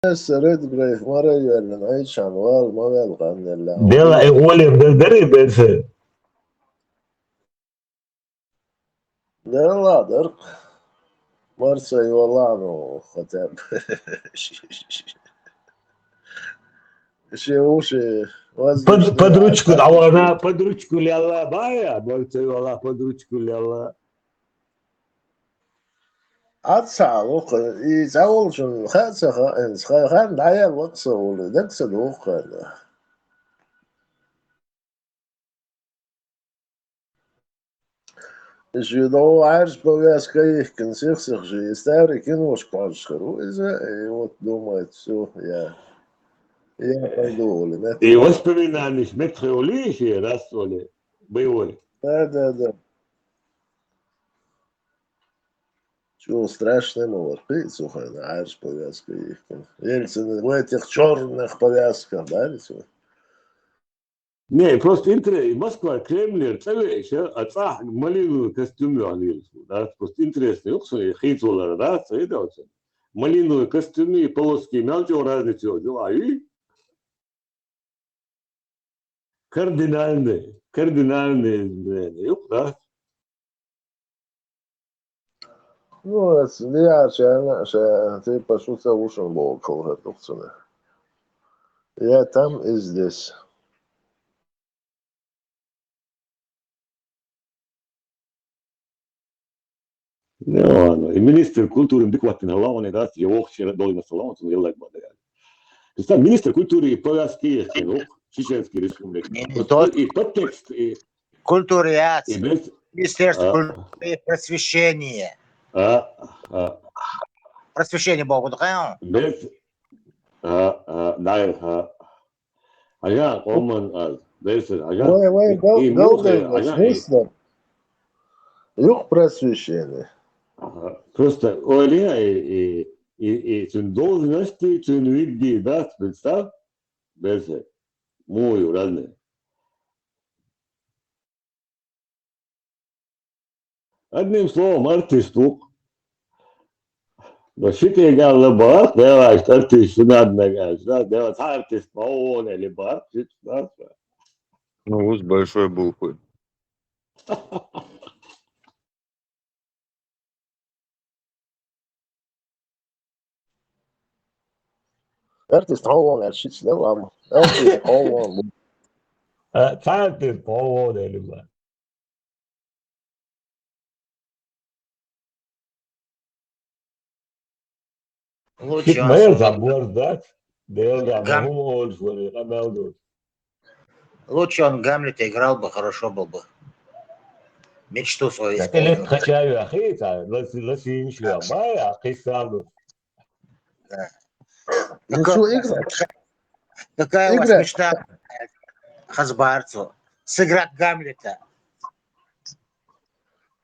Red Break mare yerlen ayçan var mavel kannella Dela e oğlum. ole deri berse. Deladır. Marsa yolano хотя бы. Шеуши Под воздушные ручку, атаки. она под ручку ляла, бая, борцы вала под ручку ляла. Atsa i zavulsun khatsa khan daya watsa ulu daksa dukhana. Жидо арш повязка их консервсах же старый кинош пашхару и вот думает все я пойду Оля, И метро. воспоминания, метролихи, раз Оля, боевой. Да. Чего страшного вот, слухай, арш повязка их. Ельцин в этих черных повязках, да, лицо? Не, просто Москва, Кремль, целый, а цах малиновый костюм они, да, просто интересно, юксу, хитвола, да, это вот. Малиновый костюм и полоски, мелкие разницы, да, и кардинальные изменения, юк, да. Ну, я ты пошел ушем был колготовцами. Я там и здесь. No, il ministro kultūri bikvati na launi, da je ohši doli na salonu, tu je legba da je. Sad ministar kultūri pojasni je Čečenski Republik. Не тот И подтекст, и культуриация, без... Министерство А, культуры и просвещения. а, Просвещение Богу духаю. без... Да, я оман, без... Ой, И мухе, голден, в смысле? Юг просвещения. просто Оля и цен должности, цен види, да, представь, без... Мою, разные. Одним словом, артистук. Но шите гала бар, дела, что артист надо газ, да, дела, артист, он или бар, шит, да. Ну, с большой буквы. Артист Холланд, шить сделал. Артист Холланд. Артист, он или бар. Лучше Шит он мэр свой, забор, да, дела, Гам- могу молчь, я молчу. лучше он Гамлета играл бы, хорошо был бы. Мечту свою Так, или исполнил. ткачаю, ахита, лоси иншуя, бая, ахисалу. Да. Ну Какая, что, у вас, какая у вас играть. мечта, Хасбарцу? Сыграть Гамлета.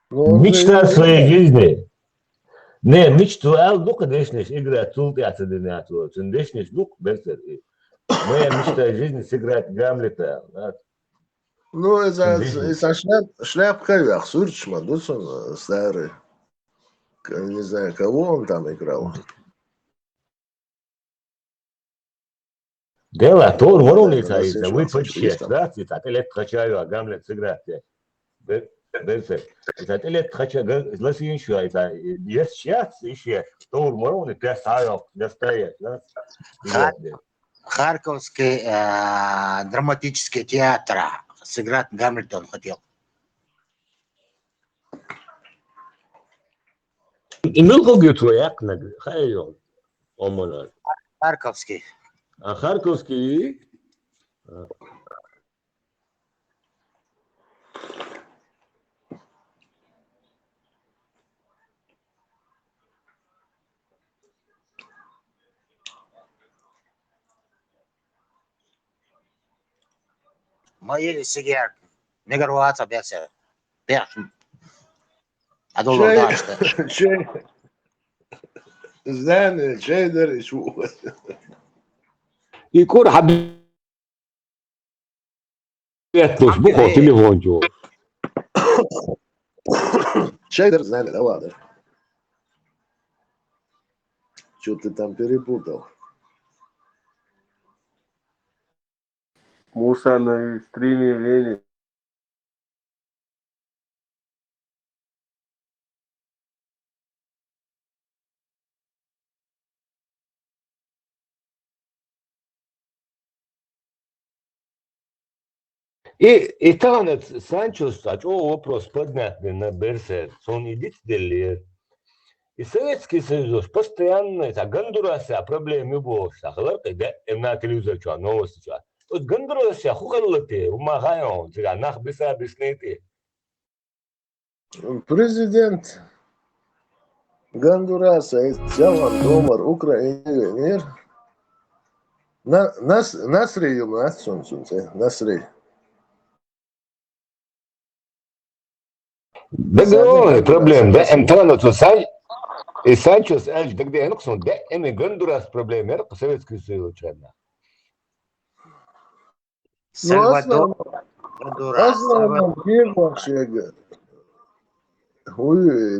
Ну он же Мечта его своей играет. жизни. Не, мечту, лука дешнеш, игра цулт яцединяту, цун дешнеш лук, бестер. Моя мечта жизни сыграть Гамлета, да, Ну, цун это дешнеш. шляпка вверх, Сурчман, ну, он старый. Не знаю, кого он там играл. Дела, тор Наверное, воровница из вы насыщался почеш, пристав. да, цитат, или ткачаю, а Гамлет сыграть. Бестер. Цитат, или ткачаю, лоси иншуя, это есть сейчас, еще, тор воровник, ты ставил, достаешь, да, Хар- играть. Харьковский драматический театр. Сыграть Гамлета он хотел. Имел какую-то якнаг, хайон, омона. Харьковский. А Харьковский, Мои сигар. Негарваться беся. Бех. Адолов дашта. Чей? Здание, Чейдер и Шу. يكون حبيت تصبحوا تليفون جو. Чейдер знали, да ладно. Что ты там перепутал? موسى يستريني ليني. И танец Санчо стать, вопрос поднятый на Берсер, он идет дельер. И Советский Союз постоянно, это Гондурас, а проблемы было, сахар, когда на телевизоре что, новости что. Вот Гондурас, хухаллаты, умагайон, тебя нах биса объясните. Президент Гондураса Цялан Домар Украинер Насри Насри. Да, проблем, да, Антону Сань, и Санчо, да где я нуксон, да, Гондурас проблемы, Советский Союз, честно. Сальвадор, Гондурас, Основном первым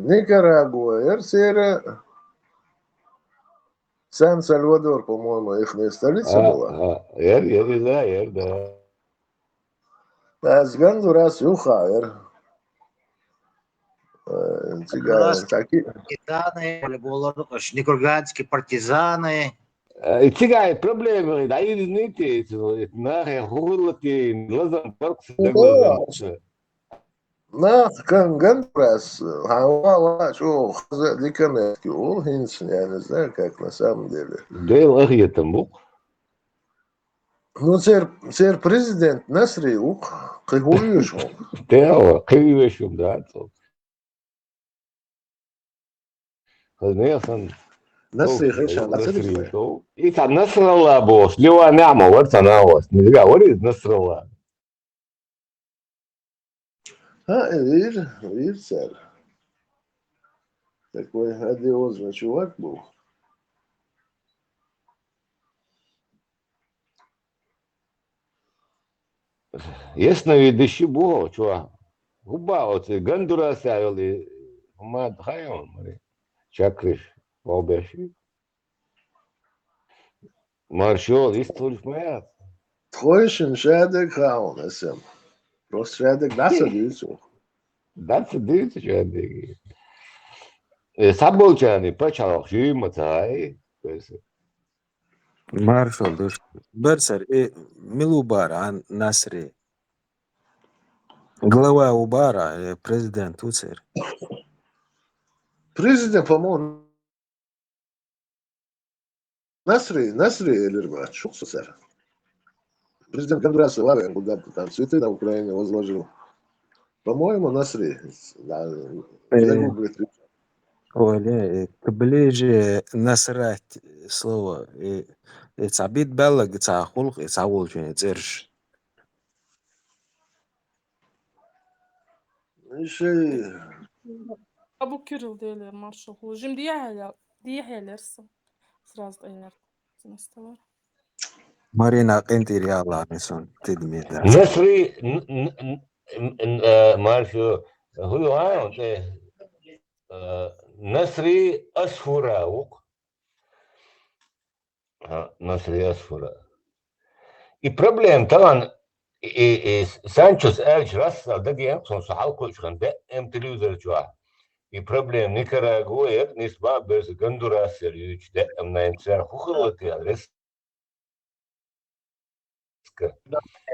Никарагуа, Эрсера, Сан-Сальвадор, по-моему, их столица была. Да. А с Гондурас Юхаер. Партизаны, никурганские партизаны. Цигай проблемы, да, и знаете, нахер хурлати, глазом паркс, на Гондурас, Хавала, что Ликанетки, Улхинсен, я не знаю, как на самом деле. Да, лаги там был. Ну, цер президент Насри Ук, Кыгуюшум. Да, Кыгуюшум, да. Хазнеясан. Насри Хешан, Насри. И там Насралла был, слева мяма, вот она у вас. Не говорит Насралла. Вир, царь. Такой одиозный чувак был. Ясно, видящий Бога, чувак. Губа, вот Гондурас, или Мад Хайон, Чакриш, Волбящий. Маршал, историк моя. Тхойшин шадек хаун, эсэм. Просто шадек даса дюйцу. Даса дюйцу, шадек. Саболчаны, почал, жиматай. Маршал, Берсер, Милубара, Насри. Глава Убара, президент Уцер. Президент, по-моему, Насри Эльрбач, что сэр? Президент Гондураса Лавен куда-то там цветы на Украине возложил. По-моему, Насри. Да, загуглить. Оля, ближе насрать слово. Цабит беллаг, цахул, цавулчун, церш. Еще Abu Kirill derler marşal. Şimdi diyelersin. Сразу ayar. Var. Marina Qentiri Allah Nison, تدمي ده. Насри, Маршал, هو Насри Асфура, Насри Асфура. И проблем, طبعا Санчос Эльч Рассал, да где он сахал кучкан, да телевизор чуа. И проблем Никарагуа, нисба без Гондурас, юч, да на инцер хухлоти адрес.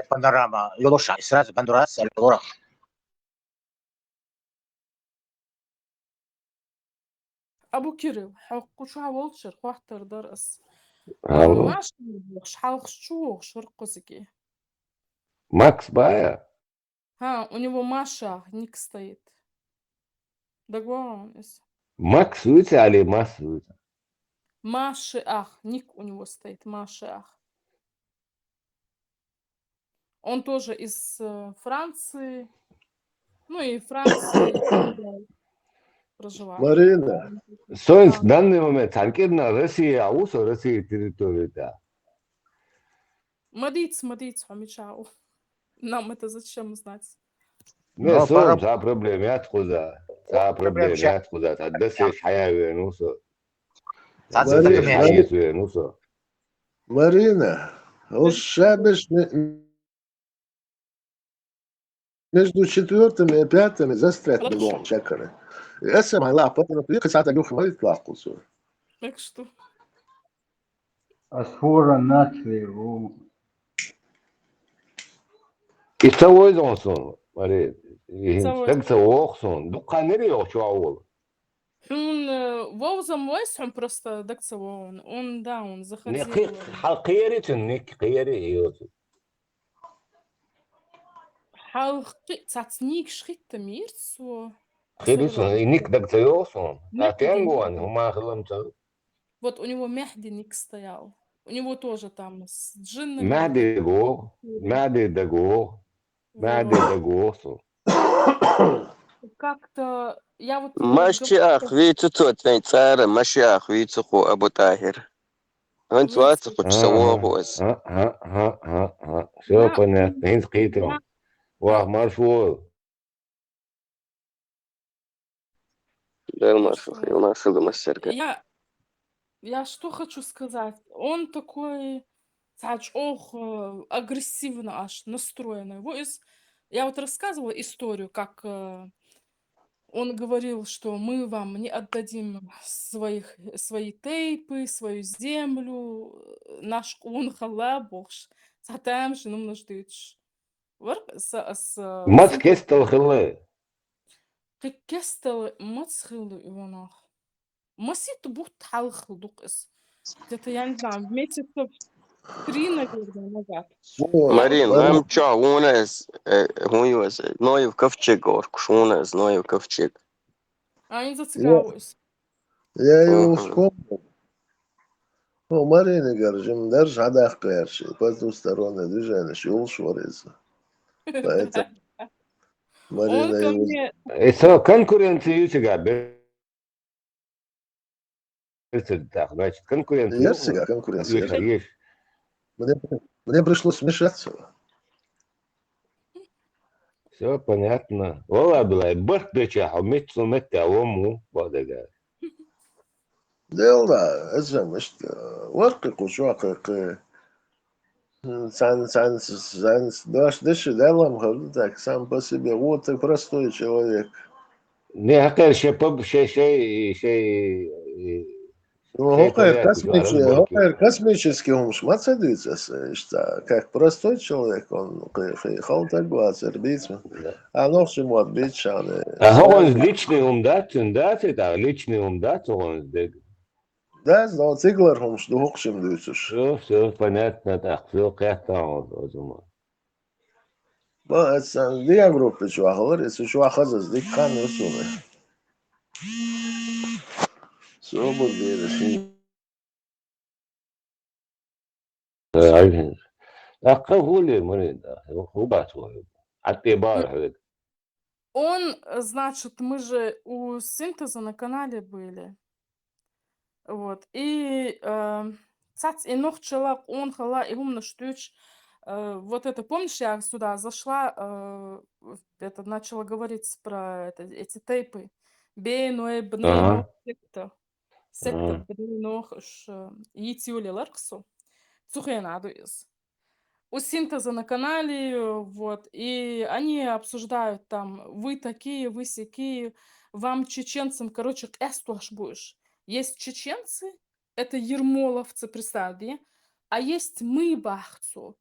Панорама, Лоша, сразу Гондурас, Сальвадор. Abu Kirill, حقو شو عوالشر خواهتر درس. Алло. ماش حلق شو شرقزكي. Макс Бая. У него Маша ник стоит. Договорились. Макс Витя или Мас Витя? Маши Ах, ник у него стоит, Маши Ах. Он тоже из Франции. Ну и Франции проживает. Марина. Союз в данный момент конкретно Россия, а у России территория, да. Мадиц, Хамичау. Нам это зачем знать? Не, Союз, а проблемы откуда? А проблемы откуда? Отдасешь حياة نوصل. Марина, уж шабеш между четвертым и пятым застрять Хорошо. миллион чеканы. Если моя лапа, то приехать сата люх молит лахкусу. Так что Asfora natriy u İstavoy olsun. Hani Савой. tek olsun. Dukka nereye yok şu avul? Он Вовза мойс, он просто дакцевон. Он, да, он Ne заходил. halkıyeri için ne kıyeri yiyorsun. Халқи цацник шхитта мирцу. Kıyerisin. Ник daksa yoksun. Zaten Мехди. guan. Huma kılımsa. Вот у него Мехди ник стоял. У него тоже там с джиннами. Mehdi go. Mehdi de go. Mehdi Вот. de go'sun. Как-то я вот مشيخ فيتو توتين تسارة مشيخ فيتو خو أبو طاهر أنت говорю, واثق تسووه بس Ha. Все понятно. Hins kıytım. Vah marşu. غير ما شوف ما شو مسرك я что хочу сказать? Он такой ох, агрессивно аж настроенный. Я вот рассказывала историю, как он говорил, что мы вам не отдадим свои тейпы, свою землю, наш кун халабош. Затем же нам нуждыч. Maç kestel hılı. Кестел мацхил его. Масит будто халхдук из. Где-то, я не знаю, месяцев 3, наверное, назад. مارين هم تشا وناس هو يوز نويف كفشك أو كشوناس نويف كفشك Они зацикавились. Я его вспомнил. Ну, Марина, говорит, даже hadах перши, потустороннее движение, шел шварится. Поэтому Он Марина ко его... мне... Eso konkurensiyi çıkar. Значит, конкуренция. Есть всегда конкуренция. Есть. Мне пришлось вмешаться. Все понятно. والله بالله برك بيتشاح ومت ومت أومه بعد Дело, это мышь, ورقي قشوق дашь дыши, делом, так сам по себе. Вот ты простой человек. Ne hakikaten şey Ну, космический ум шмацадится, что как простой человек, он приехал так глазер бить, а ночью ему отбить шаны. А он личный ум датен, да, личный ум датен. Да, но Циглер ум что хукшим дышишь. Все понятно, так, все как-то о zaman. Ба, это две группы чувак, говорит, чувак хазас, дикхан усуны. Все будет решить. أقول مريض هو باتوا حتى بارح Он, значит, мы же у синтеза на канале были. Вот. И цац и ног челак он хала и умно штуч. Вот это, помнишь, я сюда зашла, это начала говорить про эти тейпы. Бейной бней секта бней ног итюли ларксу. Цухенаду из. У синтеза на канале, вот, и они обсуждают там, вы такие, вы сякие, вам, чеченцам, короче, эстуаш будешь. Есть чеченцы, это ермоловцы, представь, а есть мы, бахцу.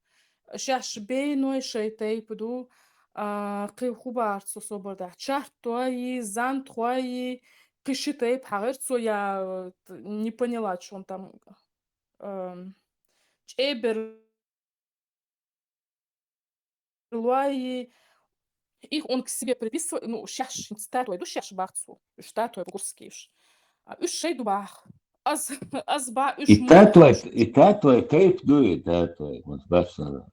Сейчас бейной шейтей пойду, кыхубарцу соборда. Чар твои, зан твои, кышитей пхагерцу, я не поняла, что он там... Чебер Луаи, их он к себе приписывает, ну, щаш, статуя, ду щаш бахцу, статуя бурскиш. Үш шей дубах. Азба, үш И татуй, тейп дует, татуй, вот башня.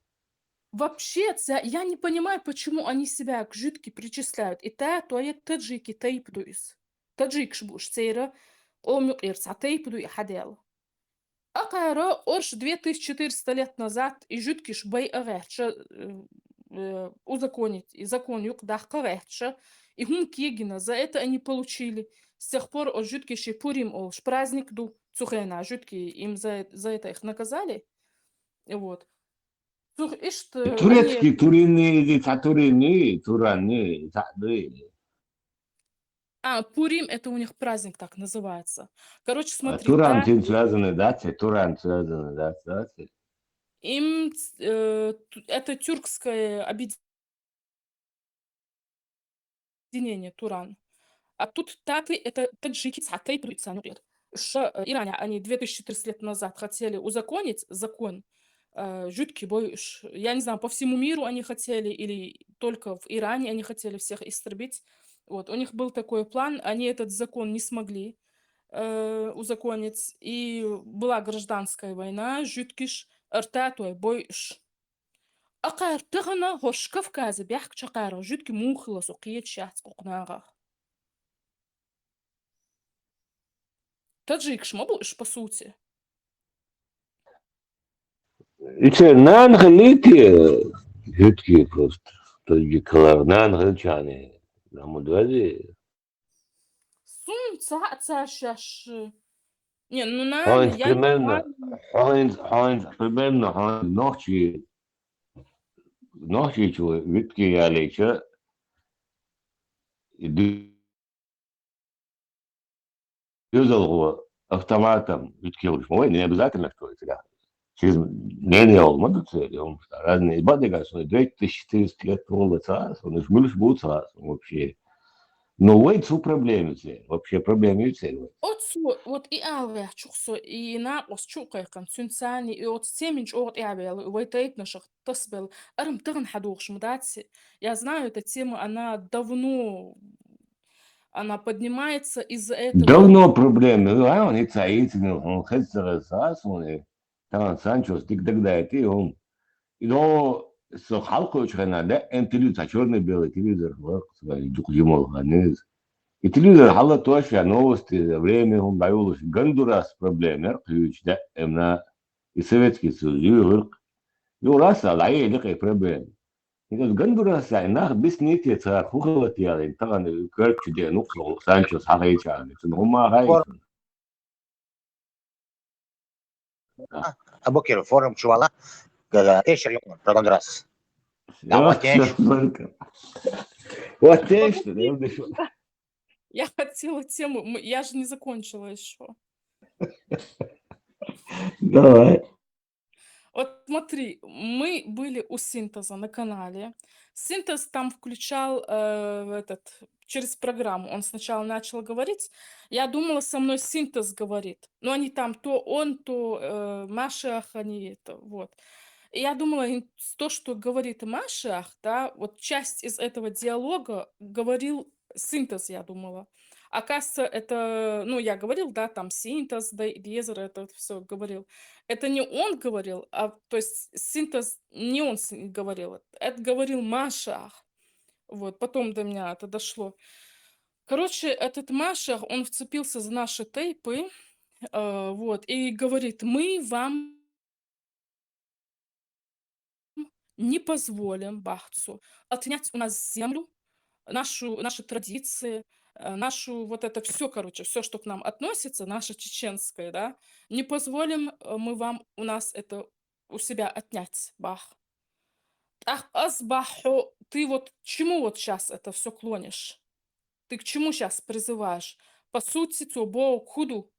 Вообще, я не понимаю, почему они себя к жидке причисляют. И татуя таджики тейп дуис. Таджик шбуш, цейра, омюк ирца тейп дуи хадел. Акара орш 2400 лет назад и жидкиш бей аверча узаконить, и закон юк дахка рэча, и хум кегина, за это они получили. С тех пор о жуткиши Пурим, о праздник ду цухена, жутки им за это их наказали. Вот. Тур ишт, Турецкий, турины, татурины, тураны, тады. Пурим — это у них праздник так называется. Короче, смотри, Туран таты, тем связаны, да, туран связаны, да, им это тюркское объединение Туран. А тут таты — это таджики, цатай говорят. Иране они 2300 лет назад хотели узаконить закон, жуткий бой. Я не знаю, по всему миру они хотели или только в Иране они хотели всех истребить. Вот, у них был такой план, они этот закон не смогли узаконить, и была гражданская война, жуткиш, артатой бой. Акар тыгына хош Кавказы бяхк чакара, жутки мухла суқиет шахт кукнага. Таджикш мобу по сути. İşte nanğılıydı. Hütki просто. Таджикалар nanğılçani. Намудвази. Сум ца шаш. Не, ну на, Хайнц я не примерно, знаю. Хайнц примерно, Хайнц ночи чего, Hütki ялеча, юзал его автоматом, Hütki уж, не обязательно, что это, через мнение olmadı söylüyorum. Разные бады, что 2400 лет улица, он уж мыльш буца вообще. Но войцу проблемы, вообще проблемы цель. Вот и алве чухсо и на чуқай кан сунсани и от семинч от ябел вайтает наших тасбел арм тагн хадугш мдатси. Я знаю, эта тема, она давно она поднимается из-за этого. Давно проблемы, он и цаится, он хессер сас, он там Санчос, ты тогда это он. И но со халкой чхана, да, телевизор, черно-белый телевизор, вот, жукжимол, ганез. И телевизор хала тоже новости, время он дает Гондурас проблемы, ключ, да, именно и Советский Союз, Юрк. Юрас, а лай, это проблемы. И вот Гондурас, нах без нити, цар, хухалат яли, таган, кърчу, де, нукло, Санчос, хахайчан, это нума хай. Абокер форум чувала. Тешер йон, прогондрас. Вот те, что, да, Я хотела тему, я же не закончила еще. давай. Вот смотри, мы были у Синтеза на канале. Синтез там включал через программу. Он сначала начал говорить. Я думала, со мной Синтез говорит. Но они там то он, то Машах, они это, вот. И я думала, то, что говорит Машах, да, вот часть из этого диалога говорил Синтез, я думала. Оказывается, это, ну, я говорил, да, там Синтез, Дезер, это все говорил. Это не он говорил, то есть Синтез не он говорил, это говорил Машах. Вот, потом до меня это дошло. Короче, этот Машах, он вцепился за наши тейпы, вот, и говорит, мы вам не позволим Бахцу отнять у нас землю, наши традиции, нашу вот это все, короче, все, что к нам относится, наше чеченское, да, не позволим мы вам у нас это у себя отнять, Бах. Ах, Азбаху, ты вот к чему вот сейчас это все клонишь? Ты к чему сейчас призываешь? По сути, Цобо Худу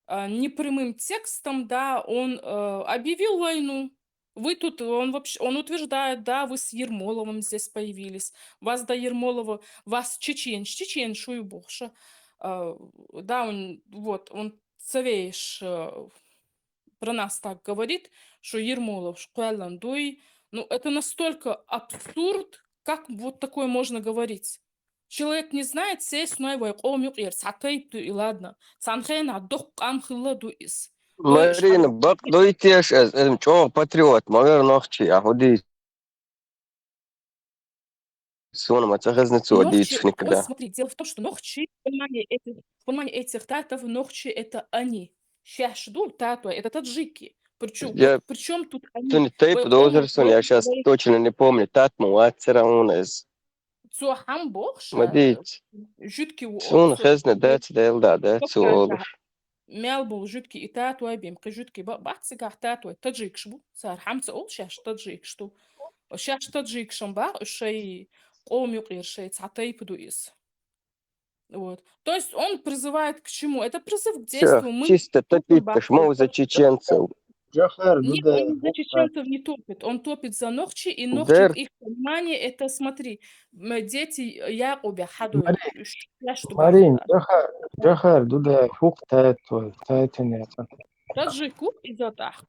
непрямым текстом, да, он объявил войну. Вы тут, он утверждает, да, вы с Ермоловым здесь появились. Вас до Ермолова, вас чечен, шую богша. Да, он цавеешь про нас так говорит, что Ермолов, шкуэландуй. Ну, это настолько абсурд, как вот такое можно говорить. Человек не знает, сесть новое, и ладно. Санхена, док амхилладу из. Марина, бак дойтеш, чого патриот, мавер нохчи, а ходи. Сона мацахазнецу одич никогда. Смотри, дело в том, что Нохчи, в понимании этих татов, Нохчи это они. Шашду тату, это таджики. Причем тут они? Тейп дозерсон, я сейчас точно не помню, тат муацера унес. Цуахам богша. Мадить. Жутки Сун хезне дец делда, дец олуш. مالبو جوتكي إتاتوي بيمقي جوتكي بحسك احتاتوي تجيك شبو صار حمسة أول شاش تجيك شتو وشاش تجيك шамба الشيء قوم يقير شيء تعطي بدويس. Вот. То есть он призывает к чему? Это призыв к Все, действию. Мы чисто топим топить-то ж, мол, за чеченцев. Джохар, Нет, Дуда, он не за чеченцев не топит. Он топит за Нохчи, и Нохчи, Дер, в их понимании, это, смотри, дети Якубя хадуют. Марин, Я что Марин, бахта. Джохар, Дуда, фук тэтвой, тэтэнэсэн. Таджику идет ахк.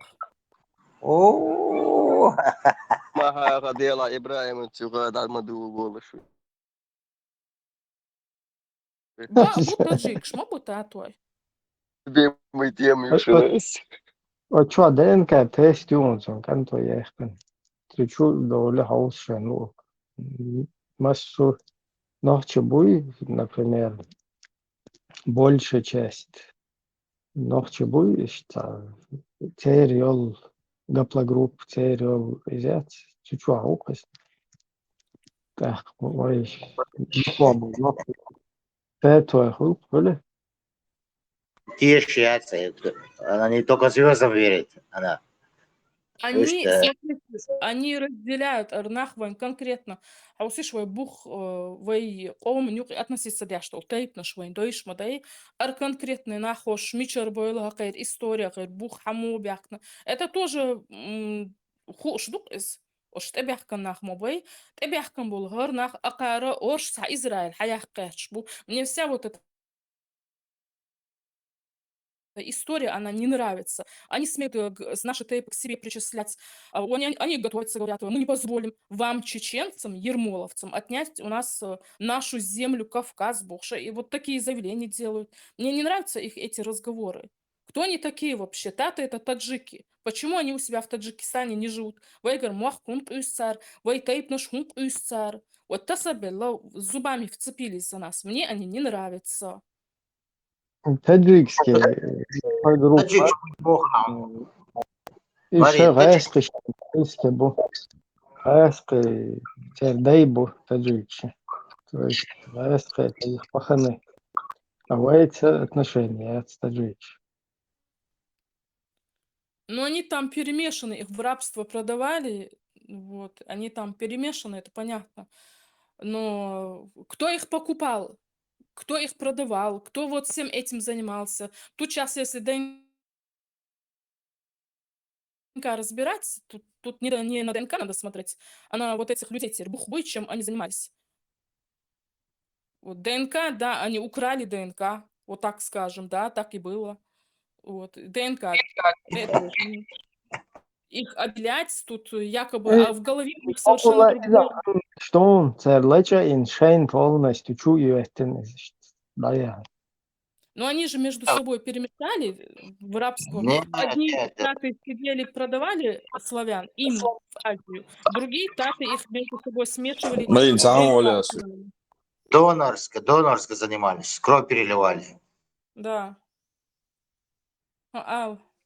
اوه ما غديلا إبراهيم تغاد على المدو قولش. Бу таджик, шмо бу татуай. Любимый тем юшинес. Очо ДНК тест юунсон, канто яхтан. Тричу доля хаус шану. Массу нохче буй, например, большая часть. Нохче буй, что теориол гаплогрупп, теориол изят, чучу аукас. Так, ой, диплом, тэтвой хуп, были? те шиятся. Она не только звездам верит, она. Они, Что? смотрите, они разделяют Арнахван конкретно. А вот слышь, бух вей ом нюк относится да что тейп наш вей дойш мадай ар конкретный нахош мичер бойла кайр история кайр бух хаму бякна. Это тоже хуш дук из ош тебяхкан нах мобай тебяхкан булгар нах акара орш са Израиль хаях кэчбу. Мне вся вот эта история, она не нравится. Они смеют с нашей тейпы к себе причислять. Они готовятся, говорят, мы не позволим вам, чеченцам, ермоловцам, отнять у нас нашу землю, Кавказ, Бухша. И вот такие заявления делают. Мне не нравятся их эти разговоры. Кто они такие вообще? Таты это таджики. Почему они у себя в Таджикистане не живут? Вейгар муахкунг уйсцар, вей тейп наш хунг уйсцар. Вот тасабелла зубами вцепились за нас. Мне они не нравятся. Таджикский группа. Таджик бог. Еще Марин, таджик. рэсты таджикский бу. Рэсты тердейбу таджикский. То есть рэсты это их паханы. А эти отношения с таджиком. Но они там перемешаны, их в рабство продавали, вот, они там перемешаны, это понятно. Но кто их покупал, кто их продавал, кто вот всем этим занимался? Тут сейчас, если ДНК разбирать, тут не на ДНК надо смотреть, а на вот этих людей теперь бухбой, чем они занимались. Вот ДНК, да, они украли ДНК, вот так скажем, да, так и было. Вот, ДНК, это уже их обелять тут якобы, а в голове у них совершенно другое. Что он церлеча ин шейн полностью чую это. Да, я. Но они же между собой перемешали в рабство. Нет, Одни нет. таты сидели, продавали славян им в Азию, другие таты их между собой смешивали. Марин, сам ДНК олясы. делали. Донорско занимались, кровь переливали. Да.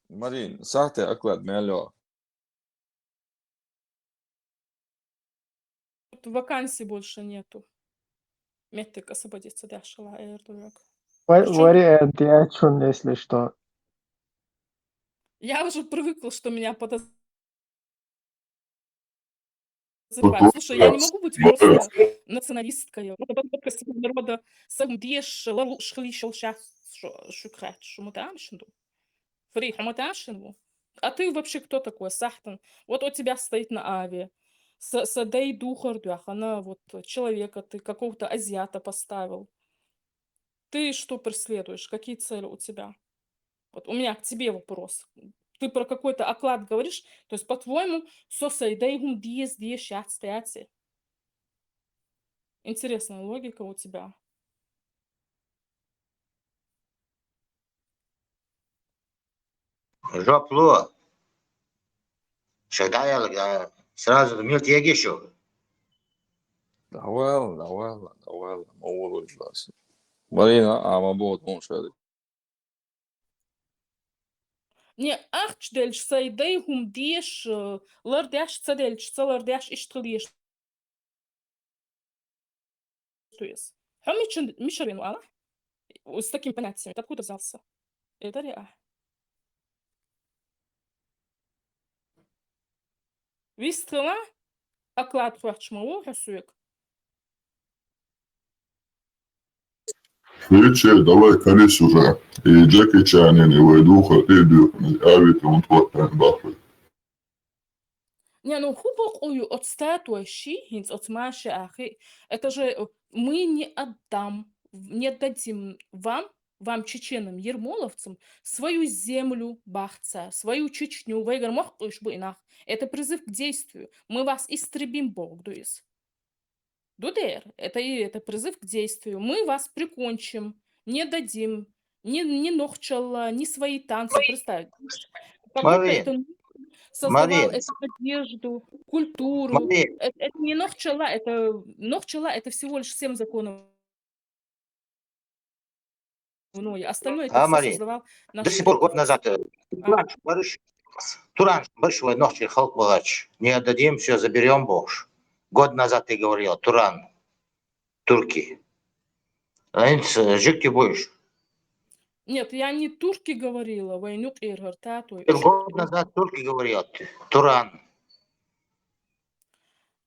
Марин, сахте аклад мяло. Тут вакансий больше нету. Меттик освободится, да, шала эрдурак. Вариант я чун, если что. Я уже привыкла, что меня подозревают. Слушай, я не могу быть просто националисткой. Это народа сагдеш шхлишел сейчас шукрат шумутамшинду. Фри хамутамшинду. А ты вообще кто такой, Сахтан? Вот у тебя стоит на аве. Садей духар она вот человека, ты какого-то азиата поставил. Ты что преследуешь? Какие цели у тебя? Вот у меня к тебе вопрос. Ты про какой-то оклад говоришь, то есть, по-твоему, сосайдейгум диес щас. Интересная логика у тебя. Жопло. Когда я сразу милт егишу. Давай, мову ласи. Марина, ама бот он шади. Не ахчдельш сайдейгум диеш лардяш цадельш цалардяш иштхлиш. То есть, мишарин, с таким понятием, ты откуда взялся? Это реально. Вистыла, оклад хуачмау, хасуек. Фичи, давай колись уже. И Джеки Чанин, и Вайдуха, и Дюхн, Авит, и он твоттен бахвы. Не, ну хубок ою отстатующий, хинц от маши ахи. Это же мы не дадим вам, чеченам, ермоловцам, свою землю бахца, свою Чечню, это призыв к действию. Мы вас истребим, Бог, дуис. Дудер, это призыв к действию. Мы вас прикончим, не дадим, ни нохчала, ни свои танцы, представить. Как будто Марин, это создавал Марин, эту одежду, культуру. Марин, Это не нохчала, это всего лишь 7 законов. Остальное это все Марин, создавал до наш сих пор год назад Туран, большой ночи халк багач. Не отдадим, все заберем, Бог. Год назад ты говорил, Туран, турки. Жик ты будешь. Нет, я не турки говорила, войнук иргартату. Год назад турки говорил, Туран.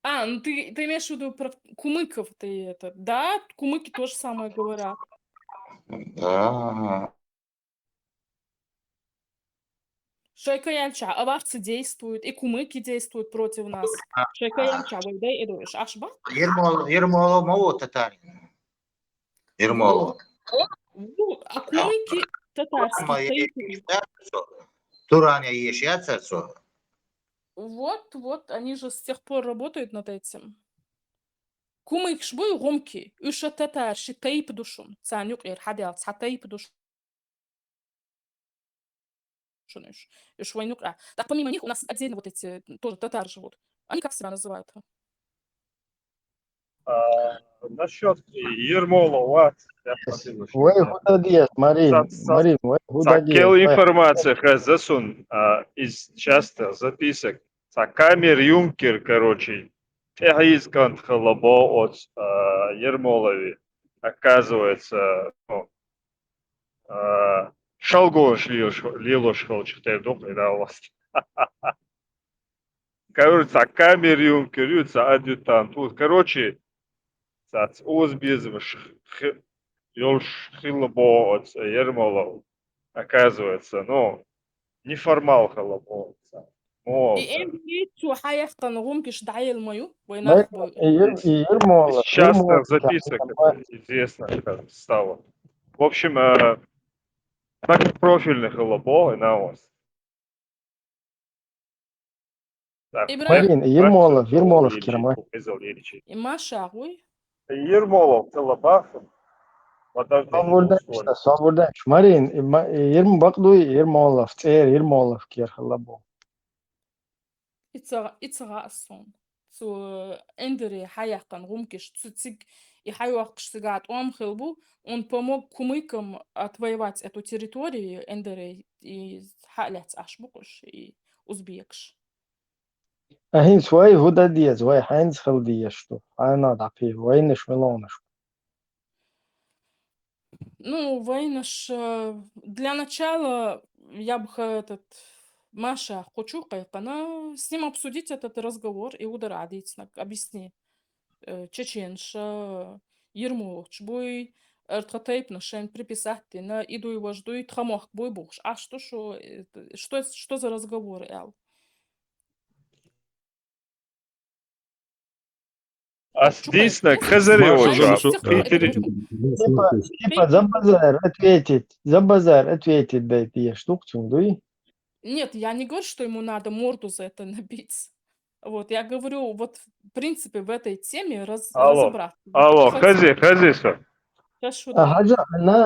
Ну ты имеешь в виду про кумыков ты это? Да, кумыки то же самое говорят. Шайка Янча, аварцы действуют, и кумыки действуют против нас. Шайка Янча, войдай идуешь, ашба? Ермолов, мало татарин. Ермолов. А кумыки татарские. Туран я ешь, я царцо. Вот, они же с тех пор работают над этим. Кумык шбой гомки, уша татар, шитаип душун, цанюк ир хадял, цатаип душун. Так помимо них у нас отдельно вот эти тоже татары живут. Они как себя называют? Насчет Ермолова, Вай худадиес, Марин, вай Такел худадиес. информация засун из часто записок. Камер Юнкер, короче, Техискан халабо от Ермолови. Оказывается, шалгош лилош холчатый дух и да вас. Короче, камер Юнкер, адъютант. Короче, That's always безмеш Ёлш хилабо от Ермолов. Оказывается, неформал халабо. И эм хаяхтан гумкиш дайл мою, Ермолов. Из частных записок известно как стало. В общем, многопрофильный халабо и на вас. Марин, Ермолов, Кермай. И Маша, ой. Ермолов, Талабах. Свободен. Марин, бакдуй Ермолов, Ермолов, Керхалабо. Ицага сон. Эндери хаяхтан гумкиш, цуцик и хайуахкш сигат хилбу, он помог кумыкам отвоевать эту территорию, Эндери и халяц ашбукуш и узбекш. Ахин свой худадиес, вай хайнц халдиес, что? Айна дапи, вайнеш мелонеш. Войнаш, для начала я бы Маша, хочу она с ним обсудить этот разговор и ударить, объясни. Чеченша, Ермолович, бой, ртхатайп нашен приписать, на иду его жду и тхамох бой буш. А что за разговор, Эл? А здесь на Казаревича. Типа за базар ответить дать я штук цундуй. Нет, я не говорю, что ему надо морду за это набить. Вот, я говорю, вот, в принципе, в этой теме разобраться. Алло, хазиса. Хаджа,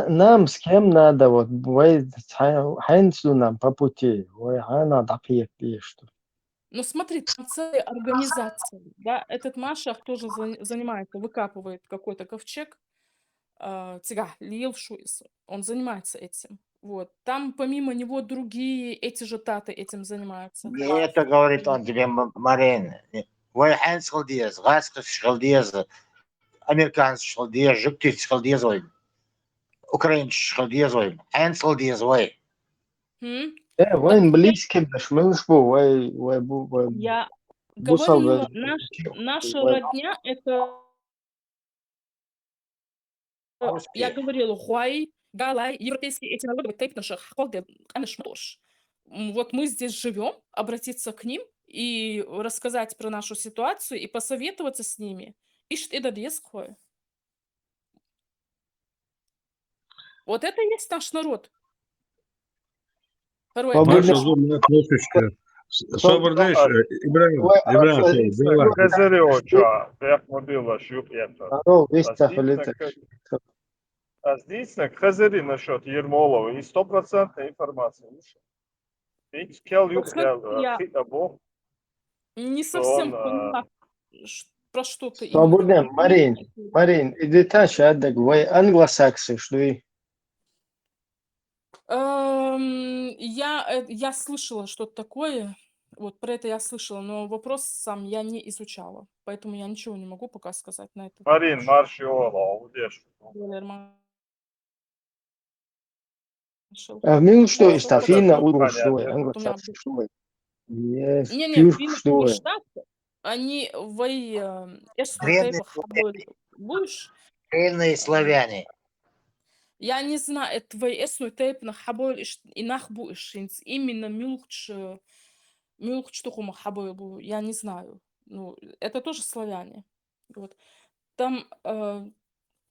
нам с кем надо, вот, хайнцу нам по пути, надо пьет, что. Смотри, там целая организация, да, этот Машах тоже занимается, выкапывает какой-то ковчег, он занимается этим. Вот. Там помимо него другие эти же таты этим занимаются. Это говорит он тебе, Марин. Вайхан шалдиез, гаск шалдиез, американец шалдиез, жуктиц шалдиез. Украинش ديزوي انسل ديزوي М? إيه وين близкий باش مش бу وي бу Я бусал говорила, наша родня это, я говорила, хуай, галай, европейские эти народы, вот так наши хохолды, конечно, тоже. Вот мы здесь живем, обратиться к ним и рассказать про нашу ситуацию и посоветоваться с ними. И что это деское. Вот это и есть наш народ. Второй Побудем- Маша зубная кнопочка. Собор, знаешь, Ибрагим, Козырёча, як модила шюк это. Здорово, весь тахолитек. А здесь на Хазари насчет Ермолова и 100% информация. Ведь Кел Я- Юхлябо. Не совсем он, поняла, про что ты Побудем, Марин, иди тащи отдак, вой англосаксы, что и Я слышала что-то такое, вот про это я слышала, но вопрос сам я не изучала, поэтому я ничего не могу пока сказать на это. Марин Маршиола, удешь. мил что и Ну, стафина тут уру понятно. что и англосаксы что и. Yes, Не, пюрк что и. они Древние будешь? Древние славяне. Я не знаю, это твои эсну тейп на хабой и нахбу именно мюлк штуку хабой был, я не знаю. Ну, это тоже славяне. Вот. Там,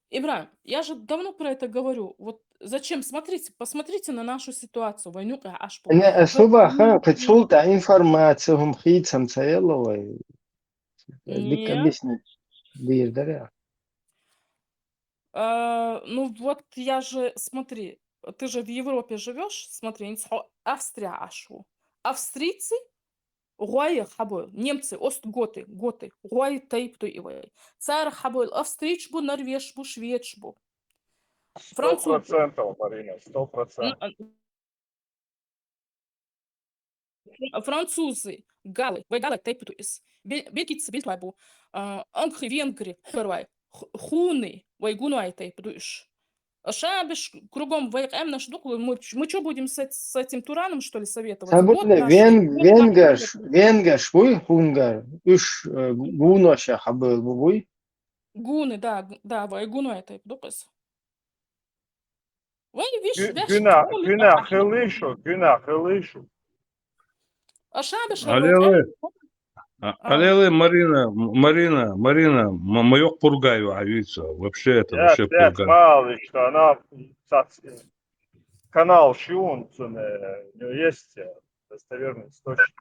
Ибрагим, я же давно про это говорю. Вот зачем? Посмотрите на нашу ситуацию. Войну ашпу. Не особо пецулта информацию хум хитсам цаеловой. Дик Нет. объяснить. Дирдаря. Ну вот я же, смотри, ты же в Европе живешь, смотри, Австрия ашу. Австрийцы, гуай хабой, немцы, готы, гуай тайпту ивай. Царь хабой, австрийчбу, норвежбу, шведшбу. 100%, Марина, 100%. Французы, галы, галы тайпту из. Бельгийцы, бельгийбу, ангры, венгры, хуны, вайгунуай тайпту иш. Шабиш кругом воем наш дух. Мы что будем с этим Тураном, что ли, советоваться? Сабутне венгаш буй хунгар. Уж гуноша хабыл буй. Гуны, да, вайгуну это допас. Вы видишь, Günah Hılışu. А шабиш, Алле, Марина, маёк пургаю, авица. Вообще это, вообще Пять пургаю. мало, что она канал Шиун, есть достоверный источник.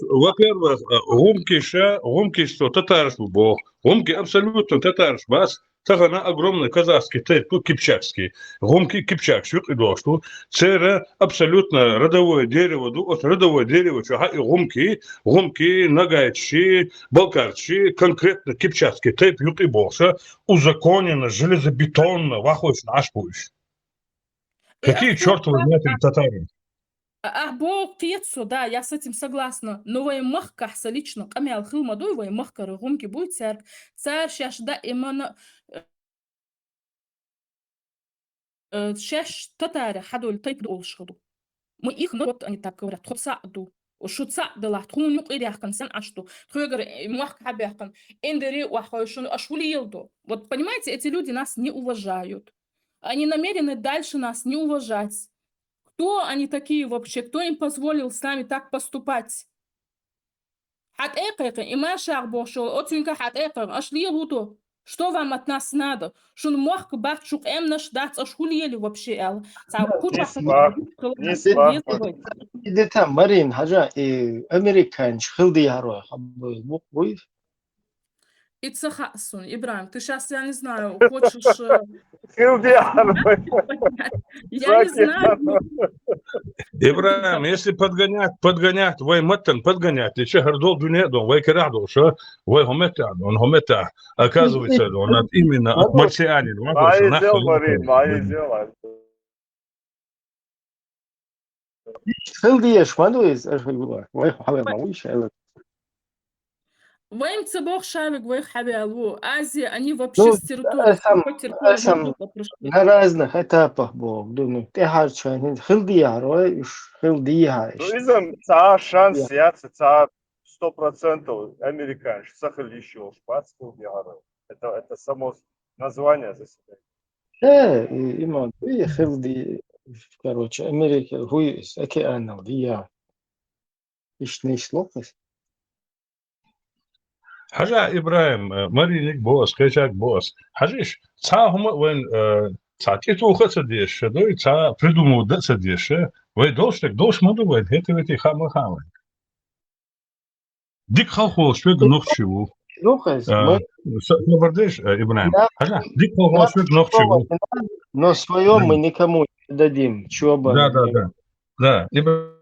Во-первых, гумки что, татарский бог. Гумки абсолютно татарский бас. Тагана огромный казахский, кипчакский. Гумки кипчак, шут и дошту. Це абсолютно родовое дерево, от родовое дерево, чага и гумки, нагайчи, балкарчи, конкретно кипчакский, тейп, ют и боша, узаконено, железобетонно, вахуешь наш пусть. Какие чертовы матери татары? Бог пьецу, да, я с этим согласна. Но вой махка лично, камял хилмадуй, вой махка рыгумки будет царь. Царь сейчас да именно шаш татары хадул тайп олшхаду. Мы их вот они так говорят, хосаду. وشو تصعد تكون نقير يحكن سن أشتو تقدر مخك حب يحكن إندري وحوشون أشولي يلدو. Вот понимаете, эти люди нас не уважают. Они намерены дальше нас не уважать. Кто они такие вообще? Кто им позволил с нами так поступать? حقيقة إما شعب شو أتونك حقيقة أش ليه هو что вам от нас надо? Что он мог бать, что им наш дать, аж хули вообще, эл. Иди там, Марин, хажа, и американец, хилди яро, хабыл буй. И цахасун, Ибрагим, ты сейчас, я не знаю, хочешь... Я не знаю. Ибрагим, если подгонять, вой маттан подгонять, лече гордол дунедом, вой керадол, что вой гомета, оказывается, он именно от марсианин. Мои дел, Марин, мои дела. Хилди еш, мадуиз, вой хавер мауиш, Ваим цебох шавик, ваих хабиалу. Азия, они вообще Ну, с территории, с أسم какой территории أسم Востока пришли. на разных этапах был, думаю, ты харчан, хилдия, рой, хилдия, Туризм ца шанс яцы ца 100% американский, сахалищего, шпатского диара. Это само название за себя. إيمان هي خلدي короче Америка هو океана ديا إيش نيشلوكس حاجة إبراهيم مرينك بوس كيشاك بوس حاجيش تا هما وين تا كيتو خصديش دوي تا придумал дацдиш وين دوش مودو وين هيتي خام خام ديك خلخو شوك نوخشو لوكس ما نبردش إبراهيم حاجة ديك خلخو شوك نوخشو но своем мы никому не дадим чоба да إبراهيم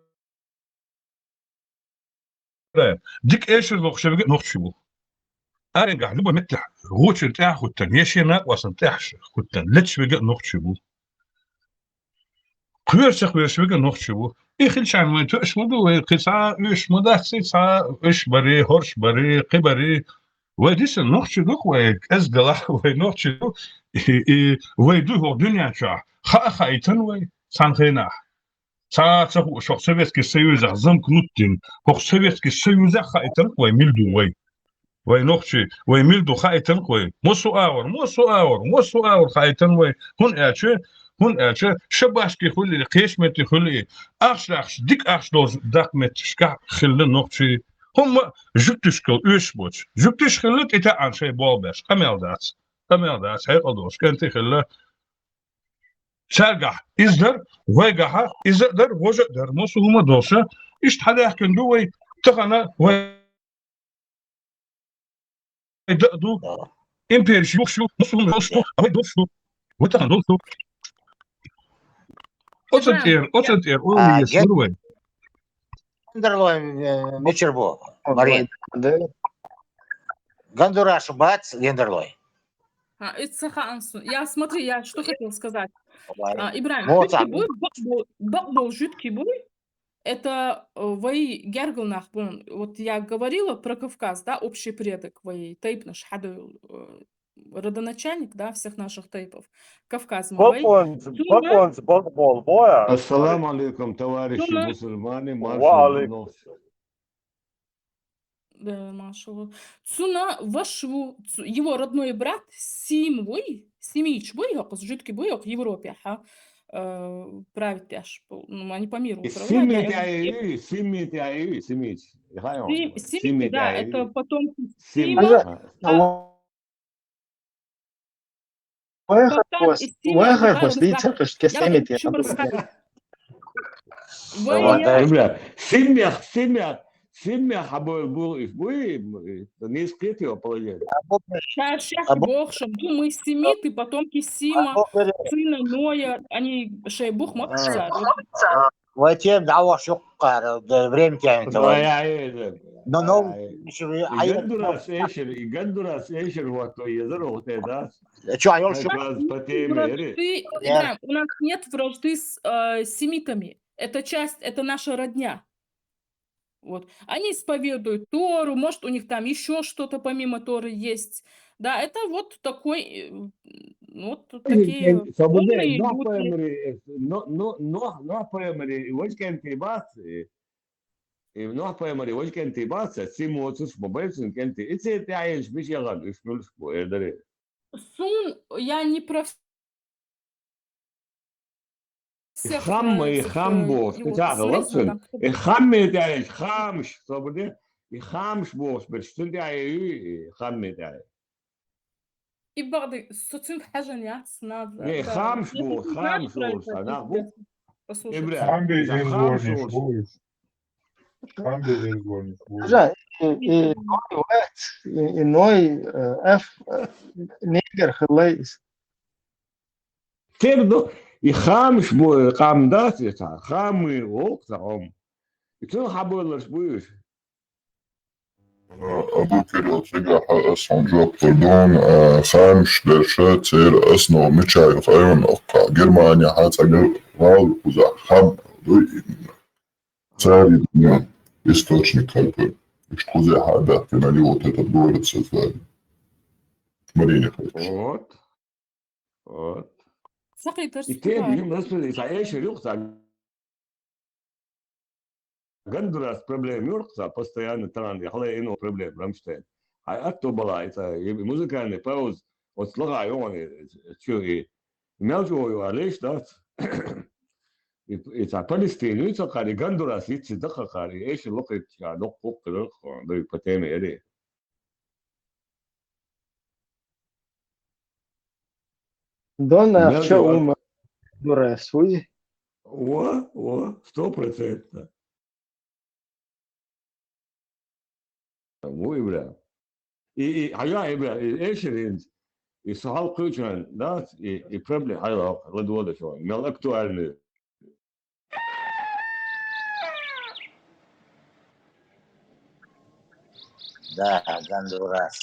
ديك إيش نوخشو نوخشو أرجع لبا متح غوش نتاع خوتن يشينا وسنتاحش خوتن لتش بقى نوخشو قويرش بقى نوخشو يخلش عن وين تؤش مدو قصا إيش مدخسي سا إيش بري هرش بري قبري وديس نوخشو دوك ويك أزدلا ونوخشو ويدو هو دنيا شا خايتن وي سانخينا سا شو سوفيتسكي سويوز زم كنوتين هو سوفيتسكي سويوز خايتن وي ميلدو وي نوخشي وي ميلدو خايتن وي موسو اور خايتن وي هون أشي شباشكي خلي قيشمتي خلي أخش ديك أخش دوز داكمت شكا خلي نوخشي هم جبتشكل أشبوش جبتش خلت إتا عن شيء بابش كمل داس هاي قدوش كنتي خلي شارجح إزدر ويجح إزدر وجدر موسو هما دوشة إيش حدا يحكي دوي تغنى وي دو إمبيرش يوشو موسو هما دوشو أوي دوشو وتغنى دوشو أوتر أولي يسروي Гандерлой Мичербо, Марин. Гондураш бац, Гендерлой. Я смотри, я что хотел сказать. Ибрахим, Вот жидкий бой, бакбол жидкий бой, это вои герглнах, вот я говорила про Кавказ, да, общий предок вои, тейп наш, родоначальник, да, всех наших тейпов. Кавказ мой. Баконц, бакбол, боя. Ассаламу алейкум, товарищи мусульмане, маршал. Да, маршал. Цуна вашу, его родной брат Семич бой, жидкий бой в Европе, правит аж, они по миру управляют. Семич, да, это потом Семья обоих был их бой, не скрыть его положение. Бог, мы семиты, потомки Сима, сына Ноя, они Шейбух Макса. Ватем дава шуккар, время тянет. Но Гандурас Эйшер, вот то езеро, вот это. У нас нет вражды с семитами. Это часть, это наша родня. Вот. Они исповедуют Тору, может, у них там еще что-то помимо Торы есть. Да, это вот такой, вот такие умные люди. Сун, я не про خامبوس كتاع خامي تاعي خامش صبري خامش بوس برشتندي اي خامي تاعي يبغى صوتين حاجه نياتنا خامش بوس انا بو يخامش بو قام داسي تاع خامي وقتهم يتو حبولش بوش أبوكر أتلقى أسهم جواب قردون خامش درشة تير أسنو ميشاي غيون أقا جرمانيا حتى غال وزا خام دوي تاري دنيا источник как бы И что за хада, ты на него вот этот город создали. Марине хочешь. Вот. Сақи И дұрыс те бар. білім насыл, саяшы жоқса, Гондурас проблем юркса, постоянно там, я хлею ино проблем, Рамштейн. А это была, это музыкальный пауз, от слога они, что и мелчу, а лишь, да, это Палестина, это кари Гондурас, это дыха кари, эйш локит, я лок кук, да и по теме эри. Дона Арча Мелчу, Ума Дурес, уй. 100%. Muy bra. I hayja bra, eşerin sahal kıçan da problem hayra ladwa da şu. Mel aktualni. Да, Гондурас.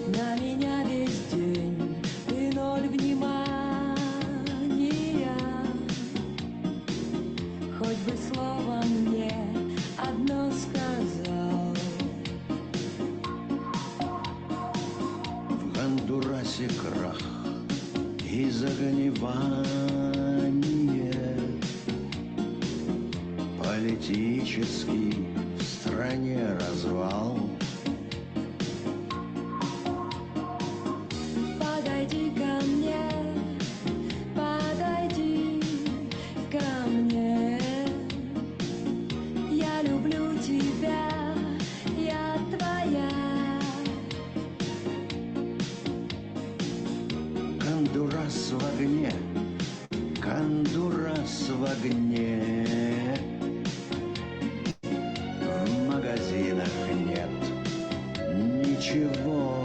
На меня весь день ты ноль внимания. Хоть бы слово мне одно сказал. В Гондурасе крах и загнивание. Политический в стране развал. Подойди ко мне, подойди ко мне. Я люблю тебя, я твоя. Гондурас в огне, Гондурас в огне. В магазинах нет ничего.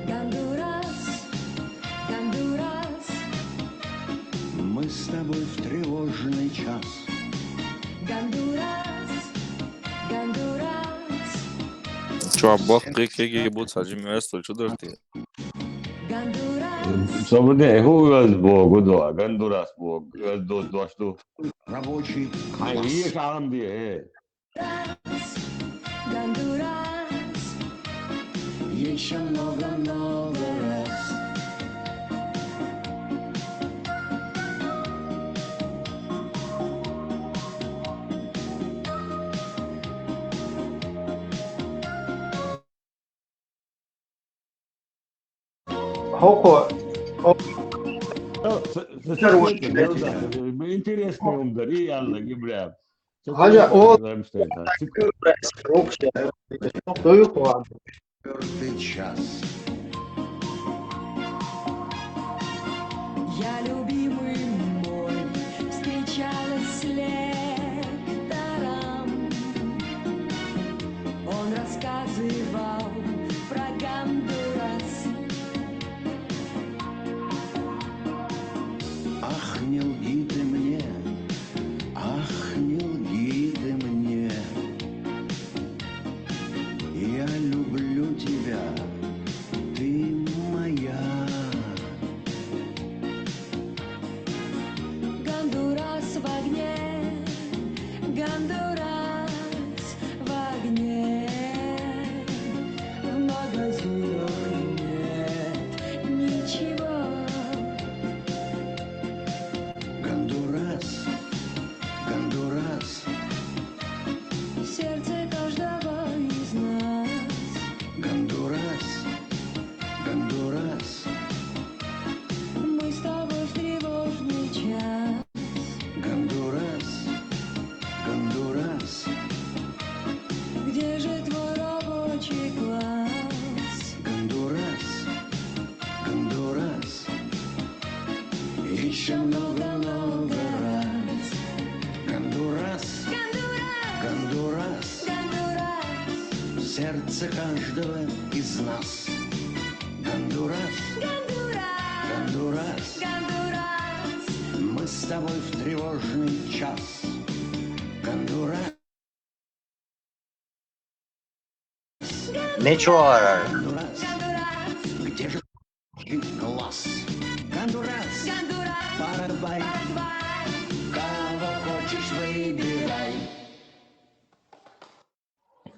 Гондурас, Гондурас, Мы с тобой в тревожный час. Гондурас, Гондурас. Чё, бог прикеги будут сажим место, что дожди? Сободе, хугаз богу до, Гондурас бог, до что. Рабочий Ай, класс. есть алам бе. Гондурас, Еще много раз. Хоко. Интересный он дари, Алла, гибля. Хажа, о, Рамштейн. Четвертый час. я любимый мой встречалась с лектором. Он рассказывал про Гондурас. Ах, не лги ты мне, ах, не лги ты мне. Я люблю тебя, ты моя. Гондурас в огне, Гондурас в огне. В магазинах нет ничего. Гондурас, Гондурас, Сердце каждого из нас. Гондурас, Гондурас, Мы с тобой в тревожный час. Гондурас, Гондурас, Где же твой рабочий класс? Гондурас, Гондурас. Еще много сердце каждого из нас. Гондурас, Гондурас, мы с тобой в тревожный час. Гондурас, Ничего. Гондурас, где же глаз? Гондурас, Парагвай, кого хочешь выбирай.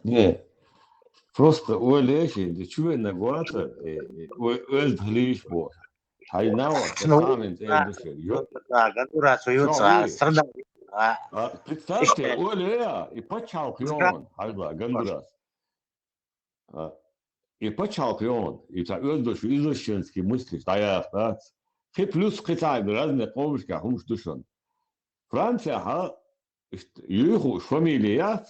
Не, просто ойлеши, да чуя на гуата, öld хлиш бо. Хайнава, тахамин эндеше. Да, Гондурас уются, страна. Представьте, оля, и почалкион, хайла, Гондурас. И почалкион, и та öldöş, изощенский мысли, стоят, да. Хи плюс Китай, разные комышка, хумш душон. Франция, юху, фамилият,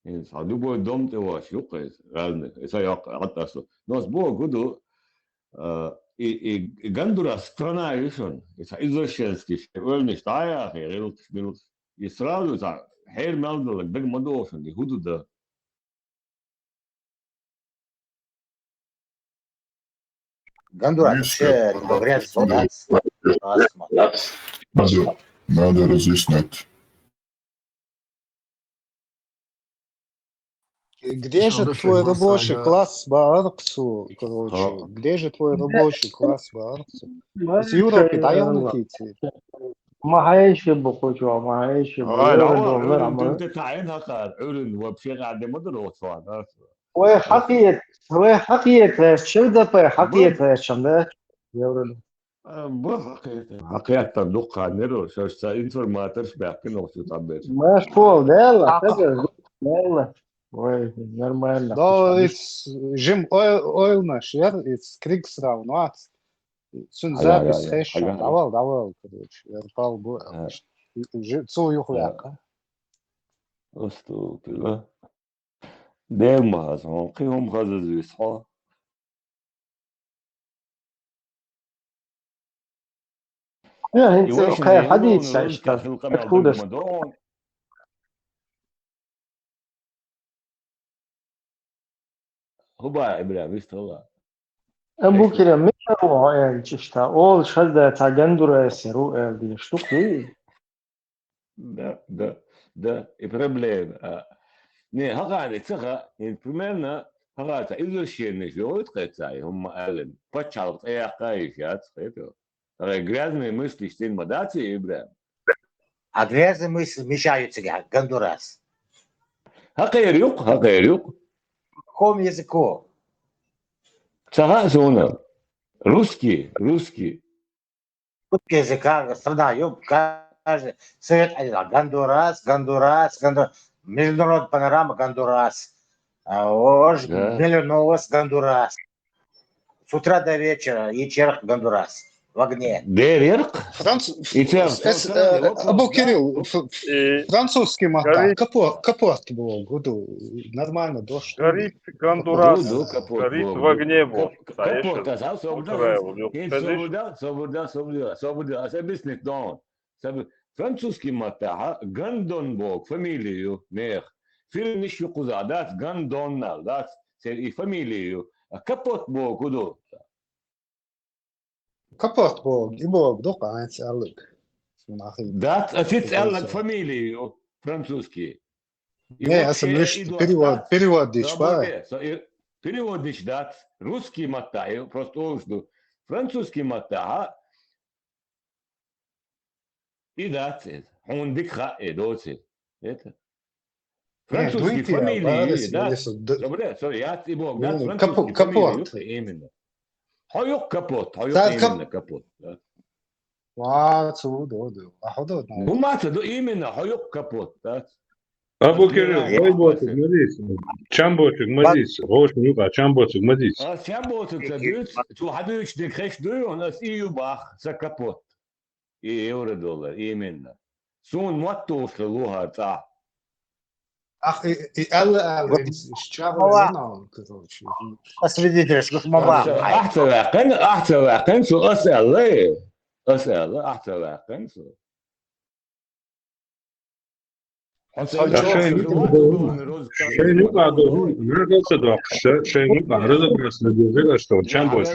любой дом ты ваш, юкает, разные, это я оттасу. Но с Богу году, и Гондурас страна юшон, это изощенский, ölmüş, стоят, и сразу, это, хер мелдулак, бег мадошон, и худу да. Гондурас вообще говорят, солдат. Надо разъяснять. Где же твой рабочий класс Баарксу, короче? Где же твой рабочий класс Баарксу? С Европы, да, я накидываю. معايش بخوتو معايش انت تعين هكا علن وبشي قاعد مدرس هذا وحقيقة شو ده حقيقة شمال يورد حقيقة دقة نيرو شو انفورماترش بحكي نوشو تعبير ما شو ده لا Ой, нормально. Да, Jim Oilmash, ja, it's Kriegsraum, no, sun запись хэша, давал, короче, я пал бы, цую хляка. أستغفر دائما هذا قيهم غزة يصحى يا انت خير حديث اشتغل هو بقى إبراهيم يستوى أبو كريم مين هو يعني تشتا أول شهادة تاجندر سيرو دي شتوقي ده إبراهيم نه هقعد تسخة البرمنا هقعد إذا شيء نشوف تقطعي هم قالن بتشارط أي قايش يا تخيلوا грязные мысли штин мадати إبراهيم А грязные мысли мешаются, как Гондурас. هقيريق Каком языку? Сага зона. Русский. Русский языка, страна, каждый совет один. Гондурас. Международная панорама Гондурас. Миллионовость Гондурас. С утра до вечера Ечерх Гондурас. В огне. Абу Кирилл, французский мота, капот был, году, нормально, дождь. Горит Гондурас, горит в огне был. Капот, свобода, объяснить, да. Французский мота, Гандон Бог, фамилию, нех. Фильм еще куда, да, Гандоннал, да, и фамилию. Капот Бог, куда? Kapot Bog, и Bog, дока, эти алык. Да, отец алык фамилию французский. Не, я сам лишь переводишь, переводишь, да, русский мотаю, просто ужду, французский мотаю, и да, он дикха, и доцит, это. Французский фамилию, да, sorry, я и Бог, да, французский фамилию, именно. هايوك كابوت إيمنا كابوت. واتسو أحضر. هم أتدو إيمنا هايوك كابوت. أبو كريم هايبوتك مديس. شامبوتك مديس. روش نيوكا شامبوتك مديس. شامبوتك تدوش. شو حدوش دكخش دو وناس إيو باخ سكابوت. $1 إيمنا. سون موتوش للوها تاع. Ах, и Элла, короче. Освидетельствуешь, как мама. أحسن واقن شو أسأل أحسن واقن شو. شيء بعده ما قصده شيء بعده بس نقول что чем больше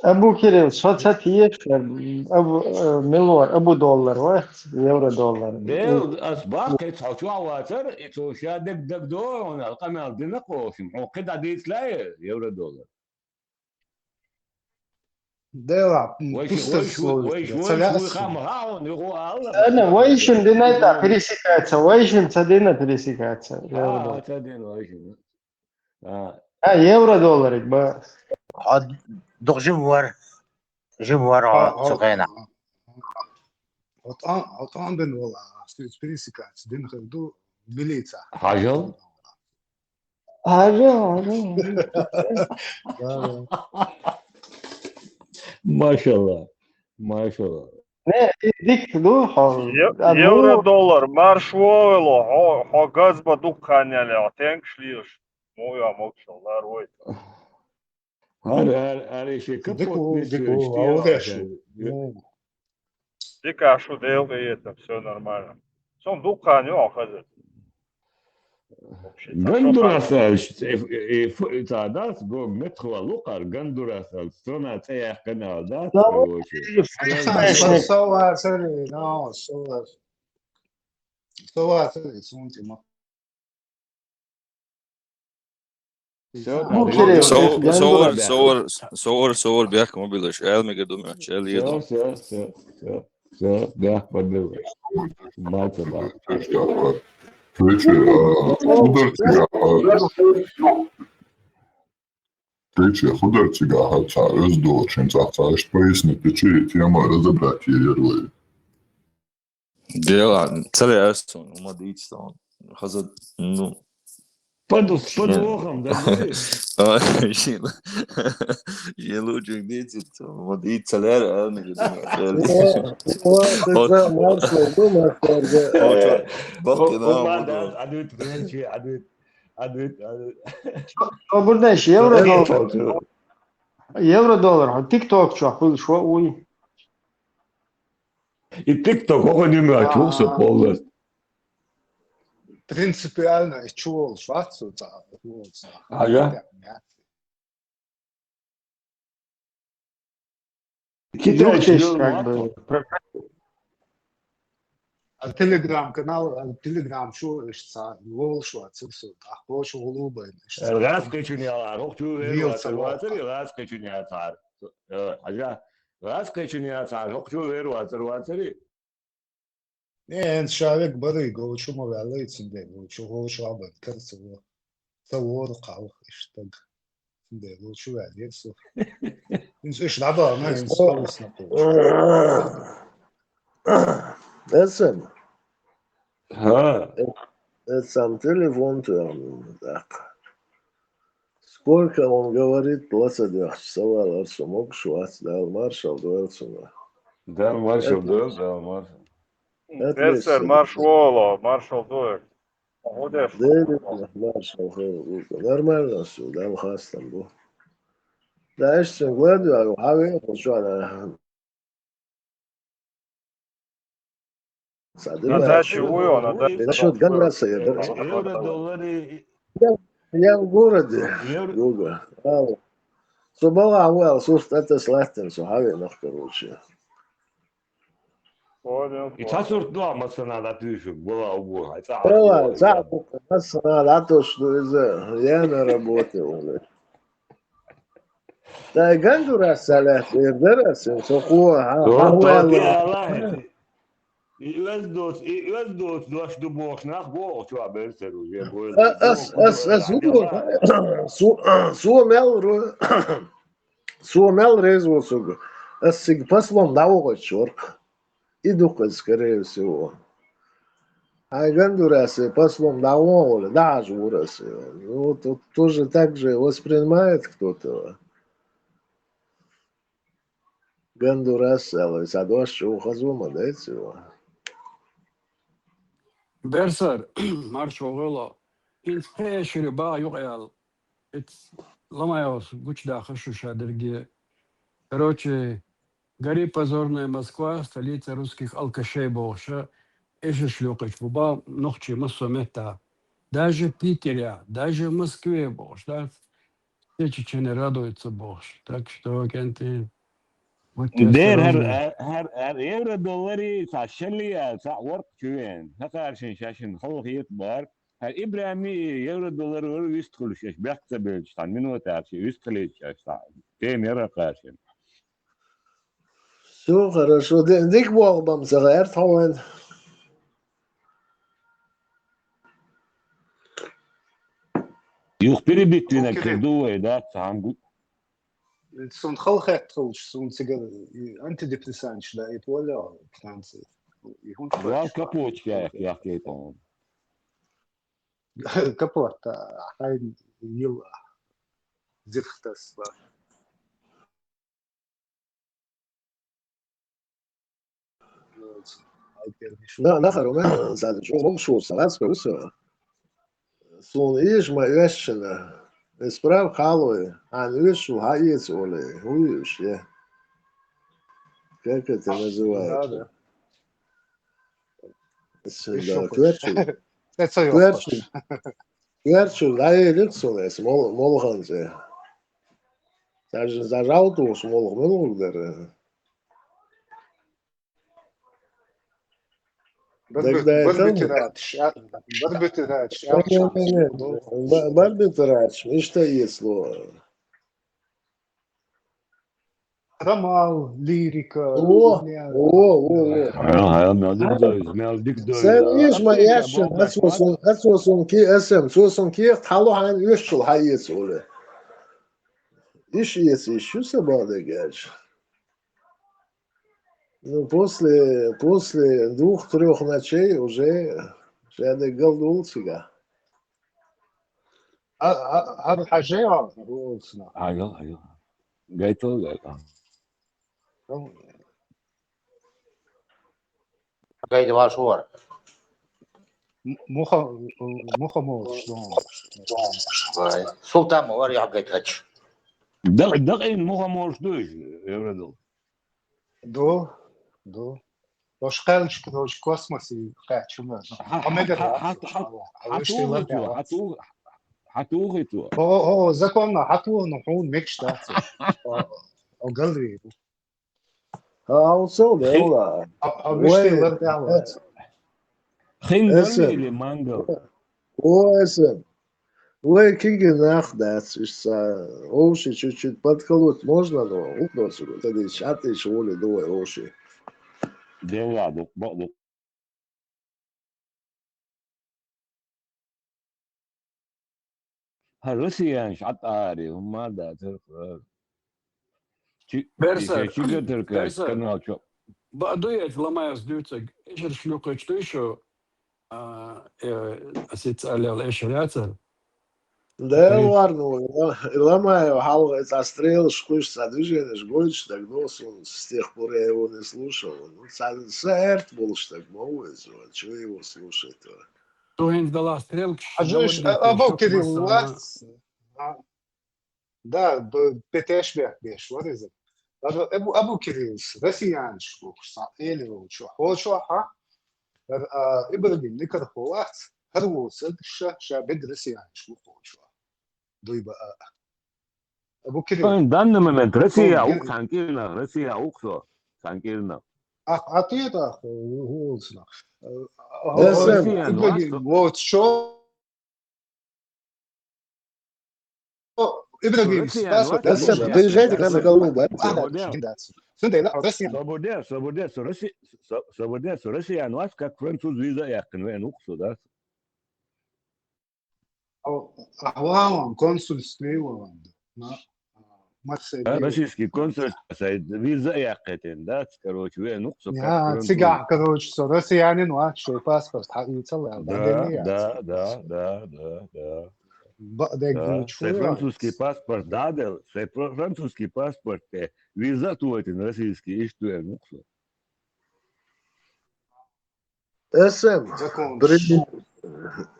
أبو كيريل صوتها تيجي أبو مليار أبو دولار واحد يورو دولار ديل أسباق يتحوشوا عواتر يتوشا دق دور ونالقى دينقو شمحو قد عديت لا يورو دولار ديلا ويش بوستر ويش ويش ويش خامها أنا ويشن ديناتا بريسيكاتsa ويشن تدينا بريسيكاتsa تدين ويشن يورو دولار بس عاد دغ جموار سقينا Otan ben valla sprisikat din khdu milica. حاجة ما شاء الله ما شاء الله Ne dik Евро доллар маршвойло хо газба дуканяли атенк шлиш. Моя мокшалар ой. هذا شيء Дику كبر аудешу. Дикашу делга это все нормально. Сон дуканю хазер. Гондурас تعداد جو مترو لوقار гондурас страна تاع كندا Sova seri no sova seri sunti ma. صور بيحكي موبيلش عيال ما قدوم عيال يدو بيحكي بدل ما تبع Treće, hudarci ga haca özdo, čem caca špajsne teče, tijama razabrati je jeruje. ديلا تسلي أستون وما ديتستون خزد نو подвохом جيلو جديد وما ديت تسلي أنا burada euro dolar تيك توك شو وي И TikTok он не начался полностью. Принципиально чувал швацу та. Ага. Китайский как бы. Телеграм-канал, Телеграм шо ишца, вол швацу все. А хочу голуба. Раз качуня, раз качуня цар. Ага. Раз качуня цар, хочу Не, человек бары, говорю, мы велицы, да, говорю, шабан, керцево. Тавор кал, иштаг. Да, лучше велицы. Инш даба, на инспалс на пол. Эсэм. Это сам телефон так. Сколько он говорит, 22 часов, Аларсу мог швац, дал маршал, дуэлсуна. Да, маршал, да, маршал. Эсэр маршал дуэль. Маршал, нормально все, дал хастам был. Да, еще гладю, а я хочу она. Насчет Гондураса я в городе, друга. Собала, well, это сластен, сухави, но короче. И цасурт дома надо тысячу была убога. Права, надо то, что я на работе уже. Да, Гондурас, салят, Гондурас, сухуа, Издос, что бог нах бог, что аберсеру, я был. Суомел резвосуг. Сиг послом дауга чорк. Иду, скорее всего. А Гондурасы послом дауга, даже урасы. Ну, тут тоже так же воспринимает кто-то. Гондурас, садош, ухазума, да, этого. Берсер, марш وغلا إنت بيشري با يقال إت لما يوص قش داخل شو شادرجي كروتشي Гори позорная Москва, столица русских алкашей Богша. Эши шлюкач буба, ногчи массомета. Даже в Питере, даже в Москве Богш, да? Все чечены радуются Богш. Так что, Кенты, будьте دير осторожны. هر يورو دولاري تاع الشلية تاع ورق شوين هكارشن شاشن خلق يتبار هر إبراهيمي يورو دولار يستخل شاش بيحتسب تاع منو تعرف يستخل شاش تاع كم يرى قارشن Все хорошо. Дик бог бам загар таван. يخبري بيتنا كردوه ده تعمقو Zo'n galgetrouwens, zo'n antidepressants, dat is wel Franse. دوال كابوتش يا كيتون Kapot, hij heel zirktas. لا نخر وما زاد شو صلاة بوسه. Son iş yaşına. Sprav халуй, видишь, угается, Оля, увидишь, я. Как это называется? Да, Кверчу, да, и лицо, молоханцы. Даже зажал то, что молох, Барбитрач, что есть слово? Ромал, лирика. Sen iş ma yaşın, atsosun ki esem, sosun ki talu han yaşul hayes ole. İş yesi, şu sabahda geç. Ну, после 2-3 ночей уже я голдул себя. الحاجة ايوه جايتو Gaydi var şu var. مخ Sultan mı var ya gaydi kaç. دقين مخا موشدوش يا ولد دو قالش كروش كوسموسي قاعد شو ما حتوغتو هو زكونا حطوه نحون ميكش داتس او قلبي Also da. خين قلبي لمانجو Осен. Ой, киги нахдац, оши чуть-чуть подколоть можно, но упносу, тогда чаты шоли дуй оши. Да, روسيا شعط عاري هم هذا ترك Берсер, Бадует ломаясь дюцег, эшер шлюкач, что еще официально эшеряцер. Да, ладно, ломаю, это стрел, шкуш, движение, жгольч, так носом, с тех пор я его не слушал. Ну, сэрт был, что так могу, чего его слушать? То есть дала стрелки. Або Кирилл, да, بتشبه بيش what is it ابو كريس رسيان شو صايل وشو هو شو ها ابراهيم نكر خوات هرو سد شا بدرسيان شو دوي بقى ابو كريس دان من رسيا او سانكيرنا رسيا اوكسو سانكيرنا اعطيته هو صنا وات شو ابراهيم приезжайте к нам на Колумбу. Свободец, Россия, ну, как француз виза, я конвен да? Ахвалом консульстве российский консульство, виза, я хотен, да? Короче, вен уксу. Цыган, короче, россиянин, что паспорт, Да. Свой французский паспорт дадел, свой французский паспорт, виза туатин российский, и что я Эсэм,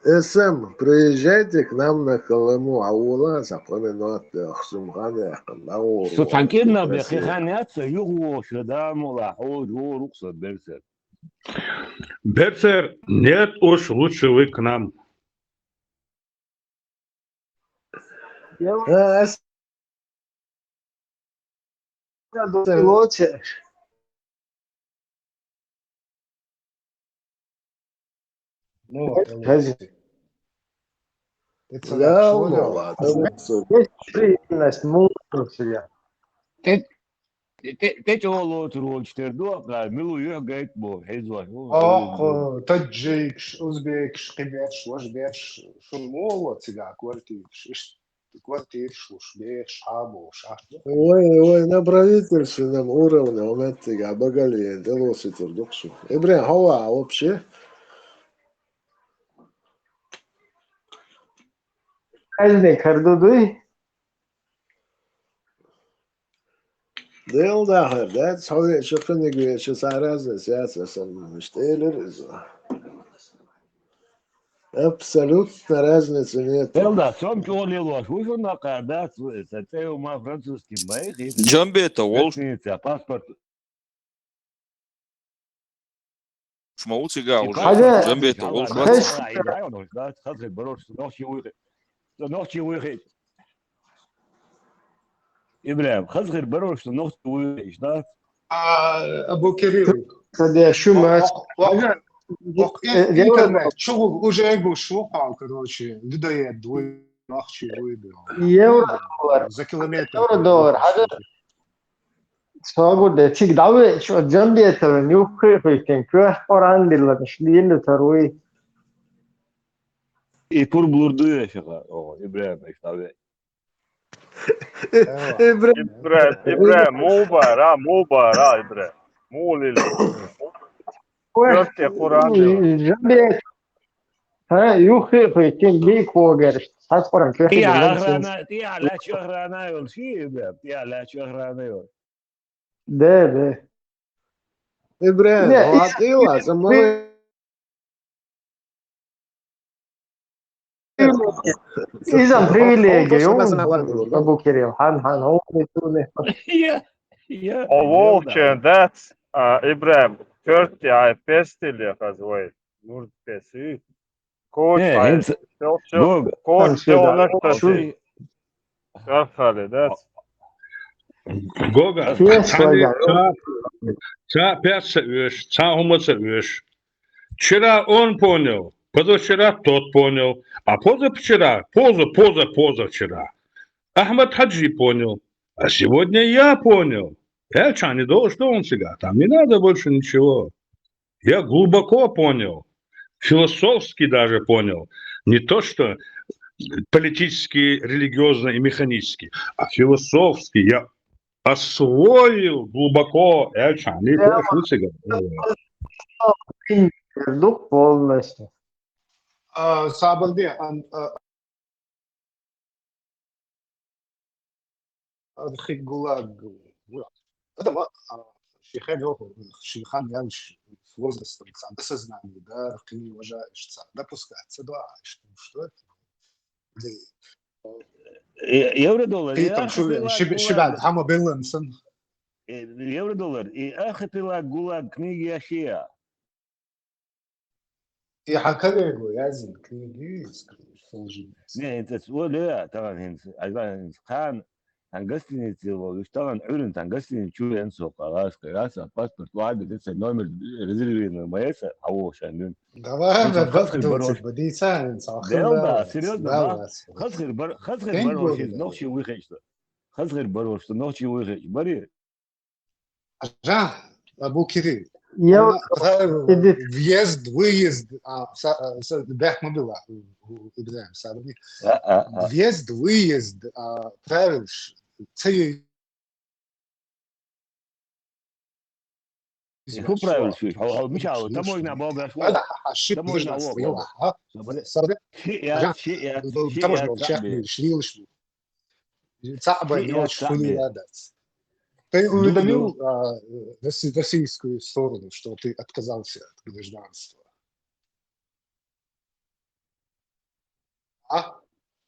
СМ, приезжайте к нам на Колыму, аула, запоминать, Хсумхане, Науру, Сутанкина Россия. бехиханяться юго шадамула ход рукса берсер. Берцер, нет уж, лучше вы к нам. Лучше. Ну, Разве? Это لا лучше, والله да. Есть приятность, мудрость. Те чоло трочтер дуака милу югайт бо хизва. Ах, таджикш, узбекш, киберш, лажберш, шумоло, цига, квартирш, лушберш, хабо, шахбо. Ой, на правительственном уровне он это обогали, делался турдуксу. Ибрин, хава вообще? Каждый кардуды. Дел дахер, да, цхоли, шухны гве, разные сяца, мش тейлер, абсолютно разницы нет. Элда, сом чолило, шушо на кадас, сатеу ма французский байх. Джамбета, волш. Паспорт. Шмауцига уже. Хада- Джамбета, волш. Ночи выходит. Ибраим, хазгир барош, что ночи выходит, да? Абу Кирилл. Когда шумат. Интернет, что уже шухал, короче, выдает двое нахчи выбил. Евро-доллар. За километр. Евро-доллар. Hada sağ çik davet şu cambiyetler nükleer köy orandılar şliğinde taruy. Pur blurdu ya şaka. O İbrahim işte abi. İbrahim, mubar, İbrahim. Mulili. Dörtte Kur'an diyor. Cambiyet. Ha nükleer köy bir koger. Hasparan köy. Tiyala şahrana yol şey İbrahim. Tiyala şahrana yol. De. Ибрин, хватило, самого... İzan privilegije, Abu Kiril. Han, o Волчен, that's İbrahim. Dörtte ay pestil yazıyor. Nur pesi. Koç ay. Koç ona taşı. Şarkali, that's. Гога, Yes, Ваня. ца пятся вещь, ца умыться вещь. Вчера он понял, позавчера тот понял, а позавчера Ахмад Хаджи понял, а сегодня я понял. Не должен, что он сега, там не надо больше ничего. Я глубоко понял, философски даже понял. Не то, что политически, религиозно и механически, а философски я освоил глубоко. Не прошу сега. Duh polностью. Sabırdı. Adhik gulag. Это Шейхан Янш с возрастом сам до сознания, да, ты не уважаешь сам, допускается, да, что это? Евро-доллар. Ты там шибад, хама Беллансон. Евро-доллар. И ахатила гулаг книги Ашия. И хакалегу, язин, книги, служим. Не, это свое, طبعا هن خان هنقسم يشتغل عرن هنقسم شو ينسو خلاص كراسة باسبورت واحد لسه نعمل ريزيرفين ما يسأل هو عشان Давай, بدي سان ده سيريوزنا خسر بروش نوشي ويخش خسر بروش نوشي ويخش بري Жан, Абу Кирилл. Я въезд, выезд, Бехмадула, Ибраим Сабни. Въезд, выезд, правил, цель. Кто правил швид? Мичал, там можно бога швид. Там можно бога. Там можно швид. Цаба не очень фулирадец. Ты уведомил российскую сторону, что ты отказался от гражданства?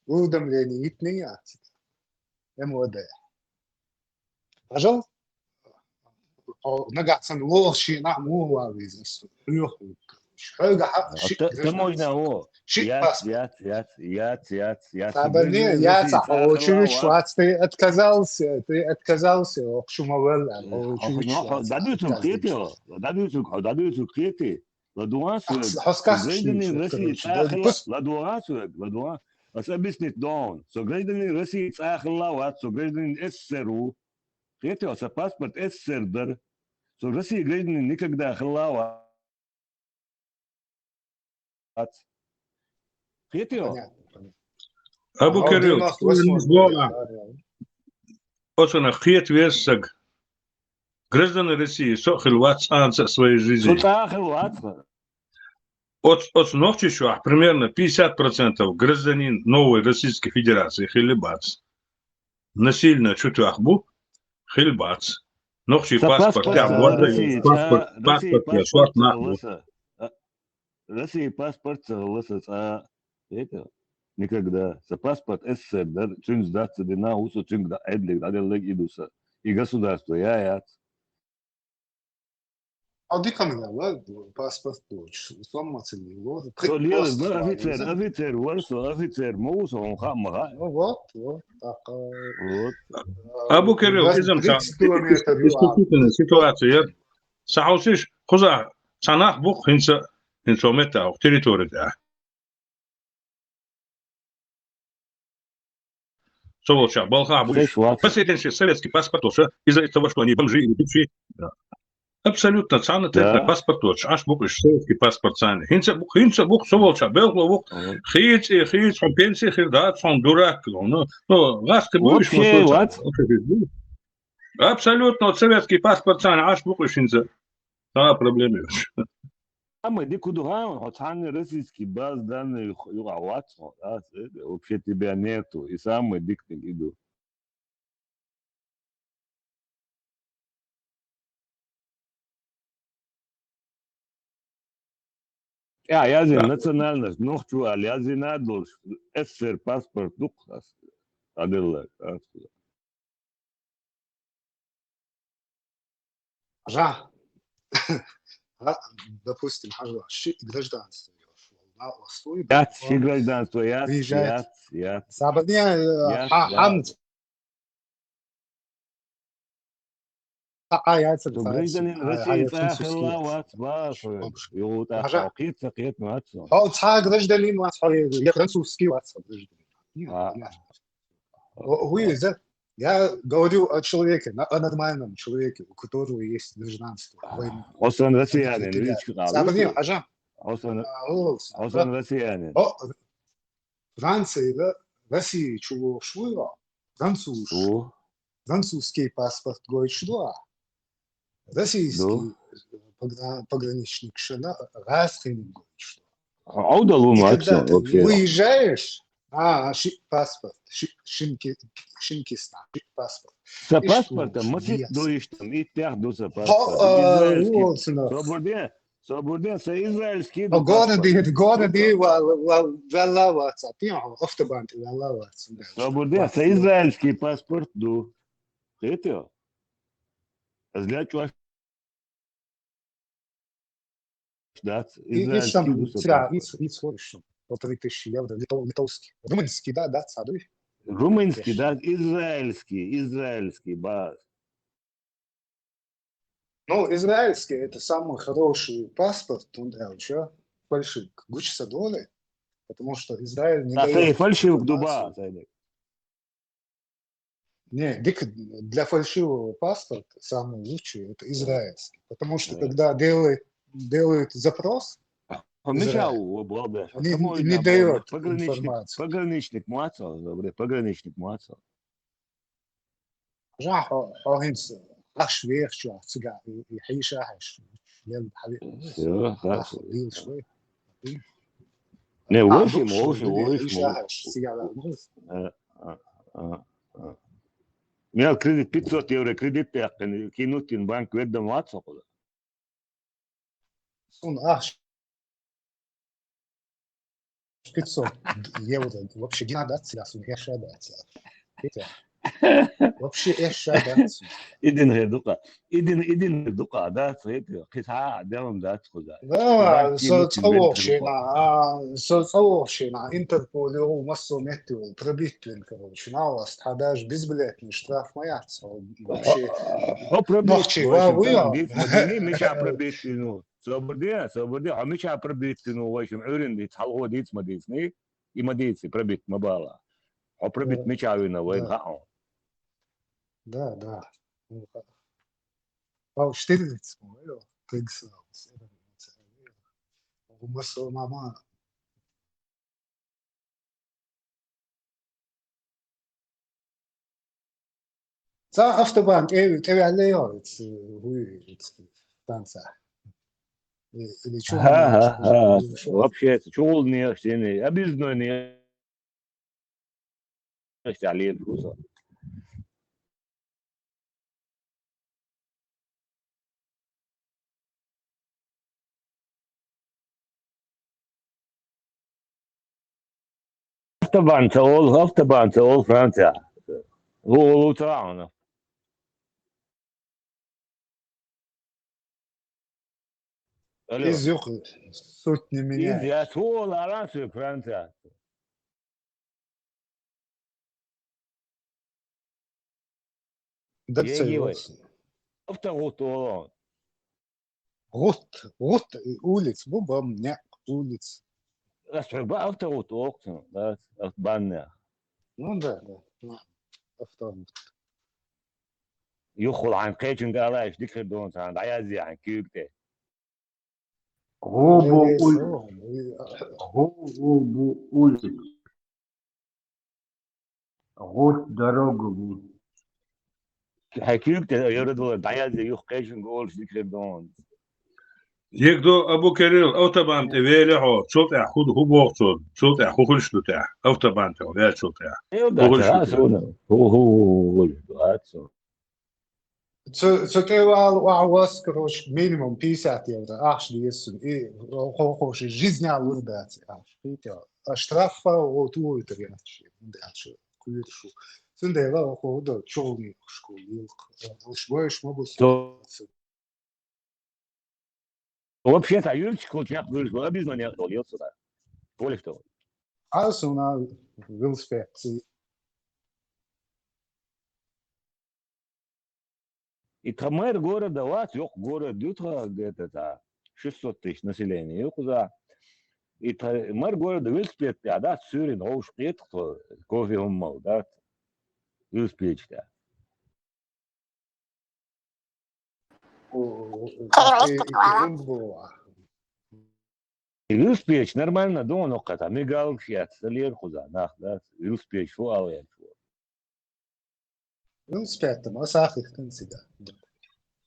уведомление итният. МВД. Пожалуйста. نقعد لوشي نعمو ويزنس حاجة حق شيء можно о شيء яц паспорт. Табане я очень шлац ты отказался шумовал дадут крети Хоскас гражданин России ладуасуэг особистнит дон со гражданин России цахлават со гражданин СССР крети со паспорт СССР со России гражданин никогда хлава крети Абу Кирилл, очень хет весок граждане России сохилват анца своей жизни. От ногти еще примерно 50% гражданин новой Российской Федерации хилибац. Насильно чутахбу хилибац. Ногти паспорт паспорт нахбу. России паспорт согласится это никогда. За паспорт СССР, да, чун сдаться дина усу чун да эдлик, аделек идуса. И государство, я. Одикамина, паспорт дочь. Сломаться его. Офицер, офицер, моуса, он хамага. Вот. Абу Кирилл, искусственная ситуация. Саусиш, хуза, санах бух инсомета, территория. Соволча, Балха, последующий советский паспорт, из-за того, что они бомжи или бывшие. Абсолютно ценный паспорт, аж буквы советский паспорт ценный. Хинца бук, соволча, белгло бук, хиц, он пенсии, хирдат, он дурак. Ну, раз ты будешь, абсолютно советский паспорт ценный, аж буквы хинца. Да, проблемы. Ама дикудуган, хоть российский баз данные югаватся, вообще тебя нету, и самый дикный иду. Я национальность, но что, я надо, СССР паспорт, дух, аделла. Допустим, гражданство. Гражданство, я. Забавня, гражданин России цахлават, гражданин я французский я говорю о человеке, о нормальном человеке, у которого есть гражданство. Он россиянин, он россиянин. Франция, Россия, чего швыла, французский паспорт говорит, что российский пограничник шина, расхренин говорит, что. Когда ты выезжаешь, паспорт, Шинкистан, паспорт. За паспортом, может, дуешь там, и так дуса паспорт. Свободен, со израильский. Городе, валаваться, автобанты валаваться. Свободен, со израильский паспорт, ду. Это? Для чего? Да, израильский. По 3000 евро, литовский. Румынский, да, садуй. Румынский, да, израильский, баз. Ну, израильский это самый хороший паспорт, что? Фальшивк. Гучится доли, потому что Израиль не дает... фальшивк дуба. Не, для фальшивого паспорта самый лучший это израильский, потому что когда делают запрос, не дает информацию. Пограничник мацал. аж вверху, цыган, и хишахаш. Не, 8. Меня кредит 500 евро, кредит кинуть в банк, ведом мацал. Аж 500 евро. Вообще не надо отсюда, у меня шадаться. Вообще эш шадаться. إذن هدوكا إذن هدوكا ده صحيح قطعة دام ده تخذ Да, сообщена Интерполе, массу метил, пробитвен, короче, на вас, тогда ж безбилетный штраф маяться. Вообще, ногчи вавуя. ديت مديني مش عبربيت إنه صبردي مش عبربيت إنه واش معورين ديت حلو ديت مديني يمديت بربيت مبالا عبربيت مش عاوينا وين غاو Да. Пау Штирлиц, Тегса, массу мама. За автобан, عليه станция. Или что? вообще شغل نيش يعني أبيزنو نيش عليه الفلوس طبعا تقول فرنسا هو تراعنا Из сотни меня. يا طول على فرنسا Дальше. افتغطوا Вот улиц, бомня улиц. بقى افتغطوا بس بنا Ну да. Автомат. يخل عن قيتن قالاش ديك دون عند عيازي عن كيوكتي غوبو улиц. غوت дорогу. حكيوكتي يردوا عيازي يخ قيتن قولش ديك دون يقدو أبو كريل أوتبان تبيله هو شوت أخذ هو بوقتون شوت أخذ شو تاع أوتبان تاع يا شوت تاع هو Co treba u vas, короче, минимум 50 евро, аж если и хочешь жизнь урдать, аж видите, а штрафа вот улица иначе, дальше куршу. Сюда хода чёрный школы, уж больше могу. вообще-то юрчик я говорю, обязательно не отдается, да. Поле кто? А сюда велосипед. И мэр города вас, город Дютра где-то 600 тысяч населения, куда. И мэр города велосипед, да, Сюрин, уж приехал, кофе он мал, да, велосипедчика. Велосипед нормально, да, но как-то мигалки отстали куда, да, велосипед, что алый.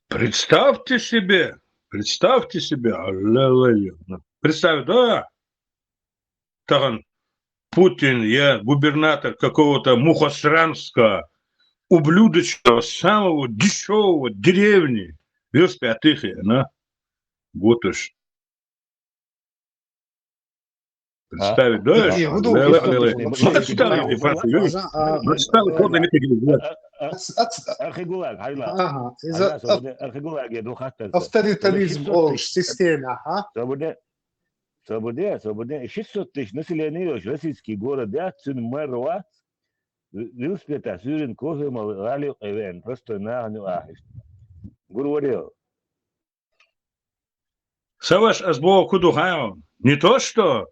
Представьте себе, представь, да, Таган, Путин, я губернатор какого-то Мухосранска, ублюдочного, самого дешевого деревни, велосипед тихий, да, вот уж. Представить, да? Архигулаг, авторитаризм, система, ага. Свободе. 600 тысяч населения, российский город, да, цен мэрва, велосипед, Сюрин, кофе, ралли, эвент, просто на ахиш. Говорил. Саваш азбо кудухаем, не то что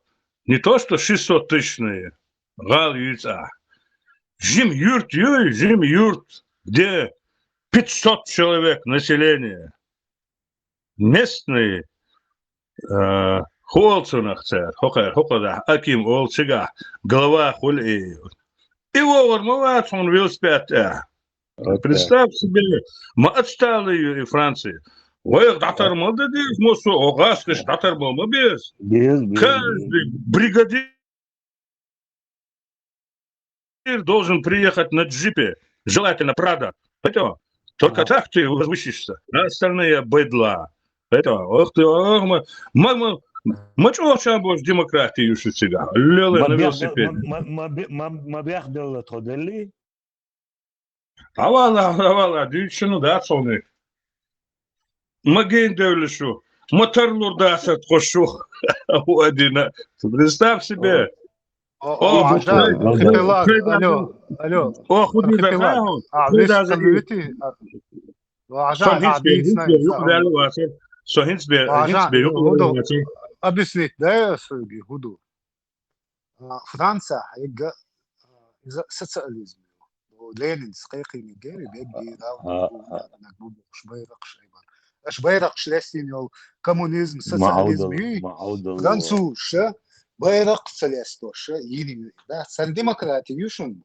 600 тысячные, гал юца. Жим юрт, где 500 человек населения. Местные холцунах цер, хокада, аким олчига, голова хули. И вовр моват он велосипед. Представь себе, мы отстали Франции. Ой, датар молодец, мосу, огашкаш, датар молодец. Каждый бригадир должен приехать на джипе, желательно Прада. Это только так ты возвысишься. А остальные быдла. Это, ох ты, ما تشوفش بوش ديمقراطية شو تسيقها لا на велосипеде. ما بياخدوا تودلي Вала, дүйшіні да соны. Маген дәулішу. Моторлур да сәт қошу. Одина. Представь себе. Архипелаг, алло. Худи да Архипелаг. хаун. Виж комьюнити. Объяснить, да, Сергей Гуду? Франция هيبقى إذا социализм. لينين سقيقي نيجيري بيجي راو شبيرقش أيضا شبيرقش لسين يو كومونيزم социализم فرنسوش بيرق سليستوش يني ده سن ديمقراطي يوشون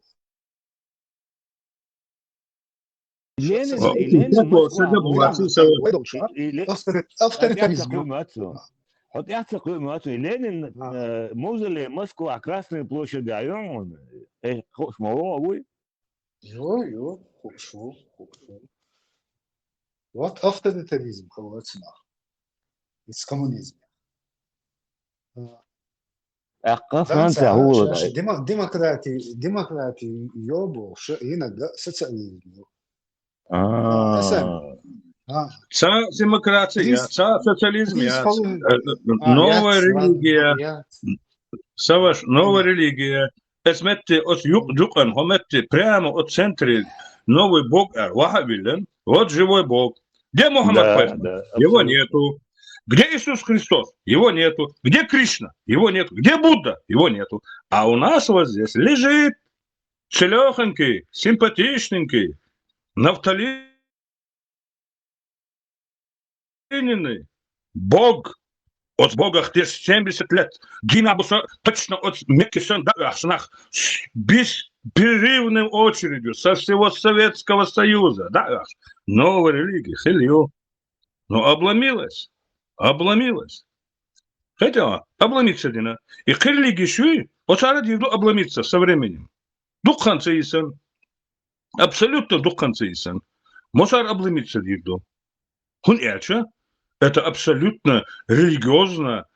Вот я такой мотивацию. Ленин музей Москва, Красная площадь, район. Хочешь мову? Jo, хорошо. Вот авторитаризм, холодно. Из коммунизма. Франция هو демократия يابو هنا социализм. Це демократія, це соціалізм, нова релігія, Саваш, нова релігія. Esmette os юкан, хометте прямо от центре новый бог Вахавилен, вот живой бог. Где Мухаммад Пайгамбер? Его нету. Где Иисус Христос? Его нету. Где Кришна? Его нету. Где Будда? Его нету. А у нас вот здесь лежит целехонький, симпатичненький, нафталиненный бог. От Бога хтеш 70 лет. Динабуса точно от Меккисан до Ашнах с беспрерывной очередью со всего Советского Союза. Да, новая религия, хилью. Но обломилась. Хотя обломиться дина. И к религии шуи, от сарадивду обломиться со временем. Духхан цейсан. Абсолютно духхан цейсан. Мосар обломиться дивду. Хун эльча. Это абсолютно религиозная,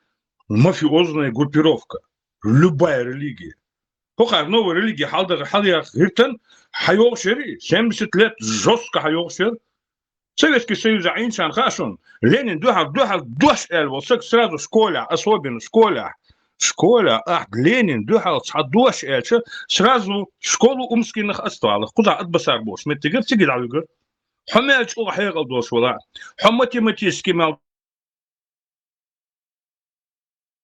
мафиозная группировка. Любая религия. Пока новая религия халия гиртен, хайошери, 70 лет жестко хайошер. Советский Союз инсан хашун. Ленин душ эльвосек сразу школа, особенно школа, Ленин душ эльча, сразу школу умственных осталых. Куда отбасар бош? Меттигер тигидалюгер. حماش أو حيقل دوش ولا حمتي математически мал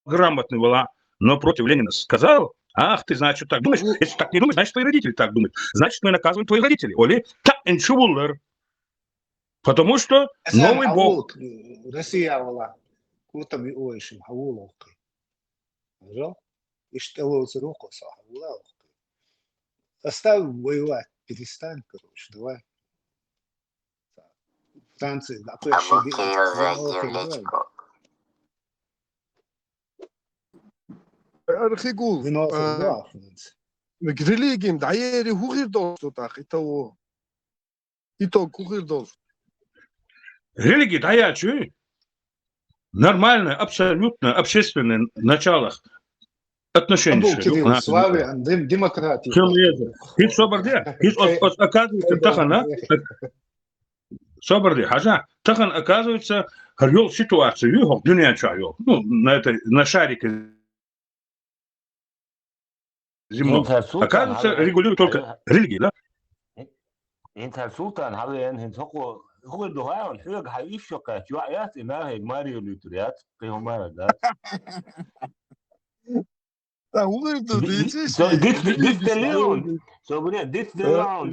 грамотный вала, но против Ленина сказал: ах, ты, значит, так думаешь? Если так не думаешь, значит, твои родители так думают. Значит, мы наказываем твоих родителей. Оли, так эншувуллер. Потому что новый бог. Россия вала. Куда мы ойшим, хавуловка. Жо? Иштелоцы руку сахавуловка. Оставь воевать, перестань, короче, давай. Франция, Архигул. Религиям даери хугир должен так, это хугир должен. Религия даячи нормальное, абсолютно общественное начало отношений. Демократия. Хит соборде, хит оказывается тахана. Соборди, хажа, тахан оказывается, харьол ситуацию, дунья чайол, ну, на шарике земном. Оказывается, регулирует только религия, да? Интер Султан, хавен, хинтоко, хуй духаон, хюг хаишока, чуаят, и нахи Марио Лютриат, прихомара, да? Да, хуй до дичи. Дис де Леон, собре, дис де Леон,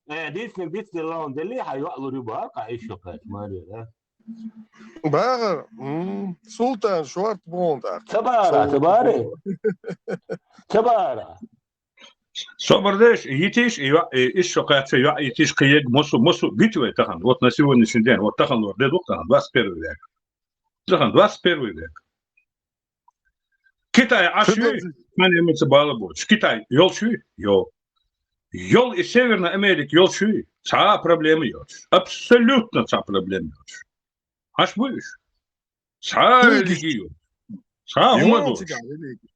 ديس اللون ده ليه هيوقلوا رباك عيشوكات ماري ده باغر سلطان شوارت بوندا تبارا Собордеш, етиш, из шокация, етиш киег, мосу, битвы, тахан, вот на сегодняшний день, вот тахан, дедук, тахан, 21 век. Тахан, 21 век. Китай, ашви, мане имеется балабоч. Китай, ёлшви, ёл. Йол из Северной Америки, йол шуи, ца проблемы йоч. Абсолютно ца проблемы йоч. Аж будешь. صار ريليجيو صار هم يون دوش تيجا ريليجي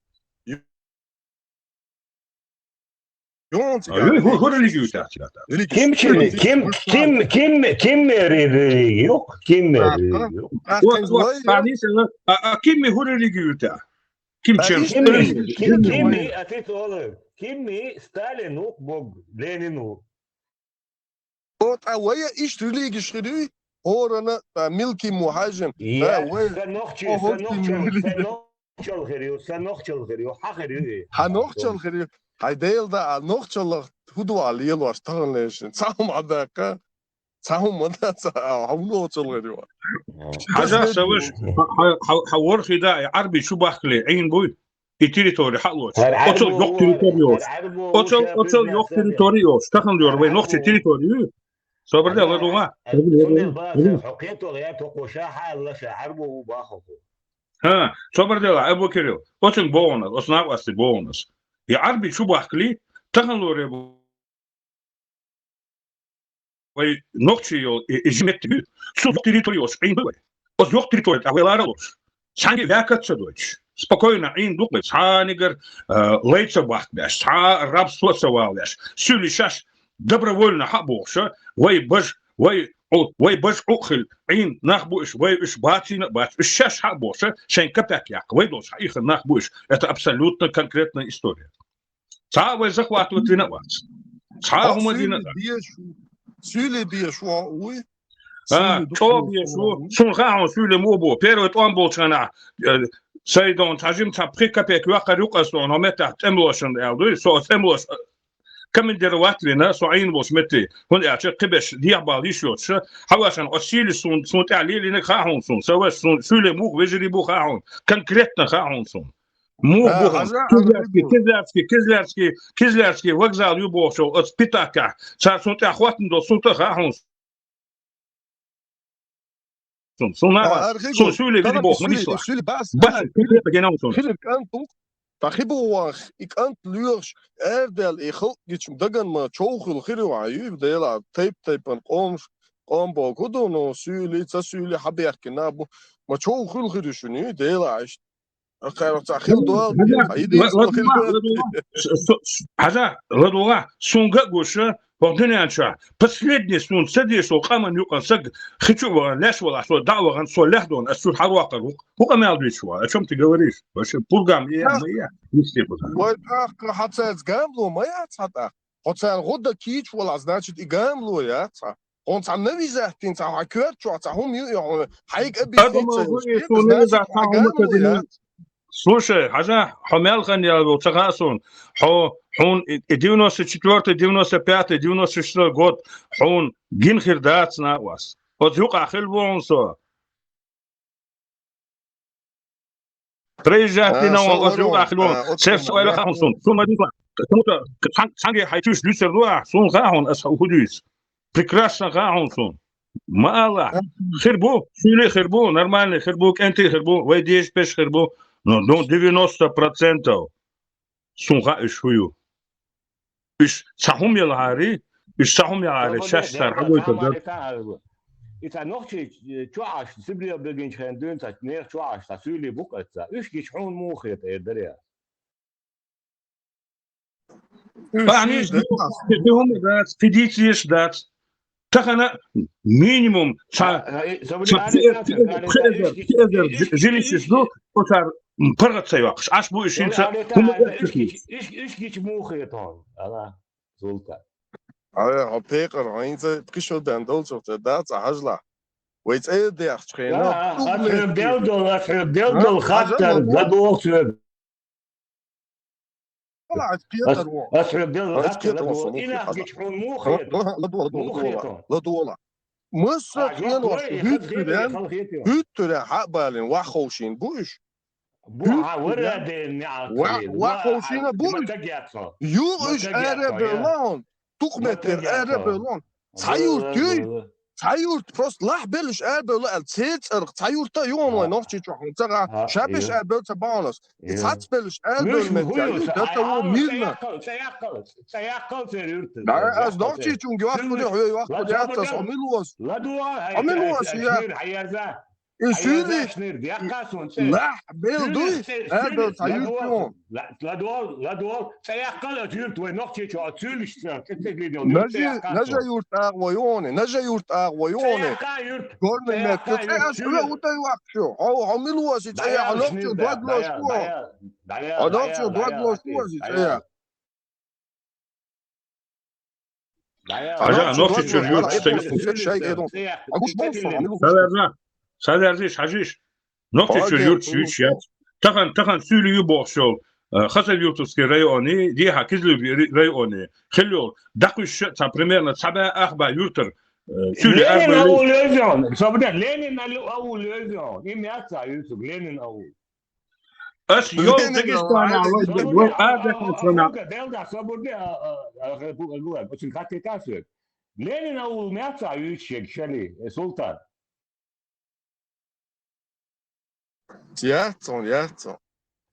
يون تيجا هو ريليجي ريليجيو تاعتي ريليجي Kim شتيرن kim تيجي kim kim kim kim yok kim باقا yok باقين زوية بعدين كيمي هو ريليجيو تاع كيم تشيرن إيش kimi atit olur kimi Stalin yok bog Lenin yok Вот ويا إيش ريليجي شري هورنا ملكي مهاجم ya ويا sen nokçu أهو sen كيمي nokçu ريليجي sen nokçu giriyor sen nokçu giriyor hak giriyor هنوخشل خري هاي ديل دا نوخشل هدو عليه واش تغلش تساهم عداك تساهم مدى هونو تغلي حاجة سويش حور خداع عربي شو بحكي عين بوي التريتوري حلوش اوتل يوك تريتوريوش اوتل يوك تريتوريوش تخن ديور وين نوخ تريتوريو صبر ده الله دوغا حقيقته غير تقوشا حال شعربه وباخو ها صبر ده ابو كيرو اوتن بونس اصنع واس بونس يا عربي شو بحكي تخن ديور وي نوخشيو اجمت سو تريتوريوش عين بوي اوز يوك تريتوري اويلارلوش سانجي вякаться дочь спокойно ин дуклет санигер лейца бахбеш са рабство савалеш сюли шаш добровольно хабоша вай баш ухил ин нахбуш вай иш батина бат шаш хабоша шен капак як вай дош их нахбуш это абсолютно конкретная история са вай захватывает виноват са гумадина سولي بيشو وي تو بيشو شون خاون سولي موبو بيروت امبول شنا سيدون تاجم تا بريكابيك وقريق اسون متى تملوشن الدو سو تملوش كم دروات لنا سو عين بوش متي هون اعتش قبش ديابالي شوتش حواشن اسيل سون تعليل لنا خاون سون سوا سولي موغ بيجري بو خاون كونكريتنا خاون سون مو كيزلارسكي وокзал يبوشو от спитака سون تا خواتن دو سون تا خاون سون سولي دي بوخ مديسلا بس بجناو سون خلب كانتو تخيبوخ إكانت لورش أردل إخل جيتشم دغن ما تشوخل خيرو عيوب ديلا تيب قوم بوكودو نو سولي تسولي حبيك كنابو ما تشوخل خيرو شنو ديلا عشت خير تاخيل دوال هذا لدوغا سونغا غوشا Богданянча, последний сун садись, каман юкан саг, хочу ляш вала, что даваган, что ляхдон, а что харуакар, хука мялдвичва, о чем ты говоришь? Вообще пургам, я, не все пургам. Вот так, хацец гамлу, моя цата, хацел года кич вала, значит и гамлу, я ца. Он сам не визет, тин ца, хакер, что ца, хум ю, хайк обидится, слушай, хажа, хамелхан я был цагасон, حون 94 95 96 год حون гинхер дац на вас от юка хелбонсо приезжайте на он от юка хелбон сеф сойло хансон сумадикла кому-то санге хайтуш люсердуа сун хаон ас худис прекрасно хаонсон мало хербу сюле хербу нормальный хербук энти хербу вы 10 пеш хербу но 90% сунга ишую إيش سهم يلعاري إيش سهم يلعاري شاشر حقول كذا إذا نحكي شو عاش سبلي بلجين خان دون تنير شو عاش تسولي بوقتها إيش كيشحون موخي تقدريا يعني هم ده فيديتيش ده تخنا минимум жилищес до отар пыргатсайвакш аш бу ишинча إيش كيش موخي طال أنا زولتا هبيقر عينزا بقيشو داندول شفت دات عجلة ويت ايه دي اخشخينا بيلدو خاطر قدوخ طلعت بيتر أسرب بيلدو خاطر إلا كيش موخي لدولا مصر خيانو هيتر حق بالين وحوشين بوش وحوشين بوش يوش اربلون تقمتر اربلون تايورت بروست لاح بلش اربل التيت ارق تايورتا يوم وين نوختي تروحون ترى شابش اربل تبانس تحت بلش اربل متايور دتو ميلنا سياقل سيرت لا از نوختي تون جواف بدي وقت بدي تصميلوس لا دوا عملوس يا Сюли Шныр, диакасун. лах белдуй هذا تعيطون Ладуал, цеяққал жюрт ወይ нохчичо цюлиштрак, кетеглидион. نجا يورت اغويوني نجا يورت اغويوني قرن المتر لا ودا يوقشو او عملوا واسي تاع نوتشو دوغلوس كو نوتشو دوغلوس كو واسي تاع حاجة نوتشو تشيريوت سادرزيش حاجيش نوتشو تشيريوت شيات تخن سولي يبوشو خاصة يوتوسكي رايوني دي هكذا رايوني خلو دقش تا بريميرنا تسعة أخبار يورتر سولي لينين أول يوزون صبدا لينين أول يوزون يمياتها يوسف لينين أول أس يوم تجستان على هذا كنا دلدا صبدا أقول بس الكاتي كاسر لينين أول مياتها يوسف شلي سلطان ياتون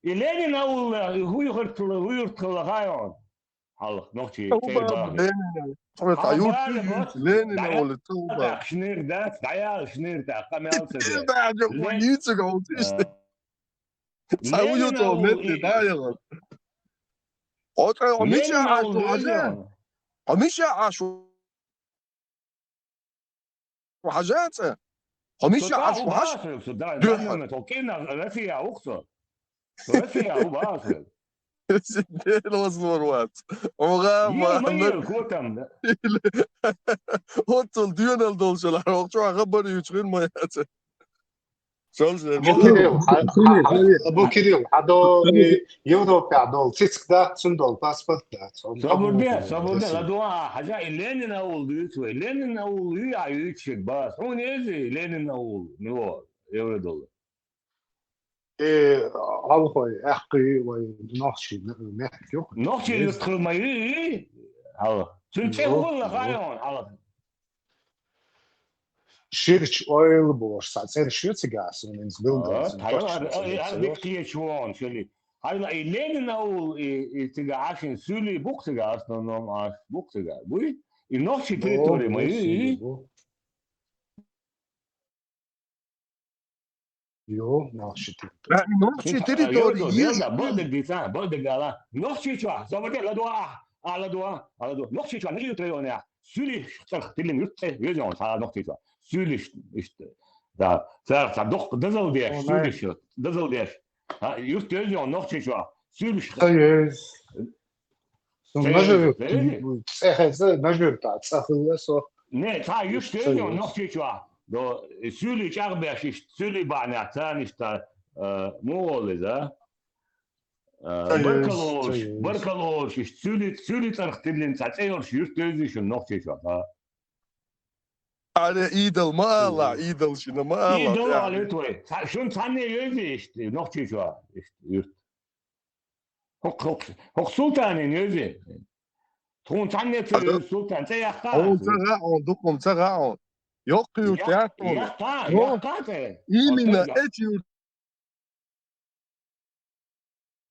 لينين أول هو يخرج غايون هلا نوتي لينين أول توبة شنير ده دعيال شنير ده قميص ده بعد ويتو قوتيش سويتو مت داير أوتر مش عاشو وحاجات مش عاشو حاجات ده توكينا رفيع أقصى رفيع هو باصل ديل وصلوا الوقت وغام كوتم هوتل ديونال دولشل شو خبر يشغل ما ياته ابو كريم هذا يوروبا دول تسكدا سندول باسبورت صبر ده لدوا حاجه لين اول ديتو لين اول يا يتشك باس هو نيزي لين اول نو يورو دولار هذا هو احقي ونحشي نحكيو نحشي يدخل ماي هلا سنتي والله غايون على شيرش اويل بوش ساعتين شوتسغاس ونز بيلدرز هاي بيكتي شوون شلي هاي لين اول تيغاشن سولي بوكتغاس نو ماس بوكتغا بوي نحشي تريتوري ماي يو نحشي تريتوري بعد الدفاع بعد الجالا نحشي شو زبدة على دوا نحشي شو نجي تريونيا سولي تلين يجون على نحشي شو سولي دا صار دوق دزل ديش سولي شو دزل ديش يجون نحشي شو سولي تايز نجر تاع تسخلسو نه تا يجون نحشي شو دو سولي شغبش سولي بعنا ثاني شتا مو ذا بركلوش سولي ترختلين تعطيور يرتدي شو نقطة شو على ايد المالا ايد شنو مالا ايد على توي شو ثاني يجي نقطة شو يرت هو سلطان يجي تكون ثاني سلطان زي خا دوكم تغاون يقيو تياتون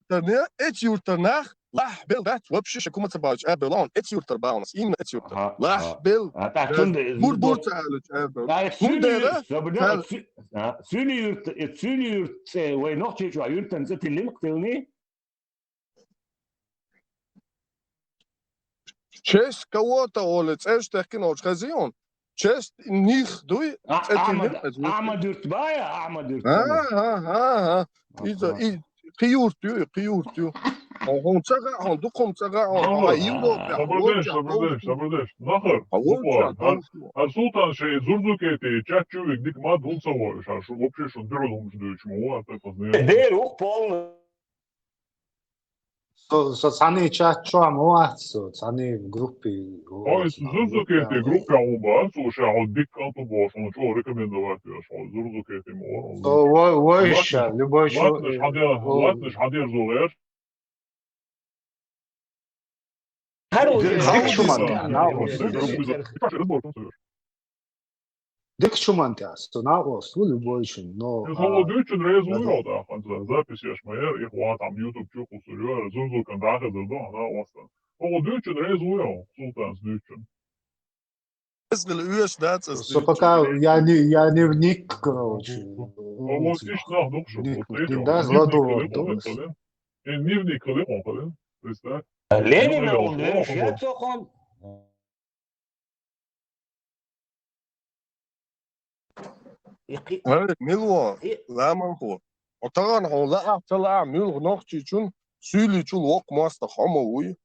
именно эти يورترناخ لاح بيل دات وبشي شكومة تباوش ابلون اتي يورتر باونس именно اتي يورتر لاح بيل بور تعالج ابلون سوني يورت وين نوتشي شو يورتن زت اللي مقتلني честь кого-то олец эш тахкиноч хазион честь них дуй احمد يرتبايا احمد يرتبايا إذا قيورتيو هون تسغى هون دوكم تسغى هون صبردش نخر السلطان شيء زرزوكيتي تشاتشوك ديك ما دون صورش شو вообще شو ديرو مش دوش مو دير وقبل Социальные чат что амуат, социальные группы. Ой, зурзукети группа умба, слушай, а дик анту бош, он что рекомендовать я, что зурзукети мор. Войша, любой что. Ладно, хадир зулер. Дик чумантяс, то на ос, любой что, но. Солодючен резуё, да, запись я шмаер, их вот там YouTube чуку сурё, зурзукан даха да, на остан. Солодючен резуё, султан сдючен. Если уешь, да, Просто пока я не вник, короче. Olmuş nah nokşu. Да, зладу, то Nivni kılı mı? İşte. Ленина он, я цохон. ملوا لا منقول وطبعا هو لا طلع ملو نقطي شون سيلي شون وق ماست حموي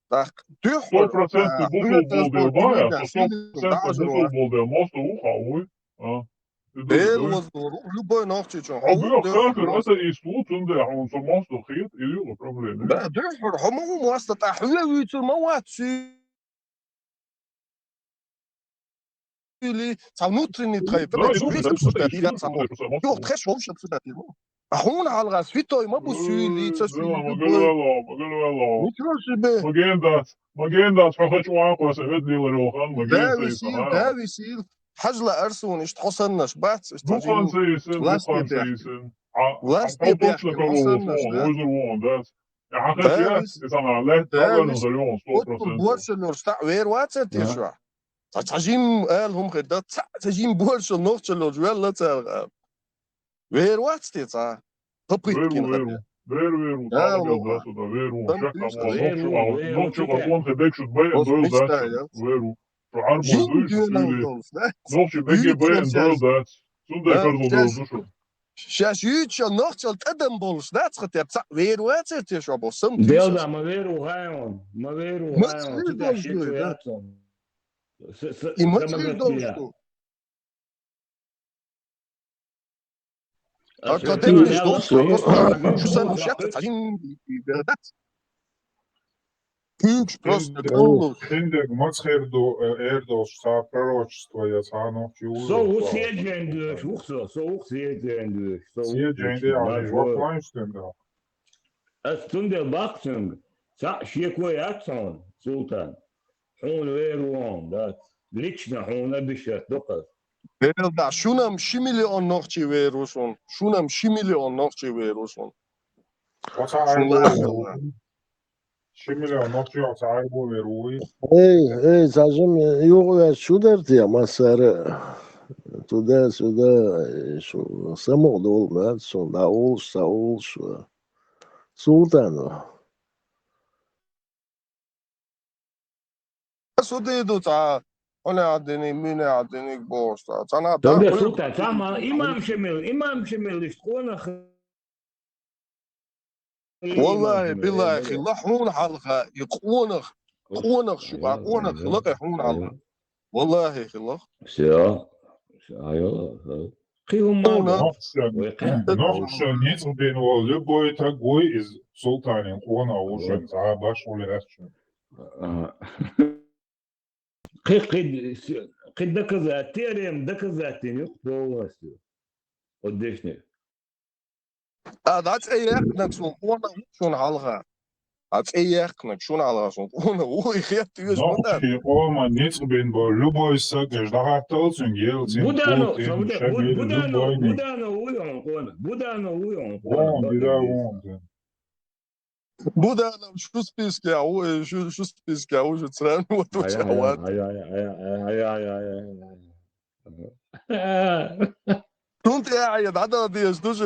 так тюхор 100% buzul bol diyor ya. 100% buzul bol diyor. Mosta uha oy. Бел воздух, любой ногти чон. Abi yok kanka mesela İstanbul'un da on so mosta khit iliyor problem. Да, тюхор حمو ماست تحوي في المواد سيلي تا внутренний трейд. Yok трэш вообще абсолютно. هون على الغاز في توي ما بوسيلي تسوي نكرش به Magendas فخش واقع سبت لي وروخان داوي سيل حجلة أرسون إيش تحصلناش بات Bukan seysin. لاستي بيحكي حصلناش Ja, حقيقة إنسان لا تعلن زيون 100%. بورشل نرستع وير واتسات يا شو تجيم قالهم غدا تجيم بورشل نورشل وجوال لا تلغى وير واتستي صح تبريد كين غدا Veru. Nokçu kapon tebek şut bayan döl dat. Veru. Şu arbo duyuş. Nokçu bege bayan döl dat. Sunday karzo döl şu. شاشيتش نورشل تقدم بولش لا تخت يبصع وير واتسات يا شو بوسم Делда, маверу гайон. Туда щечу яцом. И мы должны. Академия должна. Что сам шатся, один бердат. Ключ просто колл. Хиндек мацхерду эрдос са пророчество я сано чу. Соу съеджендуш, соу съеджендуш. Съедженде али ваклайнштенда. Астунде баксинг. Са щеку яцом, султан. حون ويروان دات ليشنا حون بشت دقت Да, шунам 2 миллион ногчи вирусон. Шунам 2 миллион ногчи вирусон. Şimdiler nokçuya sahip oluyor. Зажим, юга шудертия масара. Туда-сюда, само долго, Саул, Султану. سوديدو تا أنا عدني مين عدني بوستا أنا تبدأ سلطان تاما إمام شمل يشتغلنا والله بالله أخي الله حون حلقة يقونخ شو قونخ لقى حون حلقة والله أخي الله Нокша нету бен о любой такой из султанин он аушен за баш улерачу. قد доказать теорем доказать не полностью одешне that's أيقنك شون قونا شون حلقة that's أيقنك شون حلقة شون قونا هو يخيط يوش بدن Нокши ома нету бен бо любой сагеш дагатал сун елцин Будано уйон Будано شو списки هو شو списки هو شو تسران وتوش أوان كنت قاعد عدد دي اشتوش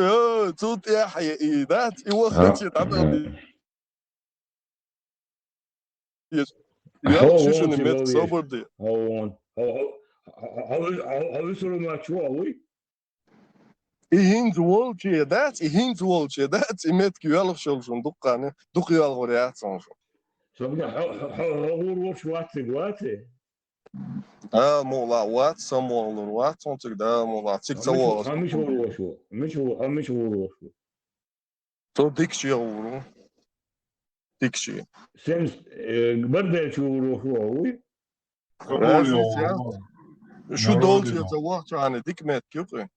كنت قاعد ده وقت عدد دي يا شو نمت صبر دي هو يصيروا مع شو قوي إهين زوالشي ده إمت كيالك شلون دقانة دقيال غريات صنشون سبنا هو واتي مولا وات سموال وات صنتك ده مولا تيك زوال مش هو تو ديكشي هو ديكشي سنس برضه شو قوي شو دولتي زوال يعني ديك مات كيوكي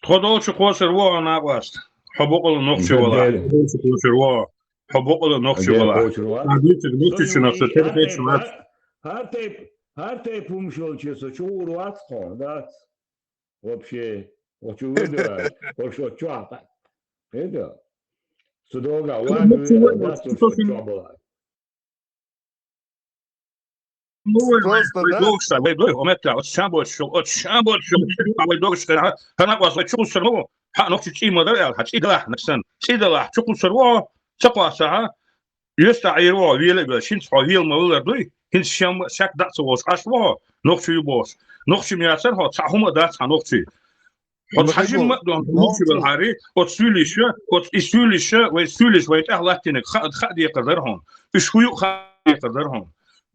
خدول شو قوس الوا أنا باست حبوق النقش ولا قوس الوا حبوق النقش ولا هذيك النقش شنو ستربيت شو هارتي بومشول чесо чурватко да вообще очевидно что чуапа это судога ладно да что было Просто, да? Догста, вы дой, ометта, от шабот, от вы догста, хана вас вы чуку сырво, ха нохчи чима да, ха чидала, наксан, чидала, чуку сырво, чакваса, يستا عيروا ويلا شنت حويل ما ولا دوي هن شام شك دات وس أشوا نقشي يبوس نقشي مياسر هو تعهم دات نقشي هو حجم ما دون نقشي بالحري وتسوليش وتسوليش ويسوليش ويتأهلتينك خد يقدرهم إيش هو خد يقدرهم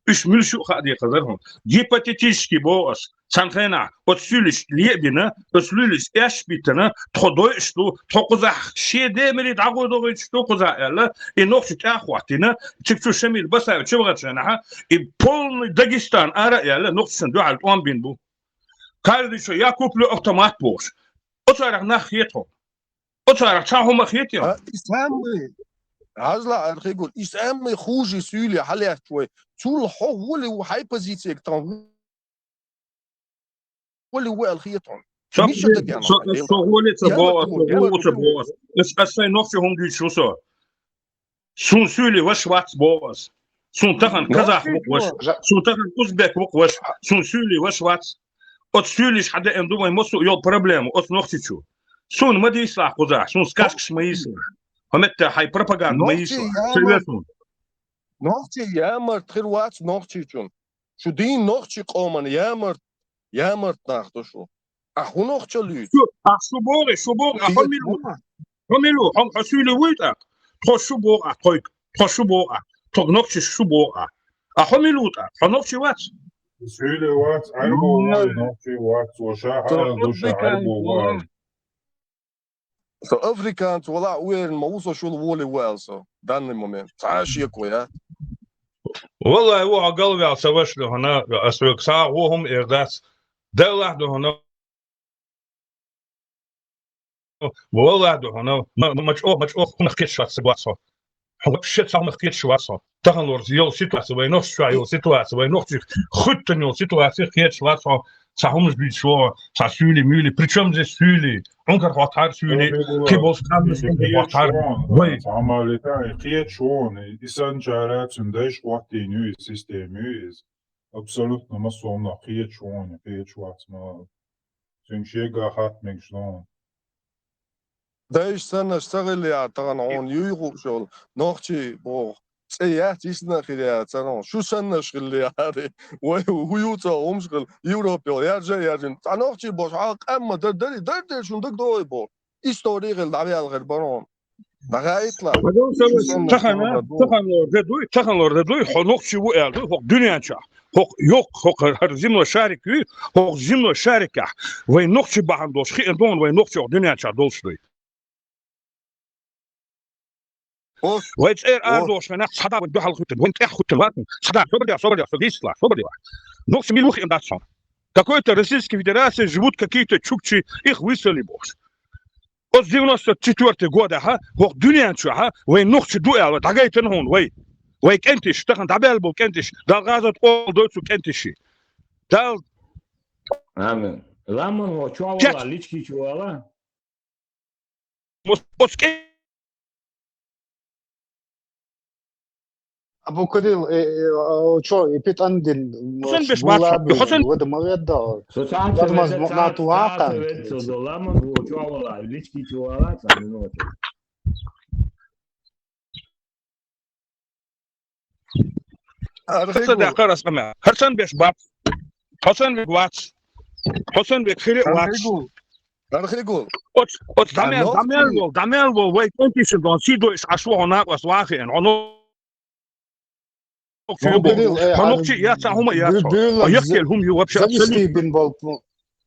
إيش ملشو خد يقدرهم جيباتيتيشكي بوس سانخنا وتسوليش ليبنا وتسوليش إيش بيتنا تخدوش تو تقزح شيء دمري تعقود دوغيش تو قزح لا إنوخش تأخواتنا تكتو شميل بس تشبغت شنها يبول داغستان أرا يلا نقصن دو على الأم بينبو كارد شو ياكوب له أوتومات بوش أتعرف نخيتهم أتعرف شاهم خيتهم إسلامي هذا أرخي يقول إسلامي خوجي سولي حليت شوي سول هو اللي هو هاي بوزيشن كتان هو اللي هو الخيتهم مش ده så roligt så bås. Alltså nog så hon dyrt så. Sun syli var svart bås. Sun tahan kazakh bås. Sun tahan uzbek bås. Sun syli var svart. От syli hade ändå man måste ju problem och nog så. Sun ما دي يصلح قزاح. Sun skask ما يصلح. همت هاي propaganda ما يصلح. سيريسون. نوختي يامر تخير وقت نوختي جون. شو دين نوختي قومن يامر ناخدو شو. أخو نوختي ليد. شو بوري حملو هم حسولي ويتا. شو بورا شو بورا نوختي شو بورا. حملو تا نوختي وات. سولي وات عربو نوختي وات وشاحة دوشة عربو So Afrikaans ولا وين ما وصل شو الولي ويلسو دان المومنت تعاش يكوي والله هو قلبي على سويش له هنا أسوق ساعة وهم إرداس دولة ده هنا والله ده هنا مش نخكيت شو سبواسو هم شيء صار نخكيت شو واسو تغنور يو سيتواسو وينوش شو يو سيتواسو وينوش خدتن يو سيتواسو خيت شو واسو صاحمش بيت شو صاحولي ميلي بريشم زي سولي عنكر خاطر سولي كيبوس كامل خاطر وي عملتها خيت شون إنسان جارات سندش وقت نيو سيستم يز absolutno ما صومنا خيت شون ما سنشيغا خات مكشلون دايش سنة اشتغل يا تغن عون يوغو شغل نوختي بو سيات يسنا خيريا تغن شو سنة شغل يا هاري ويوتا أمشغل يوروبيو يرجع يرجع نوختي بوش عاق أما در شون دك دوي بو إستوري غل دعوي الغربانون بغا يطلع تخن لور دوي نوختي وقال دوي دنيا شا هوق هر زمن شارك هوق زمن شاركة وين نوختي بحندوش خي دون وين نوختي دنيا شا دولشتوي ويت أردوش أنا صدا ودو حلقة وين تأخذ الوقت صدا صبر يا نوختي ميلوخ إمدادشون какой-то Российской Федерации живут какие-то чукчи их выслали бос от 94 года هوق دنيا شا وين نوختي دوال دعايتن هون وي كنتش تخن تعبال بو كنتش دال غازت أول دوتسو كنتشي دال آمين لامن هو چوالا ليچكي چوالا مسكين أبو كريل شو يبيت عندن حسن بيش باتشا حسن وده ما يدا سوسان ما تواقع لامن هو چوالا ليچكي چوالا سامنوت حسن بيش بات حسن بيك وات حسن بيك خير وات أرخيقول أوت داميل وي كنتش دون سيدو إش عشوه هناك وسواخين عنو هنوكشي يا هم يا يحكي لهم يوبش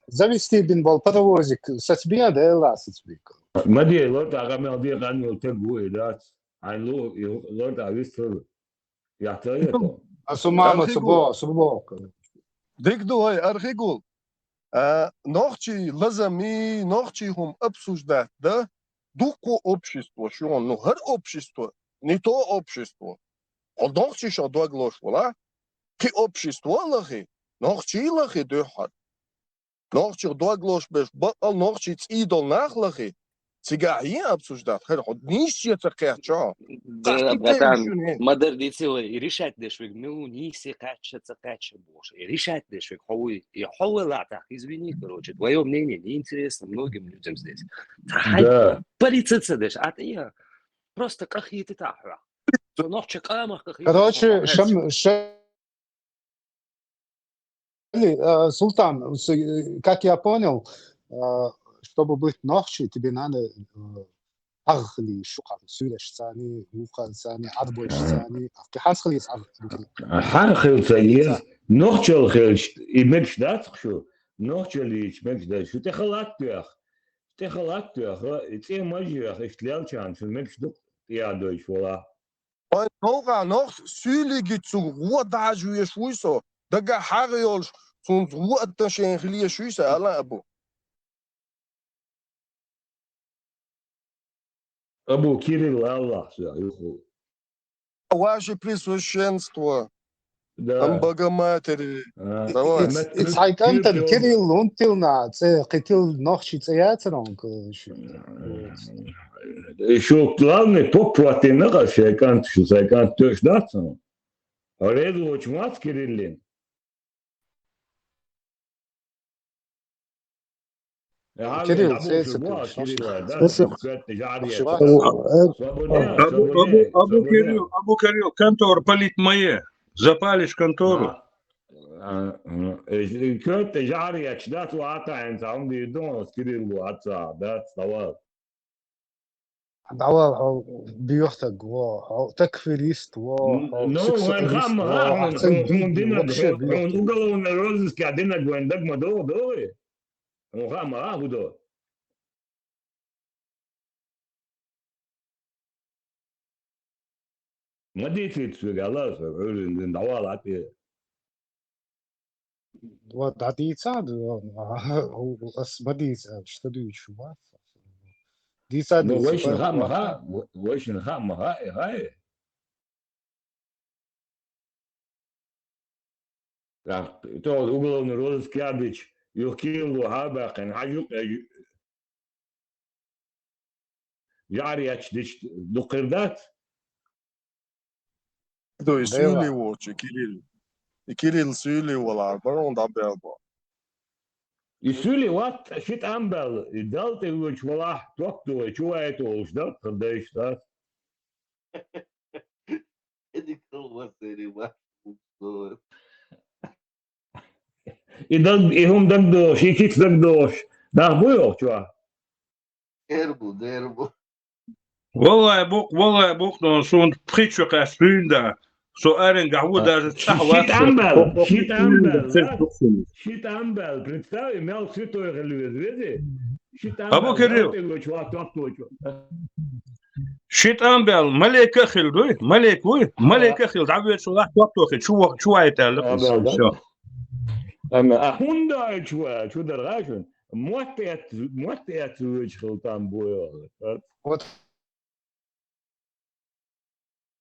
завести бин бол паровозик сацбия да ласицбик ما دي لورد أغامي دي غني وتجو إدات عنو لورد أغيستر يعتريته أسمع سبوا ديك دو هاي أرخيقول نوختي لازمي نوختي هم обсуждать да дуко общество что он ну хер общество не то общество он нохчи шо доглош вола ки общество лахи нохчи лахи дохат нохчи доглош беш ба нохчи идол нахлахи Цигахи обсуждать. Хоть нищие цакача. Да, братан, модернизируй и решать дешвик, ну, не цакача, боже. И решать дешвик, хауи, и хауэлата, извини, короче, твое мнение неинтересно многим людям здесь. Да. Полицейцы деш, а ты просто какие-то тахра. Ночью камах, какие-то. Короче, Султан, как я понял, чтобы быть ночью, тебе надо أغلي شقق سورش ثاني وقال ثاني عربوش ثاني في حال خليص حرخل ثاني نوخشل خلش إمش دات شو نوخشل إمش دات شو تخلات إتي ماجي إختلال كان في إمش دق يا دوش ولا Tora noch sülige zu Ruhe da ju so daga hariol zum Ruhe da schön glie schüsse alla abo أبو كيريل الله يخو Ваше Пресвященство, Богоматери. Ицайкантер Кирилл унтилна, це хотел ночи цеяцерон. Еще главный поплаты на гашекант, что сайкант тоже датся. А реду очень мат Кириллин. Кирилл, Абу Кирилл, контор полит мое. Запалишь контору. كنت جاري اشدات وعطا عند عمري دون كيريل وعطا ده طوال دعوة بيوختك تكفيريست وين هم دينا وقالوا الروزس قاعدين جوين دق دوري وغام هدول ما ديت في الله سبحانه دعوة عطيه Вот отец, смотри, что ты еще вас. Ну, очень хама, хай. Так, то уголовный розыск Ядыч, Юхкил, Хабахан, Хажук, Яриач, Дукырдат. То есть Юли Вочи, Кирилл. И Кирилл Сюли вала, барон да белбо. И Сюли вот шит амбел, и дал ты его чвала, топту, чува это уж, да, когда еще, да? И он дагдош, и кикс дагдош. Да, был, чува? Дербу. والله بوق نصون بخيتشو قاسبين دا سؤال قهوة даже Щит амбел, представь, имел святой религии. Абу Кирилл. Щит амбел, малейка хил, малейка хил, дабы сулах топтохи, чу это лапс. Ахунда чу дергашен, мотет вычхил там боя. Вот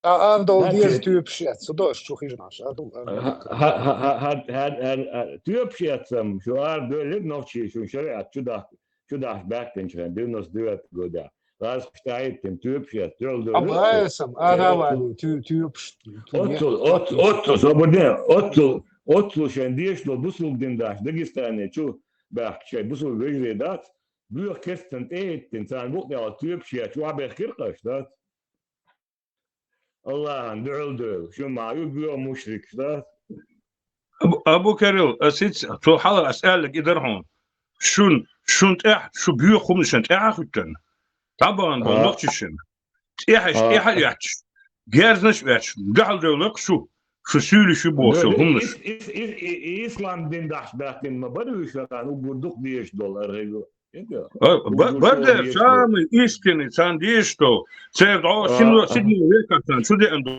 Ардол дез тюпшет, сюда шухиж наш. Тюпшетсам, что ардолит ночи, что шарят, чудах бэкпенчен, 99 года. Раз стоит тем тюпшет, Абаесам, аравали, тюпш. Отцу, свободне, отцу шендишло, бусул диндаш, Дагестане, чу бэкчай, бусул выжредат, бюр кестен эйттен, сан бухнел тюпшет, чу абэхкиркаш, да? الله ندعو شو ما يقول مشرك ده ابو كريل اسيت تو حاضر اسالك ادرهم شون تاع شو بيخم شن تاع ختن طبعا بنقطشن ايش جارنش باش قال دولك شو سولي شو بوصل هم اسلام دين داش باكن ما بدو شغال وبدق $10 ريجو بدر سامي إسكني سان ديشتو سيد سيدني ويكا سان شو دي عنده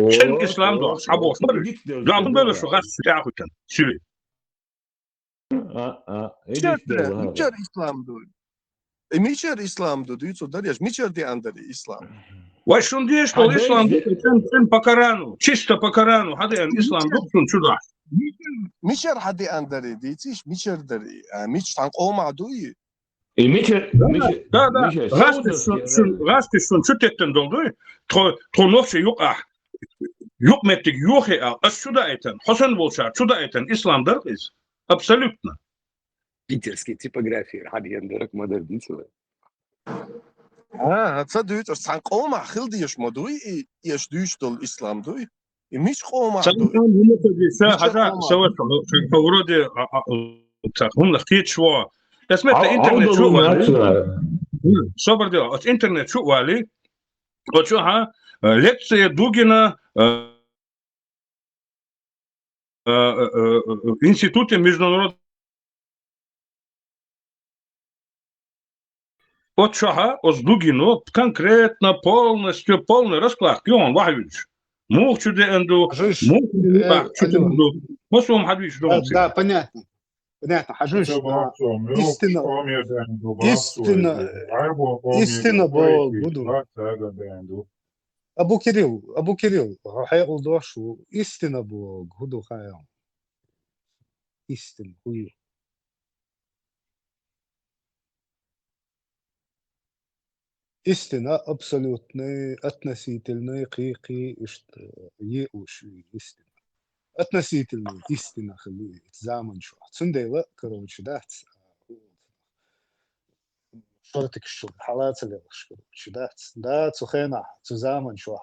شن إسلام دو أصحابه قام بلشوا غاس تاعو كان سوري Mičer islam do. Mičer islam do. Dico darjaš, mičer di andari islam. Вай шундеш, что ислам духтун по Корану, чисто по Корану, хаден ислам духтун сюда. ميشر حدي أندري ديتيش ميشر دري ميش تان قوم عدوي И Миша, Да, Растишун, что ты там долгой? Троновший юг юг метик юхи сюда это, Хосан Волша, сюда это, ислам даргиз, абсолютно. Питерские типографии, Хабиендерок модернитивы. تصدق تان قوم خل ديش مدوي يش دوش دول إسلام دوي ميش قوم عدوي هذا سوى في وروده هم لقيت شو اسمه الانترنت شو والي صبر ده الانترنت شو والي وشو ها лекция Дугина институте международного от шаха от Дугину конкретно полный расклад он вахвич мог чуде энду мог чуде энду мосом хадвич да, понятно. Понятно, Хажиш, истина Бог. Абу Кирилл, хайгул дошу, истина Бог, гуду хайгул. Истина, хую. Истина абсолютный, относительный, кики, еуши, истина. Относительный, истина, хали, zaman şu. Цундейла, короче, да, шортик şu, халатели, короче, да, цухена, zaman şu,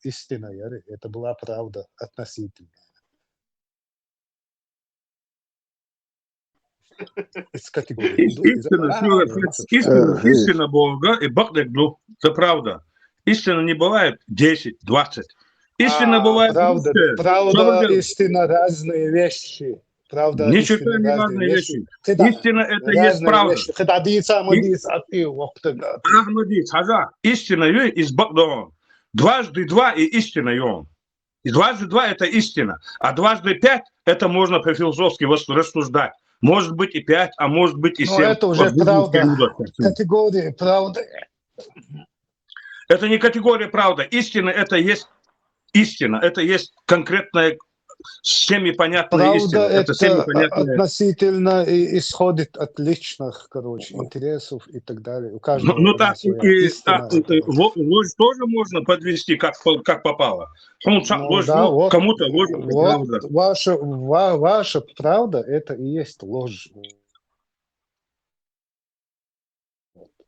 истина, яри, это была правда относительная. Истина Бога и Багдак, это правда. Истина не бывает 10, 20. Истина бывает... Правда, истина, разные вещи. Правда, ничего не разные вещи. Истина это есть правда. Истина из Багдага. Дважды два и истина он. И дважды два это истина. А дважды 5 это можно по-философски рассуждать. Может быть и 5, а может быть и 7. Но это уже правда. Категория правды. Это не категория правда. Истина это есть истина. Это есть конкретная, всеми понятная истина. Это относительно исходит от личных, короче, интересов и так далее. У каждого ну так и ложь тоже можно подвести, как попало. Кому-то ложь. Вот ваша правда, это и есть ложь.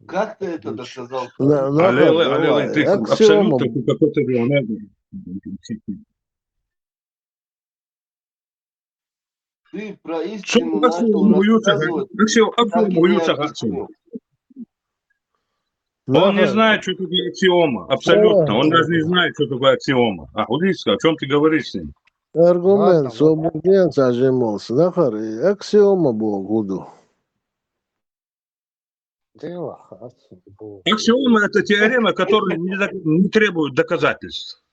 Как ты это досказал? Але, ты абсолютно какой-то Ты про истину начал рассказывать. Он не знает, что такое аксиома. Абсолютно. Он даже не знает, что такое аксиома. Удиска, о чем ты говоришь с ним? Аргумент свободен зажимался. Нахари, аксиома был гуду. Аксиома это теорема, которая не требует доказательств.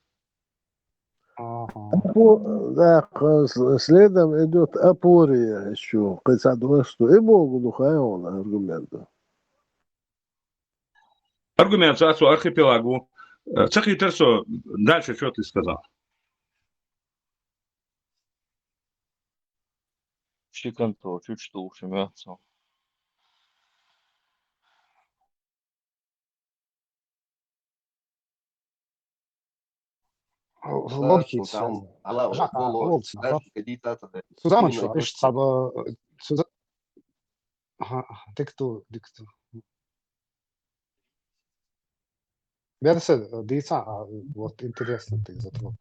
Да, следом идет апория еще. Что и Богу духовного аргумента. Аргумент отцу архипелагу. Цахитерсо, дальше что ты сказал? Шиканто, чуть что ушимятся. Логики. Сузаман что? Дикту. Версе, дица, вот интересно ты затронул.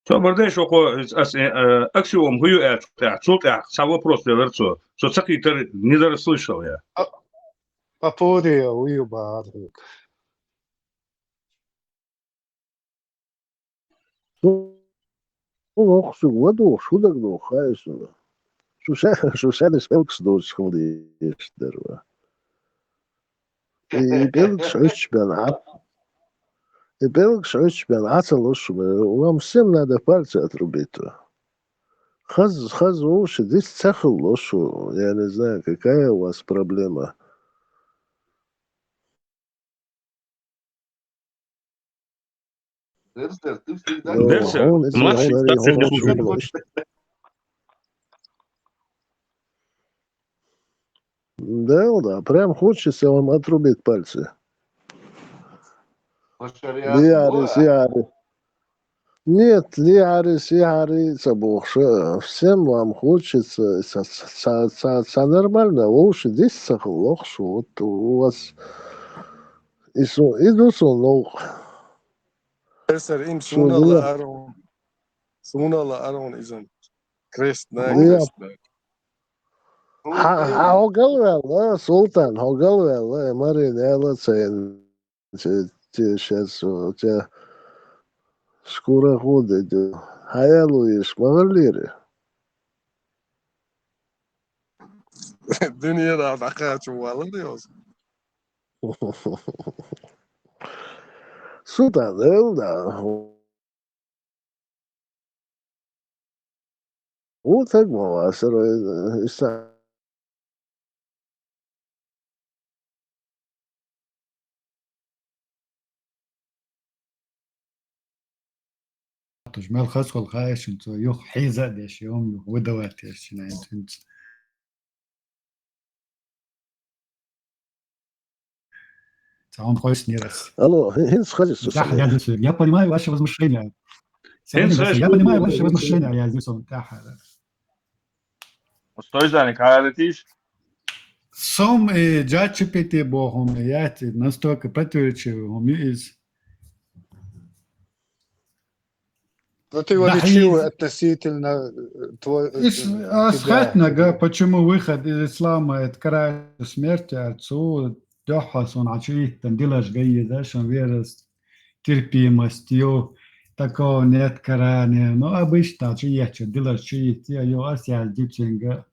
Собордеш око аксиом гую сам вопрос верцо. Что цахитер не расслышал я. Апория уюба. Ну, воду, шудок духай сюда. Шушады спелкс дочь ходишь дерва. И белк шочбена. И белк шочбена, ацелош, вам всем надо пальцы отрубить. Хаз вообще здесь цехл лошу. Я не знаю, какая у вас проблема. Дерстер, ты всегда Ну, Дерсер, он, если младший он, старший он друг. чугунный. Да, прям хочется вам отрубить пальцы. Лиарис, Лиарис. Нет, Лиарис, Богша. Всем вам хочется нормально. Лучше здесь сахлохшу. Вот у вас иду лох. Дерсер, им Что сунала делать? Арон изан. Крестна, Лиар. крестна. Хогалвелла, Султан, Хогалвелла, Маринелла, сейчас у тебя скоро ходит. Хаялуиш, Магалири. Dünyada dakika var diyorsun. Султан, да. Вот так было. مال خاص والخايش انتو يوخ حيزة ديش يوم يوخ ودوات ديش انت تعاون كويس нерас. Алло, сходи, Да, я понимаю ваше возмущение. Я понимаю ваше возмущение, я здесь он тяха. Что за никакая Сам ChatGPT богом, я настолько противоречивым из. Противоречиво относительно Асхатна, почему выход из ислама это карает смерти отцу, Дохасон, очевидно, делаешь гайда, что верость, терпимостью, такого нет карания. Но обычно, что я делаешь, что я асия дипченга.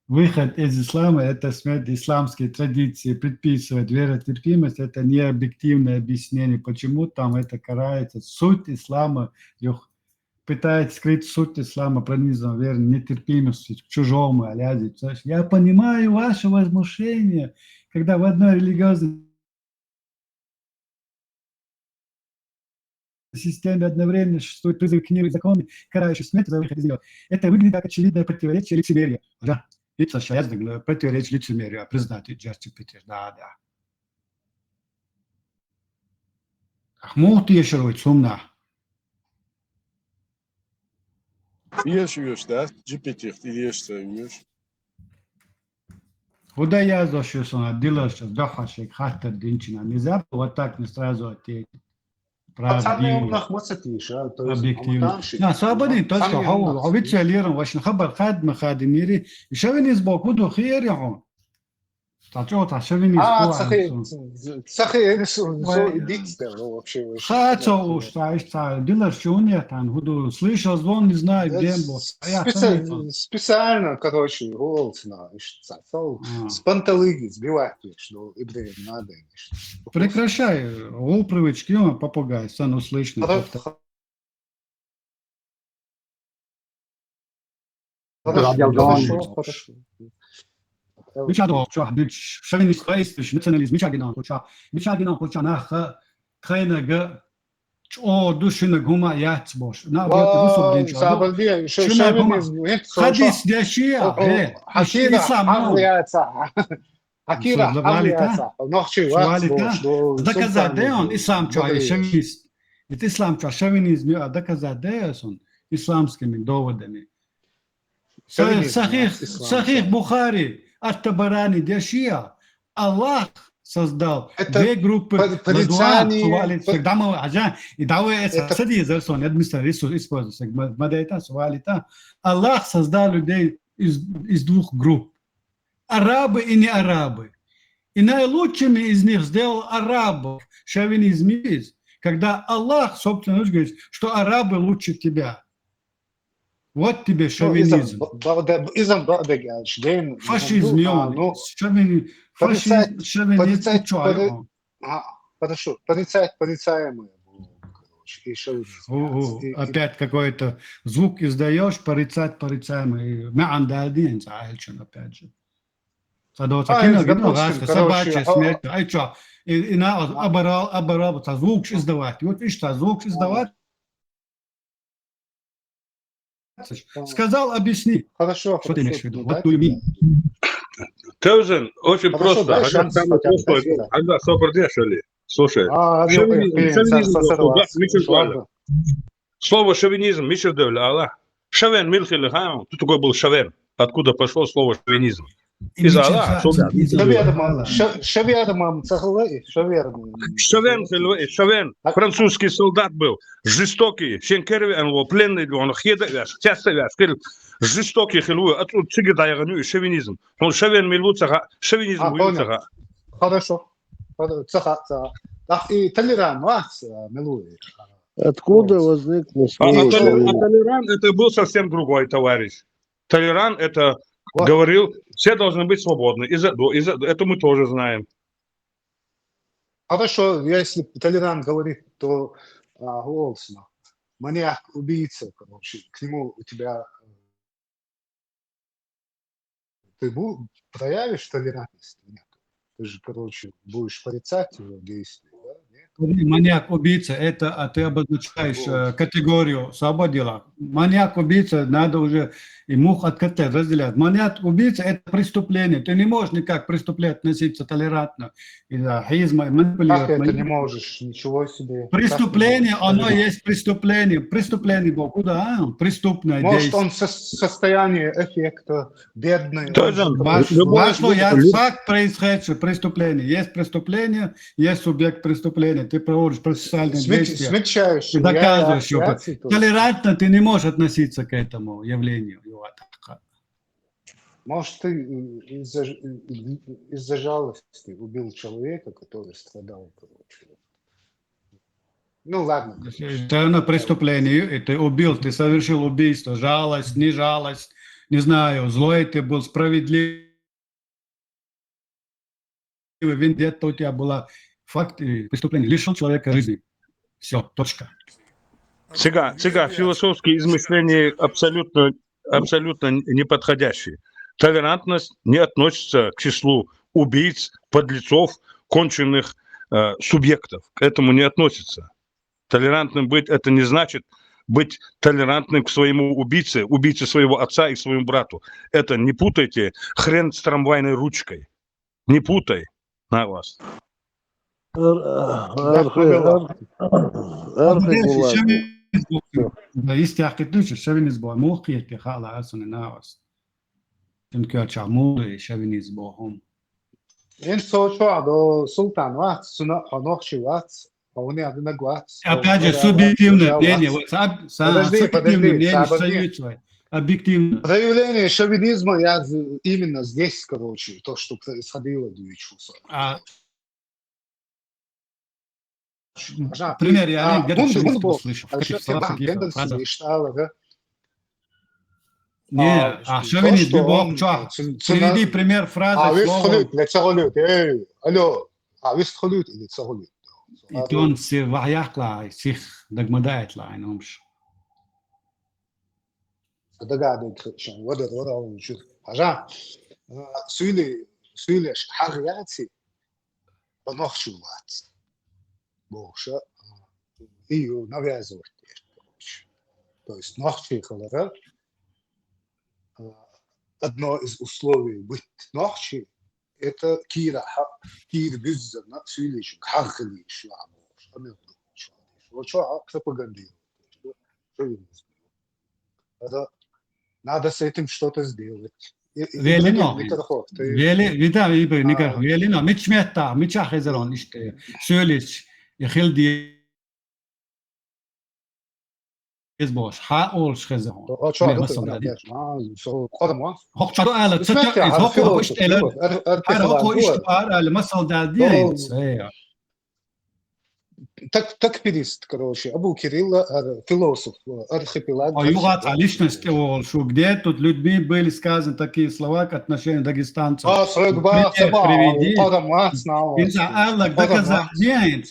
Выход из ислама – это смерть исламские традиции, предписывает вера, терпимость – это не объективное объяснение, почему там это карается. Суть ислама, пытается скрыть суть ислама, пронизанного верой, нетерпимости к чужому, алязе. Я понимаю ваше возмущение, когда в одной религиозной системе одновременно существует призыв к миру и законы, карающие смерть за выход из нее. Это выглядит как очевидное противоречие лицемерия. Да. Это сейчас противоречие лицемерию, признать ChatGPT. Да. Ахмут ешерует сумна. Yaşıyoruz da, GPT yaşıyoruz. Куда я зашел, делаешь, дохашек, хатер, динчина. Нельзя вот так не сразу ответить. Правдивый. Объективно. На свободен, то есть, هو بيتشاليرن واش نخبر خادم خادميري يشوفني زبوك ودو خير يعون. تعطوا شوفني صحيح дикстер вообще. Хацо, что делаешь, что нет, он худу слышал звон, не знаю, где он был. Специально, короче, голос на с панталыги сбивать, что евреям надо. Прекращай, гол привычки, он попугай, сан услышный. Хорошо. Мичадо, что бич, шовинист, хайстиш, национализм, мичагинан, хоча нах, хайнага, о, душина гума яцбош. На вот русов денчо. Забалдия, шовинизм. Хадис дяшия, Акира, Акира, ночи, доказать, да он ислам чай, шовинист. Ведь ислам чай, шовинизм, доказать, да он исламскими доводами. Сахих Бухари, Ат-Табарани, Дяшия, Аллах создал две группы. Всегда мы, и давай это, сади, Зарсон, я думаю, используется, Мадайта, Сувалита. Аллах создал людей из двух групп. Арабы и не арабы. И наилучшими из них сделал арабов, шовинизм, когда Аллах, собственно, говорит, что арабы лучше тебя. Вот тебе шовинизм. Фашизм, Хорошо, порицаемое было, короче, и шовинизм. Опять какой-то звук издаешь, порицаемый. Мяндадин, Саэльчин, опять же. Садоца кино, допустим, собачья короче, смерть. А что? И на оборал, звук издавать. Вот видишь, звук издавать. Сказал, объясни. Хорошо, что ты имеешь в виду? ну, Вот tu mean. Тевзен, очень Хорошо, просто. дай Ага, шанс самый хотя бы, дай простой. шанс. Ага, соображаешь, слушай, Шовинизм, шовинизм, слово шовинизм, Мишель Девль, Аллах. Шовен, Милхель, кто такой был шовен? Откуда пошло слово шовинизм? Из Аллаха, солдат. Шаверма, Шовен, французский солдат был, жестокий, Шенкерви, он был пленный, он хедовяш, частовяш, жестокий, отсюда цигидайгану, шовинизм. Он шовен милуцага, шовинизм милуцага. Хорошо. И толерантность, милуй. Откуда возник слово шовинизм? Толерант это был совсем другой товарищ. Толерант это говорил, все должны быть свободны. Это мы тоже знаем. Хорошо, если толерант говорит, то голосно. Маньяк, убийца, короче, к нему у тебя... Ты проявишь толерантность? Нет. Ты же, короче, будешь порицать его действия. Да? Маньяк, убийца, это ты обозначаешь категорию свободила. Маньяк, убийца, надо уже ему от КТ разделять. Маньяк, убийца, это преступление. Ты не можешь никак к преступлению относиться толерантно. Из-за хизма, манипулировать. Как это не можешь? Ничего себе. Преступление, оно есть преступление. Преступление, куда? Преступное может, действие. он в состоянии эффекта, бедный. Важно, факт происшедший, преступление. Есть преступление, есть субъект преступления. Ты проводишь процессуальные действия. Смягчаешь. Ты доказываешь его. Толерантно ты не можешь относиться к этому явлению. Может, ты из-за жалости убил человека, который страдал. Ну, ладно. Это на преступление. Ты убил, ты совершил убийство. Жалость, не знаю, злой ты был, справедливый. Вендетта у тебя была. Факт преступления. Лишил человека жизни. Все, точка. Цыга, философские измышления абсолютно неподходящие. Толерантность не относится к числу убийц, подлецов, конченных субъектов. К этому не относится. Толерантным быть – это не значит быть толерантным к своему убийце своего отца и своему брату. Это не путайте хрен с трамвайной ручкой. Не путай на вас. يستحقيتوش الشافينيزم موقية كخالة أصلا ناقص تنكر شعمولي شافينيزم هم إن صوتوا على سلطان وات سنة هنوخش وات هوني عندنا وات опять же субъективное мнение субъективное мнение союзное объективно проявление шовинизма я именно здесь короче то что происходило до Ичуса. Пример, я где-то шовинизм слышал. Не, шовинизм любого, что? Приведи пример фразы слова. Алло, вистхолют или цахолют? И он се вахяхла, сих догмадает ла, иномш. Догадывает, что вот это он чуть. Ажа, сюлеш хагяци, понохчуваться. Больше ее навязывать. То есть нохчихалара одно из условий быть нохчи это кир гюззана сюлиш хагли шлам. Вот что пропагандирует. Надо с этим что-то сделать. Велино, мечмета, мечахезерон, сюлиш يخلدي يزبوش حاول شخزهم هوك شرو على تسكت هوك وش إلى هوك وش على المسألة دي Так перист, короче. Абу Кирилла, философ, архипелаг. Югата личность, что где тут людьми были сказаны такие слова к отношению дагестанцев. Приведи. Инца Аллах доказал. Нет,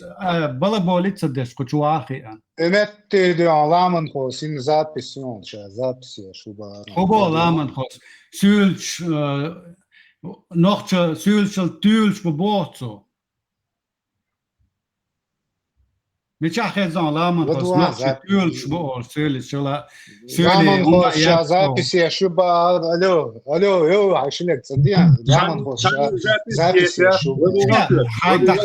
балаболица дешку чуахи. Эмет ламан хос, ин запись, запись, шуба. Хубо ламан хос. Сюльч, нохча, сюльчал тюльч поборцу. Мечахезон ламан хос, нохча тюльч поборцу. Ламан хос, запись, шуба. Алло, عشلك صديق. ламан хос, запись, шуба. هذا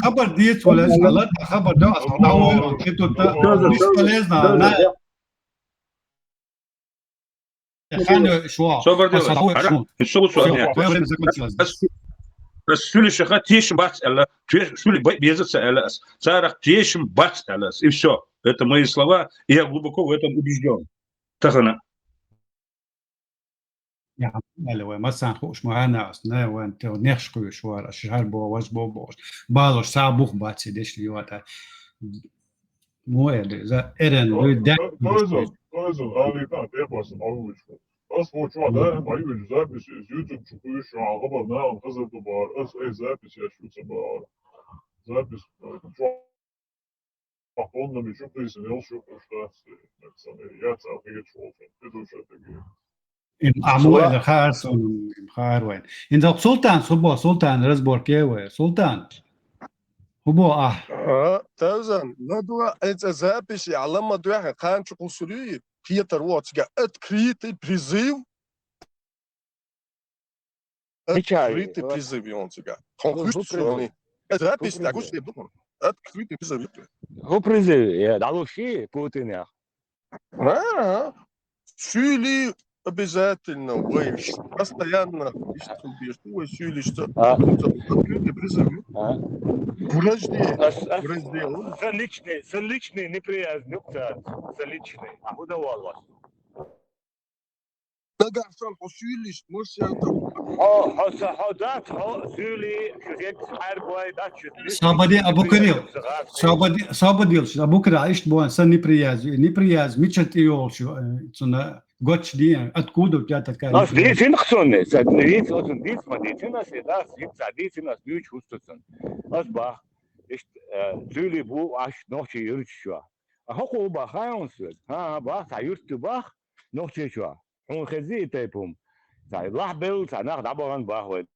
خبر ديت ولا غلط خبر ده اصلا مش полезно خلينا شو Сюли шаха тишим бац элла, сюли безется эллас, царах тишим бац эллас, и все. Это мои слова, и я глубоко в этом убежден. Тахана. Ja, eller ما سانخوش مهنا أصلا وأنت نخشكو شوار أشهر بواز بوبوس بالوش سابوخ باتسي ديش ليواتا مو إذا إرن ويدا Козел, Аликан, Эпас, Малышка. Асфочва, да, мою записи из YouTube чукующего алгаба на он хазарду бар. Запись я шутся бар. Запись. Пахонно мечу присоединил шутку штации. Я цапи чулфин. Это уже такие. إن عموه الخاص وين إن ذا سلطان صبوا سلطان رزبور كيوه سلطان هو تازن ندوا أنت запись على دوحة كان شو قصري Петр Уотсга открытый призыв. Открытый призыв он тебя. Запись на гуще думал. Открытый призыв. هو призыв, дало все Путина. Сюли обязательно, постоянно, сюли, что открытый призыв. Личный неприязнь, личный, а куда у вас? نقعشان حسوليش مش حدات حسولي شريك حرب وايدات صابدي أبو كريم صابدي أبو كريم عشت بوان سن نبرياز ميتشت إيول شو صنا قتش دي أتكودو بياتا كان ناس دي فين خصوني دي صوتن دي ما دي ناس داس دي ناس بيوش خصوصا أصبح إيش زولي بو عش نوشي يرد شو هقو بخايونس ها باخ تعيرت باخ نوشي شو هم خزي تيبهم ساي الله بيل ساناخ دابان باخوي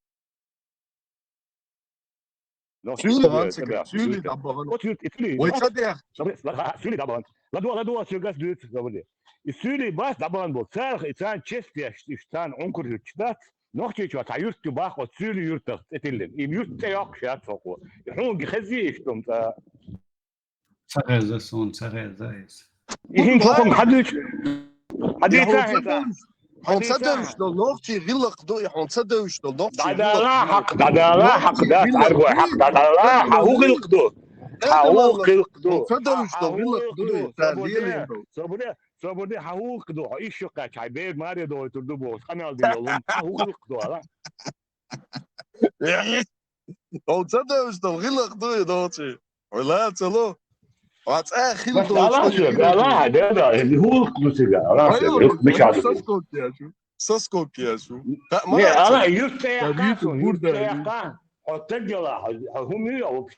سولي دابان لا دوا سيغاس دوت زبدي السولي باس دابان بو صار انسان تشستيش تشتان انكر تشتات نوختي شو تعيرت باخ وسولي يرتق تتلم يميوت ياق شات فوق هم خزي اشتم سغز سون سغز يهين فوقهم حدش هون صدقش دول نوختي غلق دو هون صدقش دول نوختي لا حق لا حق ده تعرفوا حق لا هو غلق دو هو غلق دو صدقش دول غلق دو صبري هو غلق دو ايش شقه عبير ماري دو تردو بوس انا دي يوم هو غلق دو لا هون صدقش دول غلق دو دوتي ولا تلو وات اخي لا ده اللي هو قلت مش عارف ساسكوك يا شو ما انا يرتاح وتجلا هم يو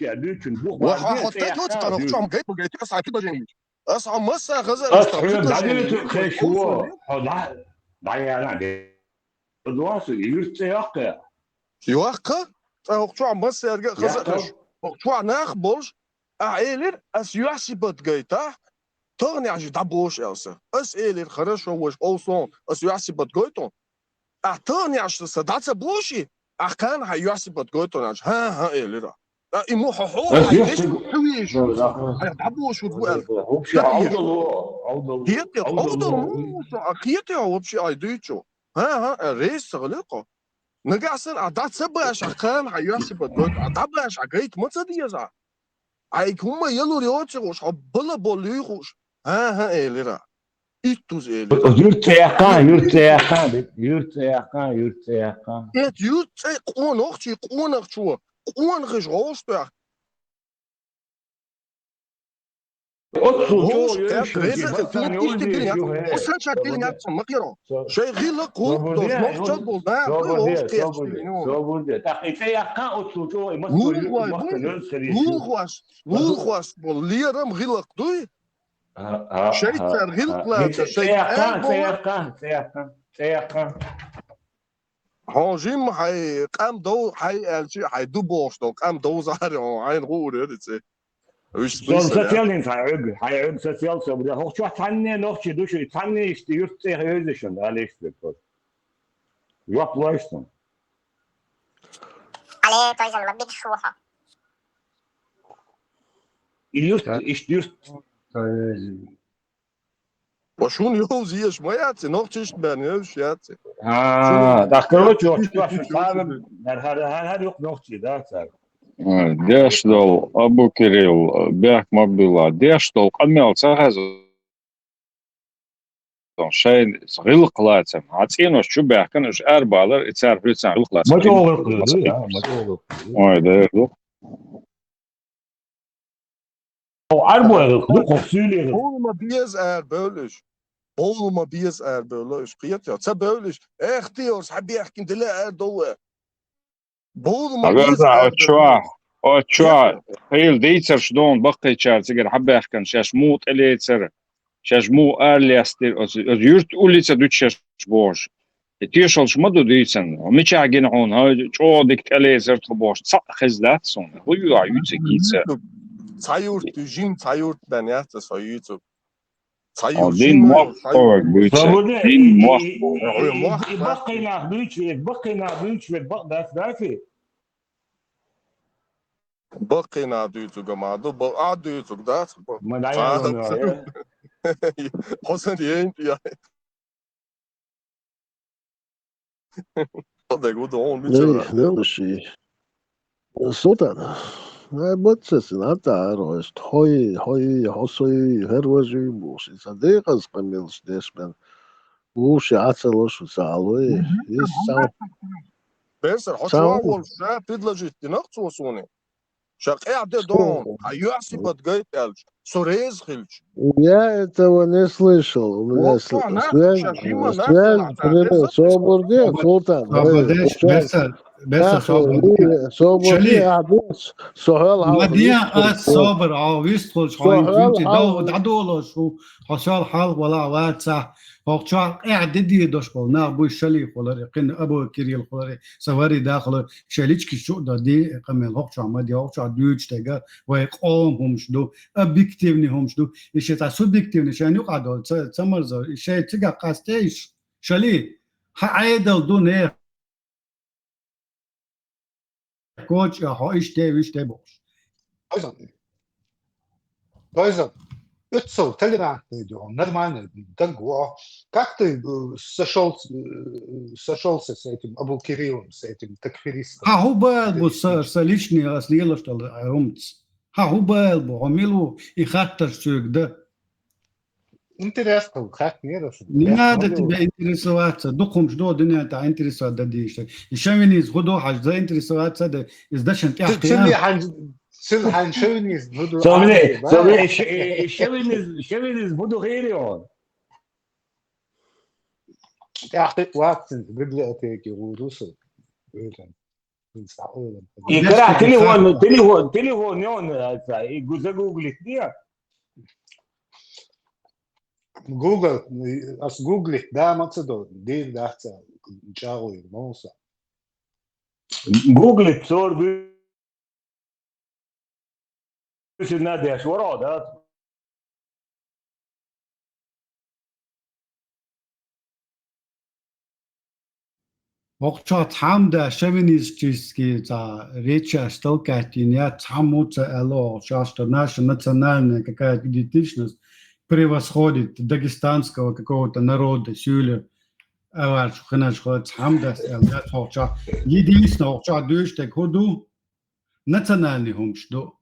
يا دوتن بو وحطيت وقت انا خشام جاي اسعى كده جاي اسعى مسا غزل بعدين خشوا لا الواصل يرتاح يوقع خشام مسا يرجع غزل شو ناخبرش أعيلر أس يحسبت جيتا تغني عشان تعبوش ألسا أس إيلر خرج هوش أوصون أس يحسبت جيتون أعطاني عشان صدعت بوشي أكان هيحسبت جيتون عشان ها إيلر إمو حوح هيش تعبوش وتقول هيتي هيتي هو بشي أيديتشو ها ريس غلقه نقعسن عدات سبعش عكان هيحسبت جيت عدابش عجيت ما تصدق عيك هم يلو ريوتشوش حبلا بوليخوش ها إيلرا إتوز إيلرا يرتاح قون أختي قون أختشوا قونغش غوشتوخ Отсу, كانت غير توقيت الدنيا وسان شاكل نفسه مقيرو شيء غير لقو دوش نوش تبول ده غوش نوخواش بول ليرم غير لقدوي شيء صار غير لا شيء هاجم حي قام دو حي الشيء حي دو بوش دو قام دو زهر عين غور هذا Son sozialen Hayır, sozial söyledi. Hoşça tanne nohçu düşü, tanne işte yurt seriöse schon, alles wird. Yok leisten. Alle Teufel, was bitte schuha. Just. وشون يوز يش ما ياتي نوختش بنيش ياتي Da короче, что сам her yok nohçu da sar. Deşdol, Abu Kiril, Berk Mabdullah, Deşdol, Amel Цагазon, Şeyin Gılqlatsam, Hatsinos şu Berkaniş Erbalar içer Hütsen Gılqlatsam. Maç olur ya, maç olur. Oyda yok. O Erbalar koksuyla. Olma biz Erbölüş. Olma biz Erbölüş. Qiyat ya, Sabölüş. Ehtiyos habiyahkin dile Erdoğu. Oçua, hayır değilse şu don bakı içerisi habberken şaşmut eleyser, şaşmu erliyastir, az yurt ulica düşer boş. Etiyor çalışmadı değilsen, o miçagin on, ha çoğu dikt eleyser boş, sak hizlat sonra, bu ya yüksek gitse. Sayurt, düjin sayurt ben ya da sayurt. Din muhakkak büyütse, din muhakkak. Bakıyla büyütse, bak dersi. بقينا دوتو جماعة بقى دوتو ده حسن ينتي ده يقول ده هون ده شيء صوتنا بتسن حتى عروش هاي حصي هروجي موش صديق از قميص دشمن وش عسلوش وسالوي يسال بس حصل اول شاب تدلجت نقص وصوني شقيع ده دون هيحسب بتجيت قالش سوريز خلش Я этого не слышал. У меня связь соборде, Султан. مديا الصبر عاوز تخش هاي فهمتي دعدوله شو حصل حال ولا واتسع فوقشا قاعد دي دوش قول نابو الشلي ولا قن ابو كريل ولا سواري داخل شليچكي شو دا دي قمل هوقشا مدي هوقشا دوچ تگا ويقوم همش دو اوبجكتيفني همش دو ايش تا سوبجكتيفني شانو قادو تمرزو شيء تگا قاستيش شلي عيدل دونه كوتش ها ايش تي بوش Тойзан, Ötсо, толерантный он, нормально, другой. Как ты сошелся с этим Абу Кириллом, с этим такфиристом? هو بالبو ساليشني أصليله شتل عمتس هو بالبو عملوا يخطر سوق ده Интересно, как не раз. Не надо тебя интересоваться. Духом жду дня это интересует да дишь. Еще меня из года хаж заинтересоваться да издашен Сылхан шевниз буду. Шевниз буду герион. Тяхты вакцин в библиотеке у русов. يقرأ تليفون يون загуглить нет. Google, as Google, da Macedon, dir dachte, ciao, mosa. Google صور بس النادي وراه ده وقت حمد شوینیستیسکی تا ریچا столкновения тямуца эло часто наша национальная какая-то идентичность превосходит дагестанского какого-то народа сюля аварч ханаш хот хамдас элда точа единственное что душте ходу национальный хумшдо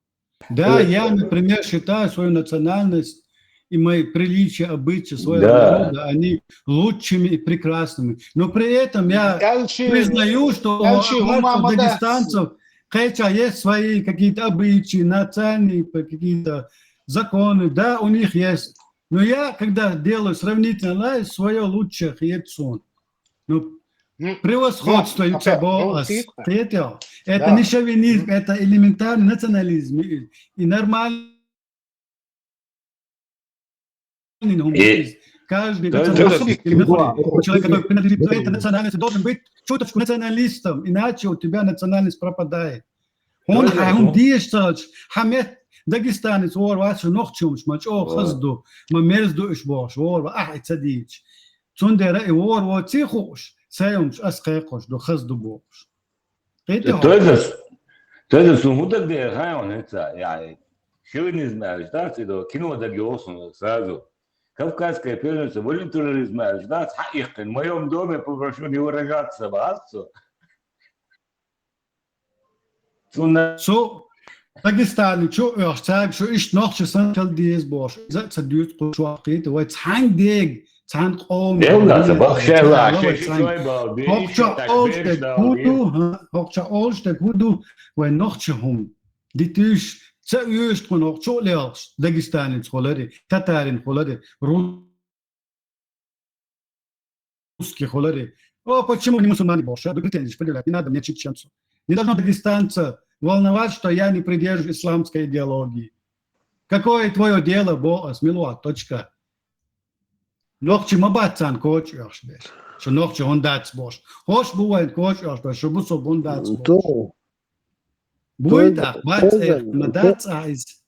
да я например считаю свою национальность и мои приличия, обычаи своего народа, они лучшими и прекрасными. Но при этом я признаю, что у дагестанцев Хотя есть свои какие-то обычаи, национальные какие-то законы, да, у них есть. Но я, когда делаю сравнительно, свое лучшее хиетсон. Ну, превосходство это не шовинизм, это элементарный национализм и нормальный гуманизм. Каждый человек, который принадлежит к этой национальности, должен быть чуточку националистом, иначе у тебя национальность пропадает. Он действует, хамет дагестанец, ворваться ногчумш, мач о хазду, ма мерзду иш бош, ворва ахит садич. Цундера и ворва цихуш, سايمش أسقيقش دو خزدو بوش. تدرس المدة دي هايون انت يعني شوفينيزم اجداد إذا كانوا ده جوصن سازو كوكاس كيبيرنس فولنتريزم اجداد حقيقة ما يوم دوم يبرشون يورجات سبعاتسو. سو داغستان شو يحتاج شو إيش نقش سنتل ديز بوش إذا تصديق شو عقيد ويتحنق ديج تحنق قوم هوكشا أولشتك هودو ونقشهم دي تيش تأيوش تكون شو ليش داغستان تخلدي تتارين خلدي русские холоды. О, почему не мусульмане больше? Да претензий, не надо мне чеченцу. Не должно дагестанца волновать, что я не придерживаюсь исламской идеологии. Какое твое дело, Бога, смело, точка. Ногчи мабацан коч яшбеш. Что ногчи он дац бош. Хош бывает коч яшбеш, что бусо бун дац бош. Будет так, бацер, на дац айз.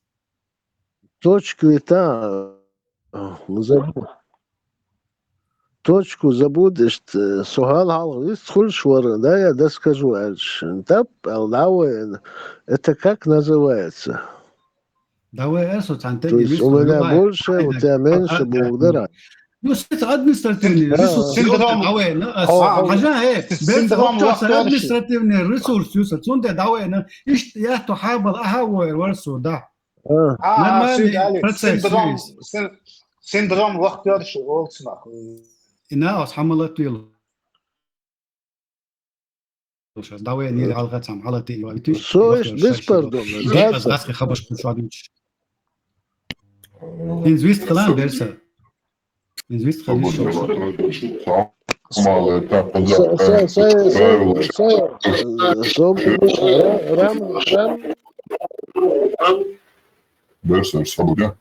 Точку это точку забудешь, сухал халу, исхуль швар, да, я да скажу, тап, алдауэ, это как называется? То есть у меня больше, у тебя меньше, благодаря. Ну, это административный ресурс. Синдром административный ресурс. Сунде давай, я то хабал, ворсу, да. Нормальный процесс. Синдром вахтерши, олцнах. إنها حملت يلا دعوة نيل على الغتام على تي وقتي شويش بس pardon بس غاسك خبش كل شو عدمش إن زويست كلام بيرسا إن زويست خليش Берса, свободен.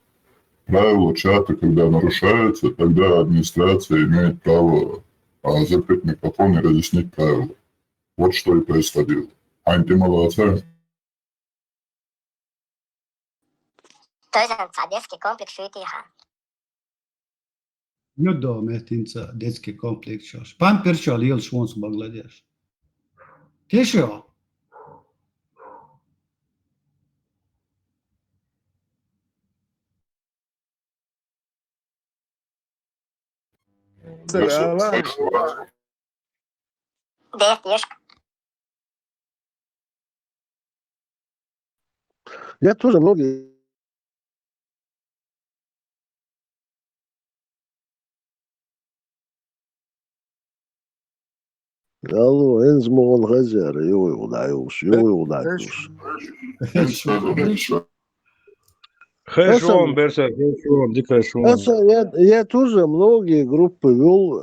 Правила чата, когда нарушаются, тогда администрация имеет право закрыть микрофон и разъяснить правила. Вот что и происходило. Ань, ты молодца. Детский комплекс Шуйтиха. Ну да, местинца детский комплекс шош. Пан перчал ел швонс Бангладеш. Тешо. Я тоже многие Алло, Энзмон Газер, его удаюш. Хэшон, Берса, хэшон, дикашон. Я тоже многие группы вел,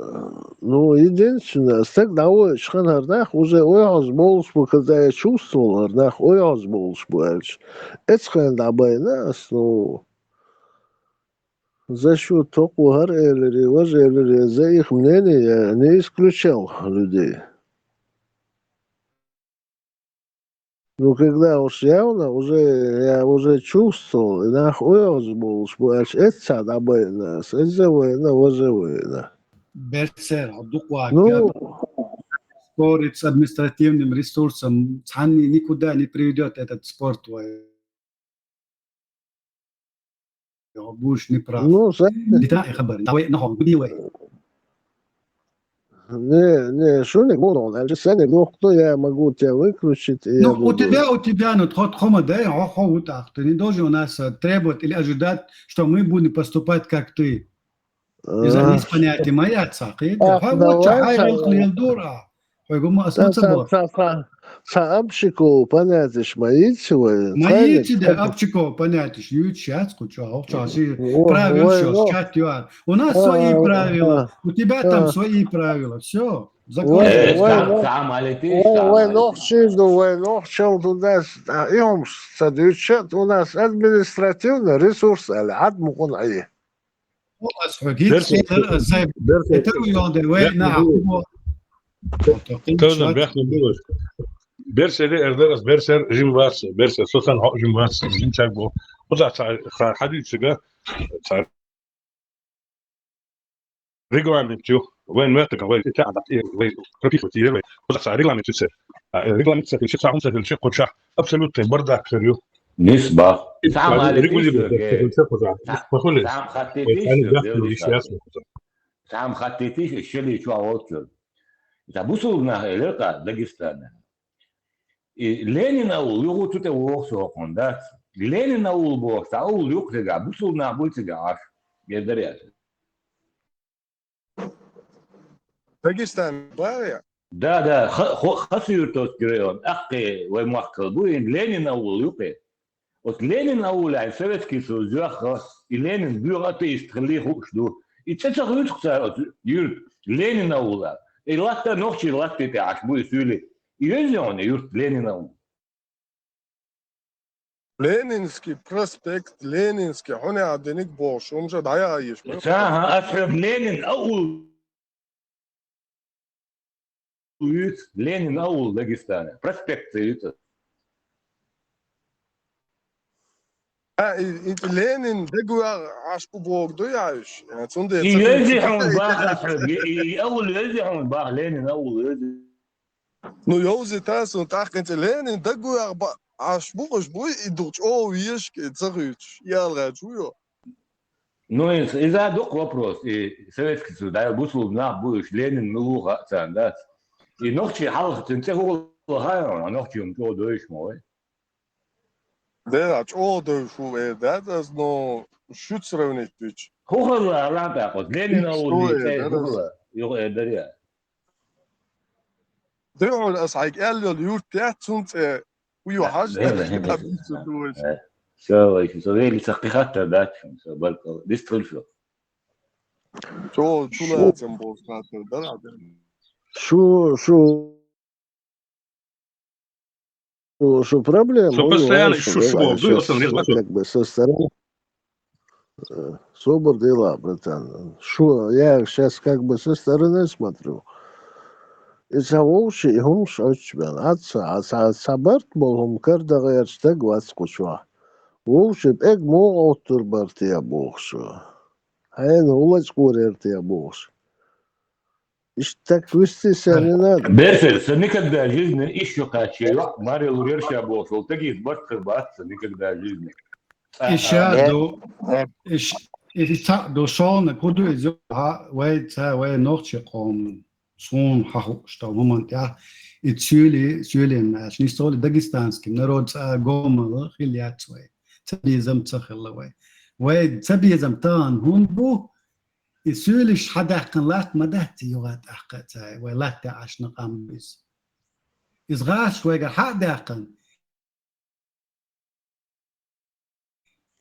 но единственное, тогда шханардах уже ояз болш, когда я чувствовал, ардах ояз болш больше. Это хандабай нас, но за счет такого гарелери, важелери, за их мнение я не исключал людей. Ну, когда уж явно, я уже чувствовал, нахуй был, что это добавить нас, это война. Берсер, ну, спорить с административным ресурсом, они никуда не приведет этот спорт. Будешь неправ. Ну, Не, что не буду, кто я могу тебя выключить. Ну, у тебя, ну, тот хомодай, ты не должен у нас требовать или ожидать, что мы будем поступать как ты. Из-за понятия моя цаха. ويقوم أسمت سبور Саамщику понятишь, моитсивы. Моите да апчико понятишь, ют сейчас куча, овчаси правил все, чат юар. У нас свои правила, у тебя там свои правила, все. Закон. Нохчил туда, им садючат, у нас административный ресурс, ад мукун ай. У нас это уйонды, вы на Tozan bırakın bir Berseri erderiz berser jimvars berser sosan ha jimvars jimçak bu. O da hadis çıga. Regulamentju وين وقتك وين تعب وين كيف تيجي وين صار ريغلامنت تسر ريغلامنت تسر شيء صار مثل شيء قد شح ابسولوت بردا كريو نسبة تعال خطيتيش الشيء شو عوضته تبصوا إلى داغستان لينين أول يقول تتوقع سوقن ده لينين أول بوقت أول يقطع بصوا نقول تجار يدري داغستان بايع ده خسير توسكريون أخي ومحكبوين لينين أول يقطع لينين أول عن سبت كيسو زاخ لينين بيوغاتي يستخليه خوشدو يتسخلوش خسارة يرد لينين أول إلاتا نوخشي إلاتا تعشبو يسولي يزيون يرد لينين أول لينينسكي بروسبكت لينينسكي هنا عدنيك بوش ومش دعيا عايش ساها أسحب لينين أول لينين أول داغستان بروسبكت يوت لينين دقوا عشبو بوك دو يعيش يعني تندي يزيحون باخ أسحب أول يزيحون باخ لينين أول يزيحون نو يوزي تاسو تاخ انت لينين دقوا عشبوش بوي يدوش او يشكي تسغيش يالغا شويو Ну, из-за двух вопросов. И Советский Союз, да, бусул на будешь Ленин, Милуха, да. И ночи халх, ты говорил, а ночи он то дойш мой. Да, о, да, шо, да, но шут сравнить бич. Хохла, ладно, вот Ленин улице, хохла, его дарья. Да, он асайк элло юрт тяцунт ويو حاجة شو اللي سقيخاتها ذاك شو بالك ديستريلفو شو لازم بوس خاطر ده شو проблема? Что постоянно как бы со стороны собор дела, братан. Шо, я сейчас как бы со стороны смотрю. إذا هم شوش بين صبرت بهم كرد غير استق واسقشوا وش بإج مو أوتر برتيا بوخشوا هين هو سكور ارتيا بوخش اشتك وستي سنة Берсер, никогда в жизни еще качаю, Мария Лурерша бошел, такие башкирбаться никогда в жизни. до шон куду из вей ночи ком Сон хаху, что момент я и цюли наш не стали дагестанским народ гома хилят свой цабизм цахловой وين цабизм тан هون и цюлиш حداقن لات مدات يغات أحقتها ولا تعش نقام بيس إزغاش ويجا حداقن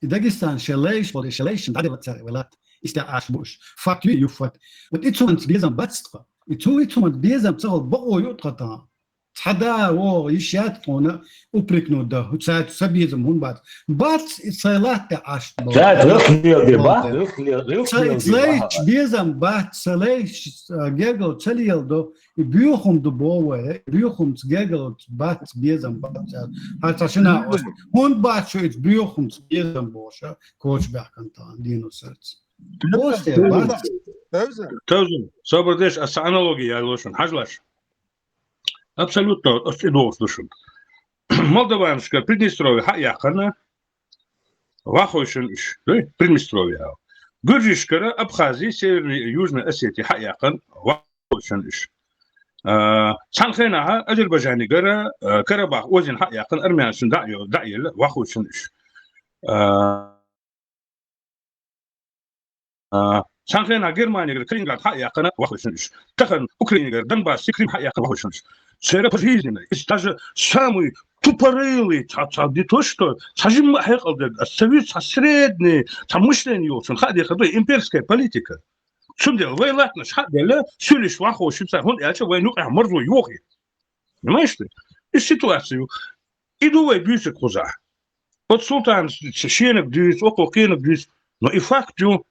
داغستان شليش ولا شليش عدل ولا استعاش بوش فاك يفوت وإتسون بيزم باتستقى إتسون بيزم تصل بقو يطقطع حدا و يشات قونا وبريكنو ده وتساعد سبيزم هون بات صيلات تعاش ساعد رخلي دي بات سليش بيزم بات سليش جيجل تليل دو بيوخم دو بوه بيوخم جيجل بات بيزم بات حتى شنا هون بات شو بيوخم بيزم بوشا كوش بحكنتان دينو سرتس Тозун, собрдеш ас аналогия лошен, хажлаш. Абсолютно остидол слушен. Молдаванска, Приднестровье, хаяхана, вахойшен иш, Приднестровье. Гуржишкара, Абхазия, Северная и Южная Осетия, хаяхан, вахойшен иш. Санхенаха, Азербайджане гара, Карабах, Озин, хаяхан, Армяншин, Даил, вахойшен иш. سانخنا جرمانيا كرينغا حق قنا وخشنش تخن اوكرانيا دنباس سكرين حق وخشنش سيره بجيزنا استاج سامي тупорылый, не то что, сажим совет средний, там мышление очень, имперская политика. В чем дело? Вы ладно, шхадели, сюли швахо, шипса, он я че войну, морзу йохи. Понимаешь ты? И ситуацию. Иду в бюсе куза. Вот султан шенек дюс, около кенек дюс, но и факт, что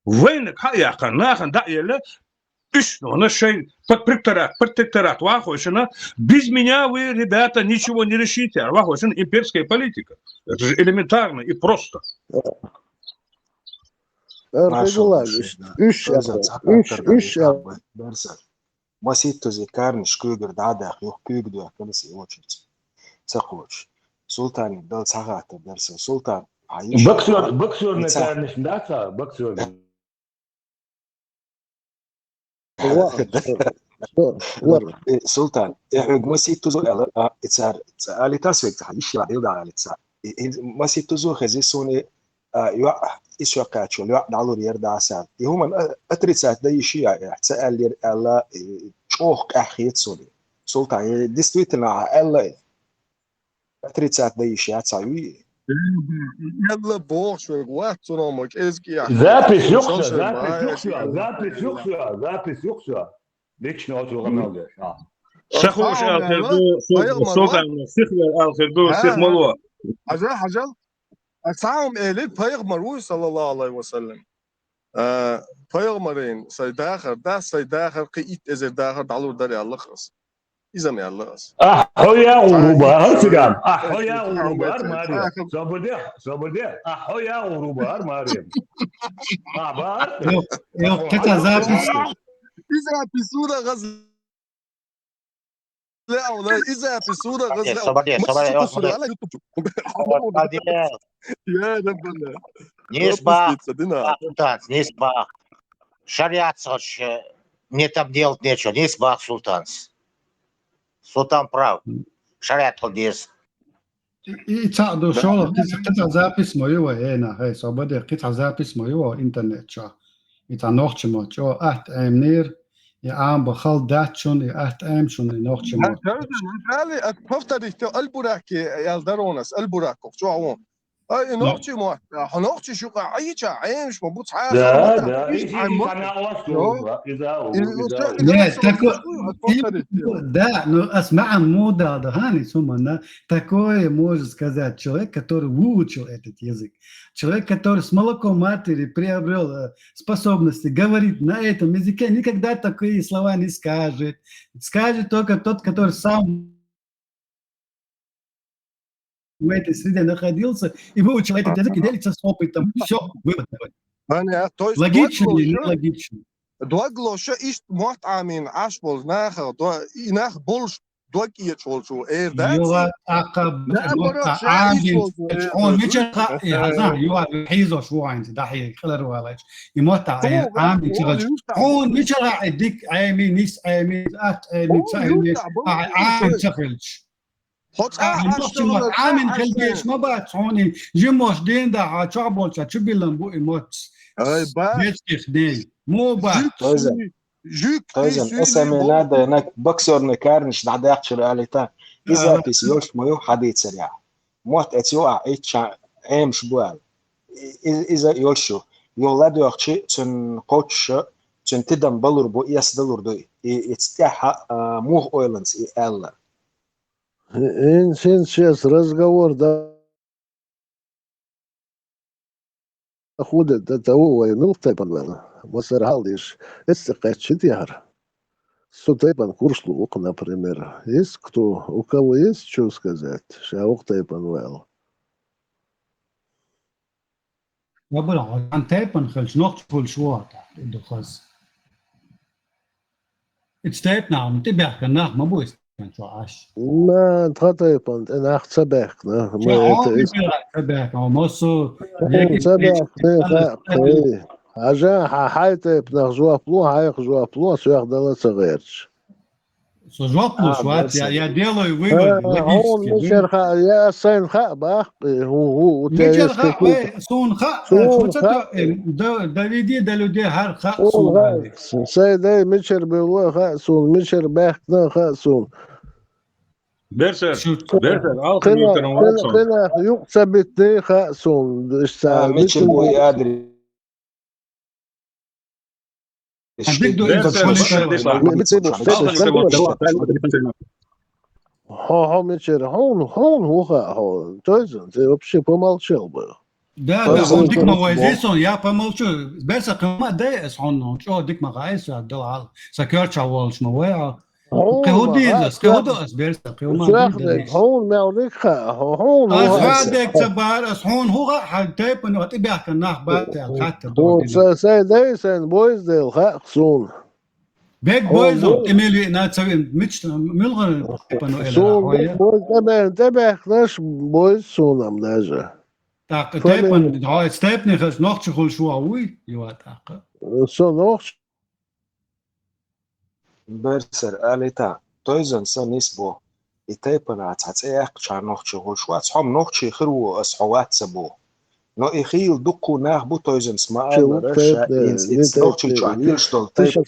войны хаяка, нахан, да, еле, ну, она протекторат, вахошина, без меня вы, ребята, ничего не решите, а вахошина имперская политика. Это же элементарно и просто. Маситто зекарниш кюгер дадах юх кюгдуа калси очить. Цахоч. Султан дал цагата дерса султан. Боксер не карниш даца, боксер. سلطان ما سيتوزو اتسار على تاسويك تحديش لا يوضع على اتسار ما سيتوزو خزيسوني يو اسوا كاتشو يو دالو يردا سان يوم اتريسات داي شيء تسال الله شوخ اخيت سولي سلطان ديستويتنا الله اتريسات داي شيء تساوي يلا بوش وقت صنامك ازكي запись يخشى ليش نوتو غنوجه سخوش سلطان سخوة الخردو سخملوا حاجة أسعهم إليك بيغمر صلى الله عليه وسلم بيغمرين سيداخر ده سيداخر قيت إذا داخر دعلو داري الله خلاص إذا ما الله خلاص أحويا وروبار سجام أحويا وروبار ماريا صبدي أحويا وروبار ماريا عبار يو كتا زابس إذا في صورة غزل لا والله إذا في صورة غزل يا ربنا Нисбах. Шариат мне там делать нечего. Нисбах, султанс. Султан прав. Шариат ходис. يتصعدوا شغل قطع زابس مايوه هنا هاي صوبدي قطع زابس مايوه انترنت شا يتعنوخش ما شو أحت أمنير يعام بخل داتشون يأحت أمشون ينوخش ما هذا أفترض تو البراك يالدرونس البراك شو عوام أي نوخش ما هنوخش شو عايشة عايش ما بوت حاجة لا да, но осмаан мода дахани сумана такое может сказать человек, который выучил этот язык, человек, который с молоком матери приобрел способности говорить на этом языке, никогда такие слова не скажет, скажет только тот, который сам в этой среде находился и выучил этот язык и делится с опытом. Все, вывод. Логично или нелогично? دوغلو شو إيش موت عامين عشبول ناخذ ناخ بولش دوغ يشول شو إيه ده يوا عقب عامين شون ميشل يا يوا حيزو شو عندي دحين خلر والاش يموت عامين شغل شون ميشل عندك عامين نيس عامين ات عامين عامين شغلش عامين خليش ما بعد شوني جيموش دين ده شعبول شو بيلم يموت اي با دين مو بعد جوك اسمي نادا هناك بكسر نكارنش نعدا يحشر عليتا إذا بيسيوش ميو حديد سريع موت اتيوع ايتش ايم شبوال إذا يوشو يولادو يخشي تن قوتش تن تدم بلور بو إياس دلور دوي اتستيحا موه اويلنس إيالا Сейчас разговор доходит до того войну в Тайпан. Мосер Халдиш, это качет яр. Сутайпан Куршлук, например. Есть кто, у кого есть что сказать? Шаук Тайпан Вэлл. Я был, عن Тайпан خلش نقطة شو ده خلاص. اتستيبنا عم تبع كنا ما بويس كان شو عاش. ما تخطيبان أنا أحسبك شو عم تبعك عموسو. أحسبك عجان حايته بنخجوا بلو هايخ جوا بلو سويخ دلت صغيرش. Жопну, шват, я делаю вывод هون логический. مشر يا سين خا باقي هو Мичер ха, تيسكي сон ха, سون что خا доведи до людей хар ха سون сон خا али. سيدي مشر بيوا خا سون مشر باقنا خا سون Берсер, Берсер, altı قنا minuten Watson. قنا يقسم اتنين خا سون ميتشل بوي ادري عندك دو Берсер, هو مشر هون هو خا هو تويزن ты вообще помолчал бы Да, он дик мага здесь он, я помолчу. Берса кама да он, что дик мага есть, дал сакерча волш мага. Кеудиз, кеудос берса, кеумадиз. هون معلك خا هون هو أصحابك تبار أصحون هو حتى بنو تبيع كناخ بات الخاتة هو سيدي سين بويز ديل خا سون بيك بويزو تميلي ناتسوي مش ملغر بنو إلى سون بويز تبع ناش بويز سون ام ناجا تاق تيبن هاي ستيبني خش نوخش خل شو أوي يوا تاق سون نوخش برسر آلتا تويزن سنسبو يتيبن عتعتيق شار نوخش خل شو أصحاب نوخش خرو أصحوات سبو نو إخيل دقو ناخ بو تويزن سما ألا رشا إنس نوخش شو عتيلش دول تيب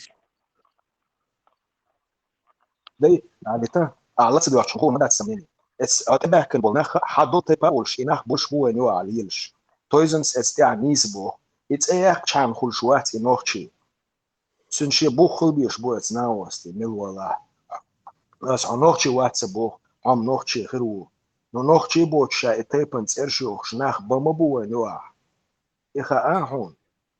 دي آلتا أعلت دو عشخو مدى تسميني أتبع كن بولناخ حدو تيبا والشيناخ بوش بو إنو عليلش تويزنس استيع نيسبو يتيق شان خل شوات نوخشي سنشي بو خل بيش بو اتناوستي ملولا ناس نوخشي واتسبو عم نوخشي خرو نو نوخشي بو تشا اتيبن تسيرشي وخشناخ بمبو إنو إخا هون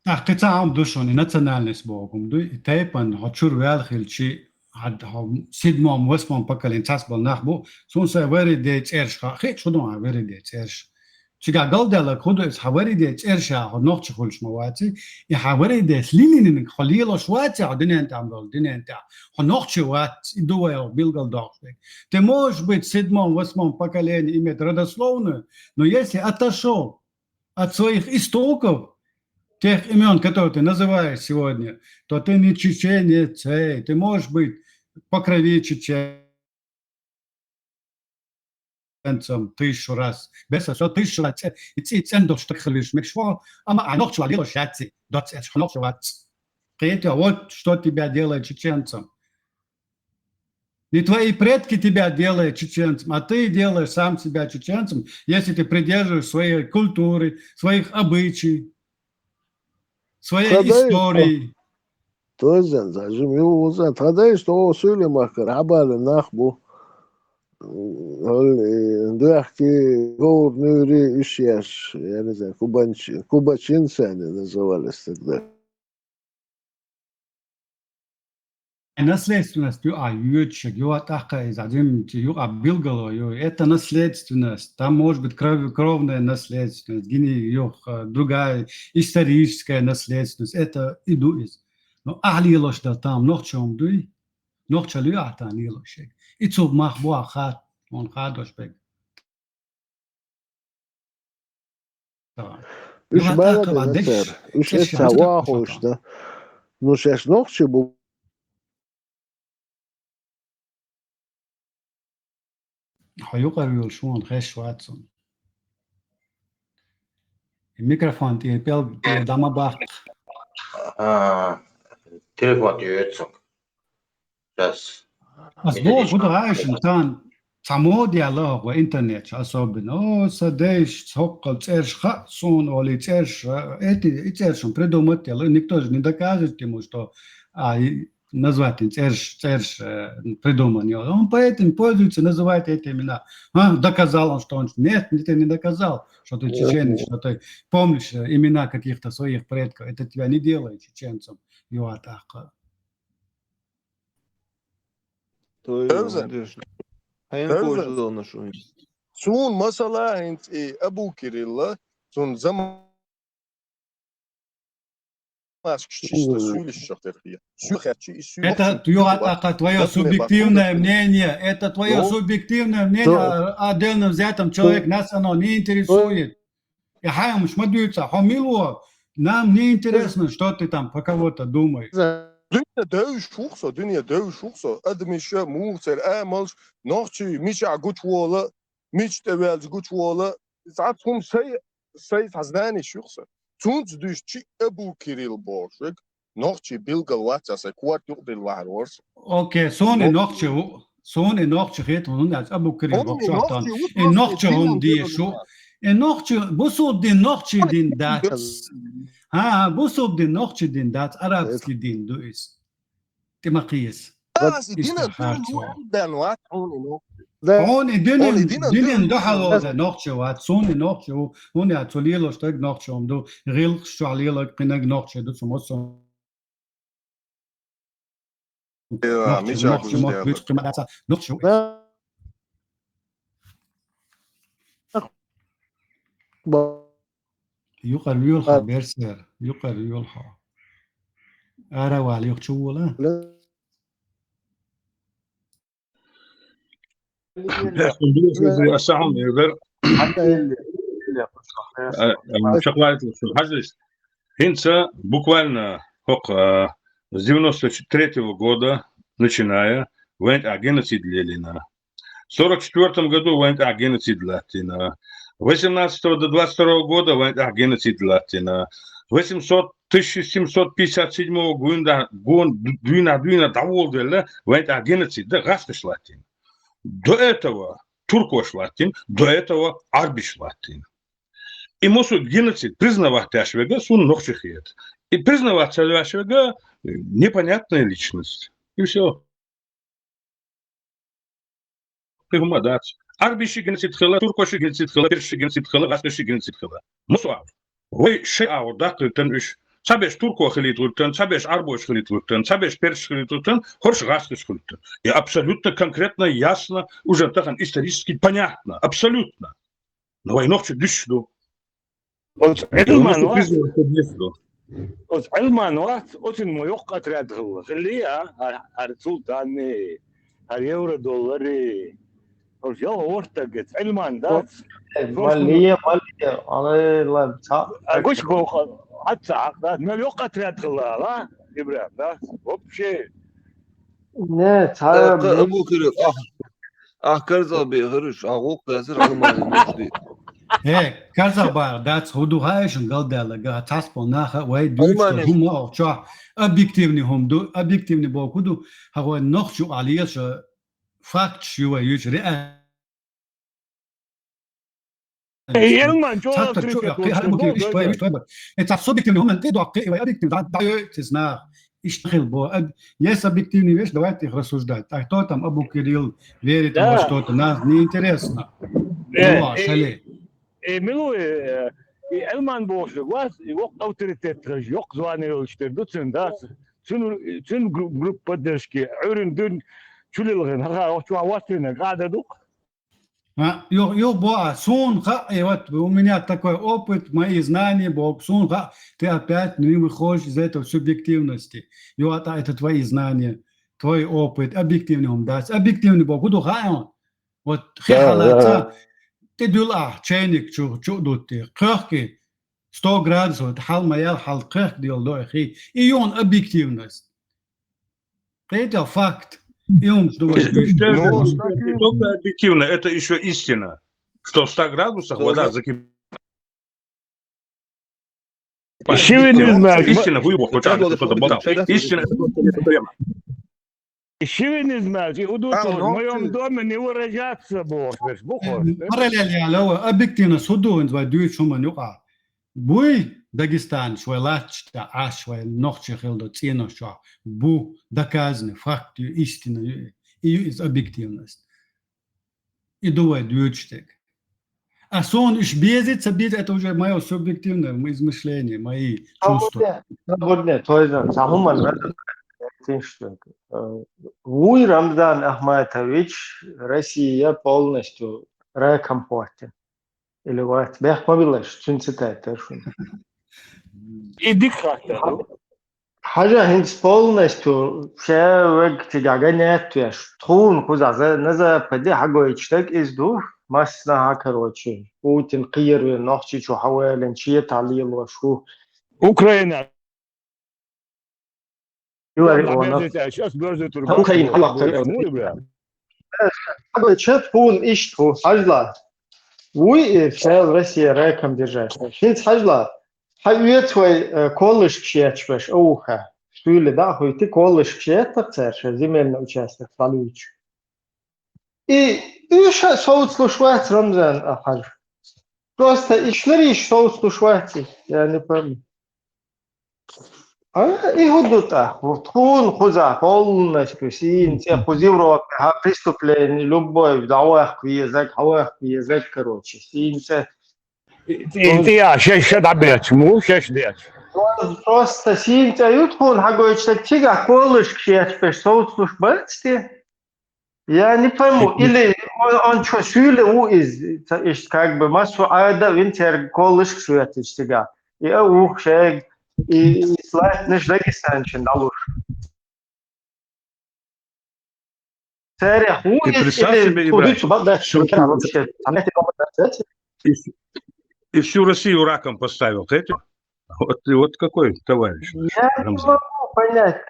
قطع عم دوشوني ناتسنالنس بوكم دو تيبن هتشور والخيلشي had sidmom westmom pakalin tasbal nachbo sonsa very de chersh kha شو دو very de chersh chiga galdela khodo is very de chersh ha noch chkhulsh mawati I very de slinin khalilo shwati adina ent amdol dina ent ha noch chwat duwa bilgal dokhbek te mож быть седьмом восьмом поколении иметь родословную но если отошел от своих истоков тех имен, которые ты называешь сегодня, то ты не чеченец, ты можешь быть по крови чеченцем 1000 раз. Без что 1000 раз. И цендов что хлиш мешво, а ночь валило шатси, доцеш хлош ватс. Это вот что тебя делает чеченцем. Не твои предки тебя делают чеченцем, а ты делаешь сам себя чеченцем, если ты придерживаешь своей культуры, своих обычаев. Своей истории. توزن زعجم يوزن تخديش تو سولي ماكر عبال ناخبو هل يحكي جور نوري إشياش يعني زي كوباتشين سنة نزوال استخدام Наследственность ючек, атака задим билгало, это наследственность. Там может быть кровная наследственность, другая историческая наследственность. Это иду из. Но алилош да там нохчом дуй, нохчалю атанилошек. И цуг махбу ахат, он хадошбек. إيش بلد نسر إيش التواحش ده مش إيش نخش بو هيقرر شلون خش واتسون الميكروفون تي بيل داما باخ تليفون يوتسون بس أسبوع كده عايش إنسان само диалог в интернете особенно. Садишь, сокол, церш, сон, или церш, эти цершем придумать, никто же не докажет ему, что назвать церш придуман. Он поэтому пользуется, называет эти имена. Доказал он, что он... Нет, ты не доказал, что ты чеченец, что ты помнишь имена каких-то своих предков. Это тебя не делает чеченцем. Юатака. سون مثلا انت ابو كيريلا سون زمان Это твое субъективное мнение. Это твое субъективное мнение о отдельно взятом человеке. Нас оно не интересует. Нам не интересно, что ты там по кого-то думаешь. Dünya dövüş huksa, dünya dövüş huksa. Admışa muhser amalş, nohçu, mişa guçvola, miç develci guçvola. Saat kum say hazdani şuksa. Tunç düşçü Ebu Kiril borşvek. Nohçu bilgal vatsasa kuat yok del var varsa. اوكي سوني نوقشو سوني نوقشو خيط هون ابو كريم Onu بوكشو احتان nohçu ان utmas نوقشو هم dinan دي dinan شو ان نوقشو بوسو دي نوقشي دين داتس ها بوسو دي نوقشي دين داتس عربسكي دين دويس تمقيس Asi dinan استخارت dinan سوا ben vat onu nohçu. هون Oni دينن dinan دينن dinan دحلو dinan. ده نوقشو وات سوني نوقشو هون اتوليلو شتاق نوقشو هم دو غيل شو عليلو قناق نوقشو دو سموسو Ya نوقشو mişa نوقشو guç موك derler. بيش قيمة داتسا نوقشو يقر يولخا بيرسر يقر يولخا أرى والي يقشولا الساعة يقدر شغلات في الحجز هنسا буквально с 93-го года начиная военный геноцид Ленина. В 1944 году военный геноцид Латина. 18 до 22 года военный геноцид Латина. 1757 года Дуина Даволдела военный геноцид Гаспиш Латин. До этого Туркош Латин, до этого Арбиш Латин. И мусу геноцид признавать Ашвега сун нохчихет. И признавать Ашвега непонятная личность. И все. Пигмадать. Арбиши геноцид хела, Туркоши геноцид хела, Перши геноцид хела, Гаспиши геноцид хела. Мусуав. Вы шеау дактылтын үш. Сабеш Турко хилитлтын, сабеш Арбош хилитлтын, сабеш Перш хилитлтын, хорш Гаспиш хилитлтын. И абсолютно конкретно, ясно, уже так исторически понятно. Абсолютно. Но войновчик дышло. علمان وقت أتن ميوقع ترادغل خليها هالسلطان هاليورو دولاري يلا ورتقت علمان ذات مالية على لا أقولش حتى عقدات ما يوقع ترادغل لا إبراهيم ذات وبشيء ne تعب Ebu Kiril Karza bir hırış ağuk tesir Almanya nohçu. هيك كذا بار داتس هدو هايشن قال دالا قا تاسبو ناخا واي دوش هم او شو ابيكتيفني هم دو ابيكتيفني بوكودو هو نخشو عليش فاكت شو يوش رئة علمان شو انت سبيكتيفني هم انت دو قي ابيكتيفني دا تسنا اشتغل بو يس ابيكتيفني ويش دواتي خرسوش دات تو там ابو كيريل верит во что-то нас не интересно ну шале ملو Alman boşluk var, yok autoritet, yok zvanı ölçtürdü, tüm grup поддержки, üründün, çülülgün, ha, o çuva vatine, kadaduk. Ё боа, сун ха, и вот у меня такой опыт, мои знания, бог, сун ха, ты опять не выходишь из этого субъективности. И вот это твои знания, твой опыт, объективный он даст, объективный бог, куда ха, вот хехалата, ты дула, чайник, чудути, крахки, 100 градусов, хал маял, хал крах делал, и он объективность. Это факт. И он только объективно, это еще истина, что в 100 градусах вода закипает. Истина, вы его хоть кто-то болтал. Истина, это прямо. Еще не знаете, в моем доме не выражаться будешь, параллельно, ло объективно суду он двоюет шума нюка. Буй Дагестан швай лачта, а швай нохче хилдо цено шо, бу доказаны факты, истина и объективность. И думай двоечтек. А сон иш безится, это уже мое субъективное измышление, мои чувства. Вуй Рамзан Ахматович, Россия полностью рекомпорте. Или вот, бех мобилаш, цинцитет, тершун. Иди как-то. حاجة هنس полностью все век тяга нет, веш. Трун куза, неза пойди حاجة يشتاق إزدو, масна короче. Путин قير نحشي شو حوالين شيء تعليل وشو. Украина. сейчас бёрзы Украина, тургов. Ну, Ибрахим. Какой чет пун ишту, хажла. Уи фел Россия реком держать. Хинц хажла. Хавет твой колыш кшечвеш уха. Стюли да, хуй ты колыш кшетах церш, земельный участок получ. И еще соус слушать Рамзан ахаж. Просто и шныришь соус слушать, я не помню. И гудута, втхун хуза, полностью син, те хузивро, преступление, любовь, давах язык, короче, синце. Ты я, шесть дабеч, му шесть дабеч. Просто синце, ютхун, хагой, что тига, колыш, кшечпеш, соус слушать, я не пойму, или он что, сюле из как бы массу ада винтер колыш кшуятич тига. И ух, шег, и слайд не Дагестанчин далуш. Серия, Ты представь себе, и всю Россию раком поставил, эти? Вот какой товарищ. Я не могу понять,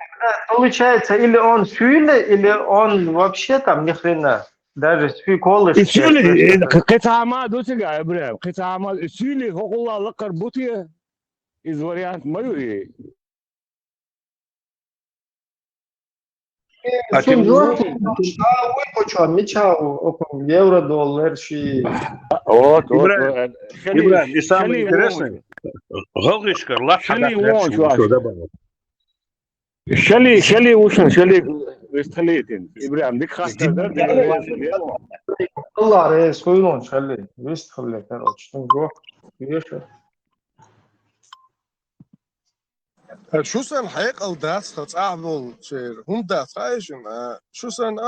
получается, или он сюле, или он вообще там ни хрена. Даже сюле колыш. И сюле, кэтама до тебя, Ибрахим, кэтама, сюле, хохула лакар бутия. Из вариант мою. А тем евро, доллар, ши. Вот. Ибрахим, и самое интересное, Галгишкар, Шали ушен, шали вестхалитин. Ибрахим, дик хаста, да? Доллар, скойлон, шали, вестхалит, короче. شو سن حقيقة وداس خلص أعمل شير هم داس عايشين شو سن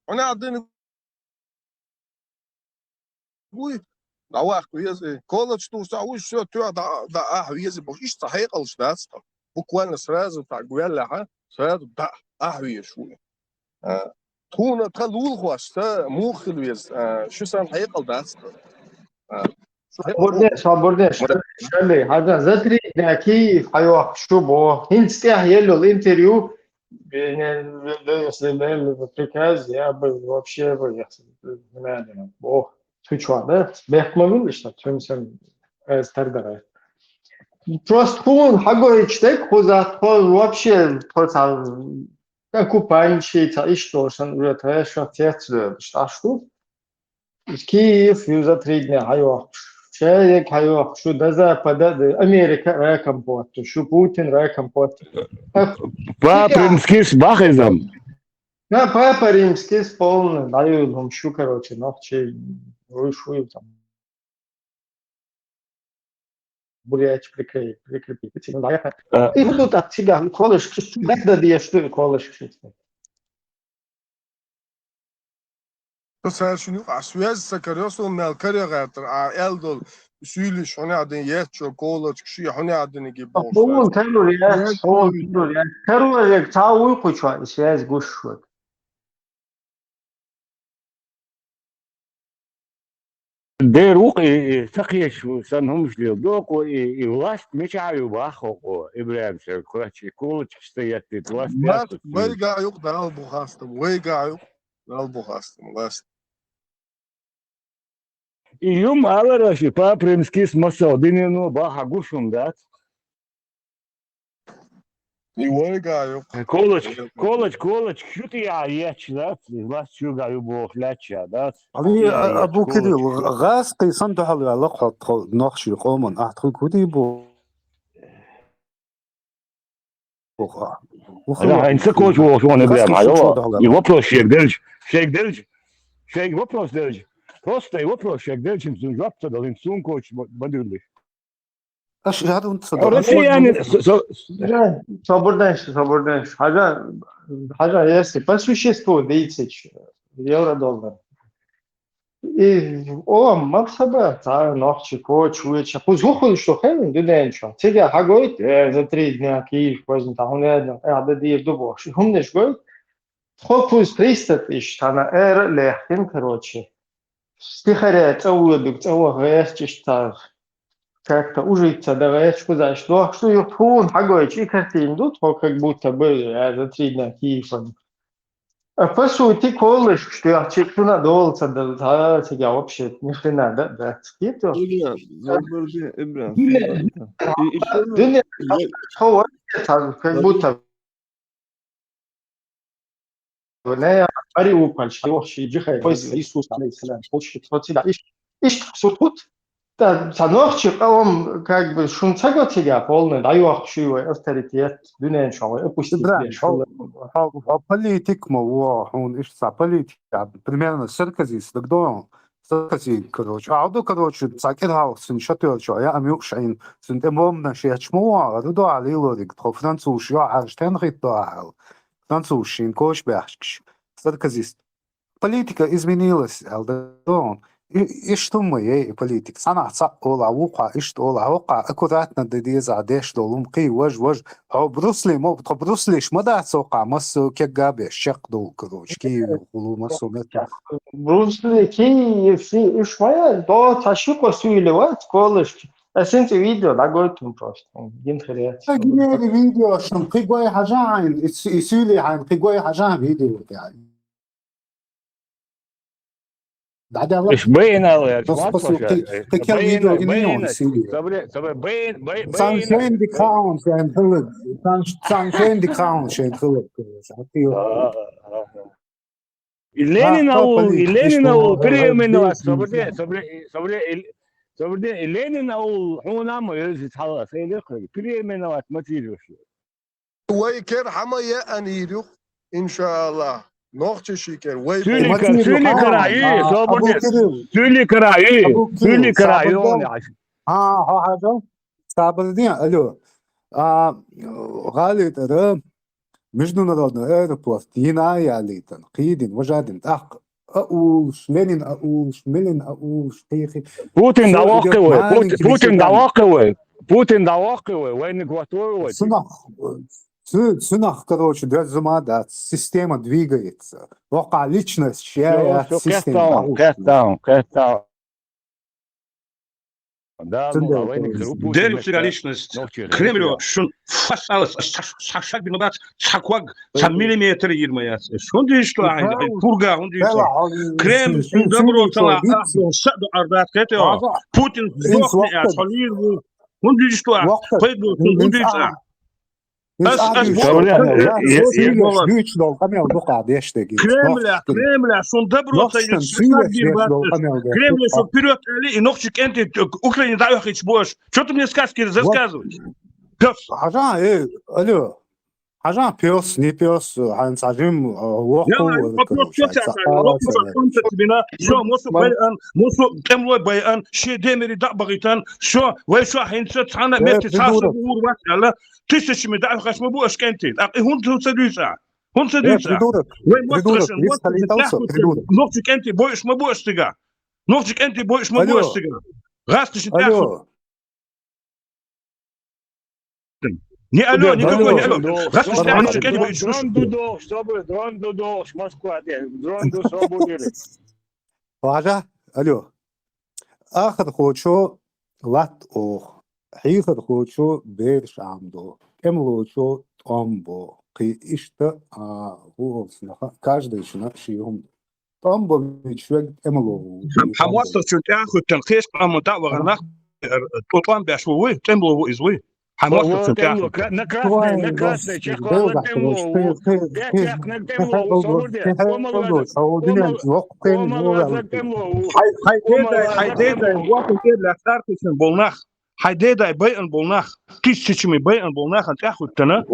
أنا عدين بوي دعوة كويسة كولج تو ساويش شو تو دا كويسة بس إيش حقيقة وش داس بكون سراز بتاع جوال لها سراز دا كويس شوية تكون تخلول خواش تا مو خلويس شو سن حقيقة وداس صبرناش شلي هذا زدري ناكي حيوح شو هنستيح يلو الانتريو بين البريكاز يا вообще نادنا شو بيحكمون ليش تمسن استردره просто он хагой чтек хоза вообще total купанчи та и что сан это что тец что Киев юза 3 дня хайо شايك حيوح شو دزا بدأ أمريكا راكم بوت شو بوتين راكم بوت Римскис бахизам. Да, папа римскис полный даю вам шо короче ночи вышу там буряч прикрепить да и вот так тебя колыш да где что колыш بس شنو عسواز سكريوسو مالكريا غاتر الدول سيلي شوني عدين ياتشو كولج شي شوني عدين يجيب هو كانوا رياض هو كانوا رياض تاوي قشوا سياز قشوا ديروق تقيش سنهم شلو دوق ولاست مش عارف باخو ابراهيم شكراتشي كولج استياتي تواست ويقع يقدر البخاستم ويقع البخاستم لاست يوم على راشي بابريمسكيس مسودينو باها غوشون دات ويقع كولج شو تي عياتش دات لاست شو قاعد بوخ لاتشا دات علي ابو كدي غاس قيسان دحل علاقه نخشي قومن احد كودي بو لا انت كوش وشون ابراهيم ايوه вопрос شيك вопрос دلج просто и вопрос شيك دلج انتم جبت دلين سون كوش بدل ايش هذا انت يعني صبرناش حاجه есть по существу 10 евро доллар и максаба та ночи коч уеча пузуху что хен дуденчо тега хагойт за 3 дня Киев возьмет а он это дир дубош он не жгой хопус 300 тысяч тана лехин короче стихаря цауду цау гэсчиштар как-то ужиться, давай, сказать, что юртхун, хагоич, и картин, тут, как будто бы, за 3 дня Киев. По сути, колышь, что я чеку надолго, да, тебя вообще ни хрена, да, это. Ибран, заборди, Ибран, Dünya как будто не Мариуполь, вообще Джихай, Иисус, алейхиссалям, хочет вот сюда. И что тут? Да, ночью он как бы шунцага тебя полный, даю ахшивый авторитет, дюнен шоу, опустить. Политик, он ищется политика, примерно Саркози, тогда Саркози, короче, короче, цакерхал, сын шатёрчо, я амюшайн, сын темомна шечмо, рудо алилорик, то француз, я арштен ритуал, француз, шин кош бяшкш, Саркози. Политика изменилась, алдон. И что мы, политик, санаца ола уха, и что ола уха, аккуратно дедиза деш долум кий вож, брусли, брусли, шмада сока, массу кегабе, щек дол, короче, ки улу массу мета. Брусли, ки, и шмая, до ташико суилевать, колышки. А сенти видео, да, гойтун просто, гинхерец. А гинери видео, шум, кигой хажайн, и сюли хайн, кигой хажайн видео, يعني. إيش بين على Sanction die Crown zijn geluk. Sanction die Crown zijn geluk. Ленина переименовать, собрали Ленина هو نعم يرجع حلا سيدك переименовать материю. ويكر حماية أنيرو إن شاء الله. نوختي شيكر وي سولي كراي سولي كرايون حاجة صابرين الو غالي ترى международный аэропорт Яная летан قيدين وجادين أق أوش لينين أوش ملين أوش تيخي بوتين دواقوي وين экваторы Цунах, короче, да, система двигается. Пока личность шея система. Кэттаун. Да, Деревская личность. Кремлю, что фасалось, шаг виноват, шакваг, сам миллиметр ермаяц. Он дишь что, пурга, он дишь что. Кремль, добро, тала, саду ардат, это Путин, сдохни, асфалирую. Он дишь что, пойду, он дишь что. Кремля, сон добро, Кремля, что вперед, и ногчик энти, Украине даёхич больше. Что ты мне сказки рассказываешь? Алло. Ажан пёс, не пёс, сажим вопрос что, мусу темлой баян, ше демери да багитан, что, вы что, хинца цана мети сасу урват, алла, тысячами да хашмабу ашкенти, а он садится. Вы ногчик энти боишь мабу астига. Ногчик энти боишь мабу астига. Раз ты считаешь. Не алло, никакой не алло. Дрон дудош, Москва, дрон дудош. Ладно, алло. آخر خوشو لات أوخ حيخر خوشو بيرش عمدو كم خوشو طامبو قي إشتا هو سنخا каждый شنا شيهم طامبو بيشوك إملو حموصة شتاخو التنخيص قامتا وغناخ طوطان بيشووي تملو إزوي حموصة شتاخو نكراسة شخوة تملو حيديدا وقت كده لفتاركسن بولناخ حيديدا بيئن بولناخ تيسيشمي بيئن بولناخ أنت أخذ تنا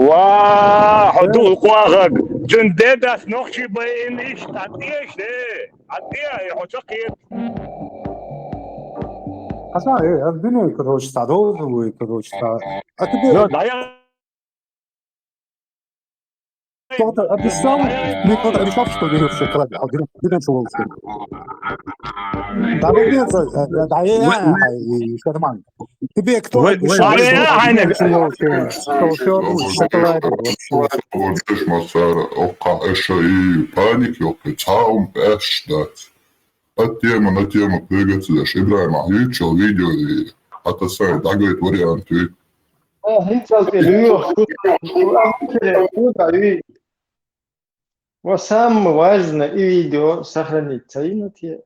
حدو قواغك جنديداس نوخشي بيئن إيش تعطيش عطيه يحوشقيت حسنا إيه الدنيا كروش تعدوز وكروش لا Кто-то обещал, мне кто-то обещал, что берет шоколад, а где шел да нет, Шерман. Тебе кто обещал, что шоколад вообще масара, ока эшаи, паник, ёпты, цаум пэшдать. На тему двигаться, Ибраим Ахичел видео и حتى ساعد عقلت واريانتي هيك اليوم شو وسام وزن فيديو سخرني تسينتي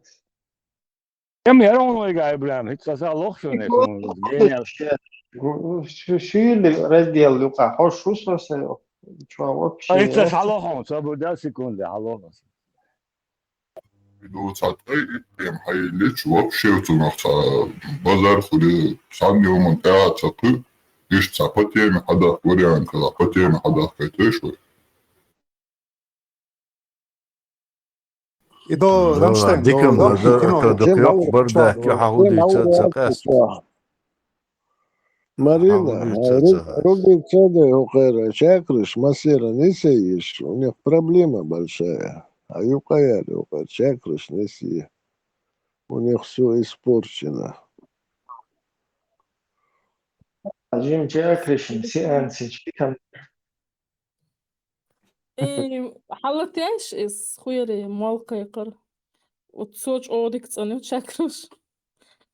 Hem yaron oyga İbrahim. Hiç kasa loh şöyle son. Genial. شو اللي ردي اللقاء حوش شو صار شو وبشي Hiç kasa halahon. Sabu da sekunde halahon. لو تعطي يم حيلتش وبشيرتو نقطع بازار خلي صاني ومنطقة تقي إيش تعبتي من حدا وريان كذا تعبتي من حدا كيتشوي إذا رمشتين ديكم دقيق برده كي حاولوا يتسقس Marina, руби цеды ухера, чакрыш, массира, не сеешь, у них проблема большая. А юкаяли, чакрыш, не сеешь. У них все испорчено. جيم جاكريشن سي انسي كم حلتيش إس خويري مالك يقر وتصوج أوديك تصني وتشكرش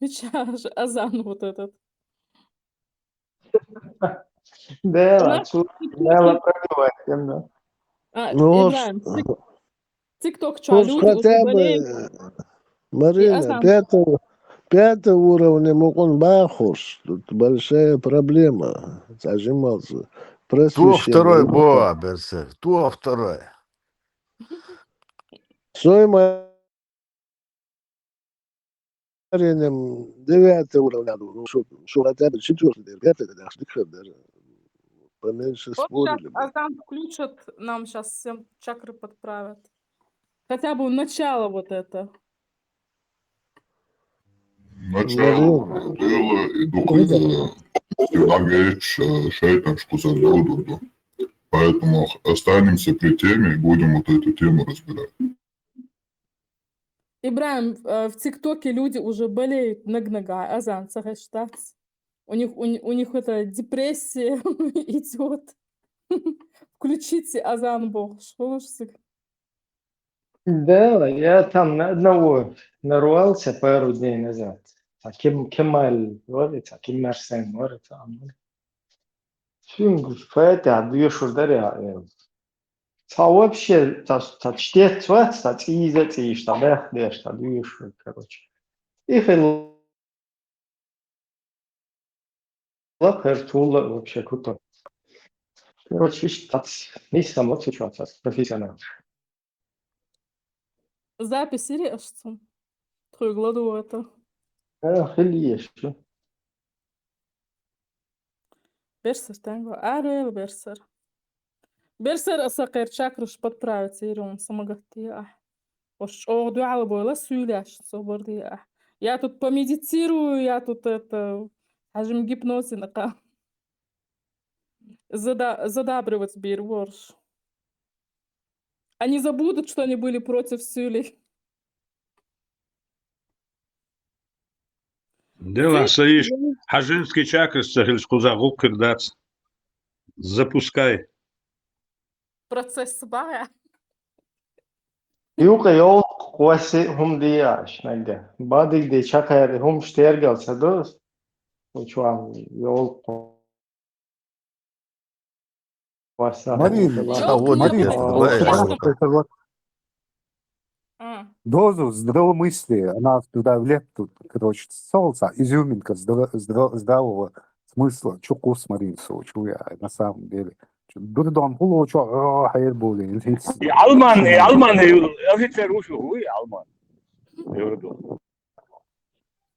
مش أزعن вот этот да لا правильно Ну, Иван, ТикТок что, вот люди хотя уже бы, болеют и Марина, Азан пятый уровень могут бахуш. Тут большая проблема. Зажимался. То второй Просвещение. боа, берсер. То второй. Сойма девятый уровень. Что хотя бы четвертый, пятый, даже даже поменьше Вот сейчас спорили бы. Азан включат, нам сейчас всем чакры подправят. Хотя бы начало вот это. начало было и дух всегда говорит шайтан, что задал. Поэтому останемся при теме и будем вот эту тему разбирать. Ибраим, в ТикТоке люди уже болеют наг-нага, Азан, сахаштац. У них это депрессия идет. Включите Азан Бог. да я там на одного нарвался пару дней назад таким Кемаль говорит таким Марсен говорит شو فات عدوية شو دري вообще чтет цвет и что бэх что дуешь короче их лапер тула вообще круто короче не само сейчас профессионал Запись режется. Твою гладу это. خليه Берсер, танго. Арел Берсер. Берсер أساقير чакрыш подправиться, Ирон, самогатия. Ош, дуала бойла сюляш, собордия. Я тут помедитирую, я тут это, хажим гипнозе нака. Задабривать бирворш. Они забудут, что они были против сюлей. Дела, Саиш, Хажинский чакры, Сахильскузагу, Кирдац. Запускай. Процесс бая. يوقع يوق قواسي هم دياش نقدر بعد دي شكر هم شتيرجل سدوس وشوام يوق Дозу здравомыслия, она туда влет, тут, короче, солнца, изюминка здравого смысла. Чё курс Маринцева, чё я на самом деле. Дурдон було, чё, хайр более. Alman, Hitler Rusya, Alman.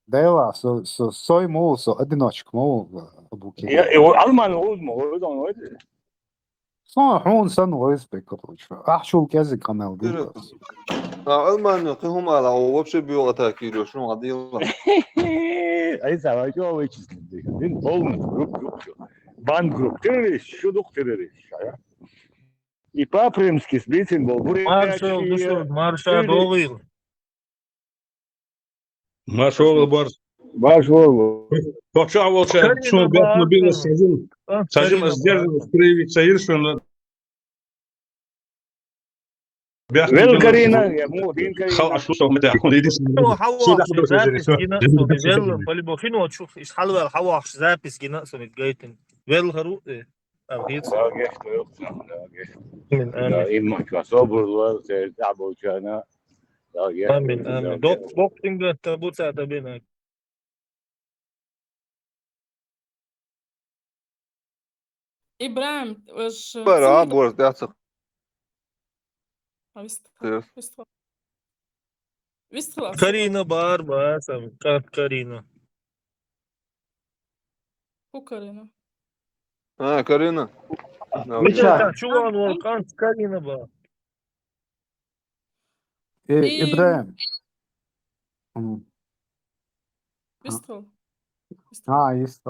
Да, сой мол, одиночек, мол, буки. Alman olma, oradan öyle. صح سن ويسبك короче. شو كذا كمان دي. ألمان هم على وبشي بيوغا تاكيرو شنو غادي يلا. أي سواء جو ويش دين بولن grup. Ban grup terörist, şuduk terörist. И по-примски сплитинг был. Маршал Долил. Маршал Барс. Башвол. Почавал что бят мобильно сажим сдерживать проявить совершенно كارينا يا مو دين كارينا خلاص شو متاع حواش زابس جنقصو بجل فالي فين تشوف ايش حلوة الحواش زابس جنقصو متجايتن ويل هرو او هيتس من لا إما كصبر الله تعبوا كنا لا آمين دوك تنجا تبوتا تبينا إبراهيم وش برا بورس داعسك كارينا بار بس كانت كارينا هو كارينا كارينا شو انور كانت كارينا بار إبراهيم Вестфал. Есть.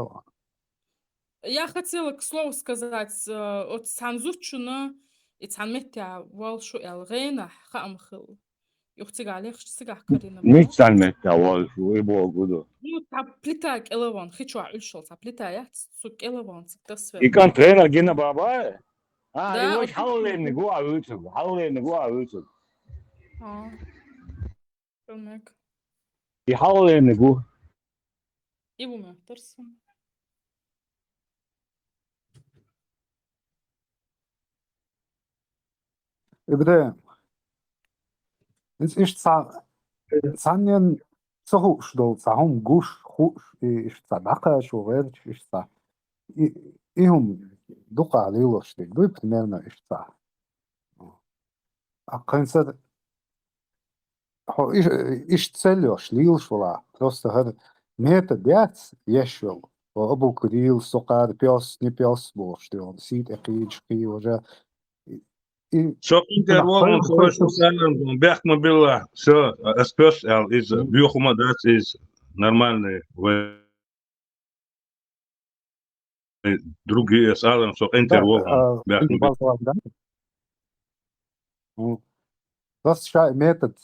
Я хотела к слову сказать, от Санзурчуна и Цанметя Волшу Элрейна Хамхил. Юхтига Алехш Сигах Карина. مش سالمة أول شو يبغى قدو. Ну, таплитак элеван, хичуа ульшол, таплитая, сук элеван, сикtasвер. И كان тренер جينا بابا. Да, يقول حاول نقوى عويتك، حاول نقوى عويتك. فهمك. يحاول نقوى. إبو ما ترسم. إبراهيم. إيش ثانيا صحوش دول صحهم جوش خوش إيش صدقة شو غير إيش صح إيهم دقة عليلوش دي دوي примерно إيش صح أقنصر هو إيش تسليوش ليلش ولا просто هذا ميتا ديات يشول وأبو كريل سقار بيوس نبيوس بوش دي on سيد أقيد شقي وجا Çok intervalın savaşı sanırım. Бяхма была. Все, спешл из биохума дать из нормальный. Другие салам, что интервал. Das ist ein Metод,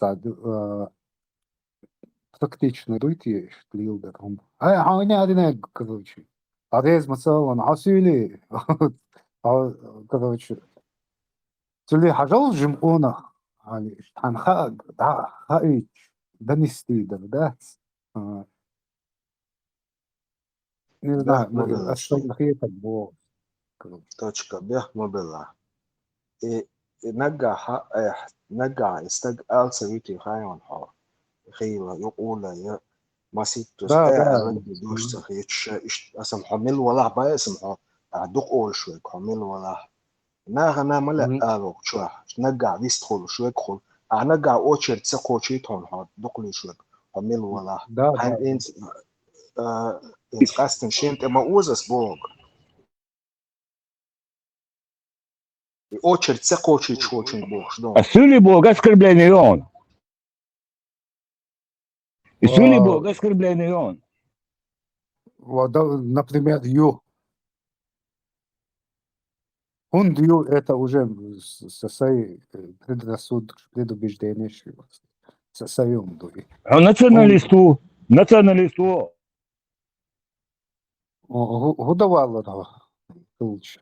практично дойти, лилдером. Они короче. Арез масалан, асюли, короче. تقولي حجول جمعونا يعني هنخاق دا هاي دنيستي دردات نرنا أشتغل خيطة بو точка بيحمى بالله نجع استقال سويتي خايون حار خيلا يقول يا ما سيتوس دوش سخيتش اسم حمل ولا با اسم عدق اول شوي حمل ولا ناغنا ملا آلو شوي نجع ديستخل شوي كخل نجع اوشر تسقوشي تون هاد دقلي شوي حمل ولا هن انت قاستن شنت ما اوزس بوغ اوشر تسقوشي تشوشن بوغ شدون السولي بوغ اسكر بلانيون السولي بوغ اسكر بلانيون например, ю. Он дью это уже со своей предубеждением, со своим дури. Националисту. Годовало лучше.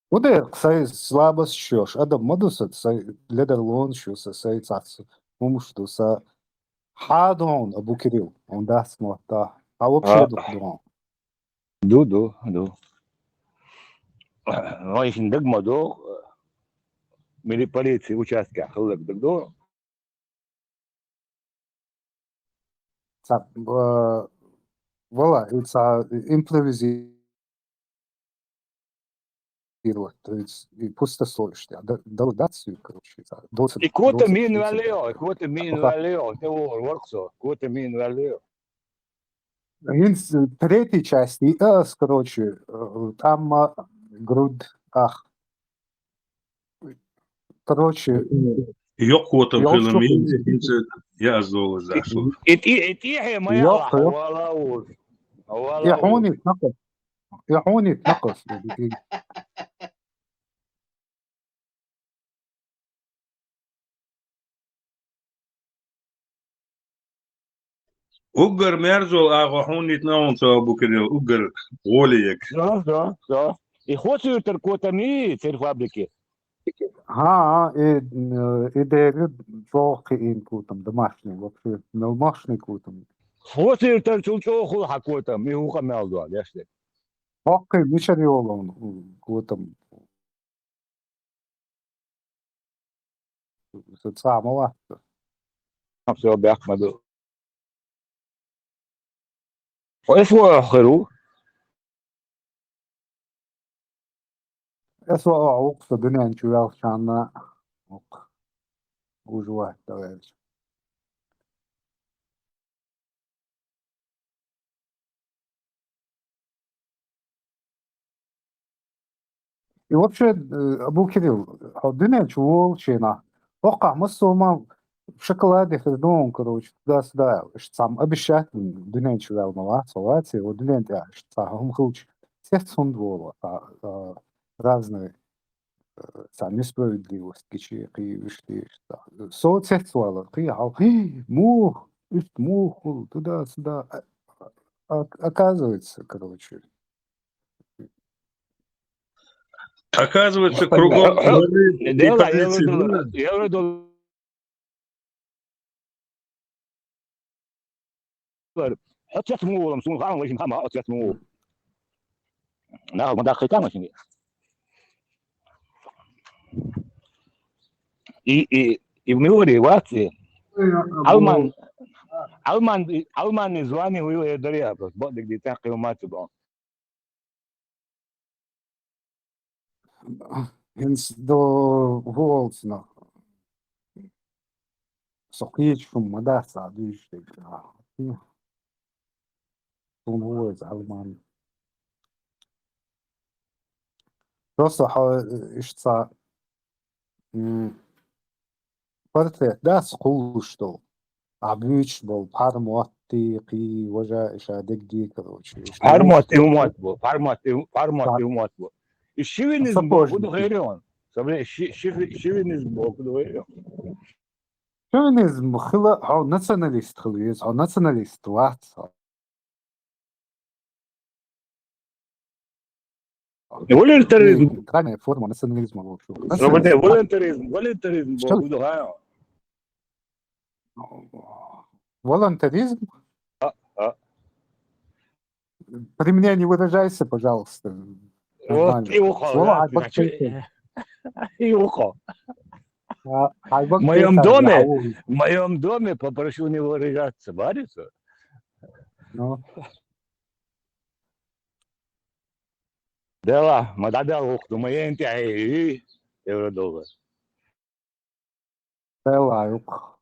Удар, сай слабость щёш. Адам модуса, сай ледер лонщуса, сай цацу. Мумштуса. Хадон Абу Кирилл. Он даст мота. А вообще дух. Ду. Раиш ндагма до. Мили полиции участка хлык дагдо. Цап voilà, это импровизировать, то есть пустословие, додацию, короче. И квота мин валео, это ворксо, квота мин валео. В третьей части, короче, там груд, короче... Yok kvotum kılımı, yazdığı zaten. إتيحي ما يلا يحوني تنقص Ugar merzol ağahun itnaun sa bu kere ugar goliyek. صح И хочешь кота ми цер фабрики. ها إذا جوقين كوتم домашний вообще домашний كوتم. Хочешь чучоху хакота ми уха мелдо, яшли. Окей, мишари олон كوتم. Самого. Все бяхмаду. وإسوا آخره أسوأ عوق في الدنيا نشوف عشان وجوه دوائر. И вообще, Абу Кирилл, الدنيا نشوف شينا وقع مصومة в шоколаде хреновом, короче, туда-сюда, что сам обещать, الدنيا نشوف المواد, салаты, الدنيا что сам хлуч, всех сундвола, разные несправедливость, кичи, вишли, соцсеть мух, мух, туда-сюда, оказывается, короче. Оказывается, кругом отсятму, сумхан, очень хама, отсятму. На, мы так хотим, очень. И в мире вакции Алман не звонил, его я дарил, просто вот где так его мать был. Hens då hålsna så skitfum madassa dyshtig. Hon hålls allman. Просто ишца портрет да схул что عبيش بول بارموت قي وجا إشادك دي كروشي فارموت يومات بو الشيفينيزم بوكو غيرون سبب الشيفينيزم بوكو غيرون شيفينيزم خلا أو ناسيوناليست خليز أو ناسيوناليست واحد волонтеризм крайняя форма национализма вообще волонтеризм боку غيرون волонтеризм при мне не выражайся, пожалуйста. Вот и ухо. И ухо. В моем доме попрошу не выражаться, варится. Дела, мадада ухту, моя интяи, евродоллар. Дела, ух.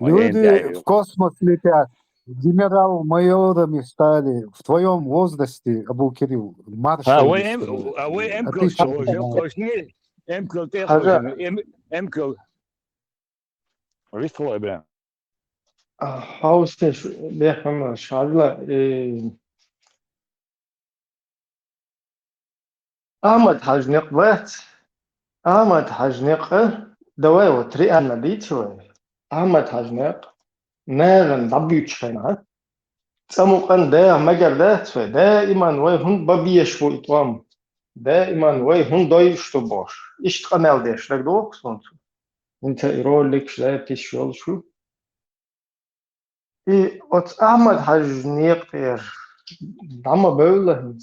Люди в космос летят, генерал-майорами стали в твоем возрасте, Абу Кирилл, маршалами. А вы эмкл слушали, эмкл те слушали, эмкл рисковый, бля. Хаустеш бехам шадла Ahmad Hajniq ват Ahmad Hajniq دواء وطريقة نبيتشوي أحمد حجناق ناغن دبيوتشينا سموقن ده مجر ده تسوي دائما ويهن ببيشفو إطوام دائما ويهن دايشتو باش إشت قنال ديش لك دوك سونتو انت إيرول لك شلا بتشيول شو إي أت أحمد حجناق تير دعما بوله هنت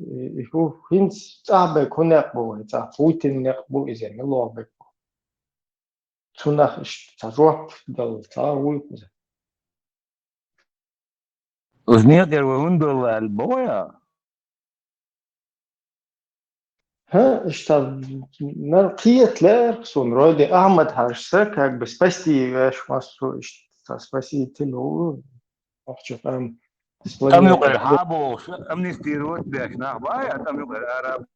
إيهو هنت تعبك هناك بو تعب فوتين نقبو إذن الله بك Тунах тажуап дал тауи. Узнает я вундул альбоя. ها اشتغل نرقية لا سون رودي أحمد هرشسك هاك بسبستي واش ماسو سبستي تلو أحجو فهم أم يقر حابو أم نستيروت بيش نخبايا أم يقر عرب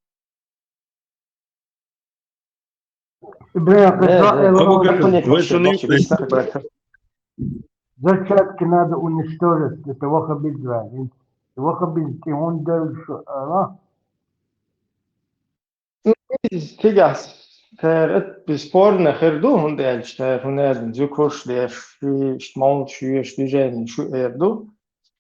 Зачат надо уничтожить, это вахабиджа. Вахабиджки он дальше, Tigas, het besporen gerdo hun delch, hun er zukosh der stimont shu studien shu erdo.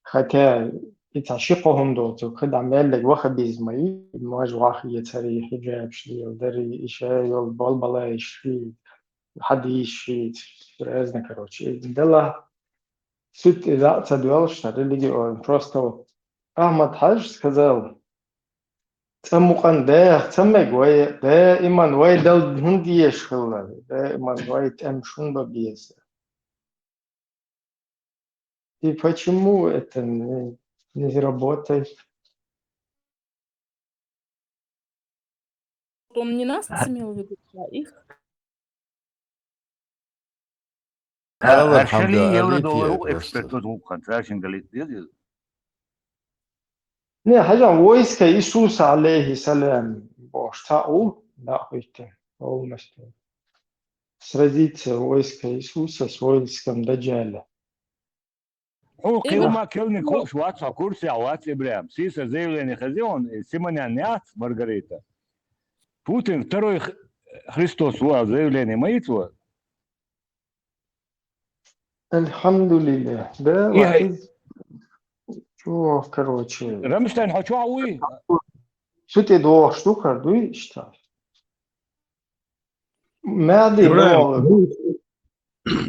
Hatta يتعشقهم دوتو كده عمال لك واخد بيزمي مواج واخي يتري حجاب شلي ودري إشاي والبلبلة يشفي حد يشفي فرازنا كروتشي دلا ست إذا تدوالش تدلجي أو بروستو أحمد حاج كذا تمقن ده تمك ويا دائما ويا دل هندي يشغل دائما ويا تمشون ببيز и почему это не работает? Он не нас имел в виду, а их. Herşeli евро доллару эксперту звукан, трашин галит дедил. Не, حاجة ويسك يسوس عليه السلام بوشتاو لا هيك هو مستوى سرديت ويسك يسوس ويسكم دجالة هو قيوما كلني كوش واتسا كورسي واتس إبراهيم سيسا заявление خزيون سيمونيانيات Маргарита Путин второй Христос вал заявление молитва الحمد لله ده واحد شو короче Рамштайн хочу ауи شو تدور شو كردوي اشتغل ما دي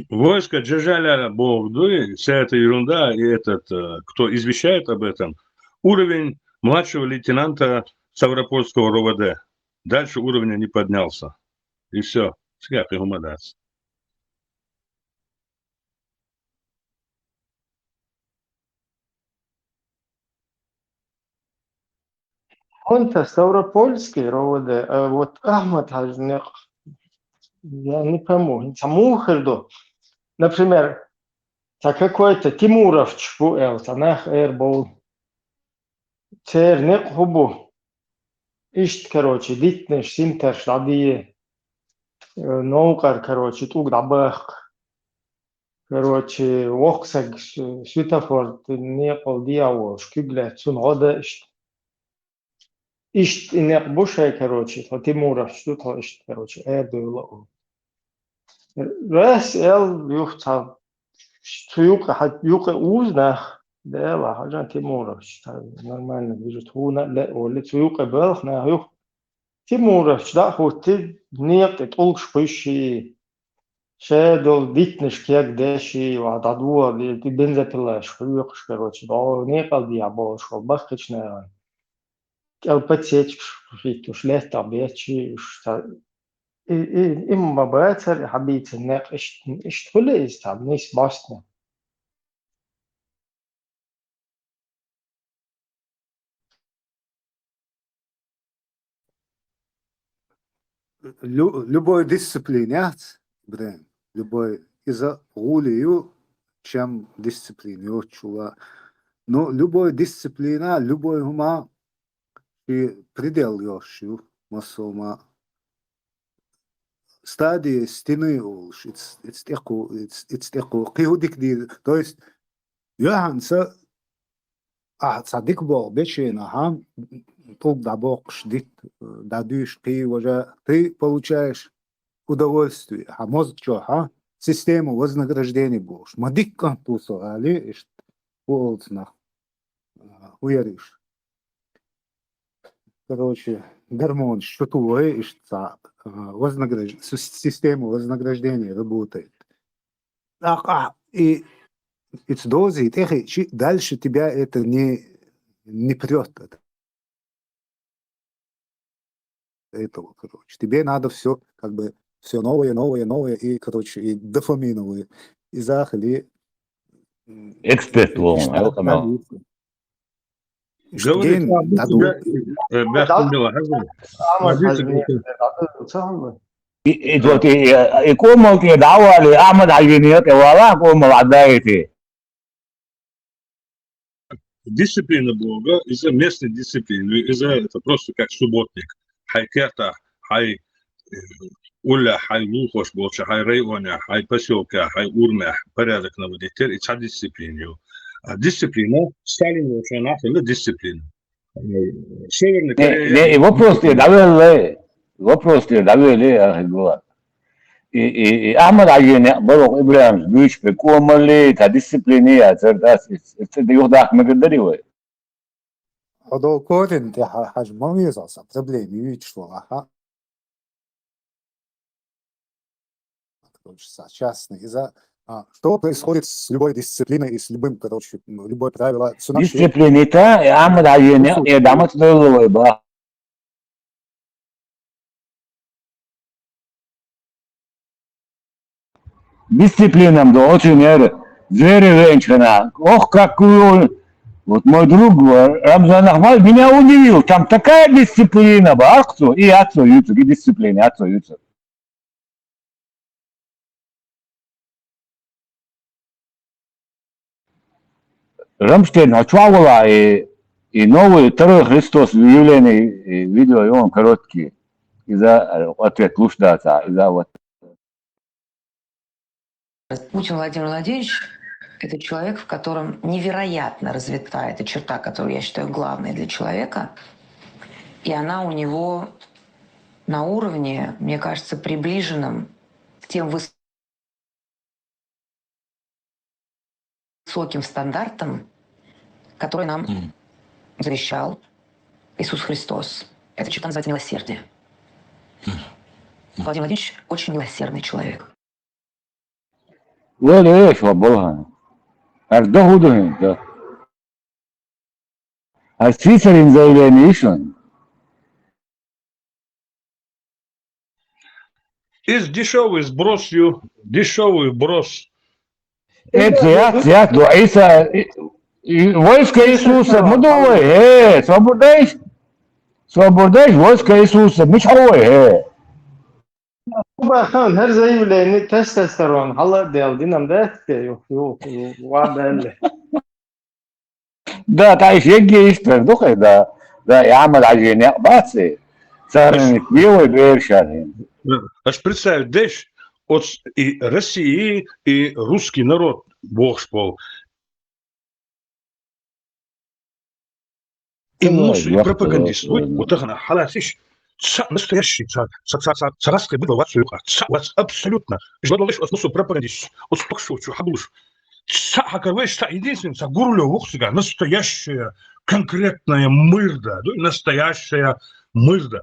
Войско Джажаля Богдуи, вся эта ерунда и кто извещает об этом, уровень младшего лейтенанта Ставропольского РОВД. Дальше уровня не поднялся. И все. Сколько ему даст. Он-то Ставропольский РОВД, а вот Ахмад Хажнек, я не пойму, саму херду. Например, так какой-то Тимурович был, танах был, церник хубу, ишт, короче, дитнеш, синтерш, ладие, наукар, короче, тук дабах, короче, воксаг, светофор, не пол дьявол, шкюгле, цун года, ишт, не бушай, короче, то Тимурович, тут ишт, короче, было. Раз юхта Туюка hat юка узнах, да, ла, Тимурович, нормально вижу, туна, или Туюка белх, на юх. Тимурович, да, хоть ты нет, это улшпыши, шедол, витнеш, кек, деши, вададуа, ты бензопилаш, хуюкш, короче, да, не калди, а больше, бахкичная. Алпатечк, фитуш, леста, бечи, إما باتر حبيت إنك إيش تقول إستعب نيس باسنا Любой дисциплинят, Брен, любой из-за гулию, чем дисциплину чула. Но любой дисциплина, любой ума и предел ёшу, масома. Стадии стены уж, it's такой, киудик ди, то есть, яханса, садик бол, бечена, хам, толк да бокш, дит, дадуш, ты уже, ты получаешь удовольствие, а мозг что, а? Систему вознаграждения будешь. Мадик кантусо, али, ишт, полцнах, уяришь. Короче, гормон, что твое, ишт, система вознаграждения работает. И it's дози, дальше тебя это не прет. Этого, короче. Тебе надо все, как бы, все новое, и, короче, и дофаминовые. И захали. Эксперт, welcome. Говорит, يكون في دعوة لأحمد عجينيات ولا يكون بعدايتي. Дисциплина Бога из-за местной дисциплины, из-за это просто как субботник. Хай керта, хай уля, хай лухош больше, хай районя, хай поселка, хай урмя, порядок наводить. Это дисциплина. А дисциплина, Сталин уже нахуй дисциплина. Северный Корея... вопрос тебе довели, было. И Ахмад Агин, Барух Ибраим, Бюч, Пекомали, та дисциплиния, это юхдах мы говорили. هذا كورن دي حاجة مميزة صح проблемы видишь ага. Частный из-за что происходит с любой дисциплиной и с любым, короче, любое правило. Дисциплинита يعمل عينة يدعمت له يبقى дисциплинам да очень very женщина. Ох, какую вот мой друг Рамзан Ахмад меня удивил. Там такая дисциплина, акцию и акцию и дисциплина, акцию. Рамштейн очвала и новый второй Христос в явлении видео, и он короткий. Из-за ответ лушдаться, из-за вот. Путин Владимир Владимирович – это человек, в котором невероятно развита эта черта, которую я считаю главной для человека. И она у него на уровне, мне кажется, приближенном к тем высоким стандартам, которые нам завещал Иисус Христос. Эта черта называется милосердие. Владимир Владимирович очень милосердный человек. لا ليش والله أرده ده السيسرين زي لانيشن Из дешевый сбросью, дешевый брос. Это до Иса войско Иисуса, мудовый, свободешь войско Иисуса, мечовой, Bakın her zayıflığını testosteron hala deldiğinde yok var belli. Да, تعيش يجي يشتغل دخل ده يعمل عجينة باسي صار كبير بيرشاد. Аж представь, дальше от и России, и русский народ, бог шпол. И мусор, и пропагандист. Вот это халатиш. Настоящий царское было вас абсолютно. Ждал лишь от мусор пропагандист. От спокойствия хаблуш. Единственное, гурлё вухсига, настоящая конкретная мырда, настоящая мырда.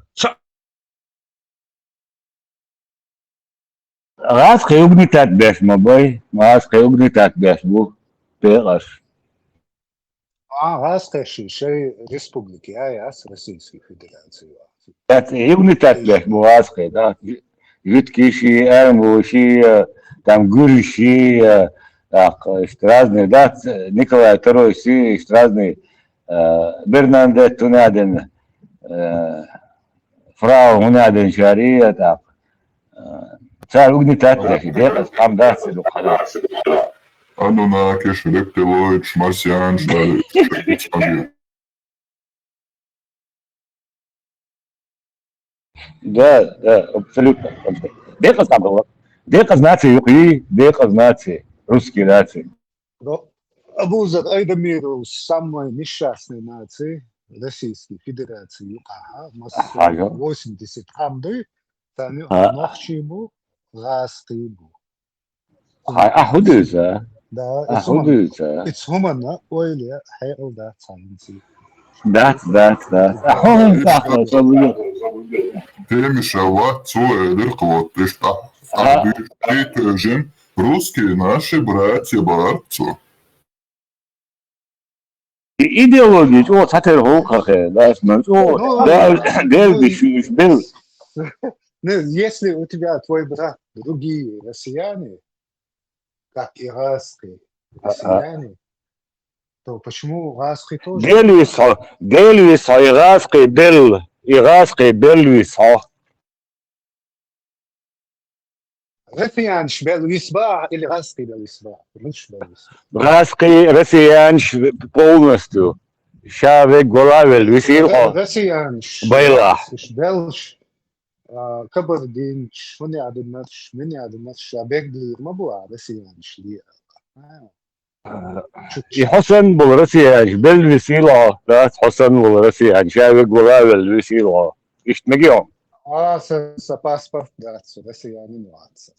Раз хаюгнитат беш, мабой, раз хаюгнитат беш, бух, пераш. Раз шей республики, с Российской Федерации. Это югнитат беш, буаской, да. Жидкиши, армбуши, там гурищи, разные, да, Николай II, си, разные, Бернандет, унаден, фрау, унаден, шария, так. Царь угнетает людей, там да, Анунакиш, рептилоид, марсиан, да, абсолютно. Деказ там было. Деказ нации юхи, деказ нации, русские нации. Абузат Айдамиру самой несчастной нации Российской Федерации Юкаха, 80 хамды, там нохчиму, растыбу. Ахудуza. Да, it's humana, oile, hail that science. That's. Темишава, Цуэдер, Клоттышта. Жен, русские наши братья барцу. Идеология, о, сатер хохахе, да, был. Если у тебя твой брат другие россияне, как иракские россияне, то почему русский тоже? Делвис, иракский Делвис. Россиян Белвисба или русский Белвисба? Русский россиян полностью. Шавек Голавель висел. Россиян Байла. Белш. Кабардин, шмани адынат, шабек длир мабуа Россиян шли. И Хасан был россиян, Бел висела, да, Хасан был россиян, Шавек Голавель висела. Ишмегион. Паспорт, да, россияне нюансы.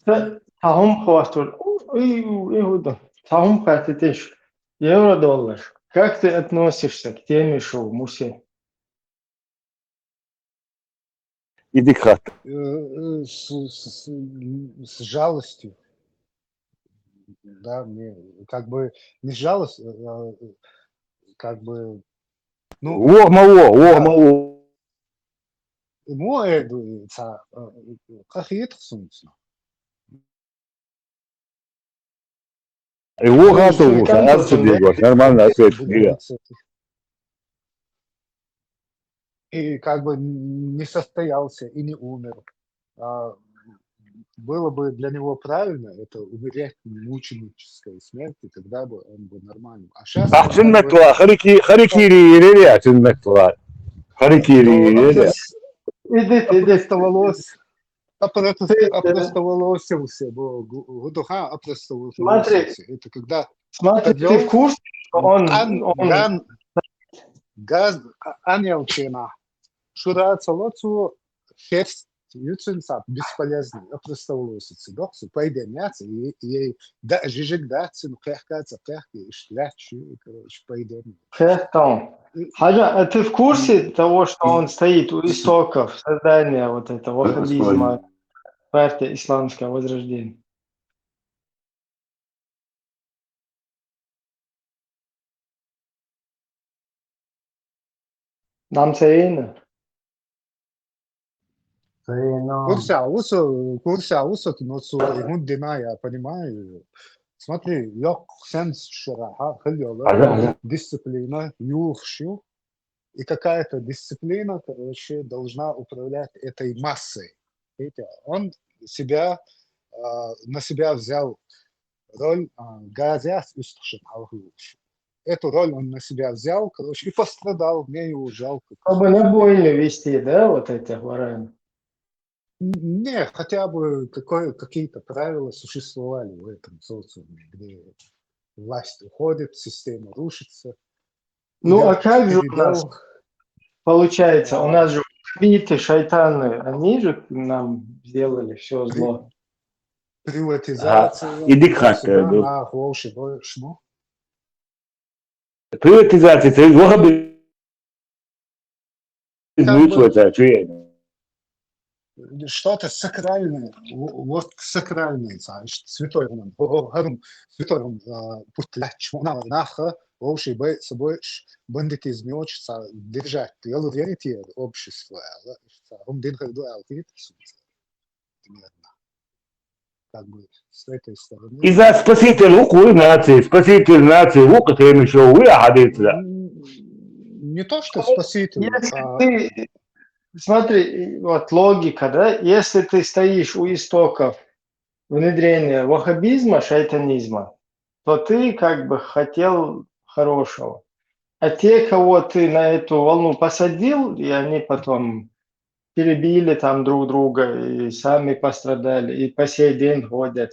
Tahum хвастул. Иуда. Tahum хваститиш. Евро-доллар. Как ты относишься к теме шоу, Мусе? Иди к хату. С жалостью. Да, мне как бы не жалость, как бы, ну, Угмало. ему это, как это сумсно. Его хату, нормально ответил. И как бы не состоялся и не умер. Было бы для него правильно это умереть мученической смертью, тогда бы он бы нормально. А сейчас أحسن مكلا خريكيري يريا أحسن مكلا خريكيري يريا. опростоволосился, духа опростоволосился. Это когда ты в курсе, что он анелчина, шураться лоцу, шерсть юцинца бесполезный, опростоволосится. Доксу пойдемятся, и да, жижик даться, ну кехкаться, и шлячу, короче, пойдем. Хаджа, а ты в курсе того, что он стоит у истоков создания вот этого ваххабизма, партии Исламского Возрождения? Нам цейно. Курсе аусу, но игундина, я понимаю. Смотри, ёк сенс шараха, дисциплина, юхшу, и какая-то дисциплина, короче, должна управлять этой массой. Видите? Он на себя взял роль газяс усташен. Эту роль он на себя взял, короче, и пострадал, мне его жалко. Чтобы на бойню вести, да, вот эти вараны? Не, хотя бы какие-то правила существовали в этом социуме, где власть уходит, система рушится. Ну, а как же у нас получается? У нас же биты, шайтаны, они же нам сделали все зло. Приватизация. Иди к хате. Что? Приватизация, это ваххабизм. Что-то сакральное, вот сакральное, знаешь, святой он, путляч, наха, вообще бы собой бандитизм учится держать, дело верите общество, он день когда алфит, как бы с этой стороны. إذا спаситель وقوي нации, спаситель нации وقتين еще вы حديث. Не то, что спаситель. Смотри, вот логика, да, если ты стоишь у истоков внедрения ваххабизма, шайтанизма, то ты как бы хотел хорошего. А те, кого ты на эту волну посадил, и они потом перебили там друг друга и сами пострадали, и по сей день ходят,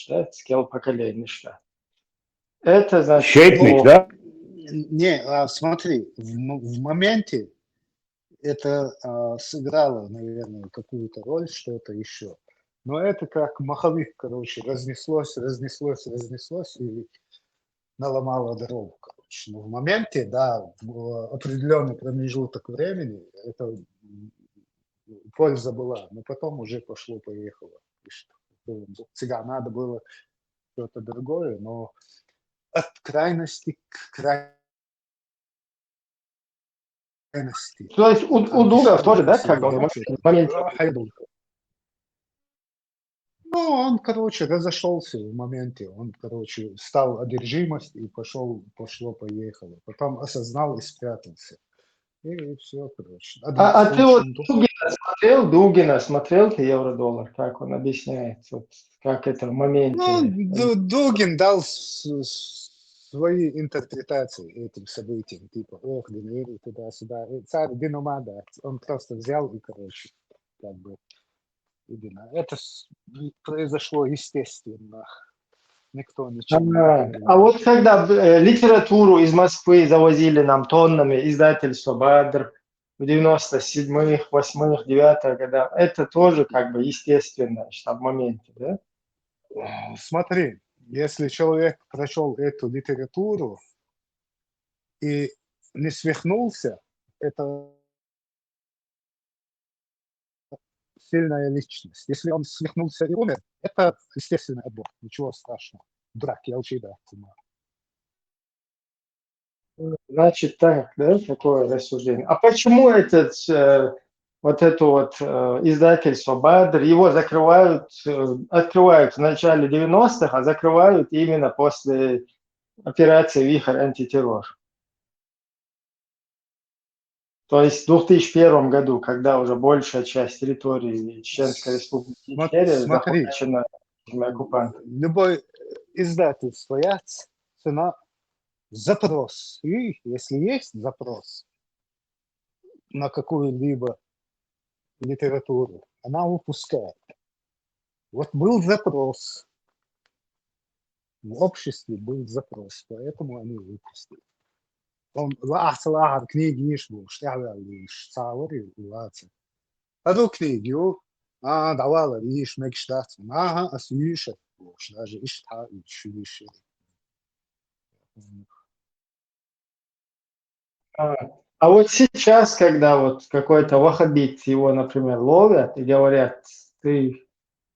да, скел поколение, что. Это значит... Щейтник, да? Не, смотри, в моменте это сыграло, наверное, какую-то роль, что-то еще. Но это как маховик, короче, разнеслось и наломало дорогу, короче. Но в моменте, да, в определенный промежуток времени это польза была, но потом уже пошло-поехало. Всегда надо было что-то другое, но от крайности к крайности. То есть у Дугов тоже, да, как бы в моменте? Ну, он, короче, разошелся в моменте, он, короче, стал одержимость и пошло-поехало. Потом осознал и спрятался. И все, короче. А ты вот Дугина смотрел ты евро-доллар, как он объясняет, вот, как это в моменте? Ну, Дугин дал свои интерпретации этим событиям, типа, Динери, туда-сюда. Царь Диномада, он просто взял и, короче, как бы, это произошло естественно. Никто ничего не говорил. А вот когда литературу из Москвы завозили нам тоннами, издательство «Бадр» в 97-х, 8-х, 9-х годах, это тоже как бы естественно, что в моменте, да? Смотри, если человек прочел эту литературу, и не свихнулся, это сильная личность. Если он свихнулся и умер, это естественный отбор. Ничего страшного. Дурак, я учил. Значит, так, да, такое рассуждение. А почему издательство «Бадр», его открывают в начале 90-х, а закрывают именно после операции «Вихрь антитеррор»? То есть в 2001 году, когда уже большая часть территории Чеченской Республики захвачена оккупантами. Любой издательство есть цена запрос. И если есть запрос на какую-либо литературу, она выпускает. Вот был запрос. В обществе был запрос, поэтому они выпустили. Он лахар книги не шло, штягал лишь цавори улацы. А до книги, давала лишь мекштац, асюша, даже ишта и чудище. А вот сейчас, когда вот какой-то ваххабит его, например, ловят и говорят, ты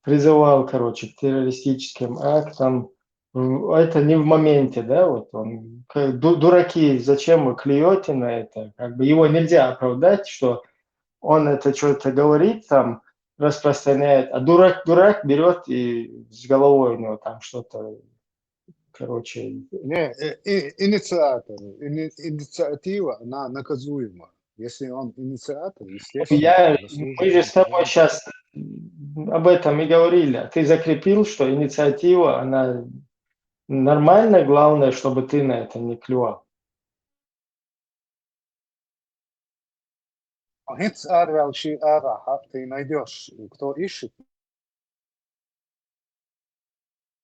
призывал, короче, к террористическим актам, это не в моменте, да, вот он, дураки, зачем вы клюете на это, как бы его нельзя оправдать, что он это что-то говорит, там, распространяет, а дурак берет и с головой у него там что-то, короче. Не, инициатива, она наказуема. Если он инициатор, естественно, Мы же с тобой сейчас об этом и говорили. Ты закрепил, что инициатива, она нормальная, главное, чтобы ты на это не клювал. Ты найдешь, кто ищет,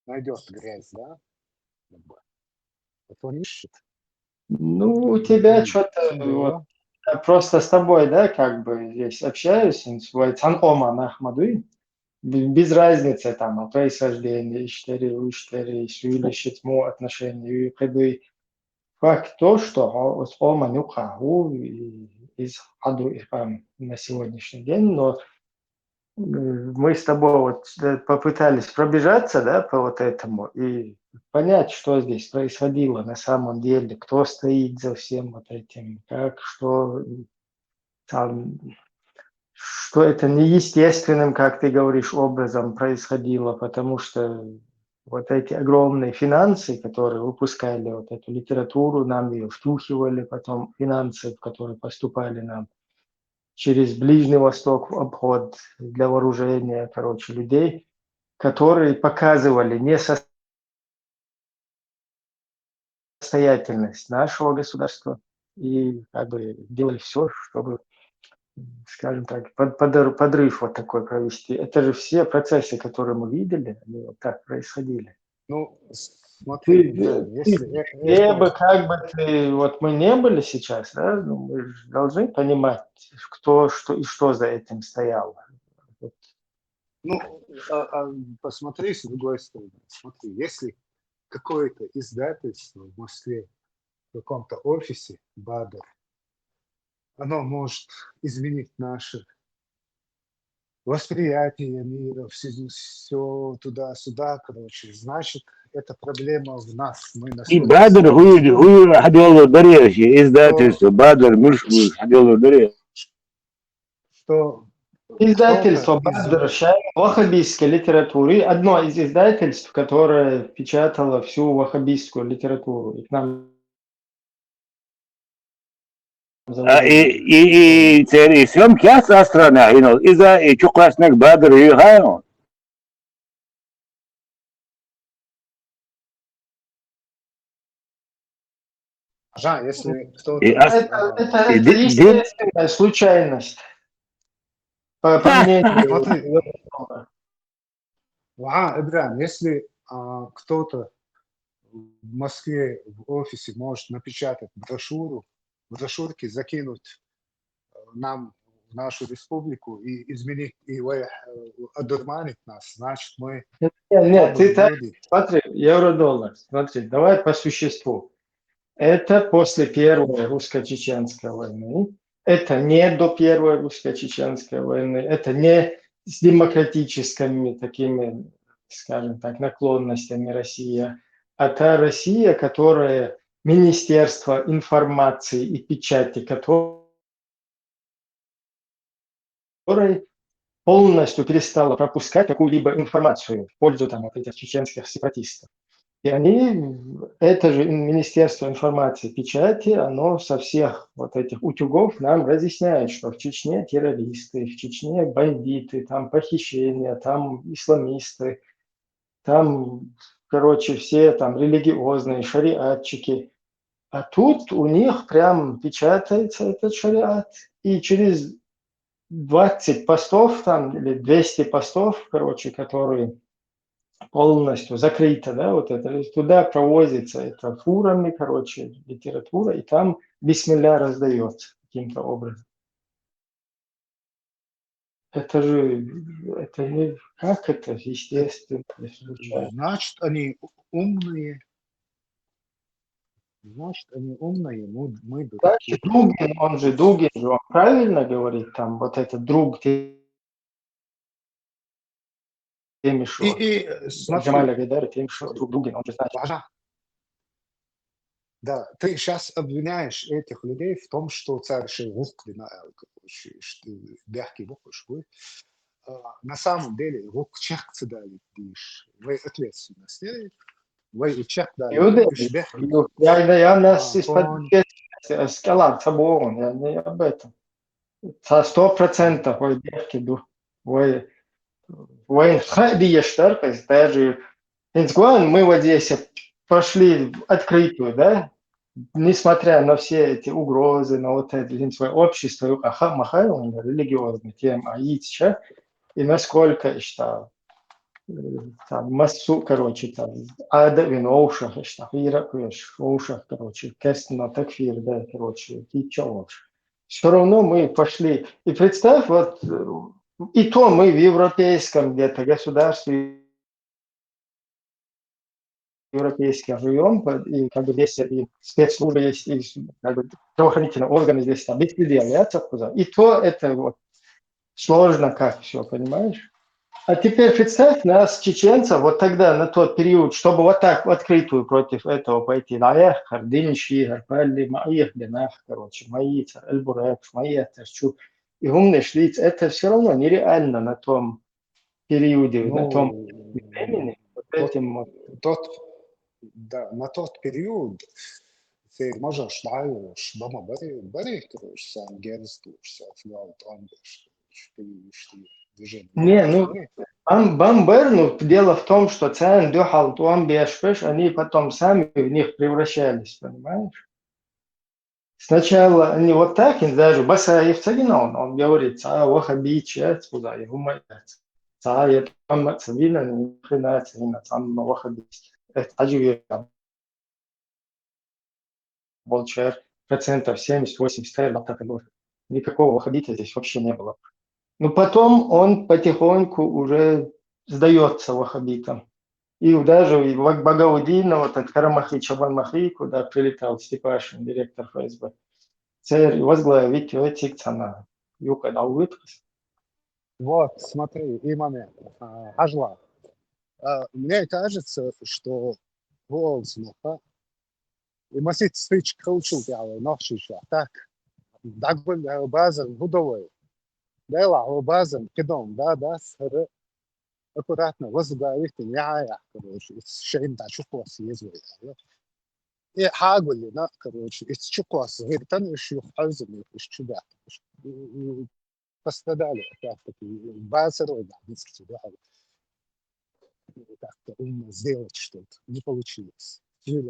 найдет грязь, да? Кто не ищет. Ну, у тебя что-то, вот, я просто с тобой, да, как бы здесь общаюсь, без разницы там о происхождении, отношения, факт то, что из аду на сегодняшний день, но мы с тобой вот попытались пробежаться, да, по вот этому и понять, что здесь происходило на самом деле, кто стоит за всем вот этим, как, что там, что это неестественным, как ты говоришь, образом происходило, потому что вот эти огромные финансы, которые выпускали вот эту литературу, нам ее втюхивали, потом финансы, которые поступали нам через Ближний Восток в обход для вооружения, короче, людей, которые показывали несостоятельность нашего государства и как бы делали все, чтобы, скажем так, подрыв вот такой провести. Это же все процессы, которые мы видели, они вот так происходили. Ну, смотри, Где бы как бы ты, вот мы не были сейчас, да, ну, мы же должны понимать, кто, что и что за этим стояло. Вот. Ну, посмотри с другой стороны. Смотри, если какое-то издательство в Москве, в каком-то офисе БАДР, оно может изменить наше восприятие мира, все туда-сюда, короче, значит, это проблема в нас. Мы И Бадр, хуй хадолу дареши, издательство, Бадр, муж хадолу дареши. Что издательство Бадр, ваххабистской литературы, одно из издательств, которое печатало всю ваххабистскую литературу. И к нам и съемки со страны, из-за и чукласных Бадр и Гайон. Жан, если кто-то... Это естественная случайность. По мнению. Эдран, если кто-то в Москве в офисе может напечатать брошюрки закинуть нам в нашу республику и изменить, и одурманить нас, значит, мы... Нет, ты так, смотри, евро-доллар, смотри, давай по существу. Это после Первой русско-чеченской войны. Это не до Первой русско-чеченской войны. Это не с демократическими такими, скажем так, наклонностями Россия. А та Россия, которая Министерство информации и печати, которая полностью перестала пропускать какую-либо информацию в пользу там, вот этих чеченских сепаратистов. И они, это же Министерство информации и печати, оно со всех вот этих утюгов нам разъясняет, что в Чечне террористы, в Чечне бандиты, там похищения, там исламисты, там, короче, все там религиозные, шариатчики. А тут у них прям печатается этот шариат, и через 20 постов там, или 200 постов, короче, которые полностью закрыто, да, вот это, туда провозится это фурами, короче, литература, и там бисмилля раздается каким-то образом. Это же, это не, как это, естественно, не случайно. Значит, они умные. Значит, они умные, мы дураки. Значит, Дугин, он же он правильно говорит, там, вот этот друг Темишева, Джамаля Гайдара, Темишева, друг Дугин, он же знает. Да, ты сейчас обвиняешь этих людей в том, что царь Шейгук, что бяхки бухушвы. На самом деле, рук чех цедали, вы ответственности, вы чех дали. Я нас из-под скала, табон, я не об этом. 100% вы бяхки, вы ходишь, даже мы в Одессе пошли в открытую, да, несмотря на все эти угрозы, на вот это свое общество, махаем религиозной темы, и насколько, что там массу, короче, там, ада виновших, что виновших, короче, кестно такфир, да, короче, и чё лучше. Все равно мы пошли, и представь, вот, и то мы в европейском где-то государстве, европейских живем, и как бы здесь и спецслужбы есть, и как бы правоохранительные органы здесь там беспределяются, и то это вот сложно как все, понимаешь? А теперь представь нас, чеченцев, вот тогда, на тот период, чтобы вот так в открытую против этого пойти, наехар, динши, гарпалли, маих, бинах, короче, маица, эльбурек, маица, чу, и умный шлиц, это все равно нереально на том периоде, на том времени, вот этим вот. Да, на тот период ты можешь даешь дома бери, сам герстуешь, флаут, Не, ну, Бамбер, ну, дело в том, что цен дюхал, туам бешпеш, они потом сами в них превращались, понимаешь? Сначала они вот так, и даже Басаев Цагинон, он говорит, ца вахабичец, куда его мать, ца я там цивильно, ни хрена цивильно, там вахабич. Это аживе, Болчер, процентов 70-80, никакого вахабита здесь вообще не было. Но потом он потихоньку уже сдается вахабитам. И даже в Багаудино, вот от Карамахи, Чабан-Махи, куда прилетал Степашин, директор ФСБ, цель возглавить этих цена. Юка дал выпуск. Вот, смотри, и момент. Ажла. Мне кажется, что Волсмаха и масит стрич каучу делал нахшиша. Так, дагбен базан будовой. Дела базан кидом, да, сэр. Аккуратно возглавить я, короче, шейн да чукос езвой. И хагули, на, короче, из чукос, гиртан еще хазами, из чуда. Пострадали, опять-таки, базарой, да, как-то умно сделать что-то. Не получилось. Их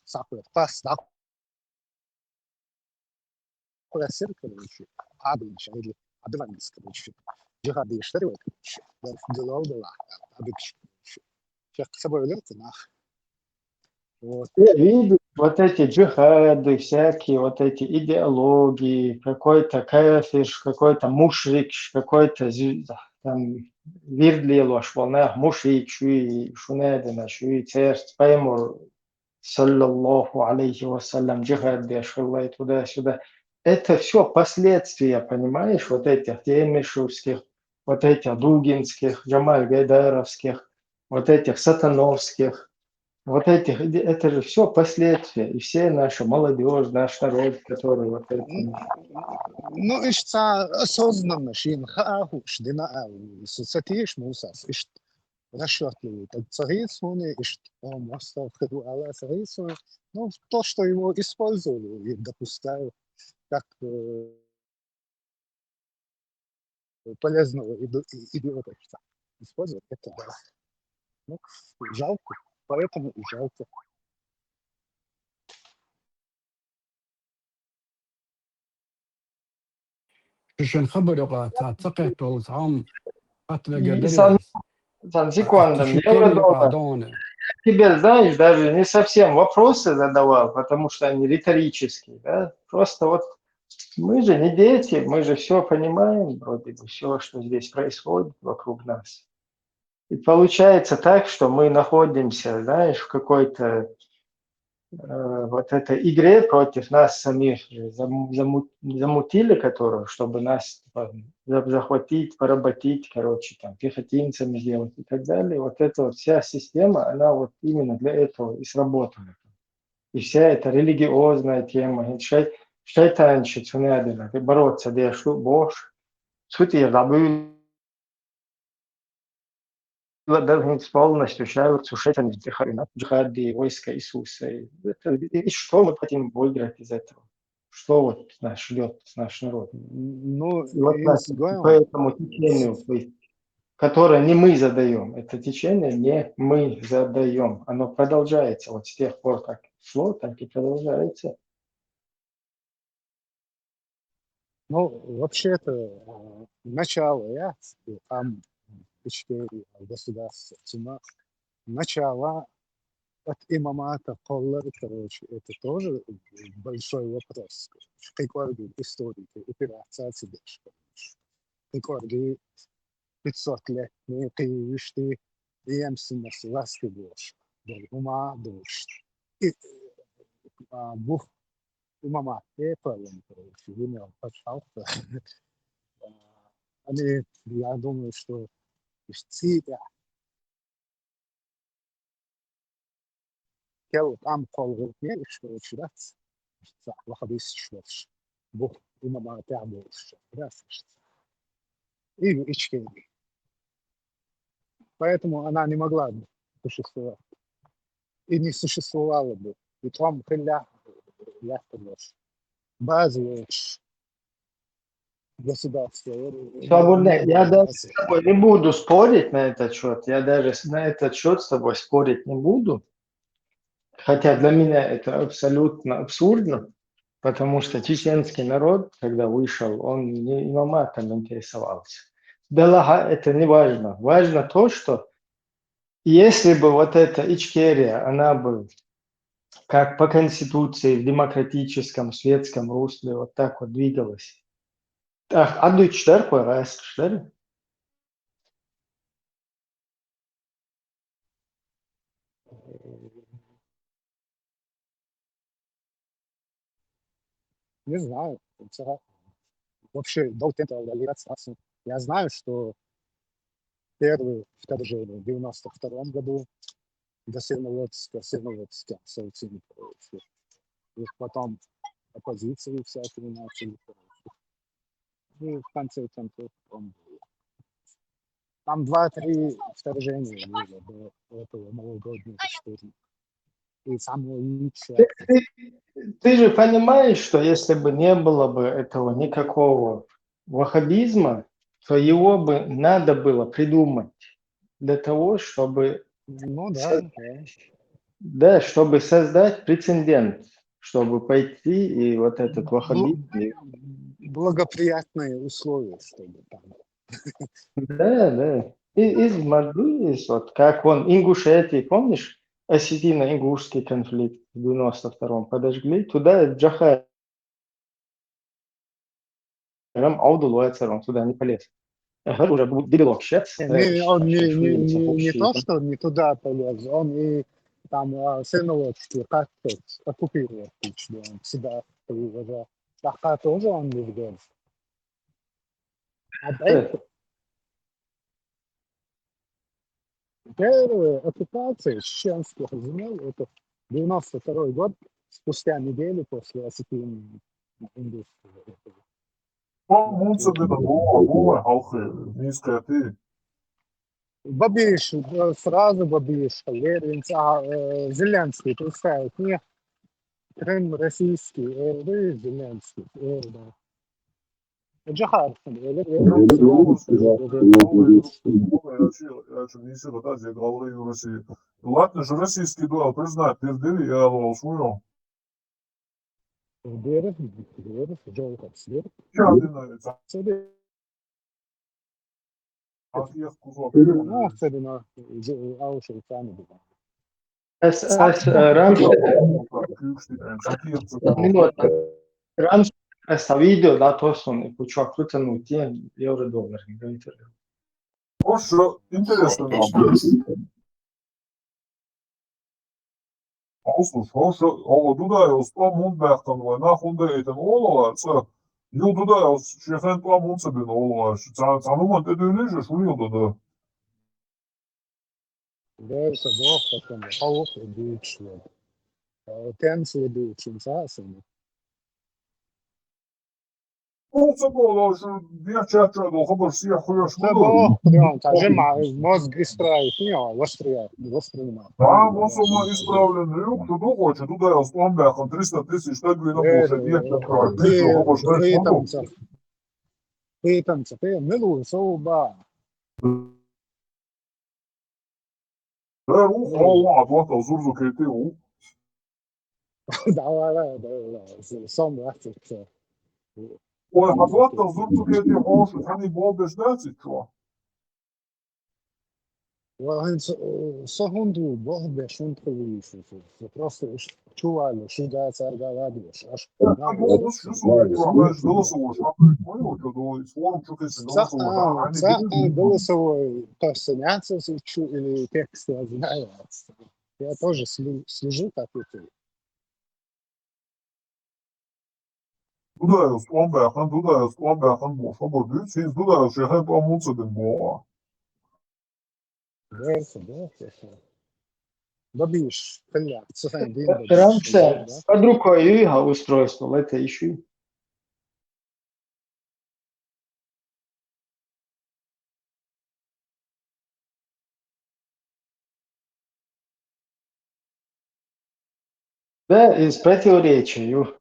сахар пас, да. Хуясер, короче, абинч, или абинанис, короче. Джихады штыры, короче. Делал, абинч, короче. Сейчас к собой лет, нах. Вот. Видишь, вот эти джихады, всякие вот эти идеологии, какой-то кафиш, какой-то мушрик, какой-то там вирдлило, швалнах, мушрик, шуи, шунедина, шуи, церсть, паймур, саллаллаху алейхи вассалям, джихад дешвиллай, туда-сюда. Это все последствия, понимаешь, вот этих темишевских, вот этих дугинских, Джамаль Гайдаровских, вот этих сатановских, вот этих, это же все последствия. И все наша молодежь, наш народ, который вот это... Ну, ишца осознанно, шинхаху, шдина, сатиш мусас, ишт расчетливый. Так царицуны, ишт мостов, ходу Алла царицуны. Ну, то, что его использовали, и допускаю, как полезного идиота использовать, это да. Ну, жалко, поэтому и жалко. عشان خبروا تعتقد عام قتل И قدرية секундом, я تشكيني думаю, بعضونه тебе, знаешь, даже не совсем вопросы задавал, потому что они риторические, да? Просто вот мы же не дети, мы же все понимаем, вроде бы, все, что здесь происходит вокруг нас. И получается так, что мы находимся, знаешь, в какой-то вот этой игре против нас самих, замутили которую, чтобы нас захватить, поработить, короче, там, пехотинцами сделать и так далее. Вот эта вот вся система, она вот именно для этого и сработана. И вся эта религиозная тема, шайтанщик, бороться, дешу, бож, сути, полностью шаются шайтан джихади, войска Иисуса. И что мы хотим выиграть из этого? Что вот нас ждет, наш народ? Ну, И вот нас по этому течению, которое не мы задаем, это течение не мы задаем. Оно продолжается вот с тех пор, как шло, так и продолжается. Ну, вообще-то, начало, я там государства, начало от имамата Коллара, короче, это тоже большой вопрос. Какой истории операция тебе, какой 500 лет, не ты видишь, ты емственность власти будешь, ума будешь. И бух имама Эппелем, короче, имел, пожалуйста. Они, я думаю, что себя كل عام قال غير شويات صح واحد يشوفش بو وما ما تعبوا شويات и ичкели. Поэтому она не могла бы существовать. И не существовала бы. И там я базовые государства. Я даже с тобой не буду спорить на этот счет. Я даже на этот счет с тобой спорить не буду. Хотя для меня это абсолютно абсурдно, потому что чеченский народ, когда вышел, он не имаматом интересовался. Белага это не важно. Важно то, что если бы вот эта Ичкерия, она бы как по конституции в демократическом светском русле вот так вот двигалась. Так, а du čter ko rest, čter? Не знаю. Вообще, до темпа реализации. Я знаю, что первое вторжение в 92 году до Северноводска, Саутини, и потом оппозиции всякие начали. И в конце концов он был. Там 2-3 вторжения было до этого новогоднего штурма. И самое лучшее... Ты же понимаешь, что если бы не было бы этого никакого ваххабизма, то его бы надо было придумать для того, чтобы... Ну да. Да, чтобы создать прецедент, чтобы пойти и вот этот ваххабизм... Благоприятные условия, чтобы там... Да. Из Москвы, вот как он, Ингушетии, помнишь, осетино-ингушский конфликт в 92-м подожгли, туда Джахай он туда не полез. Уже дебилок сейчас. Он не то, что не туда полез, он и там сыновочки как-то оккупировать, что он себя уже пока тоже он не видел. А это первая оккупация чеченских земель, это 92 год, спустя неделю после освоения индустрии. Munță din Гола, Алхи, низкая ты. Бабиш, сразу Бабиш, Зеленский, представить, не Крым российский, Зеленский, да. Джахар, Ладно же, российский дуал, признай, пердели, я свою. Берег, Джохар, сверх. Ну, особенно Аушер сами было. Раньше essa video dato sono почему крутану тем евро-доллар. Хорошо, интересно нам. Хорошо, Dudajos pamundbērtam vai nahundēitam olavaatsa, ju Dudajos šefen pamundsabin olavaatsa, sanuman te dönüşü şuyu da. Dövse doğ, потом хаух идущие. Темс идущие, сасами. Olsa bu ola şu diğer çerçevede o kadar siyah koyaş mı Doğ, прям, тажима, мозг исправить, не, воспринимать. Tamam, o zaman ispravleni yok, Dudu hoca, Dudajos pamundbērtam 300 000 tegvi nebūs, diğer çerçevede, o kadar siyah koyaş mı? Питамца, милую соуба. Ruh Allah, atlatał zurzu KTU. Давай, сам вахтик. Ой, atlatał zurzu KTU, що там не було без 10, чого? Секунду, Бог бешун тривіше. Просто чували, що да царга ладиш. Аж голосовой персоняться или текст я знаю. Я тоже слежу, как и ты. Dudajos pamundbērtam būs, varbūt cits Dudajos šeit pamundsabin boā. Бабиш, коля, Раньше под рукой его устройство, это еще. Да, из противоречия.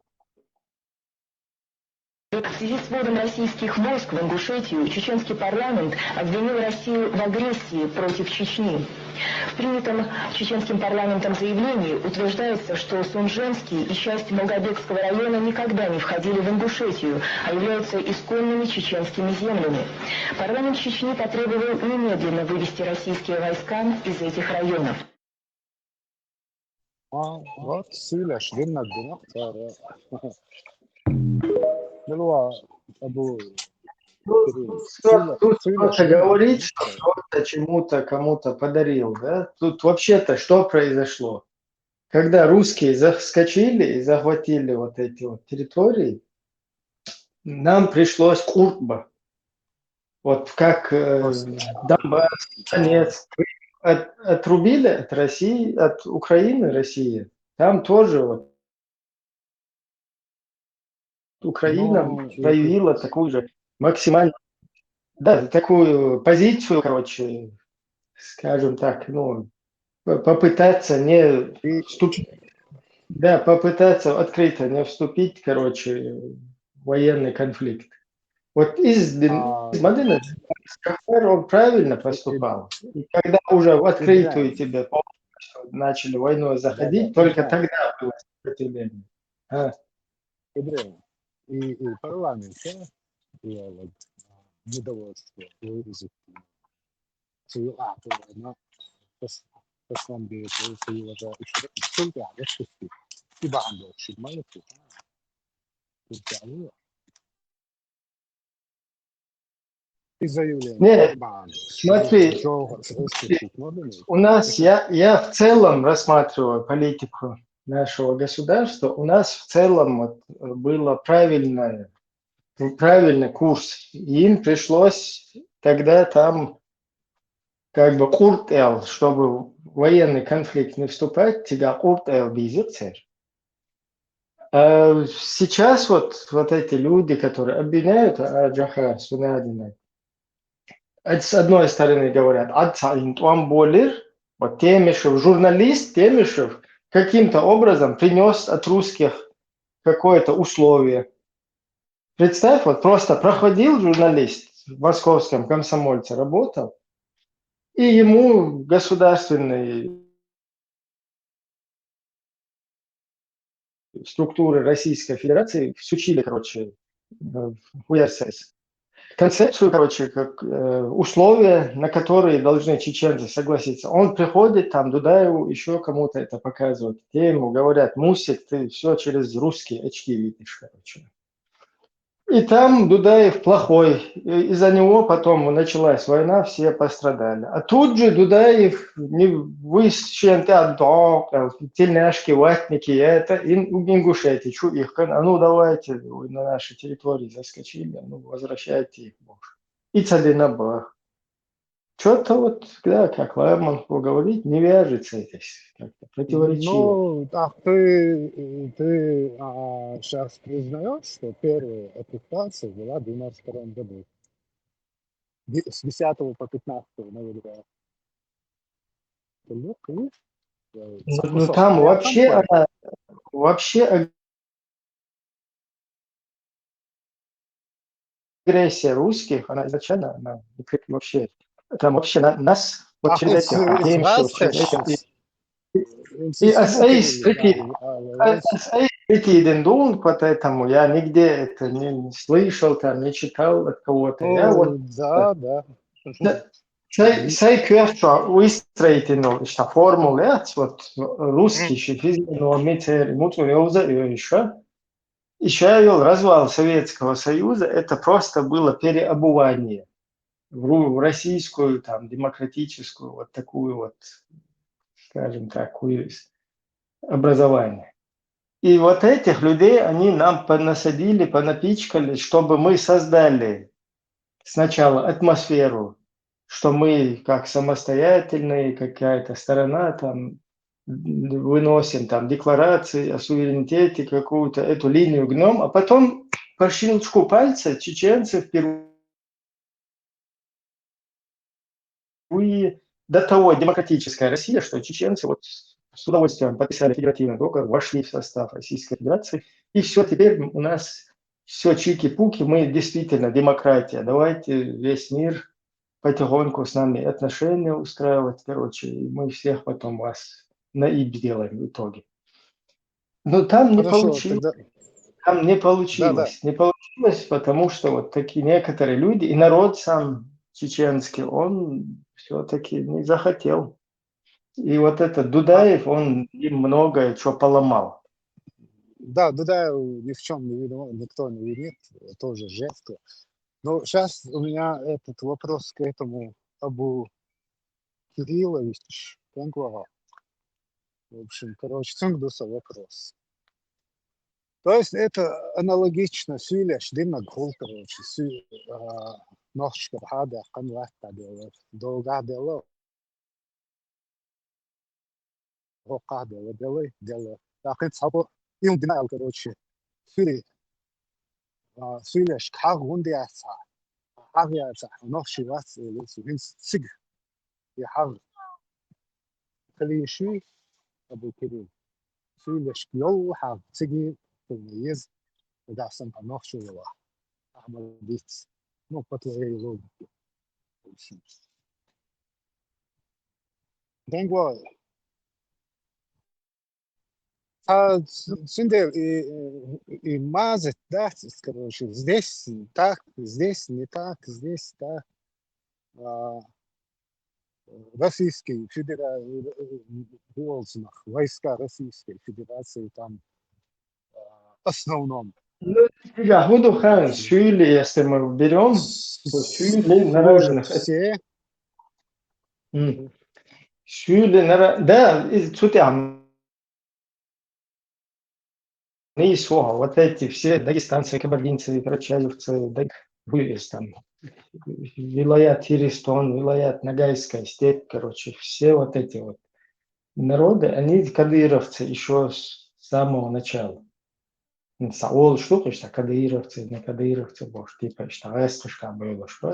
В связи с вводом российских войск в Ингушетию чеченский парламент обвинил Россию в агрессии против Чечни. В принятом чеченским парламентом заявлении утверждается, что Сунженский и часть Молгобекского района никогда не входили в Ингушетию, а являются исконными чеченскими землями. Парламент Чечни потребовал немедленно вывести российские войска из этих районов. Вот сила, швидна гнах. Ну, Абу. Тут кто-то говорит, что кто-то чему-то кому-то подарил, да? Тут вообще-то что произошло? Когда русские заскочили и захватили вот эти вот территории, нам пришлось Куртба. Вот как Донбасс, Донецк, отрубили от России, от Украины Россия. Там тоже вот Украина проявила такую же максимально, да, такую позицию, короче, скажем так, ну, попытаться не вступить, да, попытаться открыто не вступить, короче, в военный конфликт. Вот из Мадина он правильно поступал. И когда уже в открытую тебе начали войной заходить, только тогда было сопротивление. И парламент, вот, недовольство выразить. Послом говорит, что уже сколько лет шести. И бандо, шибмаю. заявление. Нет, смотри, у нас, я в целом рассматриваю политику нашего государства, у нас в целом вот было правильный курс. Им пришлось тогда там как бы куртел, чтобы в военный конфликт не вступать, тебя куртел бизицер. А сейчас вот эти люди, которые обвиняют Джаха Сунадина, с одной стороны говорят, вот Темишев, журналист Темишев каким-то образом принес от русских какое-то условие. Представь, вот просто проходил журналист в московском комсомольце, работал, и ему государственные структуры Российской Федерации всучили, короче, в УРСС. Концепцию, короче, как условия, на которые должны чеченцы согласиться. Он приходит, там, Дудаеву, еще кому-то это показывает. Те ему говорят, Мусик, ты все через русские очки видишь, короче. И там Дудаев плохой. Из-за него потом началась война, все пострадали. А тут же Дудаев не высчитал, тельняшки, ватники, это ингушети, чу их, а ну давайте, вы на нашей территории заскочили, ну возвращайте их, боже. И цадына была. Что-то вот, да, как Лайман говорит, не вяжется это как-то противоречиво. Ну, а ты сейчас признаешь, что первая оккупация была в 92 году? С 10 по 15 ноября. Ну там вообще агрессия русских, она изначально, она вообще, там вообще нас, вот через этих, и САИС прикиден дун, поэтому я нигде это не слышал, там, не читал от кого-то. Я вот... Да. Sai kvērsā izstreitinu šta formulēts, вот русский физиономия, еще развал Советского Союза, это просто было переобувание в российскую, там, демократическую, вот такую вот, скажем так, образование. И вот этих людей они нам понасадили, понапичкали, чтобы мы создали сначала атмосферу, что мы как самостоятельные, какая-то сторона, там, выносим там декларации о суверенитете, какую-то эту линию гнем, а потом по щелчку пальца чеченцы впервые до того демократическая Россия, что чеченцы вот с удовольствием подписали федеративный договор, вошли в состав Российской Федерации, и все, теперь у нас все чики-пуки, мы действительно демократия, давайте весь мир потихоньку с нами отношения устраивать, короче, и мы всех потом вас наиб сделаем в итоге. Но там не получилось. Тогда... Там не получилось. Да. Не получилось, потому что вот такие некоторые люди, и народ сам чеченский, он все-таки не захотел. И вот этот Дудаев, он им многое что поломал. Да, Дудаев ни в чем не виноват, никто не винит, тоже жертва. Но сейчас у меня этот вопрос к этому Абу Кириллович. В общем, короче, Цунгдуса вопрос. То есть это аналогично Сюляш, Димнаг Хул, короче, Нохшка Хада, Канвата дело, Долга дело, Рока дело. Так это сабо, им динал, короче, Сюляш, Хагундиаса. Авиация, ночи вас или сиг. Я хав. Клиши, Абу Кирилл. Сюлеш пьел хав. Сиги тумиез. Да, сам ночи его. Ахмад бит. Ну, по твоей логике. Денгва. Сюндел и мазать, да, короче, здесь так, здесь не так, здесь так. Российские войска Российской Федерации там в основном Ну, я буду хан, сюли, если мы берем, то сюли на разных... Все. Сюли на... Да, тут я... И слова, вот эти все дагестанцы, кабардинцы, карачаевцы, вывез там, вилаят Тиристон, вилаят Ногайская степь, короче, все вот эти вот народы, они кадыровцы еще с самого начала. Саул штука, что кадыровцы, не кадыровцы, боже, типа, что эстушка было, что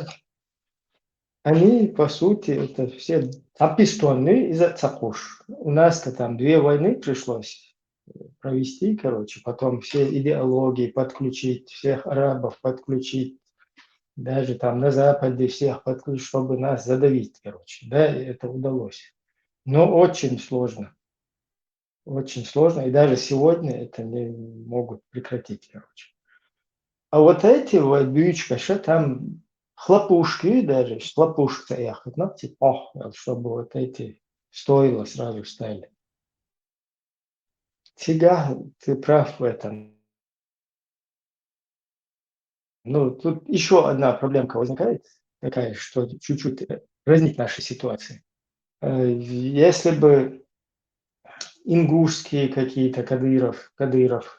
они, по сути, это все апистонные из-за цакуш. У нас-то там 2 войны пришлось провести, короче, потом все идеологии подключить, всех арабов подключить, даже там на Западе всех подключить, чтобы нас задавить, короче. Да, и это удалось. Но очень сложно. Очень сложно, и даже сегодня это не могут прекратить, короче. А вот эти вот бючка, что там хлопушки даже, хлопушка ехать, ну, типа, чтобы вот эти стоило сразу стали. Сега, ты прав в этом. Ну, тут еще одна проблемка возникает, такая, что чуть-чуть разнит наши ситуации. Если бы ингушские какие-то Кадыров,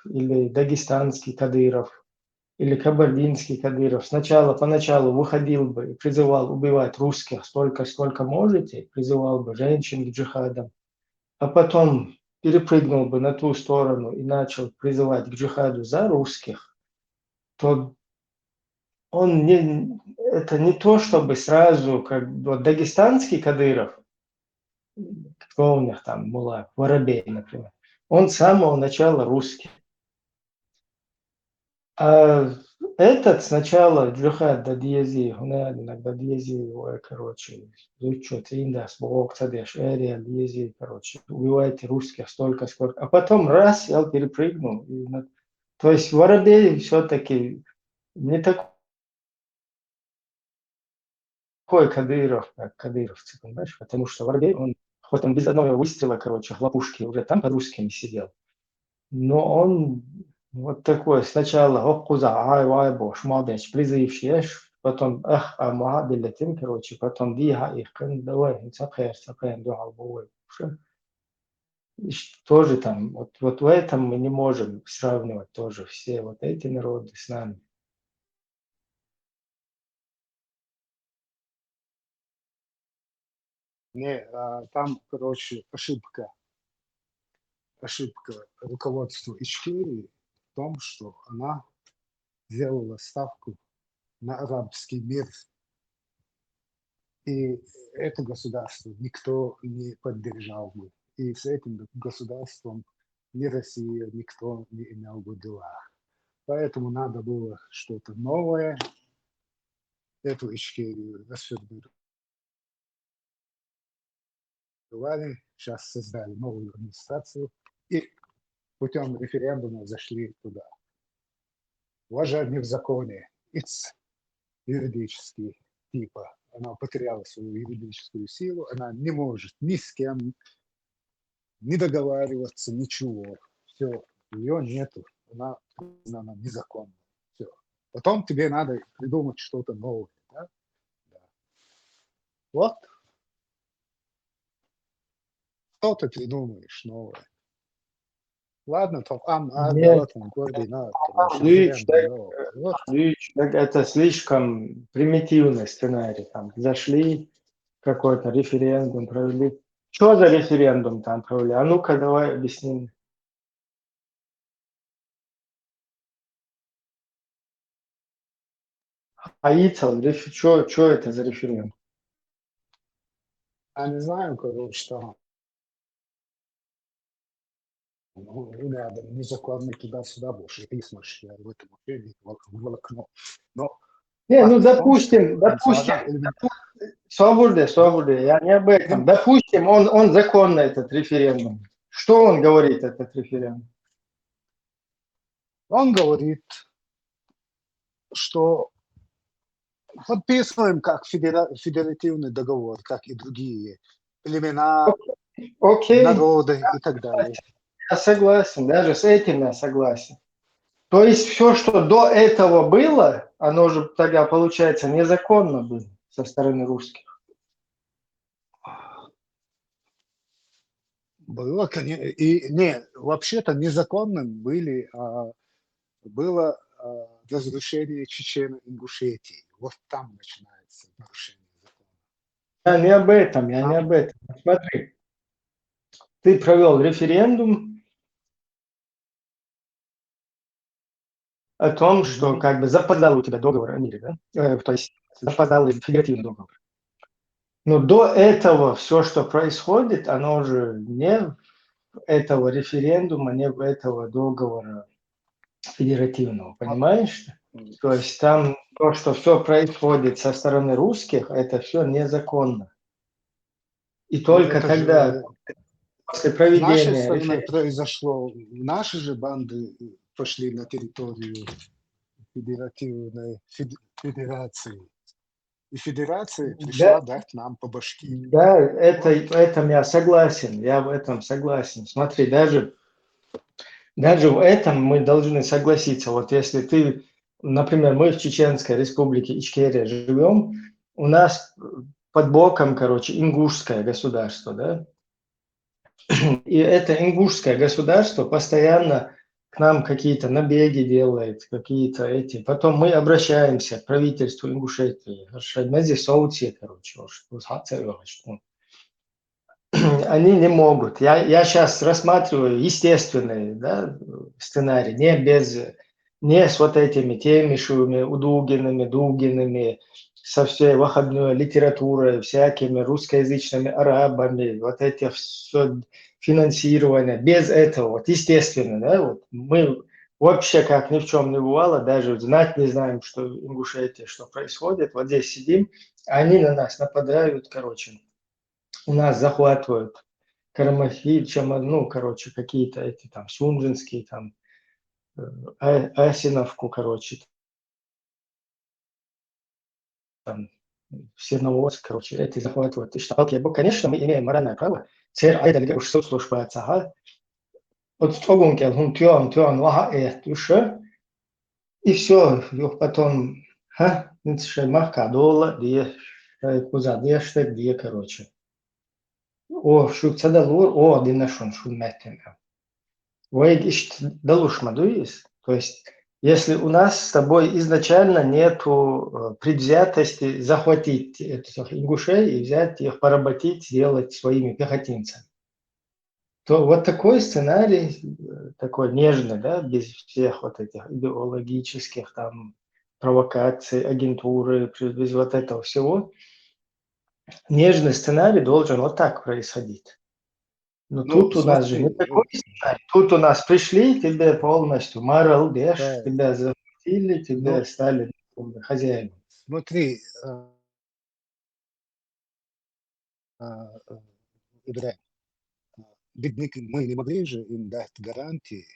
или дагестанский Кадыров, или кабардинский Кадыров поначалу выходил бы и призывал убивать русских столько, сколько можете, призывал бы женщин к джихадам, а потом перепрыгнул бы на ту сторону и начал призывать к джихаду за русских, то это не то, чтобы сразу, как вот дагестанский Кадыров, кто у них там, Мула, Воробей, например, он с самого начала русский. А этот сначала джихад да диези, да диези, короче, что-то индас, бог цадеш, эрия, диези, короче, убивайте русских столько, сколько. А потом раз, я перепрыгнул. То есть Воробей все-таки не такой Кадыров, как кадыровцы, понимаешь? Потому что Воробей, он, хоть он без одного выстрела, короче, хлопушки уже там под русскими сидел, но он вот такой сначала оккуза, ай, бош, молодец, призывший, потом амадилетим, короче, потом диха их, давай, цапхер, дуал, бой. Тоже там, вот в этом мы не можем сравнивать тоже все вот эти народы с нами. Не, там, короче, ошибка руководства Ичкерии в том, что она сделала ставку на арабский мир. И это государство никто не поддержал бы. И с этим государством ни Россия, никто не имел бы дела. Поэтому надо было что-то новое. Эту Ичкерию расформировали. Сейчас создали новую администрацию и путем референдума зашли туда. Уважение в законе, юридический типа, она потеряла свою юридическую силу, она не может ни с кем не договариваться, ничего. Все, ее нету, она признана незаконной. Все. Потом тебе надо придумать что-то новое. Да? Да. Вот. Что ты придумаешь новое? Ладно, то это слишком примитивный сценарий. Там зашли, какой-то референдум провели. Что за референдум там провели? А ну-ка, давай объясним. Что это за референдум? Я не знаю, короче, что. Ну, рядом незаконно туда-сюда больше письмаш, я в этом вообще волокно. Но не, ну допустим, свобода, я не об этом. Допустим, он законно этот референдум. Что он говорит, этот референдум? Он говорит, что подписываем как федеративный договор, как и другие племена, народы и так далее. Я согласен, даже с этим я согласен. То есть все, что до этого было, оно же тогда, получается, незаконно было со стороны русских. Было, конечно, и не, вообще-то незаконным было разрушение Чечено-Ингушетии. Вот там начинается нарушение закона. Я не об этом. Смотри, ты провел референдум о том, что как бы запоздал у тебя договор о мире, да? То есть запоздал федеративный договор. Но до этого все, что происходит, оно же не этого референдума, не этого договора федеративного, понимаешь? То есть там то, что все происходит со стороны русских, это все незаконно. И только это тогда, после с нашей проведения стороны произошло, наши же банды пошли на территорию федеративной федерации. И федерация пришла дать нам по башке. Да, это я согласен, я в этом согласен. Смотри, даже в этом мы должны согласиться. Вот если ты, например, мы в Чеченской республике Ичкерия живем, у нас под боком, короче, ингушское государство, да? И это ингушское государство постоянно к нам какие-то набеги делает, какие-то эти. Потом мы обращаемся к правительству Ингушетии. Они не могут. Я сейчас рассматриваю естественный, да, сценарий, не с вот этими Темишевыми, Удугинами, Дугинами, со всей вахабной литературой, всякими русскоязычными арабами, вот эти все финансирование, без этого, вот естественно, да, вот мы вообще как ни в чем не бывало, даже знать не знаем, что в Ингушетии, что происходит, вот здесь сидим, они на нас нападают, короче, у нас захватывают Карамахи, ну, короче, какие-то эти там Сунжинские, там, Асиновку, короче, там, Серноводск, короче, эти захватывают. И что, конечно, мы имеем моральное право, цер айда уж слушать, ага, вот строгунки, тюан, вага, и все, потом, махка дола, где, куза, где, короче. О, шут цадалур, о, динашун, шун мэттем. Вейгишт далушмадуис. То есть, если у нас с тобой изначально нету предвзятости захватить этих ингушей и взять их, поработить, сделать своими пехотинцами, то вот такой сценарий, такой нежный, да, без всех вот этих идеологических там провокаций, агентуры, без вот этого всего, нежный сценарий должен вот так происходить. Но тут у нас же не такой сценарий. Тут у нас пришли, тебе полностью морал, беш, тебя захватили, тебя стали хозяином. Смотри, Ибрахим, мы не могли же им дать гарантии,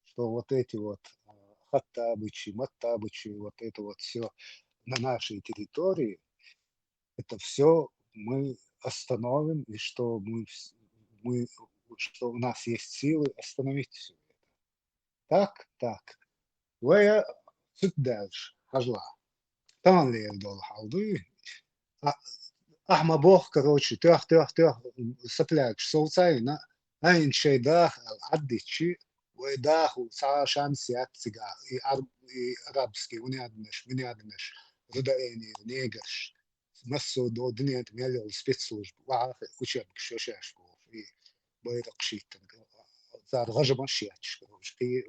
что вот эти вот Хаттабычи, Маттабычи, вот это вот все на нашей территории, это все мы остановим, и что что у нас есть силы остановить все это. Так. Вая дальше, хажла. Там ли я дол халды? Ахма бог, короче, тях, сопляк, соуцайна, айн шейдах, аддичи, ويداخ وساعة شمس ياتسجا عربسكي ونيادمش ردائني نيجرش مسو دو دنيا تميلي السبيتسوج وعارف وش يبك شوشاش في بيرق شيت صار غجب مشياتش في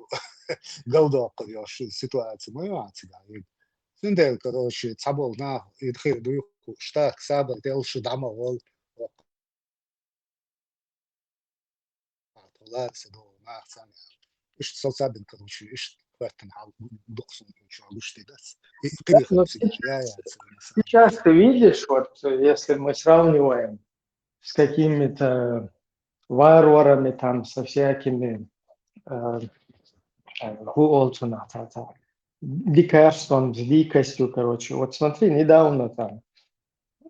قلدو قريوش سيتواتي ما يواتسجا سندل كروش تصبول نا يدخل دويكو شتاك سابر تيلش دعما وول لا سدو ما ثاني إيش صوصابن короче, إيش хватит на доксун ничего лучше дас. Сейчас ты видишь, вот если мы сравниваем с какими-то варварами, там, со всякими дикарством, с дикостью, короче. Вот смотри, недавно там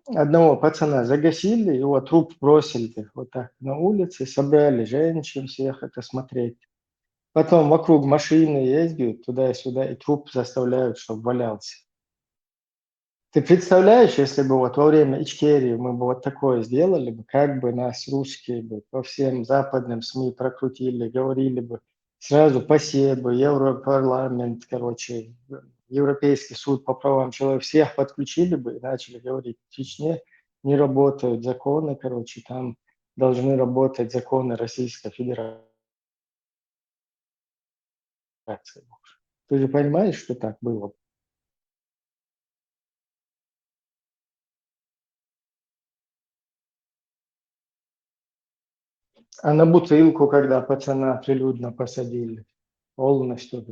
одного пацана загасили, его труп бросили вот так на улице, собрали женщин всех это смотреть. Потом вокруг машины ездят туда и труп заставляют, чтобы валялся. Ты представляешь, если бы вот во время Ичкерии мы бы вот такое сделали бы, как бы нас русские бы по всем западным СМИ прокрутили, говорили бы сразу спасибо, Европарламент, короче, Европейский суд по правам человека, всех подключили бы и начали говорить, в Чечне не работают законы, короче, там должны работать законы Российской Федерации. Ты же понимаешь, что так было? А на бутылку, когда пацана прилюдно посадили, полностью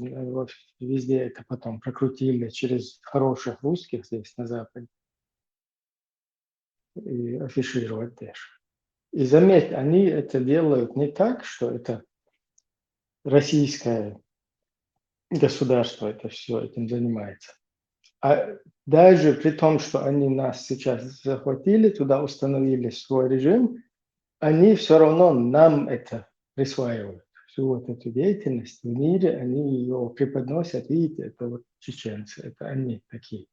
везде это потом прокрутили через хороших русских здесь на Западе и афишировать даже. И заметь, они это делают не так, что это российское государство это все этим занимается. А даже при том, что они нас сейчас захватили, туда установили свой режим, они все равно нам это присваивают. Всю вот эту деятельность в мире, они ее преподносят. Видите, это вот чеченцы, это они такие.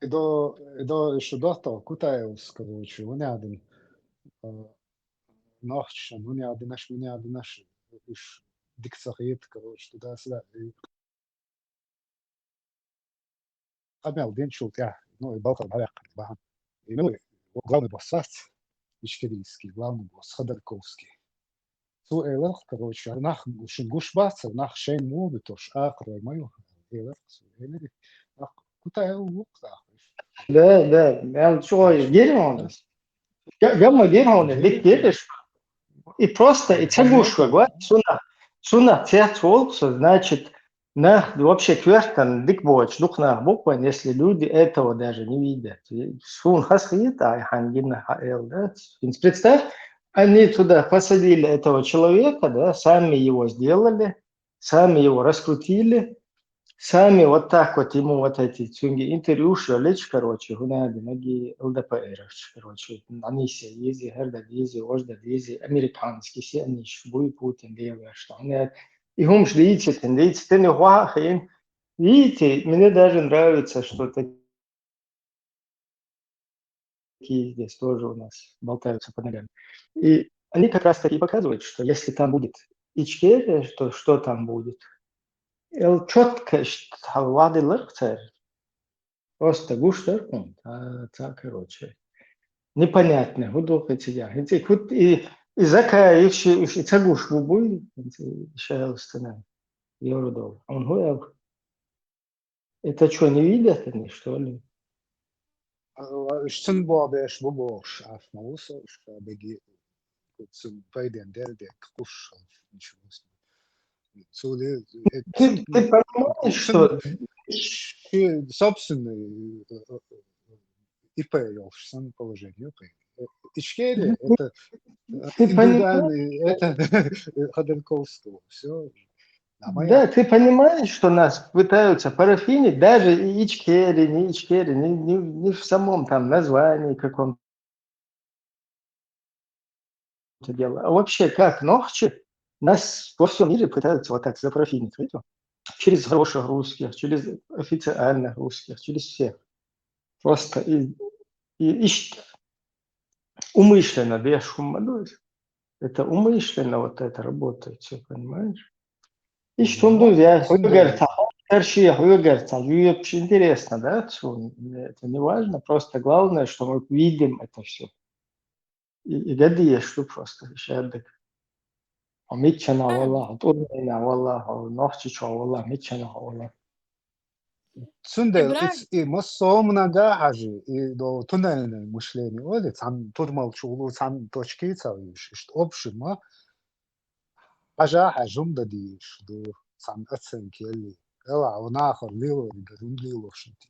до što dosta Kutaevs, короче, unjadin nohčan, unjadin naš iš diktsahit, короче, туда-сюда. Обмял день шел, ну и балкон, бахан. И ну, главный босс, ичкерийский, главный босс, Ходорковский. Су элах, короче, нах шингуш баца, нах шейн муби, тош акрой мою, элах, су элери, нах Kutaev лукта. Да, я что, герман? Гамма герман, dik geliş. И просто, и тягушка, вот, суна театролкса, значит, вообще квертан, дикбоч, духна букван, если люди этого даже не видят. Сун хасхит, айхангина хаэл, да. Представь, они туда посадили этого человека, да, сами его сделали, сами его раскрутили, сами вот так вот ему вот эти цунги интервью шалич, короче, гунади, ноги ЛДПР, короче, они все ези, херда ези, ожда ези, американские все они шбуй Путин делают, что они и хум шлицы, тендицы, ты не хуахин. Видите, мне даже нравится, что такие здесь тоже у нас болтаются под ногами. И они как раз таки показывают, что если там будет Ичкерия, то что там будет? Четко вадилар царь. Просто гуштер, короче. Непонятно, гудох эти я. И закая, и цагуш бубуй, шаялстана, yorudов. Он гуял. Это что, не видят они, что ли? Шцин бабеш бубош, афмауса, что беги, цин пайден дерде, куш, ничего себе. Ты понимаешь, что... Собственный ИП в положении. Ичкерия – это индивидуальный, это Ходорковского. Все. Да, ты понимаешь, что нас пытаются парафинить, даже и Ичкерия, не Ичкерия, не в самом там названии каком-то дело. А вообще, как Нохчи нас во всем мире пытаются вот так запарафинить, видите? Через хороших русских, через официальных русских, через всех. Просто умышленно, да, это умышленно вот это работает, все, понимаешь? И что я интересно, да, это не важно, просто главное, что мы видим это все. И гадие, что просто шадок. А митчана валла, турнина валла, нохчича валла, митчана валла. Цундел, и массом нагахажи, и до туннельное мышление, вот сам турмал чулу, сам точки целуешь, что общем, ажа хажум дадиш, до сам оценки ли, эла, нахер лило, лило шути.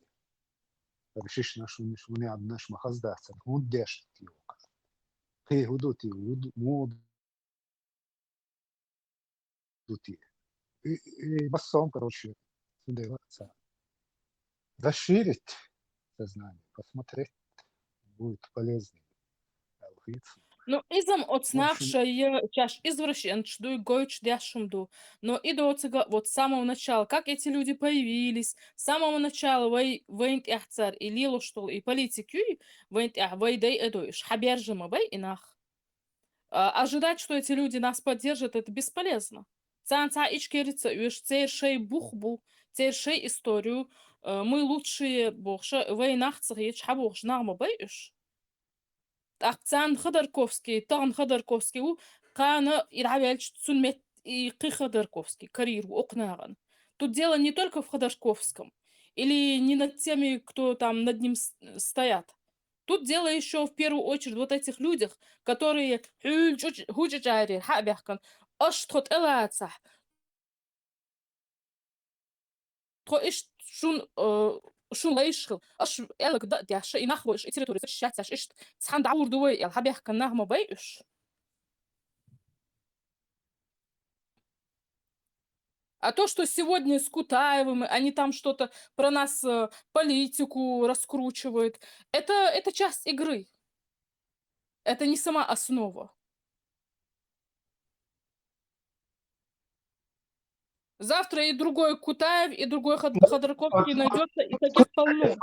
Решишь нашу не одна шмахаздаться, он дешт его. Ты гудути, муд. И массом, короче, расширить сознание, посмотреть, будет полезно. Ну, изам В общем, отснавшая чаш извращенчду и гойч дяшумду. Но и до вот с самого начала, как эти люди появились, с самого начала вейнт яхцар и лило что и политики вейнт вейдей эдуиш хабержима бей инах. Ожидать, что эти люди нас поддержат, это бесполезно. Цанца ичкерица уж цершей бухбу, цершей историю. Мы лучшие бохша вейнах царич хабохш нагма бейш. أقصان خضركوفسكي طعن خضركوفسكي قانا يلعبالش تسلمت и Ходорковский, карьеру, окнаган. Тут дело не только в Ходорковском или не над теми, кто там над ним стоят. Тут дело еще в первую очередь вот этих людях, которые хучачари, хабяхкан, аштхот элаца, то иш шун лаишхл, аш элак да дяша и нахвош и территорию защищать, аш иш цхан даур дуой, эл хабяхкан нахма бейш. А то, что сегодня с Кутаевым, они там что-то про нас, политику раскручивают, это часть игры. Это не сама основа. Завтра и другой Кутаев, и другой Ходорковский найдется, и таких полно.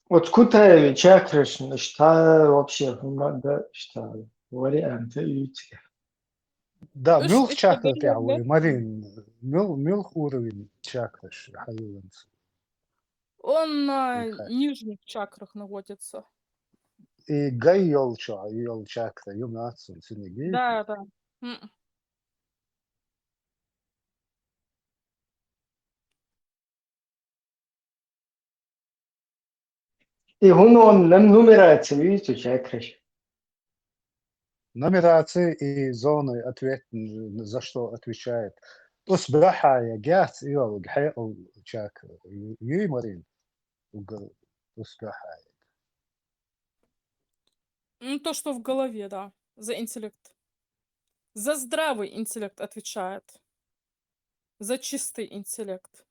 Вот Кутаев, Чакришн, что вообще, да, что варианты видите. Да, Үш мюлх чакры иште тягуй, берилерде. Марин, мюлх уровень чакрыш, хайыланс. Он на нижних чакрах находится. И гай йол чакра, юмнацун, синегей. Да. И он нам нумерация, видите, Чакриш. Нумерации и зоны ответ, за что отвечает. Усбраха я гяц и гхай чакра. Юй Марин. Усбраха. Ну, то, что в голове, да. За интеллект. За здравый интеллект отвечает. За чистый интеллект.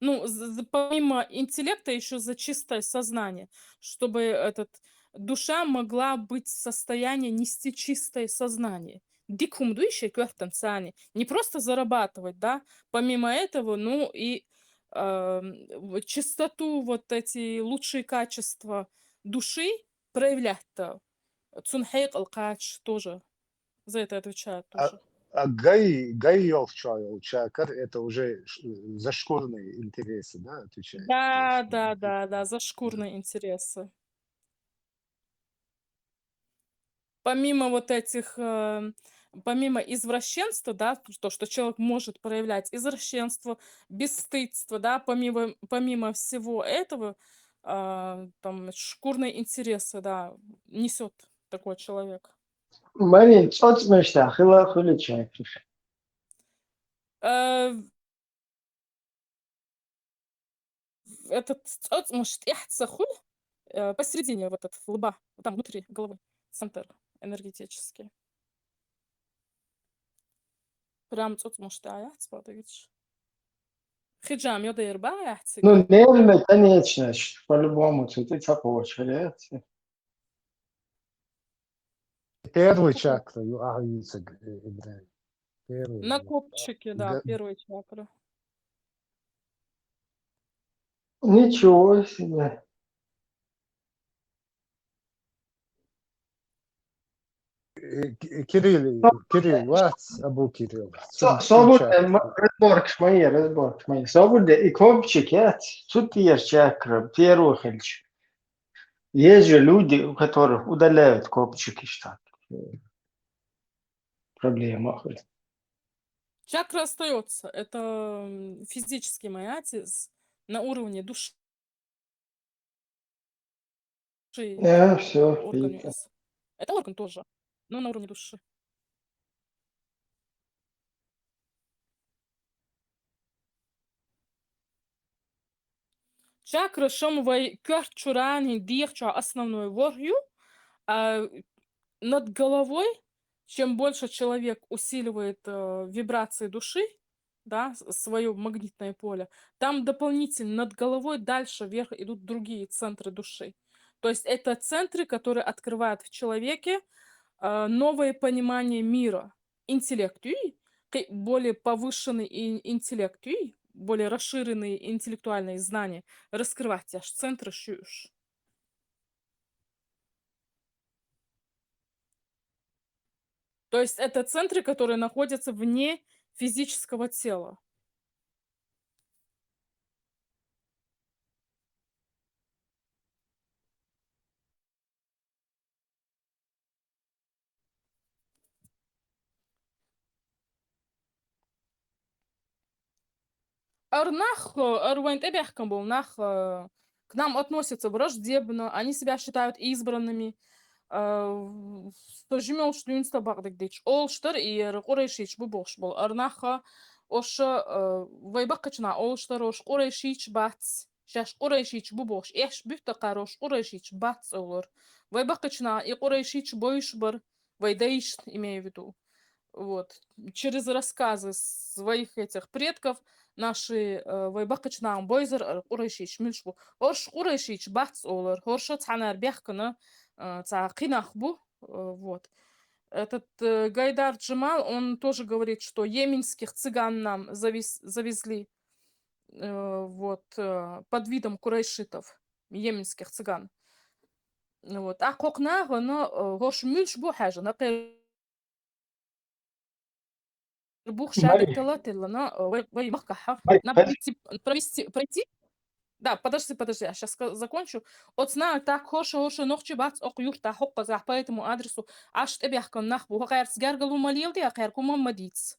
Ну, помимо интеллекта еще за чистое сознание, чтобы душа могла быть в состоянии нести чистое сознание. Дикхумдуище квертансани. Не просто зарабатывать, да, помимо этого, ну и чистоту, вот эти лучшие качества души проявлять-то. Цунхейк алкач тоже. За это отвечают тоже. А гай йол чакр, это уже зашкурные интересы, да, отвечает? Да, за шкурные интересы. Помимо вот этих, помимо извращенства, да, то, что человек может проявлять извращенство, бесстыдство, да, помимо всего этого, там шкурные интересы, да, несет такой человек. Марин, соцмешта, хули Чакриш. Этот, может, хуй посередине, вот этот лба, там внутри головы, центр энергетический. Прям может, смотришь. Хиджам, я даю Ну, нервная конечность, по-любому, ты такого человека. Первый чакра, Ибрahim. На копчике, да, первая чакра. Ничего себе. Кирилл, вац, Абу Кирилл. Разборки мои. Свобода и копчик, тут есть чакра, первый хельч. Есть же люди, у которых удаляют копчики, что проблема. Чакра остается. Это физический маятис на уровне души. Все. Это орган тоже, но на уровне души. Чакра шамвай кёрчурани дихча основную ворью, над головой, чем больше человек усиливает вибрации души, да, свое магнитное поле, там дополнительно над головой дальше вверх идут другие центры души. То есть это центры, которые открывают в человеке новое понимание мира. Интеллект, более повышенный интеллект, более расширенные интеллектуальные знания раскрывать аж центры шуш. То есть это центры, которые находятся вне физического тела. К нам относятся враждебно, они себя считают избранными. Сожмел штуинста багдыгдич. Ол штыр и қорайшич бу бош бол. Арнаха оша вайбақчна ол штыр ош қорайшич бац. Шаш қорайшич бу бош. Эш бюхта қарош қорайшич бац олар. Вайбақчна и қорайшич бойш бар. Вайдаиш, имею в виду. Вот. Через рассказы своих этих предков наши вайбақчна бойзер қорайшич милшбу. Орш қорайшич бац олар. Орша цанар бяхкана Цахинахбу, вот. Этот Гайдар Джамал, он тоже говорит, что йеменских цыган нам завезли вот, под видом курайшитов, йеменских цыган. Вот. А кокнага, но гош мюльшбу хажа, на бух шадик талатилла, на вай махкаха, на пройти. Да, подожди, я сейчас закончу. От знаю, так хоша нохчи бац окюрта хокка по этому адресу. Аш тебяхкан нахбу хакайр сгаргалу малилди, а хайркума мадиц.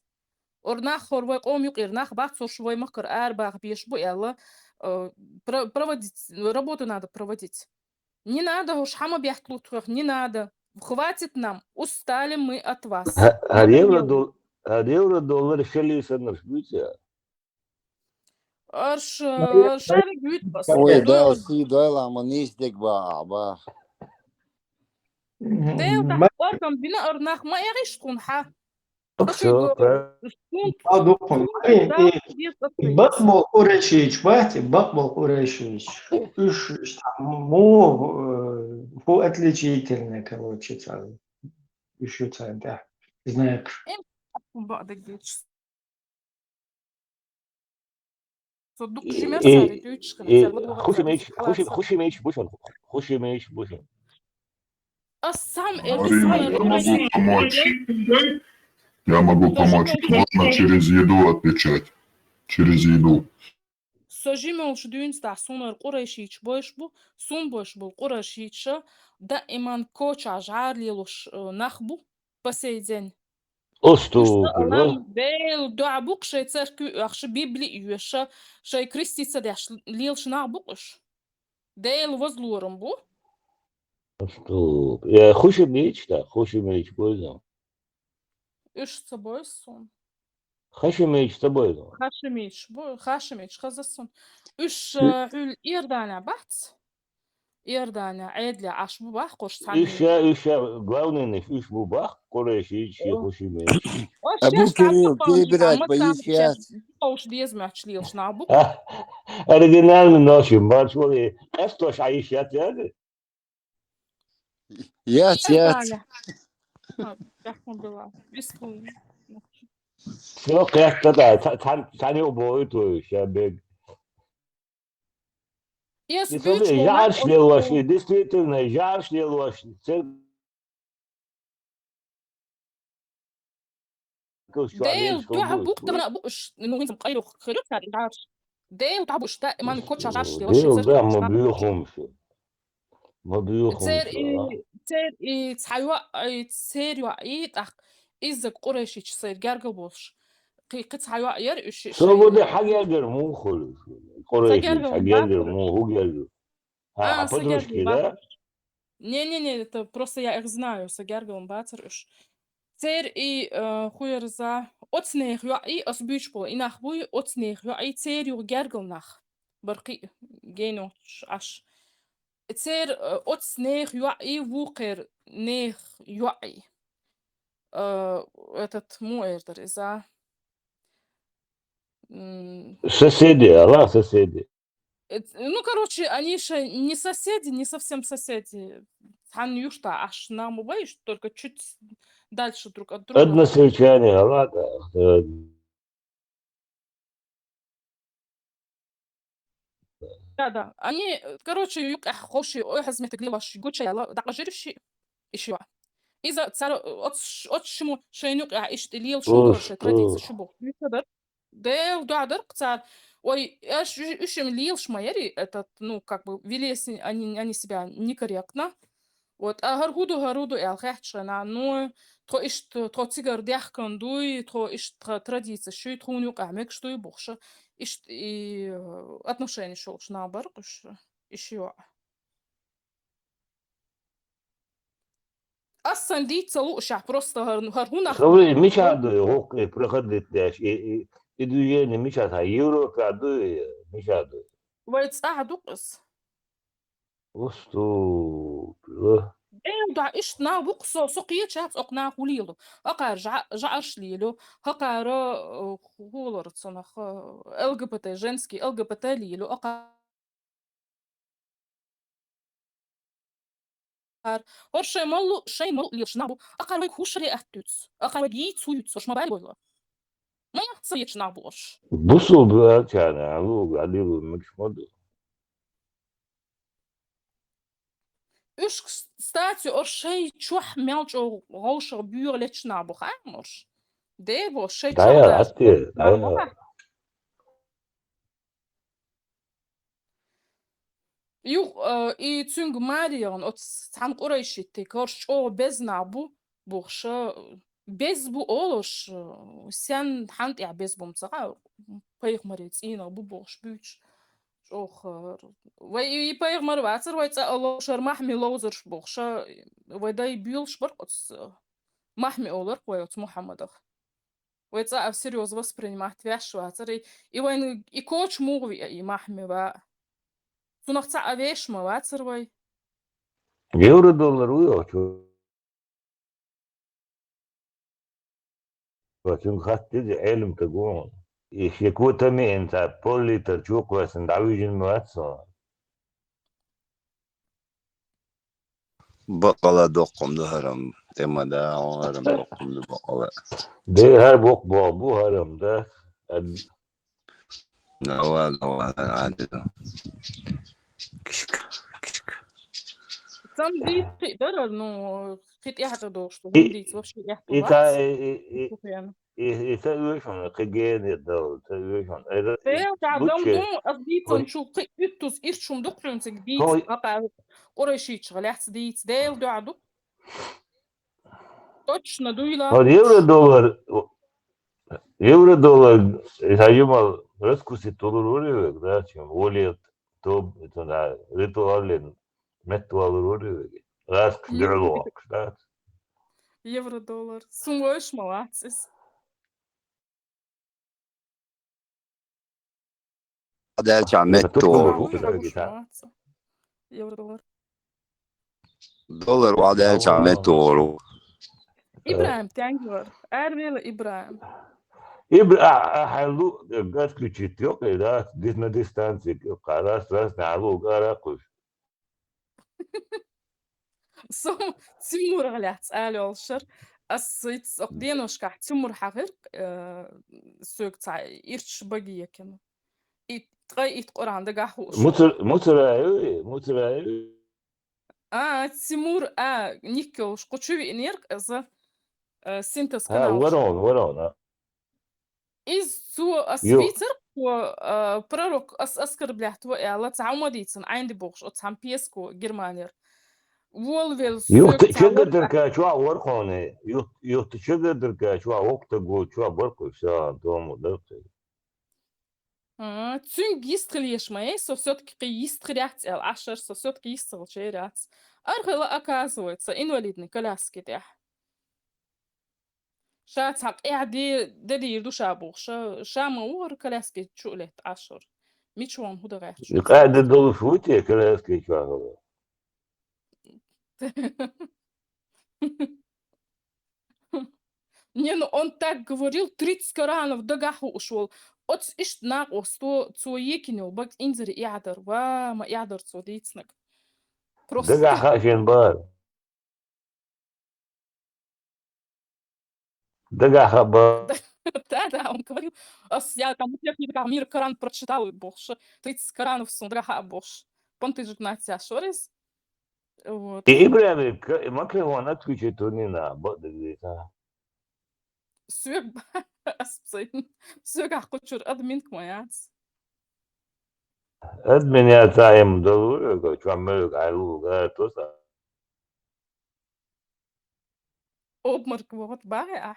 Орнах хорвай омюк ирнах бац ошвой махкар арбах бешбу ялла. Проводить, работу надо проводить. Не надо, уж хама бяхтлутхах, не надо. Хватит нам, устали мы от вас. $1 шели сенер шбютя. Шарик büyüt bas. Ой, да, си дойла, монистик ба. Дейл тахтаркам бина орнах ma yagish tkun ha. Бакбол Курайшич, бати, Бакбол Курайшич. По отличительное, короче, еще да. Знаешь. صدق خشميش بوشن Я могу помочь. Можно через еду отвечать. Через еду. Сожимел шдюн ста сунер Курайшич бойшбу, сун бойшбу Курайшича, да иман коча жарлилуш нахбу по сей день. Бел дуабук шей церкви ахш Библии юша шей крестица даш лилш нахбукш. Дейл возлуром бу. Я хушемич бойзам. Иш с собой сон. Хашемич с тобой. Хашемич хазасон. Иш хул ирдана бац. Ирдана عدل عش بباخ قش إيش главное не إيش بباخ كوريشيش يخشيميش. أبو كريم تبرد بيشيات. قوش ديزمعش ليش نعبو. оригинал ночью маршруты. Это что عايشات هذا؟ يات. يحكم بالله. بيسكون. شو كيف تدا ثاني أبوي شابك. Жарш ли лоши, действительно, жарш ли лоши. Дейл تعبوك تغنى بوش إنه ينزل قيلو خيرك هذا العرش. Дейл تعبوش تا ما نكوتش عرش لي لوشي. Дейл да ما بيخمش. تير تسايوا يتأخ إذا قريش يصير جارجل بوش. قيت حيوا يرقش. Свобода حاجة مو خلص. قريش حاجة مو هو جارجل. Подружки, да? Не, это просто я их знаю. Сагергалом бацерш. Цер и хуерза отснех и осбючпол и нахбуй отснех и цер ю гергалнах. Барки гено аш. Цер отснех и вукер нех юай. Этот муэрдер из-за соседи, соседи. Ну, короче, они еще не соседи, не совсем соседи. Хан юшта, аж нам убоишь, только чуть дальше друг от друга. Односельчане, ладно. Да. Они, короче, юк хоши, ой, хазмет главаш, гуча, яла, дaqajirshi, ишива. إذا صار أتشمو شينوك إيش تليل شندور شيء تراديس شبوك يقدر ده وده قصار ой إيش مليل шмайери этот ну как бы вели они себя некорректно вот гаруду ялхачна но то иш то цигар дяхкандуй то иш традиция шуй тхунюк амек что и бухша иш и отношения шолш наоборот еще أصلا دي تصلوقش просто هرهونا Смотри, мечадую, окей, проходит дальше. И движение мечадаю, евро крадую, мечадую. ويتصعدوا قص Усту. دا إيش نا بقصو سقيت شاف أقنع خليلو أقار جعش ليلو هقار خولر تصنخ LGBT женский LGBT ليلو أقار هور شيء ملو ليش نابو أقار ويك خوشري أحتوتس أقار ويك يتسويتس وش ما بالي ما يتصيش نابوش بصوا دلوقتي يعني عملوا عليه مش مدة. إيش ستاتيو شيء شوح مالج أو غوش بيور ليش نابو خامرش ديبو شيء داير عتير داير. يو إي تونغ ماريون أو تسعن قريشي تكرش أو bez نابو بوخش bez بو أولش سيان حنت إع bez بوم تسعى بيخ مريت إينا بو بوخش بيش أخر وي بيخ مر واتر وي تسألو شر محمي لوزر بوخش وي داي بيلش برقص محمي أولر وي محمد وي تسأل سيريوز воспринимать вяш ватер и وين и коч موغي и محمي با تونخ تسأل ويش ما واتر وي Евро доллар уйо. وتون خدت علم تقول يشكو تمي انت بولي ترجوك واسن دعويج المواتسو بقلا دوقم دهرم تما دا هرم دوقم بقلا ده هر بوق بابو هرم ده نوال عادي Там дит дара ну хит яхта дошту дит вообще яхта إيتا واتس إيتا يوشون قجين يدو يوشون Те تعدم بوتشي دم أصديتن شو قيتوس إيشوم دكتورن ديت هو قطع قريشيتش غلحت ديت ديل دعدو точно дуйла هو евро доллар إذا يوم رسكوسي تولوري ده شيء ولي توب إتنا ريتوالين متوالوري راسك دعوك ده евро доллар сумоешь молодец هذا عملت دولار евро доллар دولار وهذا عملت دولار إبراهيم تانجور أرميل إبراهيم حلو قاس كليتشيتيو كده ديسنا ديستانسي قراس راس نعلو قراقش سو تيمور غلحت ألو الشر الصيت أقدينوش كح تيمور حقيق سوق تاع إيرش بقية كنا إتقى إتقران دقاحوش مترايوي تيمور نيكوش قطشوي إنيرك إذا سنتس ها ورون إز سو أسفيتر وبرروك أسكر بلحت وإعلا تعمديتن عندي بوخش أتهم بيسكو جرمانير وولفيل يوت تشقدر كاشوا ورخوني يوت تشقدر كاشوا وقت قول شوا بركو شان دوم دلتي تون гистрилеш май, со все-таки гистрилять ашер, со все-таки гистрилчерять. Архела оказывается инвалидной коляски да. شات حق إعدي دليل دو شابوخ شام ور كلاسكي شولت عشر ميشوان هو دغاح قاعد دول فوتي كلاسكي شو Не, ну он так говорил, 30 коранов дагаху ушел. Ots ist nach osto zu jekinul bak inzeri i'adar wa ma i'adar zu ditsnak. Просто دقع خاشين بار دقع خبر Да, он говорил, я там у всех не так, мир Коран прочитал больше, 30 Коранов сундраха больше. Понты же на тебя шорис. Вот. إبراهيم ما كان هو نتويج تونينا بدي Сүйек аспсайын. Сүйек аққучыр админк маяц. أدمن يا تايم دلوقتي شو عملك علوك توصل Обмарк вот бая.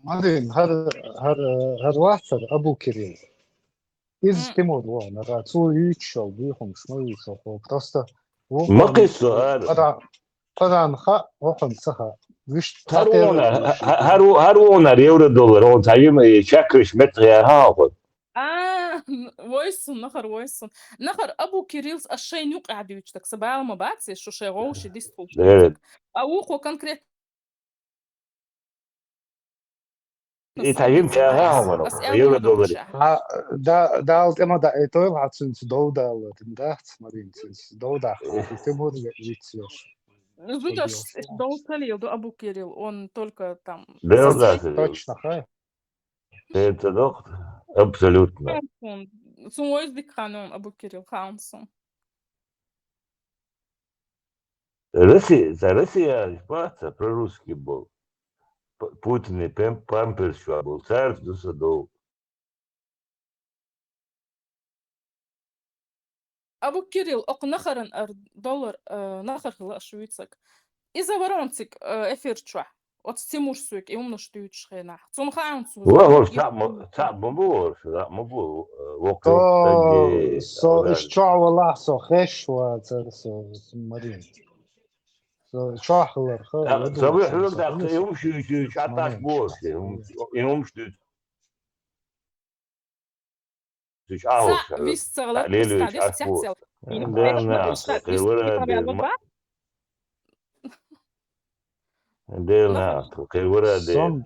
بعدين هر واحد ابو كريم из Тимур وانا راتو يتشو بيهم شنو يشوفوا просто ما قصة طبعا خا وهم سخا وش هرونا اليورو دولار هو تعيم شكلش متر يا هاخد ويسون نخر أبو كيريلز الشيء يقع ديوتشتك سبعة ما بعد شو شيء غوش ديستول أو هو كونكريت تعيم يا هاخد اليورو دولار دا التما دا إتوه هاتسنس دودا لتندات مارينسنس دودا Тимур يتسلش Ждешь, до Калил, до Абу Кирилл, он только там... Точно, хай. Это доктор, абсолютно. Свой язык ханон Абу Кирилл, Хаунсон. Россия, шпаца, прорусский был. Путин и Памперс был, царь до садов. أبو كيريل أق نخرن $1 نخر خلا شويتسك إذا ورانتك إفير تشوح وتستمر سويك يوم نشتويتش خينا ثم خانسو هو صعب مبور مبور وقت سو إشتوع والله سو خش وترسو مرين سو شوح خلر خلر صبيح وقت يوم شو عطاش بور يوم شو весь целый представь цел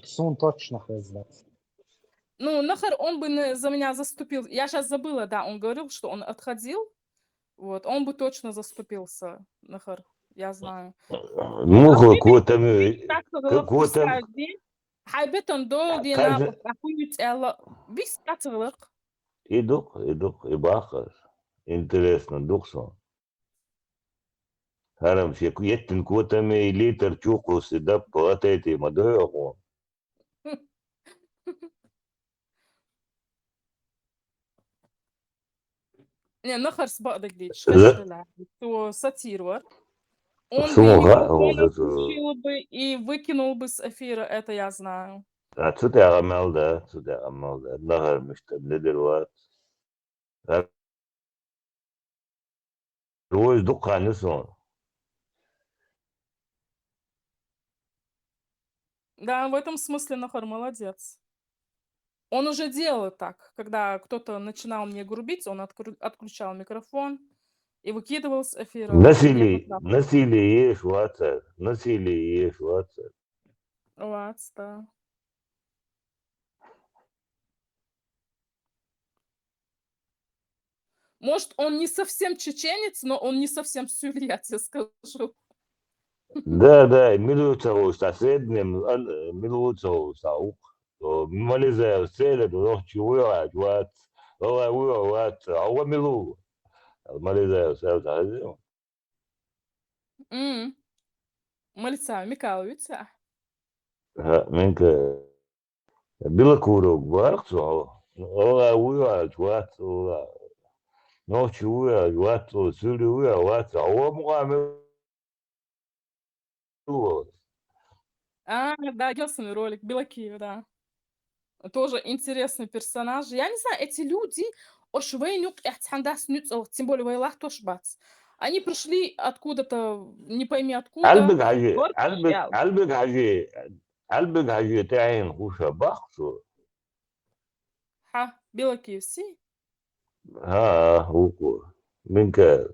сон точно хз. Ну нахер он бы за меня заступил, я сейчас забыла, да, он говорил, что он отходил, вот, он бы точно заступился, нахер, я знаю. Ну какой-то حيبتن دول دينا أخويت الله بس أتغلق يدق يباخر интересно духсон харам се куеттин кутами литер чуку сида патети мадоего не нахер сбадок дич то сатирвар он включил бы и выкинул бы с эфира, это я знаю. Отсюда عمل ده النهر مش تبلد الوقت هو يدق على نسون. Да, в этом смысле Нахар молодец. Он уже делал так, когда кто-то начинал мне грубить, он отключал микрофон и выкидывал с эфира. Насилие есть WhatsApp. Да. Может, он не совсем чеченец, но он не совсем сюрий, я тебе скажу. Да, милуцау соседним, милуцау саук. Мализая цель, но чуя, вот, а милу. Мализая саук. Малица, Микаловица. Менька. Белокурок, барцу. Вот. Ночью вот, сырую, вот, да, ясный ролик, Белокиев, да. Тоже интересный персонаж. Я не знаю, эти люди, тем более Вайлах тоже бац. Они пришли откуда-то, не пойми откуда. Альбек Хаджи, تعين خوشة بخصو. Белокиев, си? هو من كان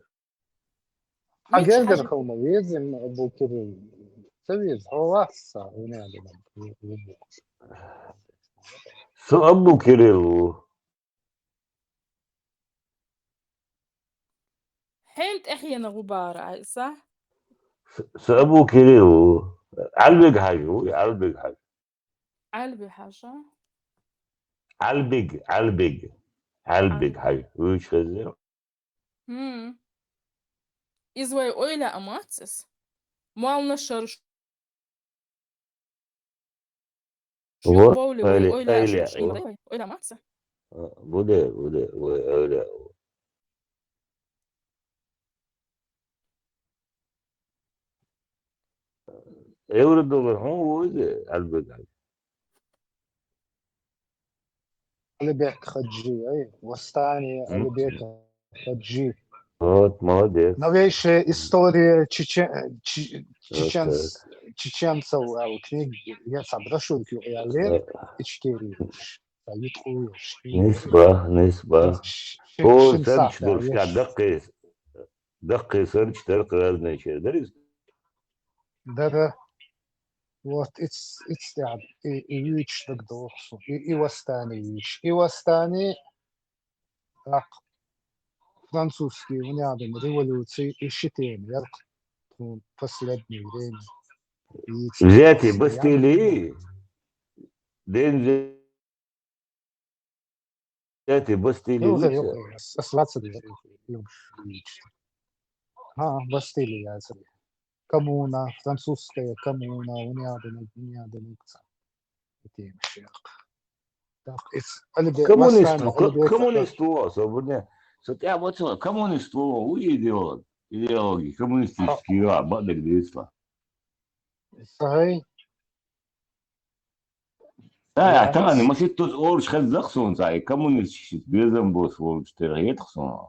حاجة خلمويزم أبو كريم سويز هو واسع هنا أبو كيريل حين احيانا غبار صح؟ أبو كيريل علبق حاجة علبق حاجة علبي حاجة علبق حاجة ويش خزر إزواي أويلا أماتس مال نشر شو هو بولي أويلا أشوشين أويلا أماتس بودي وأولا يورد هو علبق حاجة اللي بيك خجي أي وستاني اللي بيك خجي Вот, молодец. Новейшая история чеченцев, книг, я сам брошюрки я лет, и 4 نسبة هو سيرش درفع دقي سيرش تلقى غير شيء درس ده вот it's يعني يوش دقدوخ и وستاني يوش и وستاني французские унядом революции и щитами ярко последнее время. Взятие Бастилии, день взятие Бастилии. Бастилия, коммуна, французская коммуна, унядом. Коммунисту, свободне. Сотя вот что, коммунисту, идеологии, коммунистические, бадок действа. صحيح. تاني ما ست أورش خد زخصون زي كمونيست بيزن بوس وورش تغيير خصونا.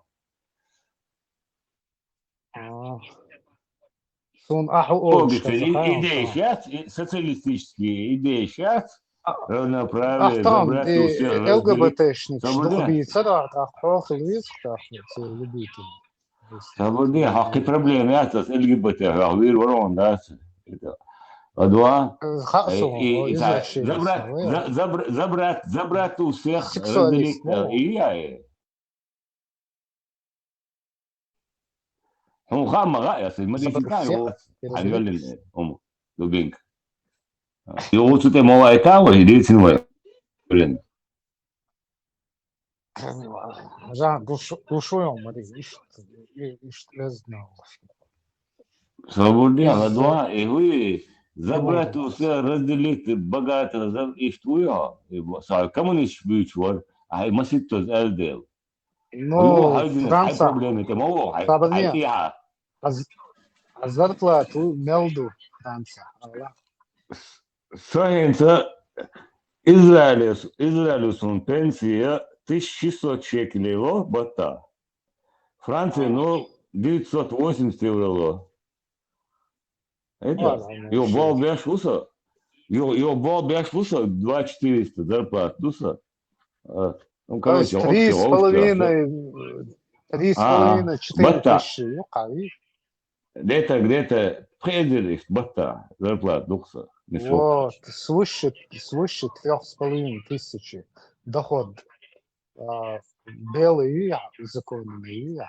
Сон أورش идеи социалистические идеи сейчас равноправие там забрать у всех ЛГБТшник добиться да хохл виск любитель. Свободне حقي проблемы это ЛГБТ غير ورون да это одва забрать у всех разделить и هم خام غاية ما دي كان هنقول هم لوبينك يوصل تما وايتا ويدي سنوي لين جان دушуем ما دي إيش لازم свободне одва и вы забрать у всех разделить богато за иштуя сам коммунист бычвар а мы ситоз элдел но Франция проблемы это мало зарплату мелду Франция Соенца Израилюсун пенсия 1600 шекелей бата. Франция, 980 евро. Это, его бал бяшуса, 2400 зарплат, дуса. Ну, короче, 3,5-4 тысячи. Где-то пределах бата зарплат, дуса. Вот, свыше 3,5 тысячи доход. Белый законный.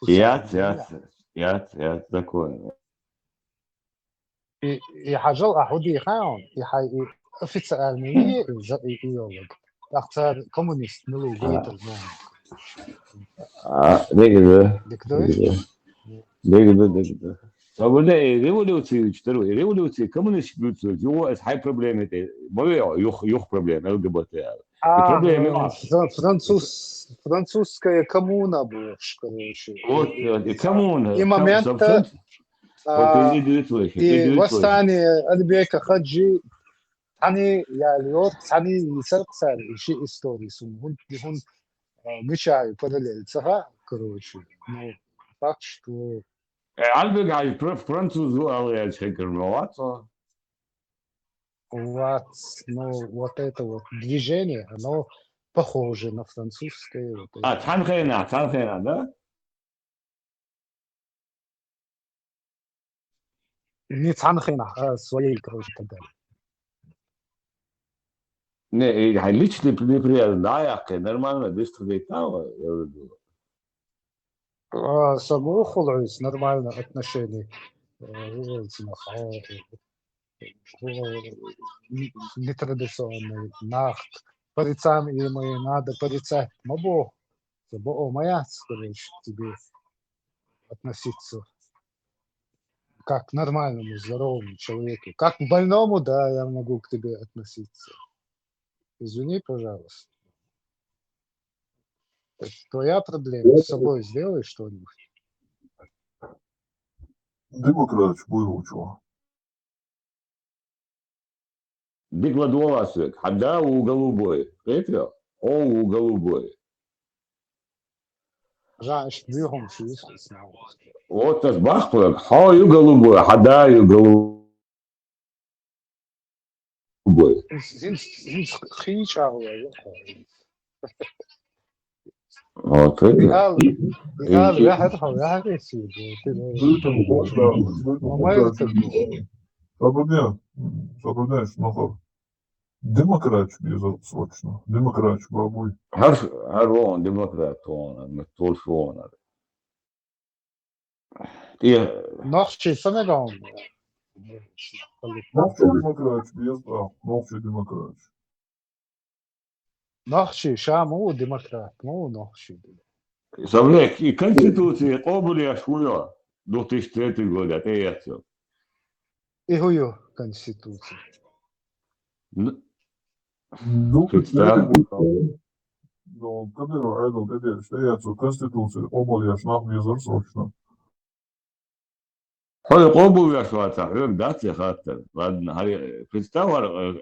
Я законный. И حاجة أحدي خاون يحي официальные يولد. أختار коммунист ملي ليتر Дегде. Свободне революции второй. Революции коммунисты его es high проблемы это. Более юх проблемы ЛГБТ. Проблемы французская коммуна больше, короче. Вот и коммуна. И момента и восстание Альбека Хаджи они я льот они сарцар شيء истории он мечаю параллель цага, короче. Ну факт что Альбек французу алия чекерноваться. Вот это вот движение, оно похоже на французское. Цанхена, да? Не Цанхена, а своей, короче, так далее. личный неприятно, да, я нормально, быстро летал, я говорю. Само ухудшилось нормально отношения. Нетрадиционный нахт. Порицаем ему и надо порицать. Мабо, моя, короче, тебе относиться как к нормальному, здоровому человеку. Как к больному, да, я могу к тебе относиться. Извини, пожалуйста. Это твоя проблема. С собой сделай что-нибудь. Демократич был чего? Дикладуаласик, хада у голубой. Петро? О, у голубой. Знаешь, двигом шиз. Вот tas бахпак, хаю голубой, хадаю голубой. Вот это. Соблюдаешь, нахуй. Демократич безотсрочно. Демократич бабуй. Харон, демократ, он, только он. Нахчи, самегон. Нахчи демократич, без да. Нахчи демократич. Нахчи, шаму демократ, ну нахчи. Совлек, и Конституция обули шуя 2003 год, это я все. И хую Конституция. Представь. Ну, Кадыров, Айдол, теперь стоят Конституции, обули шнах безотсрочно. هاي قبول يا شواتا هيك داتي خاطر بعد هاي представар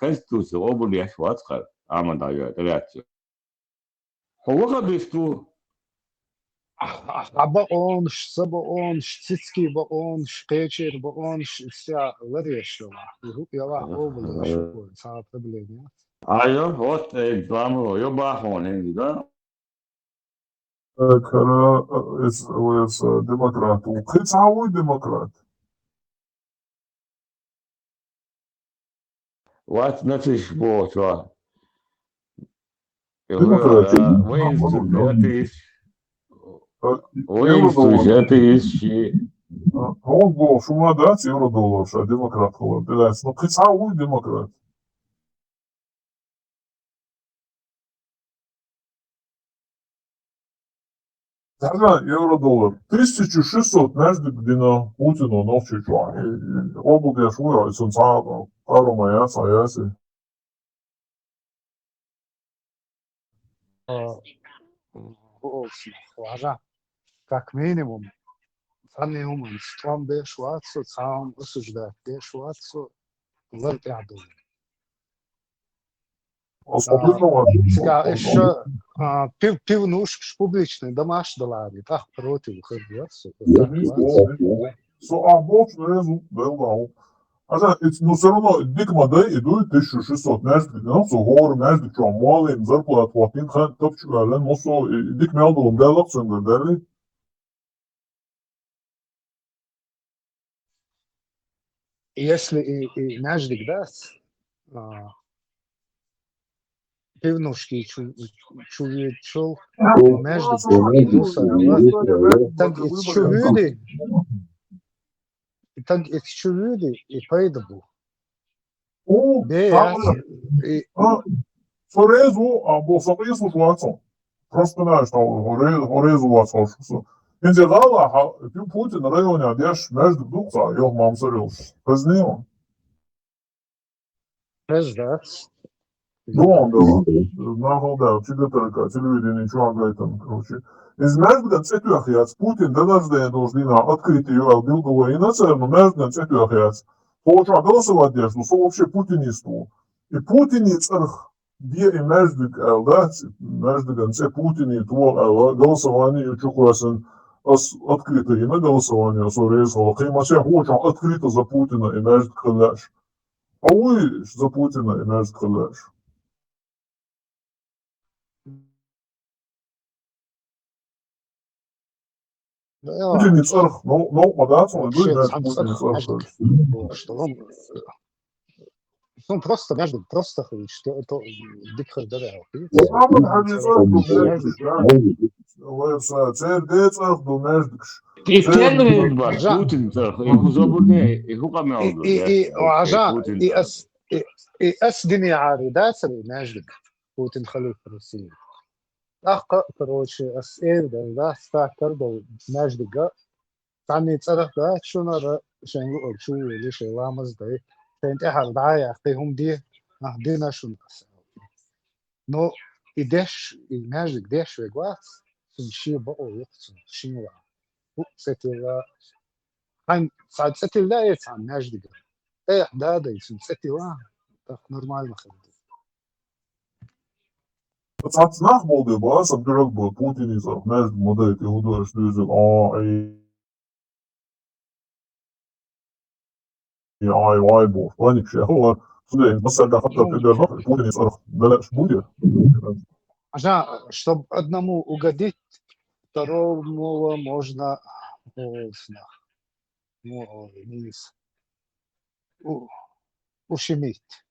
конституция قبول يا شواتا عمل دايا تلاتي هو قبيستو Аба онш, саба онш, цицки ба онш, кечер ба онш, вся вырešила. Я обули шукой, сама проблема. ايوه вот экзамен يو باخون да Кара с демократ. Кыцауй демократ. вот значит вот что Он был шумадат евро-доллар, а демократ холодный. Но кыцауй демократ. Тогда евро-доллар 1600 между дина Путину Новчичу. Обуг я шуя, и сенсата, пару моя саяси. Хважа, как минимум, самый умный, что бешвацу, сам осуждать, бешвацу, вертяду. Сега еще пивнушки публичные, домашние лари, так против ходятся. Ну, все равно, дик модей идут 1600 между динамсу, гор между чем малым зарплат платин, хан топчу гален, мосо, дик мелдулум делак сөнгөр, дерли? Если и наш даст, пивнушки чувствовал между так и чувствовали, так и чувствовали и поедут. Сорезу, а босопису плацо. Просто знаешь, что хорезу вацо. Интеграла, Путин районе одеш между духса, ел мам сорез. Позднее. Раздаться. Ну, да, телевидение, чего гайтан, короче. Из между цветуахиац, Путин донаждая должна открыть ее от Билгова и нацерну между цветуахиац. Получа голосовать дежду, со вообще путинисту. И путиниц арх, где и между, да, между гонце Путин и твор, голосование чухуасен открыто и на голосование, сорезало. Каймася хоча открыто за Путина и между халяш. А вы за Путина и между халяш. Путин царх, но податься, он будет, да, Путин царх. Ну, просто между, просто что это дикхар дарал. Путин царх, его забудне, его камелду. И أسدني عارضات المجد بوتين خليفة روسيا أخ короче أسئلة ده استاكر ده مجد جا ثاني تصرف ده شو نرى شنو شو ليش لامز ده فأنت هالدعاية أختهم دي دينا شو نقص نو إدش المجد دش وجوات سنشي بقى يقصن شنو هو ستلا هاي صار ستلا يتعن مجد جا إيه ده يسون ستلا нормально ходит. Пацан нахмолды бас, абдурак был Путин из между модели художник язык, ай бог, паник шех, هو صدق بس ده حتى تقدر Путин из بلاش будет. Чтобы одному угодить, второму можно ушиметь.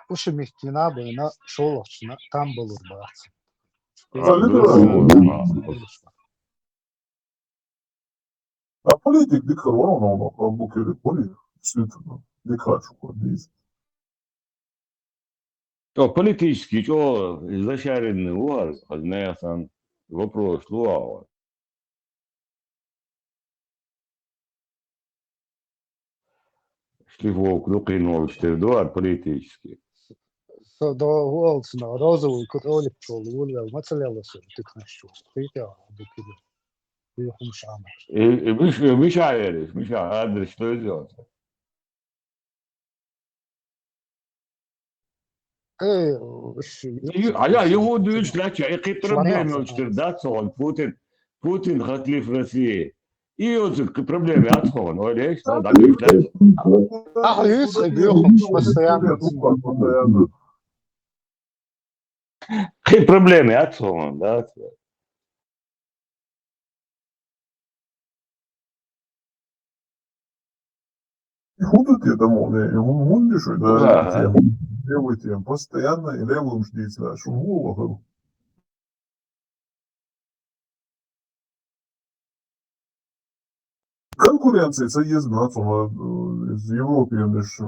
Ушиметь не надо, на шолочно, там был урбац. А политик дикхар ворона, он букери политик, действительно, дикхар шукадиз. То политический, что изначальный угар, однако вопрос луава. Шлифов клюкинул 4-2 политический. До Уолсона розовый кролик пчел, Уильям, мацалялся, ты к нас что? Ты букери. Ты хумшама. مش عارف مش قادر что идет. А я его дочь лача, и какие проблемы учтerdаться он Путин хатлиф России. И вот проблемы отхон, олег, да, дочь. Постоянно. Какие проблемы отхон, да. Худо-то домой, ему мундишь, да, левый тем, постоянно и левым ждите, да, что голову. Конкуренция, це є знацова з Європи, ніж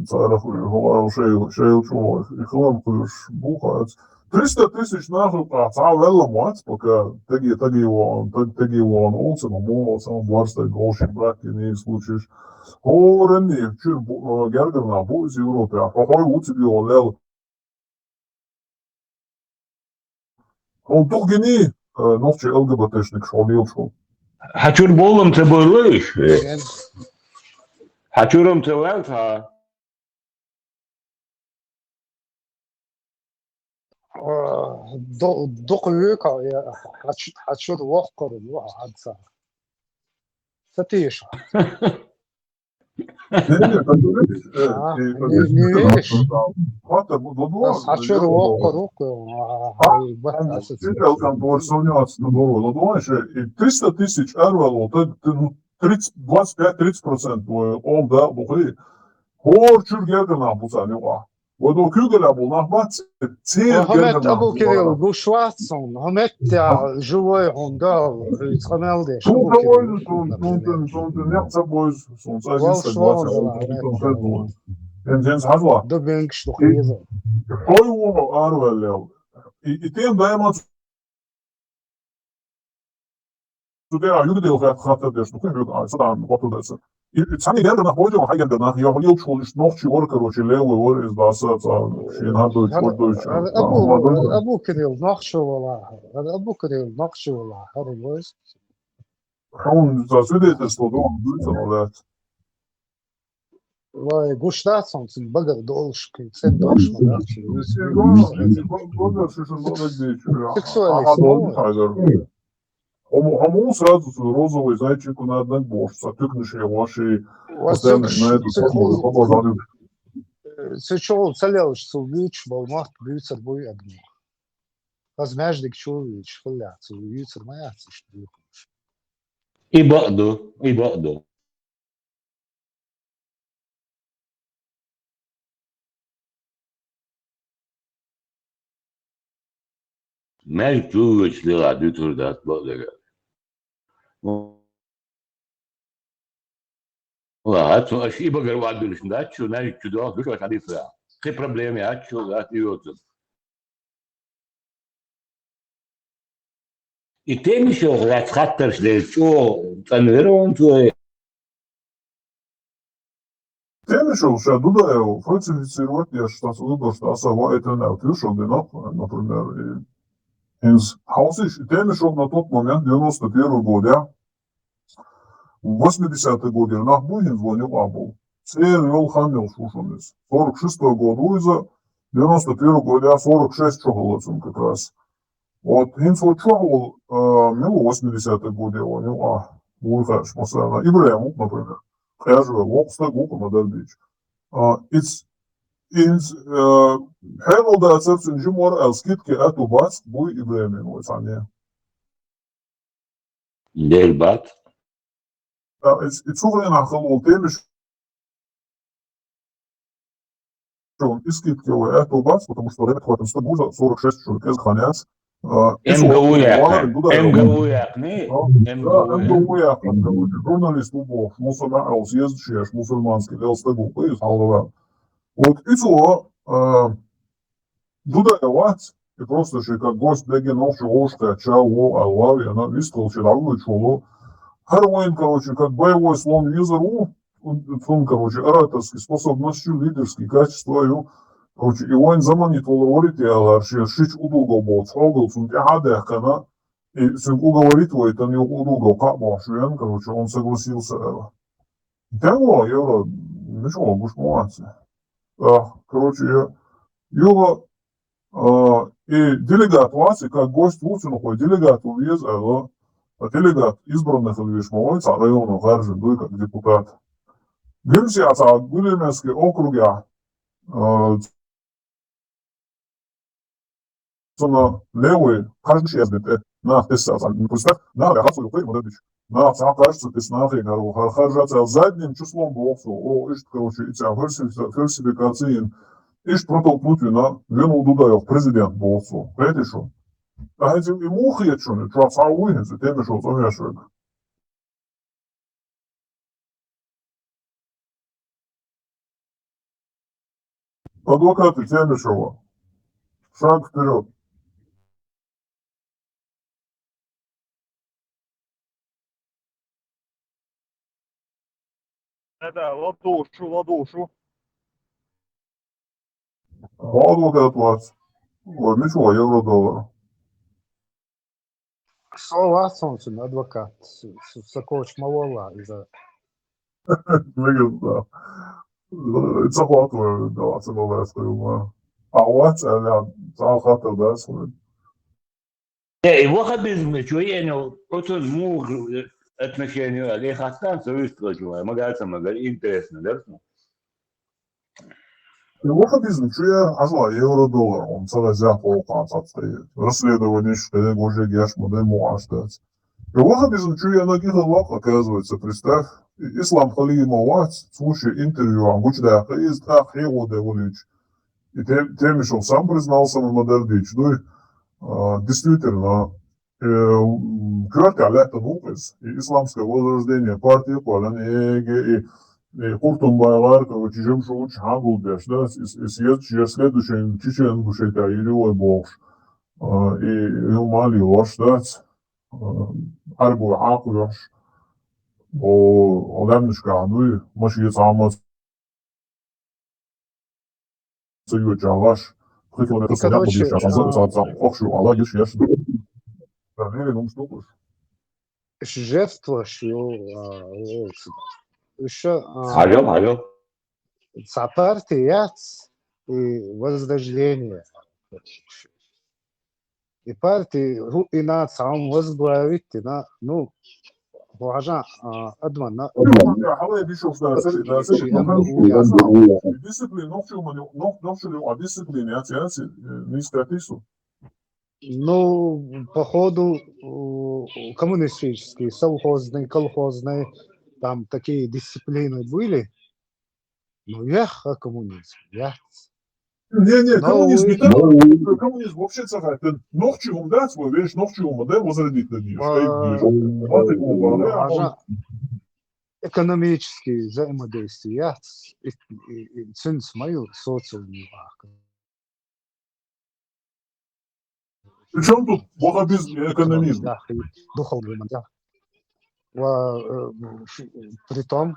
царах говорив шейл чого, і хламку ж бухають. 300 тисяч нахуй, ця велла мать, поки таги вон олцем, мол, сам варстай гроші браки не случиш. Говорені, чур гергерна бу з Європи, а похой у тебе олел. Он тугені, новче ЛГБТшник шолілчко. Хачур болом це бойлиш. Хачуром це велта. دقيقة حتشوف وقر الواحد صار ستيش حتشوف вقر 300 тысяч эрвел, 25-30% он да бухи. Хорчур гердена бузанюга. Вот у Кюгеля был нахбат, Хамет Абу Кирилл Бушватсон, Хамет живой он дал, Хамелде. Ну, нет собой, солнца Денс Хазла. Добенг, что хиза. Кто его арвелел? И тем даем Сюда юридил хатадеш, ну как сюда попадается. И сами генда находим, а генда на я хотел чулиш ночи ор, короче, левый ор из даса, шинадует, подует. Абу Кирилл нахшувала, Абу Кирилл нахшувала, харвоз. Он за свидетельство дом дуется, но Vai Guštacon, bagar dolški, cen došma, Сексуальный. Ому сразу розовый зайчику на одной бошце, тыкнешь его ваши постоянно на эту побожали. Сычол целелыш цулвич, балмах, бьются бой огни. Возмяждик чулвич, хляц, бьются маяцы, что И برضه Melkçu lira turdat böyle. Ладно, спасибо, говорю, да, что, знаете, чудо, вышло, конечно, какие проблемы, а что, да, идет. И тем еще, раз хаттер, что, планирован, то Темишев шадудаев фальсифицировать, я считаю, что особо это не отвешен, например, из Хаусиш, Темишев на тот момент, 91 год, в 80-е годы, nach Бугин звонил Абу. Цвер вел хамил шушумис. 46-го года Уиза, 91-го года 46 чоголоцем как раз. Вот, инфо чогол, милу 80-е годы, звонил Уихаш, Масана, Ибраиму, например. Casual, Woksta, Gukuma, Darbich. It's حلو ده أساس نجمور السكيت كأتو باس بوي إبراهيم وثانية. ليه بات؟ It's over in خلوتين مش شون إسكيت كأتو باس потому что время хватит 100 буза 46 شركات خانات. Журналист Лубов, мусульман, съездивший мусульманский, Лелстегу, из Халдова. Вот и то, Дудаевать, и просто же как гость Дегеновши, Ошка, Чао, Аллави, она вискал Чарагу, Чулу. Харвайн, короче, как боевой слон Визару, он, короче, ораторский, способностью, лидерские качества, короче, и он заманит воловорите, а шич удугал был, цогал, сунки хадехкана, и сунк уговорит его, это не удугал, как башуен, короче, он согласился. Тянгло, евро, ничего, будешь молодцы. Короче, его и делегат вас, и как гость в Уцинухой, делегат увез, делегат избранных Вишмовойца, района Гаржин, да, как депутат. Гимсиаца, Гулемецкие округи, левый, каждый съездит, на тесса, представь, на рахацу юкой, модербич. На кажется, ты снахи, харжаться задним числом боксу, короче, и фальсификации, ишь протолкнуть на Лену Дудаев, президент боксу, понимаете что? А этим и мухи я что, что отсаугнется, теми что замешивает. Адвокаты Темишева, шаг вперед. Да, ладушу. Адвокат вас. Вот, ничего, евро-доллар. Соласонсен, адвокат. Сокович Малола. Да. Захватываю, да, цивилизацию. А вот, захватываю, да, свой. И вахабизм, что я не очень муж отношения, але хастан совестливо, магазин, интересно, да? Вахабизм, что я азла евро-доллар, он целый запол стоит. Расследование, что я уже геш модель муаштать. Вахабизм, что я на гигалах, оказывается, представь, Ислам Халимовать, слушай интервью, обучая, есть Ахео Деволич. И Темишев сам признался на Модердич, ну и действительно, Кратко лето нукес, и исламское возрождение партии, Паланеге, и Хуртун Байлар, короче, Жемшуч, Хангулбеш, да, и следующий Чечен Бушейта, Илюой Бокш, и Илмали Лош, да, Арбу Акуш, Олемнишка, ну и Машиец Амас, Сию Джалаш, 3 километра стоят, будешь сейчас, Охшу, Алла, ешь, жертваш еще Алло. партия и возрождение. И партия и на самом возглавить, ну, важно, адмана. Дисциплина, новшую, а дисциплина, не скатису. Ну, походу, коммунистические, совхозные, колхозные, там такие дисциплины были. Ну, ях, коммунизм, ях. Не, коммунизм не так. Новый, Коммунизм вообще цагай. Ты нохчиум да свой, видишь, нохчиум, да, возродить на нее. Что ага, экономические взаимодействия, цен смою социальный. Причем тут ваххабизм и экономизм? Духовный мандах. Притом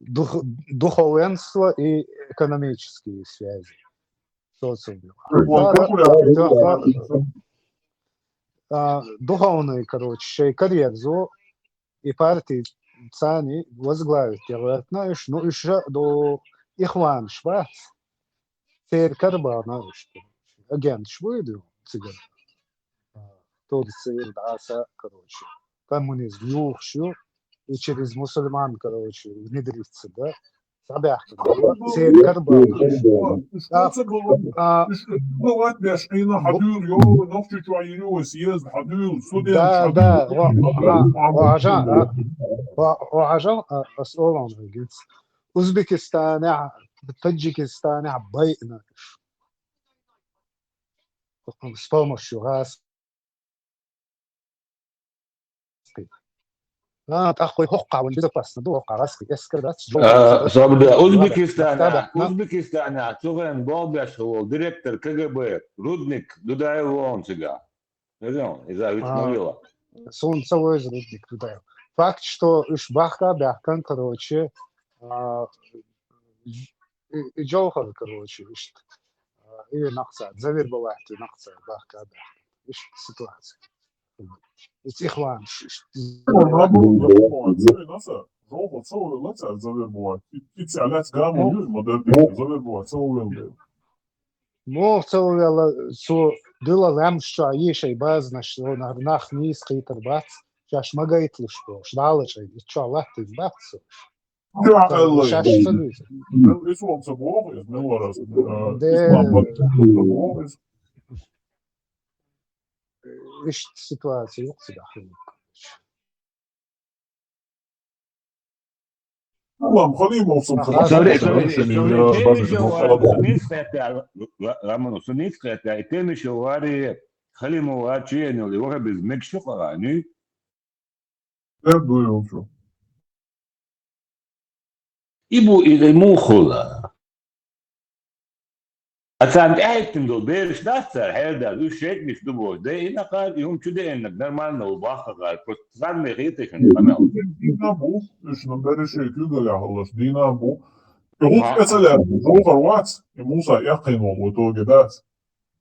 духовенство и экономические связи. Социальные. Духовный, короче, карьеру и партии цани возглавить. Знаешь, ну еще до Ихван Швац, Фер Карба, знаешь, агент Швейду, цыган. Тот царь, да, короче, коммунизм, юхшу, и через мусульман, короче, внедриться, да. Сабяхта, Царь Карба. Да, وعجل أسئلة جنس أوزبكستان таджикистан عبينا с помощью газ. تأخذ حقة والبزبس ندوه قرص يسكر صابدا أوزبكستان تغن بابش هو ديرектор КГБ Рудник Дудаевонцега. Из-за Витмавила. Солнцевой Рудник Дудаев. Факт, что Ишбахка Бяхкан, короче, и Джохар, короче, и Нахцад, завербовать Нахцад, Бахка Бяхкан. Иш ситуация. Ихван. Ну, в целом, было лам, что ешей базна, что на нах низкий тарбац, сейчас магает лишь, ждала же, и что, лах ты избавился. Сейчас садится. Ищет ситуацию, вот сюда. Allah'ım halim olsun. Ben duyuyorum. İbu ile muhula. Atan ehtim do beriş dasar herda du şekmiş du bu. De inakar yum çüde ennek normalno u bakar. Prostran me gite kan tamam. Dina bu, şunun beri şey tügel yahalış. Dina bu. Huk mesela Joker Watts, Musa yakin olu togedas.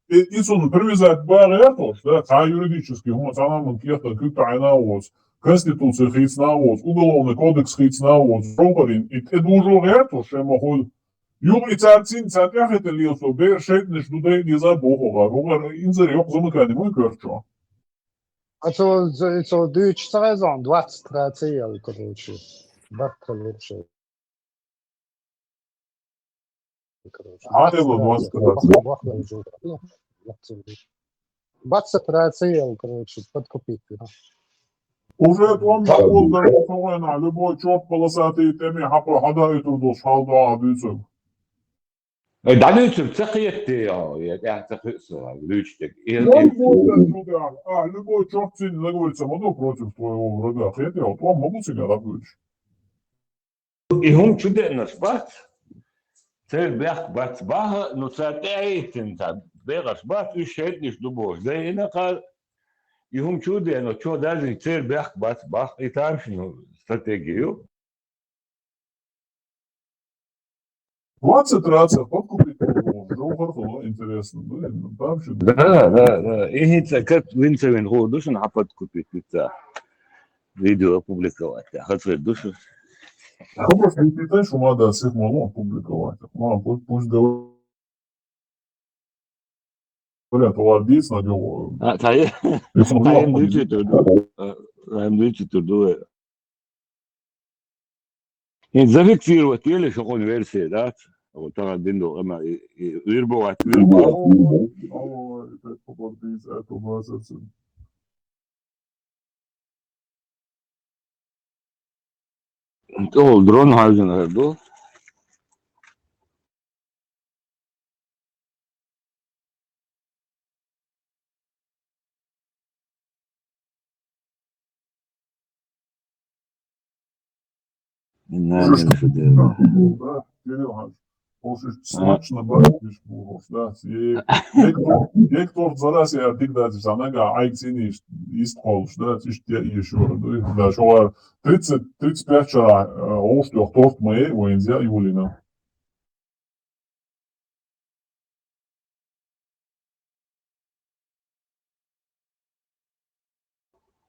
İnsanın привязать барьер, да, та юридически, гуманитарным кехта кютайна воз, конституция хитсна воз, уголовный кодекс хитсна воз, Jokerin, и это уже рето, что могут Юг и царцин царях лилсо, бер шейтнеш дудей не забухова, ругар инзер yok замыкание, мой корчо. Это 2 часа зон, 20 цел, короче, бабка лучше. А это было 20 цел, короче, подкупить. Уже там был на любой чёрт полосатый теми хапа хада и трудос халда абюцев. Данючим цехиетти, я цехисо, лючтик. Любой чёрт син заговорится, могу против твоего врага. Хотя вот вам могу себя добыть. И хум чудо нас бац. Цель бях бац баха, но цатейтин та бегаш бац и шейтниш дубош. Да и накал и хум чудо, но чё даже цель бях бац бах и там шну стратегию. 20 раз подкупить его, интересно, там что? Да. И как винцевин ходуш на подкупить это видео опубликовать. Хочу душу. Просто не питай, что надо всех мало опубликовать. Пусть говорят, лоббист на него. Зафиксировать или что он версия, да? وترى دينو أما يربوا تو درون هايزن هردو Možeš smačno baigties būs, tāds, jēgtort zaras, ja tik tāds, sanagā aicīnīs izkolus, tāds, tie iešoru, da šo 35 augstu tort mai voins, ja, jūlina.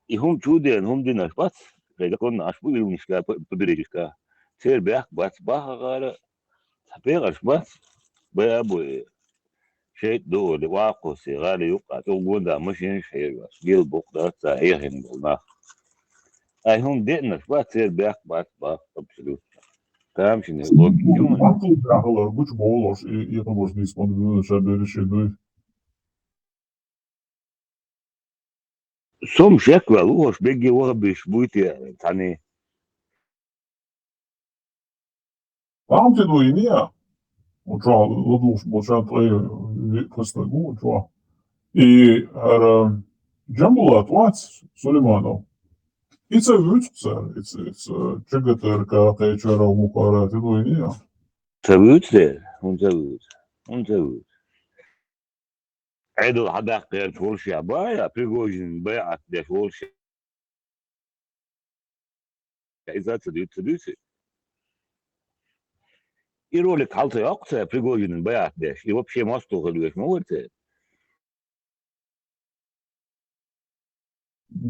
И хум чуден, хум динаш бац, когда кон аш буйнишка побережка. Цер бях бац бахагара, сапегаш бац, бабу. شيء دول واقع سيغالي يقع تقول ده مش ينشهر بس جيل بقدر تاهيهم بالناخ أي هم دينا شبات سير بيك بات باق أبسلوت تام شنو لوك يوم Akıl bırakırlar, güç boğulur, yapamaz disponibilini şerberi şeyde. سوم شكوى وش بيجي وغبش بويتي تاني Tam ti doji nije. Učao, odluš, počat postagu, učao. I Džambulāt vārds Sulimanov. It's a vütsar, it's čegatar, kā teičara mukārā, ti doji nije. تبوت تبوت عدو حدا قير فورشي بايا بريغوجين بيعت ده فورشي إذا تدوت يرولك حالته يقصى بريغوجين بيعت ده يوبشي ماستو غلوش موته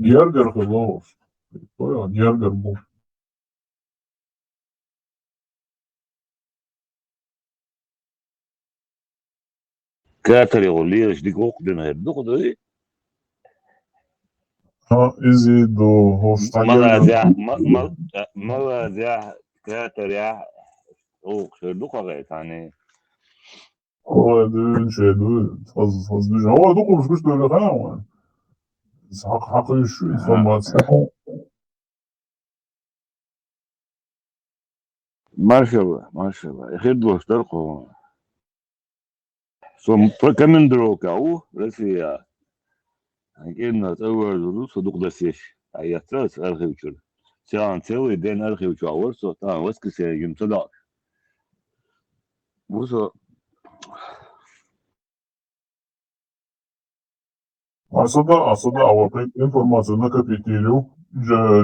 Gerger geloos. To ja, Gerger bu. كاتر يغليش دي قوقدن هردوق ده Ha, izi do hoştan مرة زي كاتر يا قوق هردوق غيت يعني O düğün faz düğün. Ama da konuşmuş böyle falan. Hakkı şu informasyon. ما شاء الله يخد واشترقوا سو كمان دروك او رسيا كنا تصور زوج صدق دسيش اي تراس ارخيوچر سان تسوي دين ارخيوچ اور سو تا واسكس يم صدا بوسو Aslında Avrupa informasyonu kapitiliyor.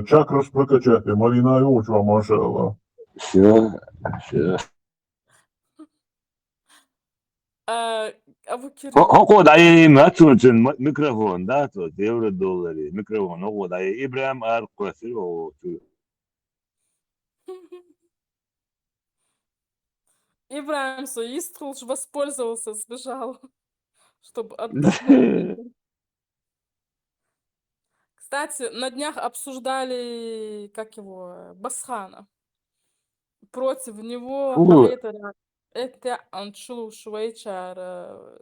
Çakras prokачати. Marina Yovçva maşallah. Все. أبو كريم هو داي ماتون ميكروفون داتو ديور دولاري ميكروفون هو داي ابراهيم ارقسي او Ибраим Суистхулш воспользовался, сбежал, чтобы отдохнуть. Кстати, на днях обсуждали, как его, Басхана. Против него это Анчулу Швейчар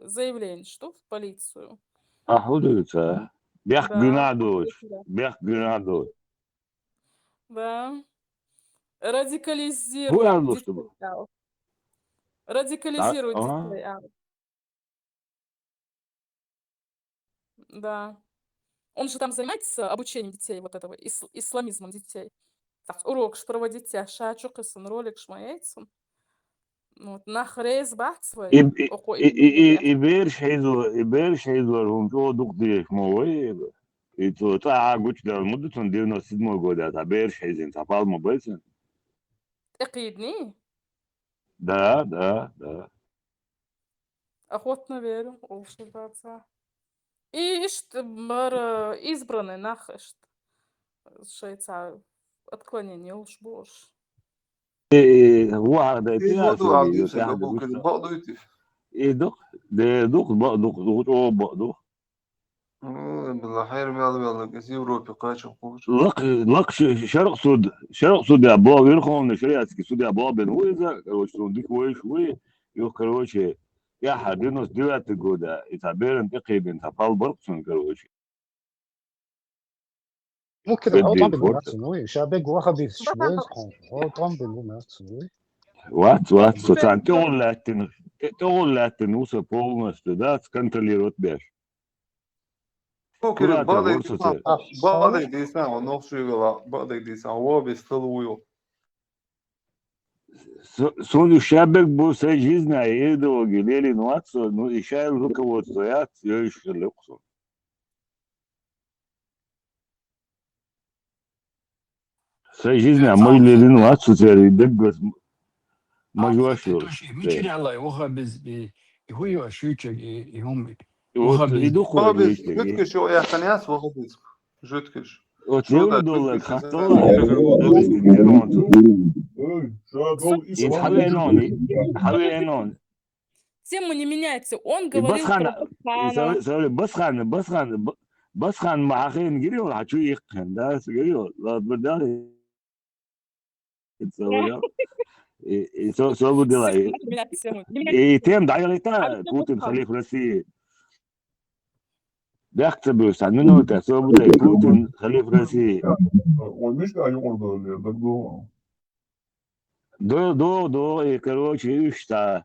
заявление, что в полицию. Ахудуца. Бях Гнадович. Да. Радикализирует детей. Радикализирует детей. Да. Он же там занимается обучением детей, вот этого, исламизмом детей. Урок проводить шачукасын, ролик шмаецын. Вот, нахрез бахцвай. Ибер шейзуар, он то духдеш мой. И то та гучда мудутун 97 года, та бер шейзин, та палма бэсэн. Экидни? Да. Охотно верю, улшиваться. И бар избранный нахешт. Шейца отклонение уж бош. هو هذا برضو عاودين ممكن برضو ايه دوخ ده دوخ بقى دوخ او بقى دوخ بالله مالك إز يوروبي قاشم قوش لق شرق سود أبواب يرخون شريعة سود أبواب هو إذا كروش ديك ويش وي يو كروش يا حدينوس دلوقتي جودا يتعبير انتقي بين تفال برقصن كروش ممكن أو طعم بالمرسومي شابك واخد شويز أو طعم بالمرسومي وات så sant تغلاتن وسا بولنس ده كنتروليروت بيش ممكن بعض ديسان ونوخشيغلا بعض ديسان هو بيستلويو Сони шабек бу сай жизна едо гелели нуатсо, ну и шайл руководство я еще люксо. Сай жизна мой лели нуатсо цери деггос мажуашо. ممكن الله يوخا بز هو شوچه هم Вот иду ходить. Жуткиш о я таняс вохобиц. Жуткиш. Вот евро доллар хатола. Тема не меняется. Он говорил про Басхан махин гирил, хочу их да, гирил. Ладно, да. И все будет дела. И тем дайрета Путин халиф России. بيحتسبوا منه تحسبوا ده بوتين خليفة روسيا. ومش قاعد يقول ده دو короче что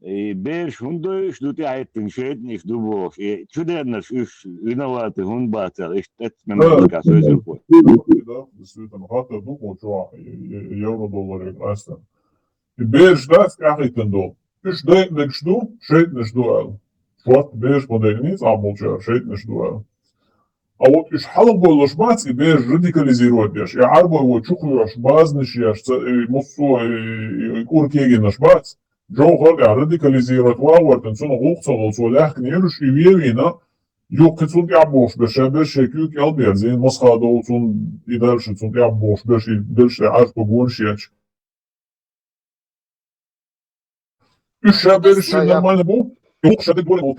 беш хундо что ты айтиншет не дубов и чудно что виноваты он батер и это мемлекет союз. Да, действительно, хата дубов что евро-доллары классно. И беш да скажет до. Иш да не жду, шейт не жду. Шварт беш модерниз амолча шейт не жду. А вот иш халбой лошмацкий беш радикализирует беш. Я арбой его чухлюш базниш я муссу и куркеги наш бац. Джохар я радикализирует вауэр тенсона гухцал so лях нерш и вевина. Yok tsun yapmış beşe beşe kük yalber zin Moskva'da olsun idarşı tsun yapmış beşe aç bu bonşiyaç. Üç beşe normal bu. Yok şadı böyle bu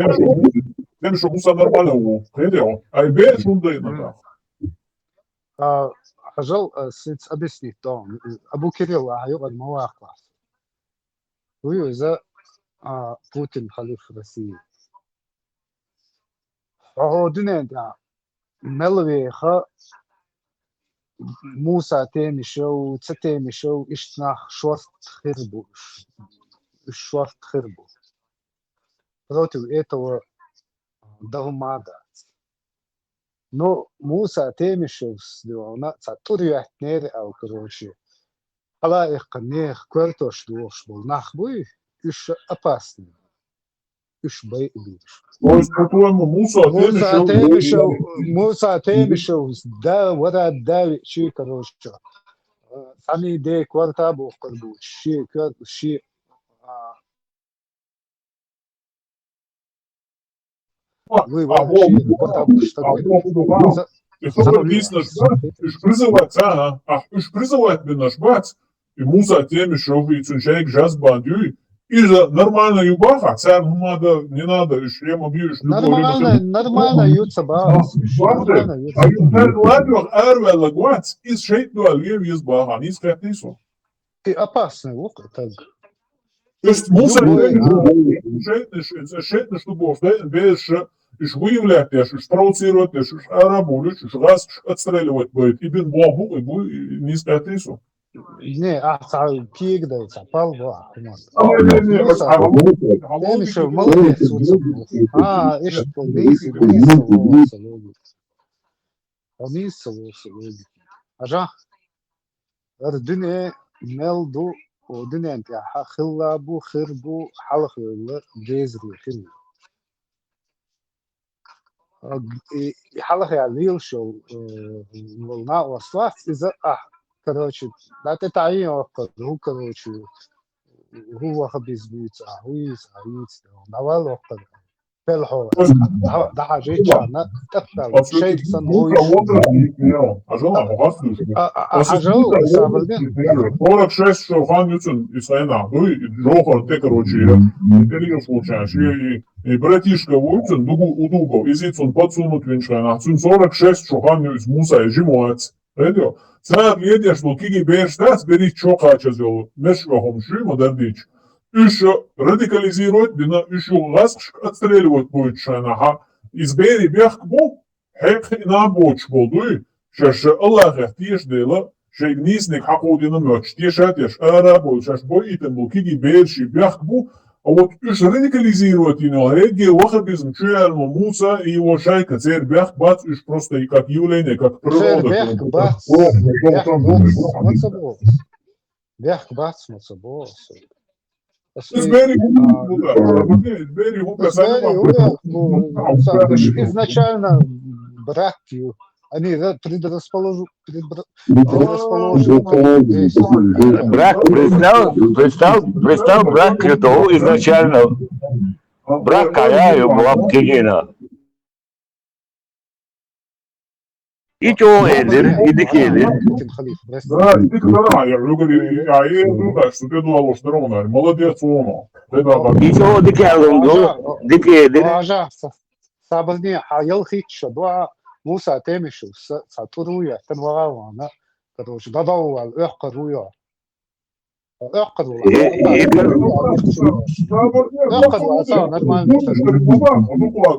demiş o bu normal bu. Ne diyor? Ay be şundayım da. أجل سيت أبيسني توم أبو كيريل هيقعد مواقع هو إذا بوتين خليفة روسيا عودنا دا ملوي خا موسى تاني شو تاني شو إشتناخ شورت خربو против этого догмата. Но Муса Темишев сделал на цатурию отнер, а короче, ала их конех квартош душ был нахбуй, иш опасный, иш бейбиш. Муса Темишев да вора да чи короче, сами де кварта был корбу, ши призывать наш бац, и Муса Темишев и Цунчайк жаз бандюй, и же нормально юбаха, царь не надо, и шлем обьюешь. Нормально ются бац. А юбер ладьох арвела гуац, и шейт дуалев из баха, не скрят нису. Ты опасный лук, так. То есть Муса шейт что бог, без иш выявлять, иш провоцировать, иш арабулить, иш раз отстреливать будет. И бен богу, и будет не скрят нису. Не, пик дается, полва. Темишев молодец. Ишь, логики. Ажа, الدنيا ملدو ودنيا انت خلابو خربو حلق ولا جيزري خربو حلق يعني ريل شو والنا وصلات إذا короче да ты تعيين هو короче هو خبيز بيت هو يسعيد نوال وقت بالحو ده حاجة أنا تقبل شيء سنوي حاجة سابلدي 46 шохан юцун Исаина, дуй жохор те короче, интервью случаешь, и братишка вуцун дугу изицун подсунут виншана, цун 46 шохан юц Муса жимуац. Redjo, sad viedieš no kigi bērš tās berīt čokāčas jau mešvahom šīm darbīč. Išo radikalizirot, dina išo laskšk atstrēļot puičana, ha, izbēri bēhk bu, hekhi nāboč bolduj, šaš Allah tieši dēla, šeit nīsnik hakodina möč, tieši atieši ārābol, šaš bojitem bu kigi bērši bēhk bu, а вот уж радикализировать его, реги вахабизм, чуяльно Муса и его шайка, церь бях бац, уж просто и как явление, как природа. Бях бац, мацабо. Изначально братью. Они предрасположены. Представь, брак Критоу изначально. Брак Каяю была Кигина. И чего Эдер, и Дикелер. Да, и да, я говорю, я думаю, что ты думал, что ровно. Молодец, Оно. И чего Дикелер? Ажа, сабазни, а елхич, два. موسى تامشو ساتورويا تنوراوانا كروش دادوا الأقرويا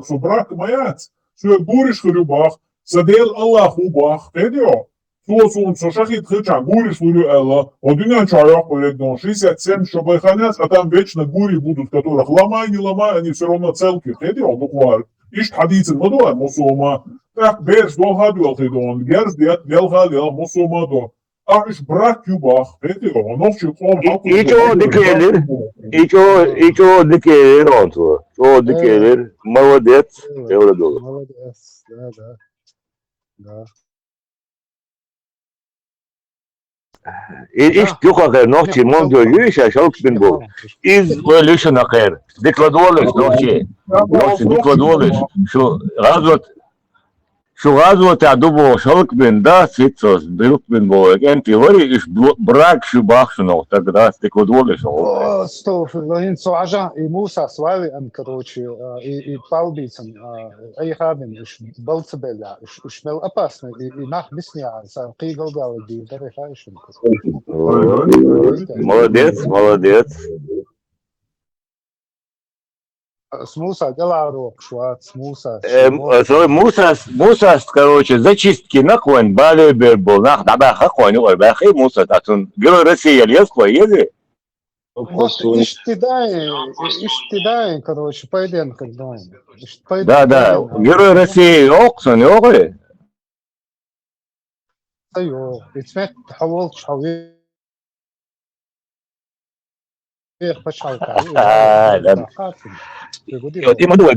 Su brak majac, su je guriš hrubach, sadel Allah ubach, tedio. Su шахит хычан, гуриш лурю Элла, одинян чаях полегдон, 67 шабайханец, а там вечно гури будут, которых ломай, не ломай, они все равно целки, теdio, буквально. Ишт хадицин мадуа, мусума, так берш долхадуал хидон, герш диат делхалил, мусума до. А иш брак юбах, теdio, новчи ком, и чего Дикелер он твой, чего Дикелер, молодец, Евродоллар. Молодец, да. إيش تقول نوتي موندو يوش شوك بنبو إز وليش نخير ديكلادولش نوتي ديكلادولش شو غازو تعدبو شوك بن دا سيتسوس بيوك بنبو أنت وري إيش براك شو باخشنو тогда ديكلادولش استغفر الله إن سواجا موسى سوالي أن كروتشي и палбицам أي хабин إيش بلتبلا إيش مل أباسن и нах бисня ساقي голгал دي دريخايشن молодец с Муса Деларо шват с Муса Муса короче зачистки нахуй бали был нах да хахуй ой бахи Муса татун герой России леско ели Иштидай, короче, пойдем когда. Да, герой России оксон, ой. ايوه يتمت تحولت شويه فشل Имаду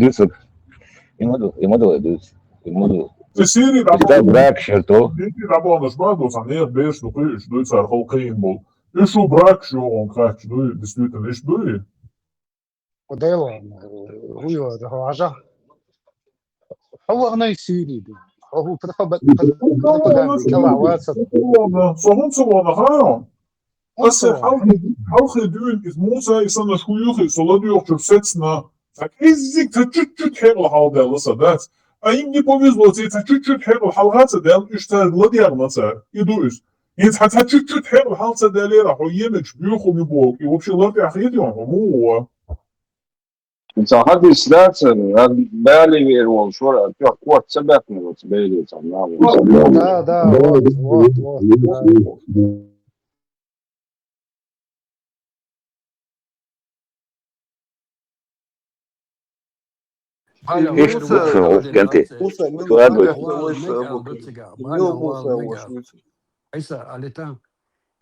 эдусу. Сесири брак шерто. Работа шбаду, а не беш, ну ты что это холкейн был. И что брак, что он как, ну действительно, что ты? ودايلا هو هاجا هو أنا يسيري هو ترفع Auch Dün ist Musa ist an der Schule, so Leute auch zu setzen, так изик чуть-чуть херл халдалса, да? А им не повезло, это чуть-чуть херл халгаца, да, и что ладьярнаца, идуешь. И это чуть-чуть херл халца далера, а емеч бьюху бог, и вообще лорд ахидион, му. Hadi istersen, böyle bir olmuş var. Çok kort sebep mi olsun? Böyle insanlar. Да, вот.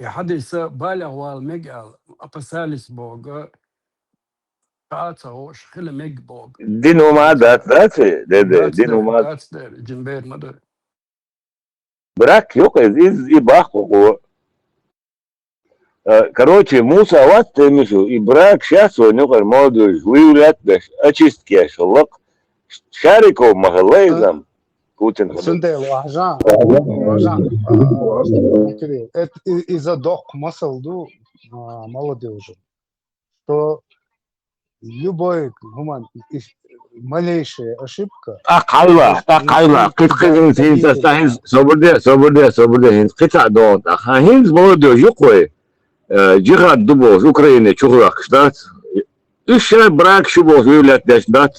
حدث بالغ والمجال أبسالس بوغ قاطعوش خل مجبوغ دينو ما دات دينو ما جنبير مدر براك يوكز يباخو короче Муса вот мишу и брак сейчас у него молодой выявлять без очистки шелок شاركوا مهليزم Путин. Сендел ажан из-за док масалду молодежи, что любой малейшая ошибка. تقايلة قد هنز صبر هنز قطع دون هنز молодежь يقوي جهاد دبوز أوكرانيا شغلك شتات إيش براك شبوز ويولات داش دات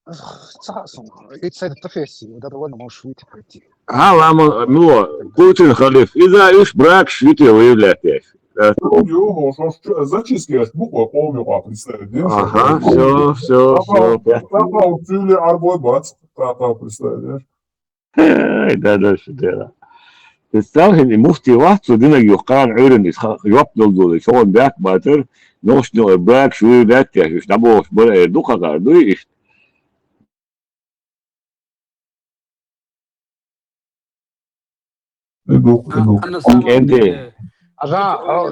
Это профессия, вот это ладно, можешь выйти пройти. ها مو Путин خليف إذا إيش براك شويتي ويولات داش Зачистки буква полмила представить. Ага, все. Тата учили арбой бац, тата представляешь. Да, что تستاهل ان مفتي واحد دينا يقال عيرن يوبدل دول شو باك باتر نوش نو باك شو ذات يا شو دابو بلا دوكا قاعدو ايش انت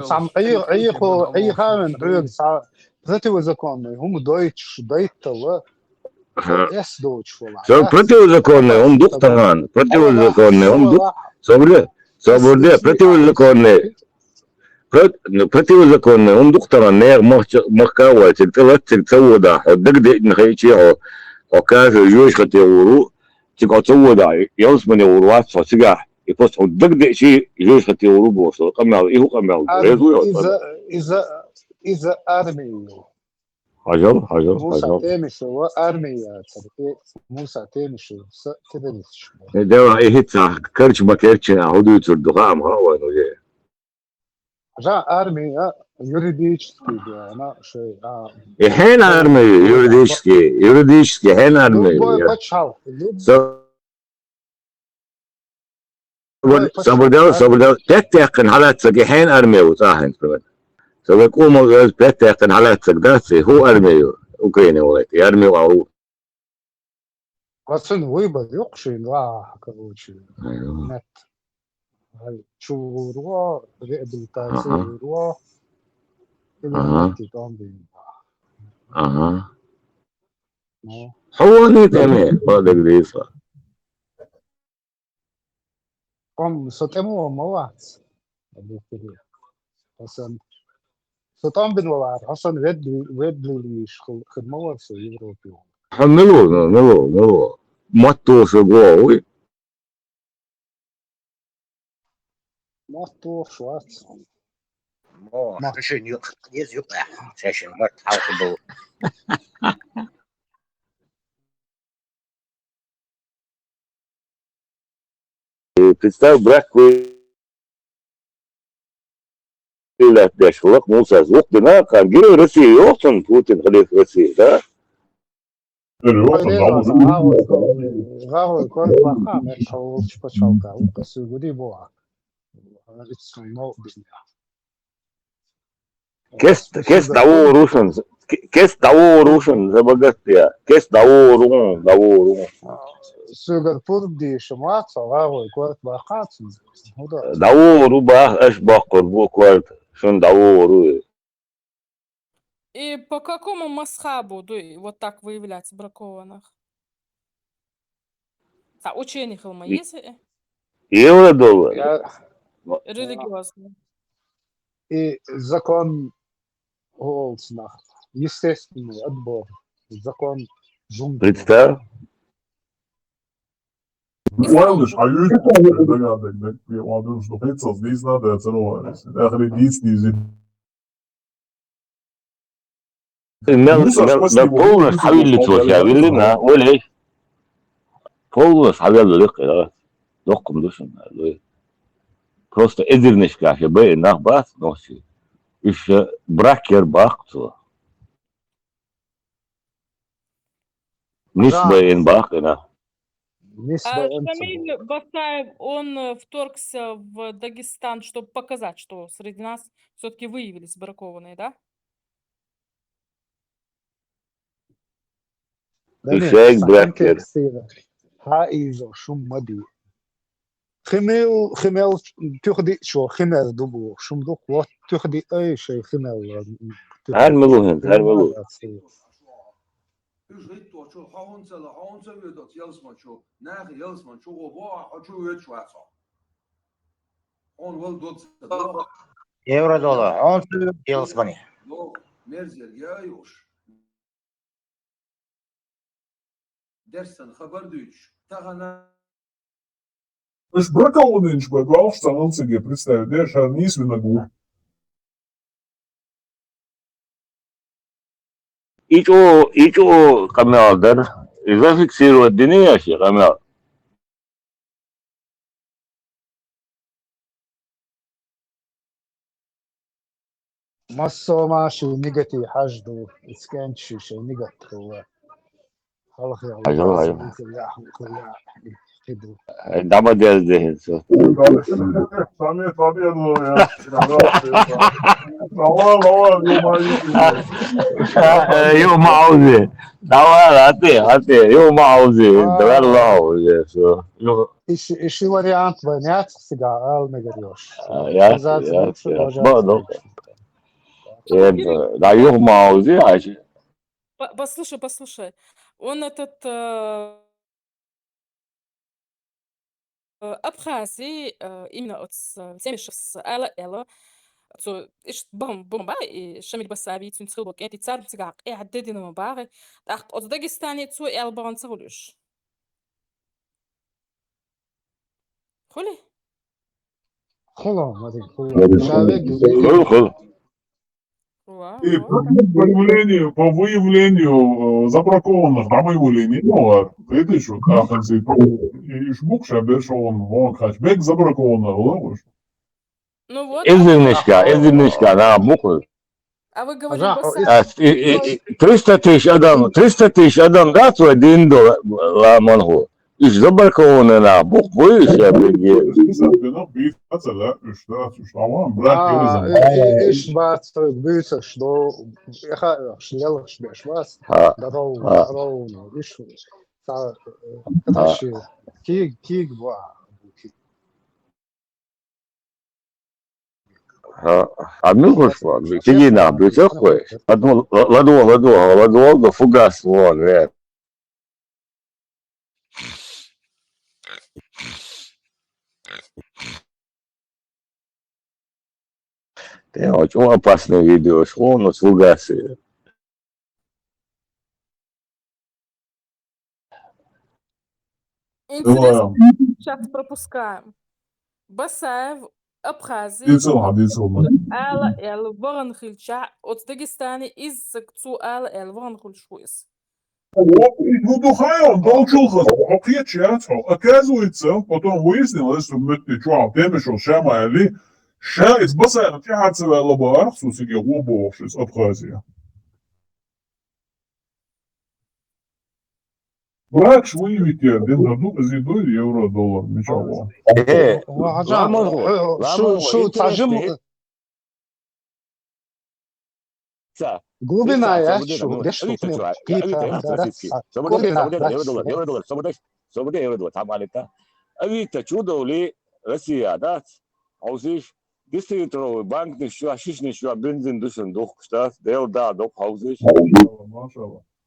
сам أي خامن عيق противозаконный, Deutsch, es Deutsch والله. Все противозаконный, он духтаган, противозаконный, он дух. Собрде, противозаконный, он духтаган, не махкава, тельцевода, дегде нахайчио, окаже, юж хотел тикоцевода, ялсмане урват, сосига. И просто дегде чи юж хотел урубосо, камел, и камел. Из-за армии. Hajal. Musa Temişi ve armiya tabii. Musa Temişi terörist. ده هيتsa كرچما كرچنا هدو تردقام هو انه جا армия юридически она şey هين армия юридически هين армия صبر تتقن حالاتك هين армия وصاحن كمان سبقوا تتقن حالاتك داسي هو армия اوكرانيا ولك армия وعروض Aslında выбор yok şeyin var, короче, net. Çuğurwa, rehabilitasyon هو نيت أنا هذا قديسة ستمو موات أصلا ستام بنوار أصلا ودلي خدمة في أوروبا نلو ماتو شغوي ماتو شوات ما عشان يقع عشان ما تحاول представь брак لا تشوق موسى وقتنا كان جيل روسي يوصل بوتين خليف روسي ده غاوي كل بقى ما تحاولش بتشوكا وقصودي بوع كيس داو روشن زي ما قلت يا كيس داو سوغر فوردي شمات غاوي كل بقى داو بقى اشبه قربو كوارت شون дауору. И по какому масхабу вот так выявлять бракованных? Учение хилма есть? Евро-доллар. Религиозно. И закон Голдснах, естественный отбор, закон джунглей. Представь. Ладно, а люди, он что пицца здесь надо оценивать. Ахри здесь полностью حبيلته شاغلنا ولا полностью حبيلته دقم دوشن просто эдернешка шебе нахбас ноши иш бракер бахту нисбаин бахтена Шамиль Басаев, он вторгся в Дагестан, чтобы показать, что среди нас все-таки выявились бракованные, да? Ишек бракер. Ха изо шум мади. خمل تخدي شو خمل دبو شو مدوق وقت تخدي أي شيء خمل هالملوهن Rit to haunsel dat Jelsman nach Jelsman Schwarz. On wel dat $1 عنصر يلصبني Merzer Yayosh. Dersen haber düç. Tagana Viņš Brakalniņš vai valsts Ansigie представит, да, Шарнис Виногу. إيجو كمادر إذا فيكسيروا الدنيا شيء كماد مصو ماشي نيجاتي حاجدو إسكانشي شيء نيجات هو خلاص يا أيوة كلها كده دعم ديال ذهن سو Sami tabiado ya. يوم عاوزة دعوة هاتي يوم عاوزة دعوة الله عاوزة سو إيش вариант вариант سيجار نيجاتيوش يا برضو لا يوم عاوزة عايش Послушай. Он этот Абхазии именно от всеми с Элла so ist bom bei شمل بس أبي تنتخل بك أنت تعرف تجاك عددنا من بعض تحت أصدقائي تو ألبان تقولش خلي خلا ما تقول شايف По выявлению забракованных, там выявление было. Это что, как и шмукша бешон, вон хачбек забракованных, ловишь? Ну вот. Эзимничка, на буквы. А вы говорите, 300 тысяч адам, да, то $1 мангу. إيش забракованные на буквы, я إيش بعد بيوت شلو شلل شبيش بس درو إيش صار كيك بوا عملوا شو تجينا بيتخوي لدوا فوقاس وون Это очень опасное видео, что он с фугасы. Интересно, сейчас пропускаем. Басаев, Абхазия, Эл, Воронхильча, от Дагестана из Кцу Эл, Воронхильшуис. Ну, духая, он получился, оказывается, потом выяснилось, что мы темешил Шамали, шарец басаев тягаться лабар, сусиги обувшись из Абхазии. Брак выявите, дендраду из едой $1, ничего. Шо тажим глубина, я что, где что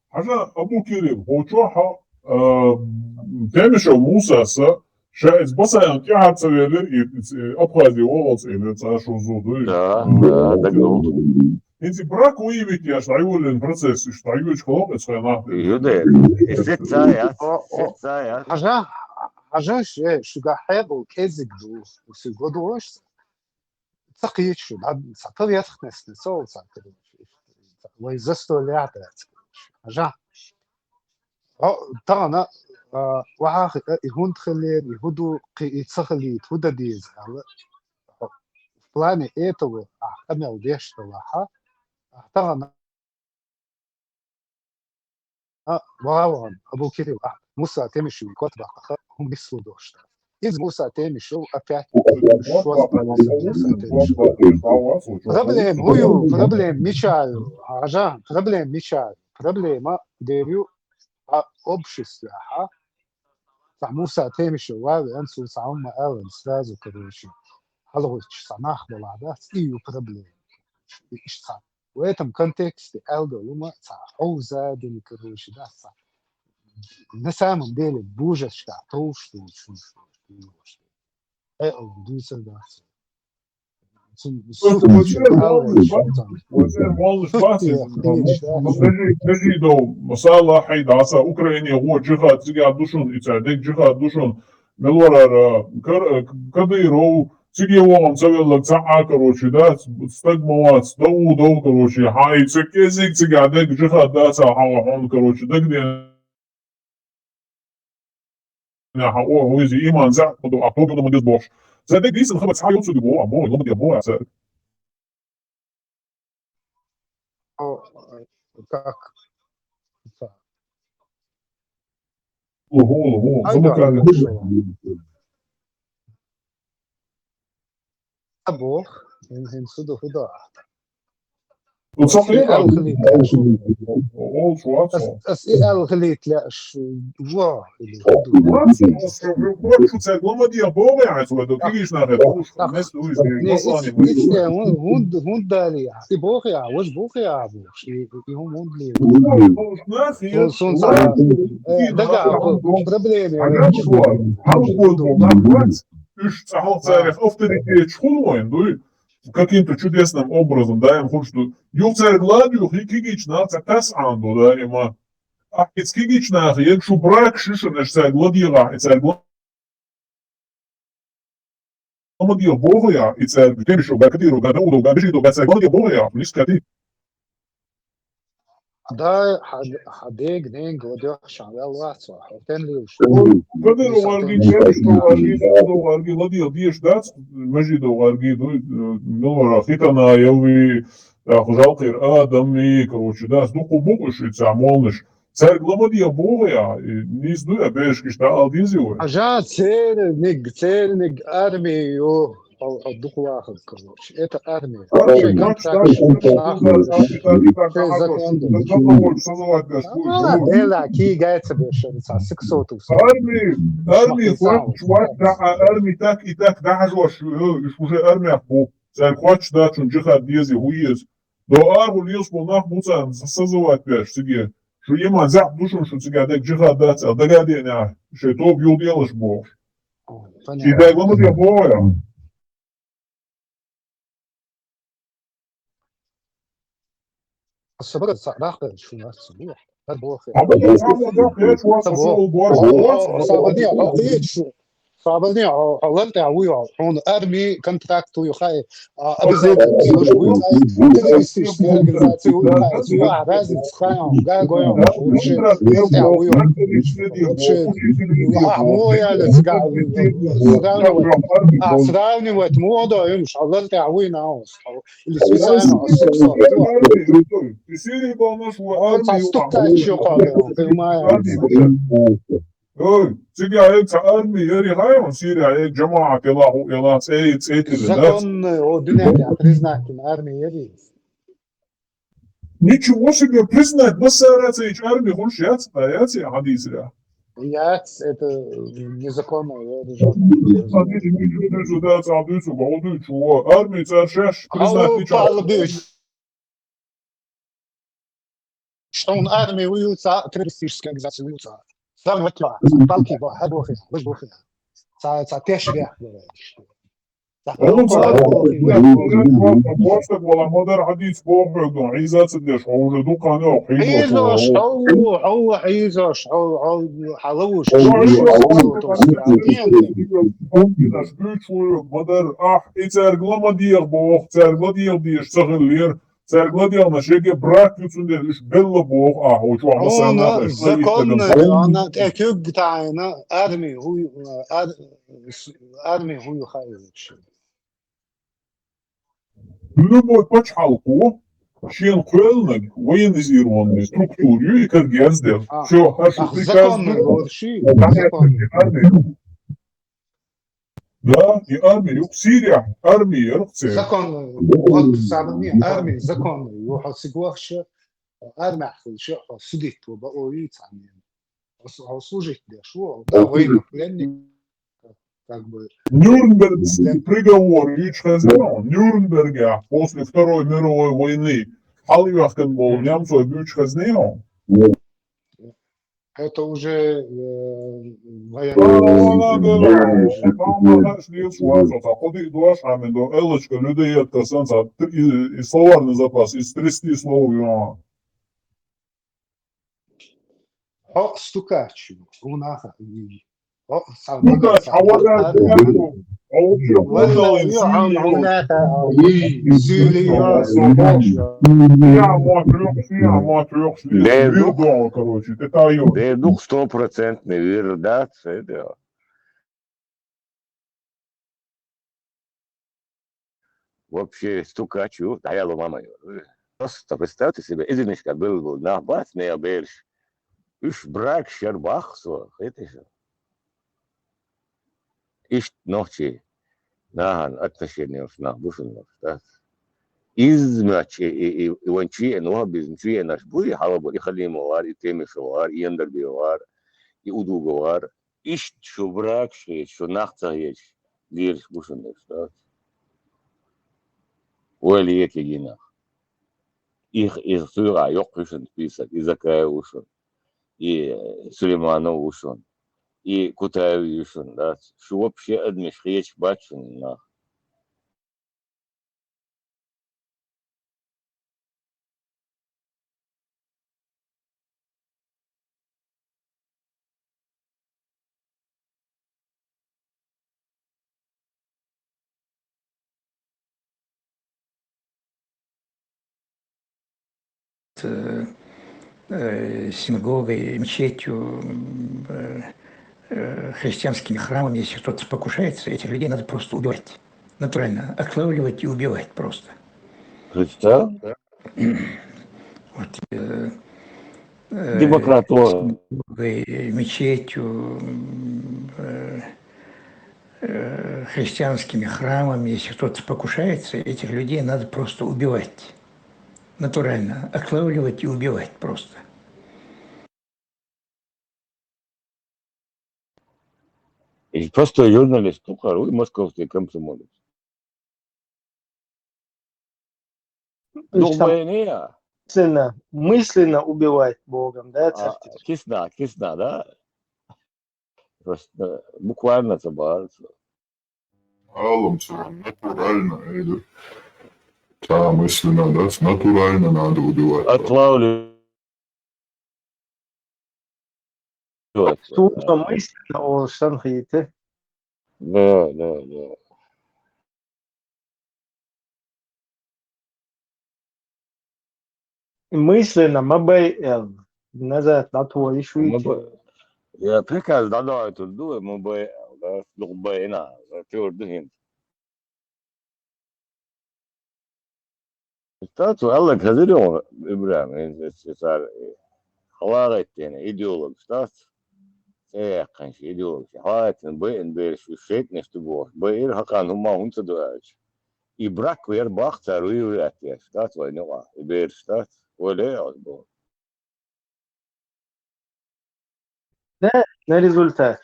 حاجة أبو كريم هو شوحة تامشة موسى شايز بصا قاعد سويلر أبغى والله إذا تعرفوا زودي أنت براك ويبيك يا شعيول البروسيس شعيول شخلق إسخنا يودي ستة حاجة شو قاعد وكذب وسيقودوش تقيت شو بعد سطر يتخنس نسول سطر ويزستو اللي عطيت حاجة طبعا واحد يهون تخلي يهودو يتسخلي تهودا ديز плане этого أحتمل ديش طلعها طبعا وراهم أبو كريم موسى تمشي ويكوت بقى هم بيسودوش إذا موسى تمشي وأبيات проблем ميشال عجان проблема ديريو общества موسى تيمشي وهذا أنسو ساهم أول ستازو كروشي هلو سناخ بلعبات إيو بربلي إيش صار ويتم كونتكست ألدو لما عوزة دي كروشي ده صار نسام ديل بوجة شتا توش توش أو دوسر ده Bežido masala haydasa Ukrayna o cihad ziga duşun içerdek cihad duşun melorara Kadyrov Сиги он цавелла цаа, короче, да, стагмоват, дау, короче, хай, цекезик, цигадек, джихад, да, он, короче, да, где هو يجي إيمان زع بدو أعطوه بدو مدير بوش زادك ليس الخبر ساعة يوصل يبوه عمو يوم يبوه عساك هو زمان كان أبوه إن صدق هدا أسئلة خليت لا جوا Glama diye boğmayız o da ki işler hep mes هون دالي بوخيا وش بوخيا أبوش يهم هون لي صون دقع проблемы авторитет школой, ну каким-то чудесным образом, да, им хочет, юцер гладью хикигична, цатас анду, да, има, а хикигична, якщо брак шишенеш це гладіла, і це гладіла Богоя, і це тим, що бакдіру, гадауду, гаджіду, це гладіла Богоя, ніж сказати. Да, حديق دين قدوح شغال واسع حوتين لي وش قدر وارجي لدي ديش دات مجد وارجي نور خيتنا يوي خجالقير آدمي كروش داس دوكو بوغش يتعمولنش سارق لما دي بوغيا نيس دويا بيش كشتاقل ديزيوي حاجات سير نق أرمي يو أو الدخل واحد كروش إيه أرمي لا كي قاعد تبيش سك صوته أرمي شوات أرمي تاك إتاك دعجوش يشوجي أرمي أخو سألقواتش دا چون جخد ديزي هويز دو أرغو ليوس بلناخ موسى سزوات بيش سيجي شو يما زعب دوشون شو سيجي داك جخد دا تسأل دا قاعد يعني شيطو بيو ديالش بوش شي داك لما دي بويا الصبر صراحة شو ناس صبيح هالبوخ صابني علمت عوي هون أرمي كونتراكت ويخاي أبزر رازم تخايم قاعد سراوني وتموضة مش علمت عوي ناوس اللي سويسانا يصير يبانش وأرمي تيجي عليك تأرمي يري هاي ونصير عليك جماعة يلا تسيت закон ودنيا признать армии يري Ничего себе признать, басараться и армии хочешь яц, а яц я хадис я. Яц это незаконно, Смотрите, ничего сюда цадуцу, голду чего, армии царшаш признать ничего. Что он армии воюется, террористическая организация воюется. Сам ватла, палки бахабохи, бахбохи. Ца тешрях, Просто была модер حديث بوحد عيزات الدش أو جدو قانع عيزوش أو عيزوش أو حلوش مدر إترجلا مدير بوح ترجلا ديش تغل لير ترجلا دير نشيك براك يتسندر إيش بلا بوح وشو عم سنة زكون أنا أكيد تعينا أرمي هو خايف Любой почалку, чьен крыльник, военизированный структуру и как гездер. Все, хорошо, да, и армия, Сирия, армия, законный, вот самый армия, законный, وحسيقوخش армия, شو حسيت وبقولي تعمل. А служить где? Шо? Да, военнопленник, как бы. Нюрнбергский приговор ведь сделал. Нюрнберге после Второй мировой войны Алвяхтен был немцов ведь сделал. Это уже и словарный запас из 30 слов. О, стукач. О, Стукач, а вот это... Дедух 100% вир, да, это. Вообще стукачу, да я ломаю. Просто представьте себе, измешка был на бац, не оберешь. Уж брак щербах, это же. Ишь ночи. Нахан отношения уж на бушен, да. Измач и ванчи, но безмчи наш буй, халабу и халимовар, и темишовар, и ендербивар, и удуговар. Ишь что брак, что нахцаешь, дирш бушен, да. Уэли эти гинах. Их сыра, ёк пишен список, и Закая ушен, и Сулейманов ушен, и Кутаев ушен, да. Что вообще адмиш речь бачен, нах. Синагогой, мечетью, христианскими храмами, если кто-то покушается, этих людей надо просто убивать. Натурально. Отлавливать и убивать просто. Христа? Вот, Демократор. Мечетью, христианскими храмами, если кто-то покушается, этих людей надо просто убивать. Натурально. Отлавливать и убивать просто. И просто журналист, и московский комсомолец. Мысленно убивать Богом, да, царь? Кисна, да? Просто буквально собраться. Алом, натурально, или... Да, мысленно, да, натурально надо убивать. Отлавливать. Тут мысленно о Шанхите. Да. Мысленно МБЛ. Назад на твой швейцар. Я прекрасно да, это думаю, МБЛ, да, лукбайна, твердым. Статус Аллах Хазиров Ибрам, это халатный идеолог, статус. Канш идеолог. Халатный бен берешь шейт не что бен хакан хума хунта дуач. И брак вер бах царуй атя, статус война. Берешь статус, воле отбор. Да, на результат.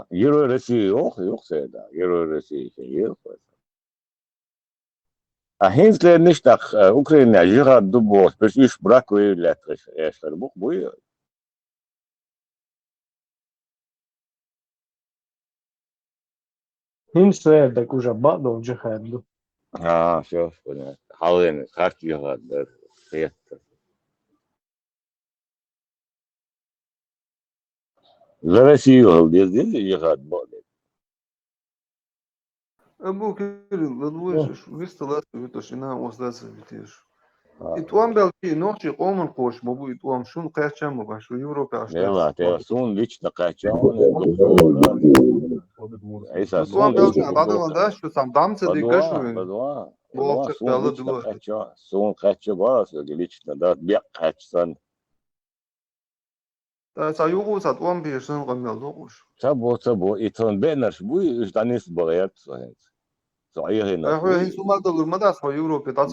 Герой России, yok seda. Герой России, yok. А если не так, Украина жират дубос, пишешь брак выявляешь, я что Бог будет. Химсер, так уже бадо джихаду. Все, понятно. Хален, как жират, да, это. За Россию, где здесь жират будет. Абу Кирилл, ладвоишь, висталас, витошина, оздаться, витешь. Итуам белки, ночи, оман кош, мобу итуам шун качам, мобашу Европе аштас. Дела, ты сун лично качал. Итуам белки, надо да, что сам дамцы дикашу. Сун качал, бас, лично, да, бег качсан. Да, саюгу сат уам бешен гамел докуш. Сабо, и тон беннерш буй, жданис балет, صحيح هنا هي سوما دولار مدى في أوروبا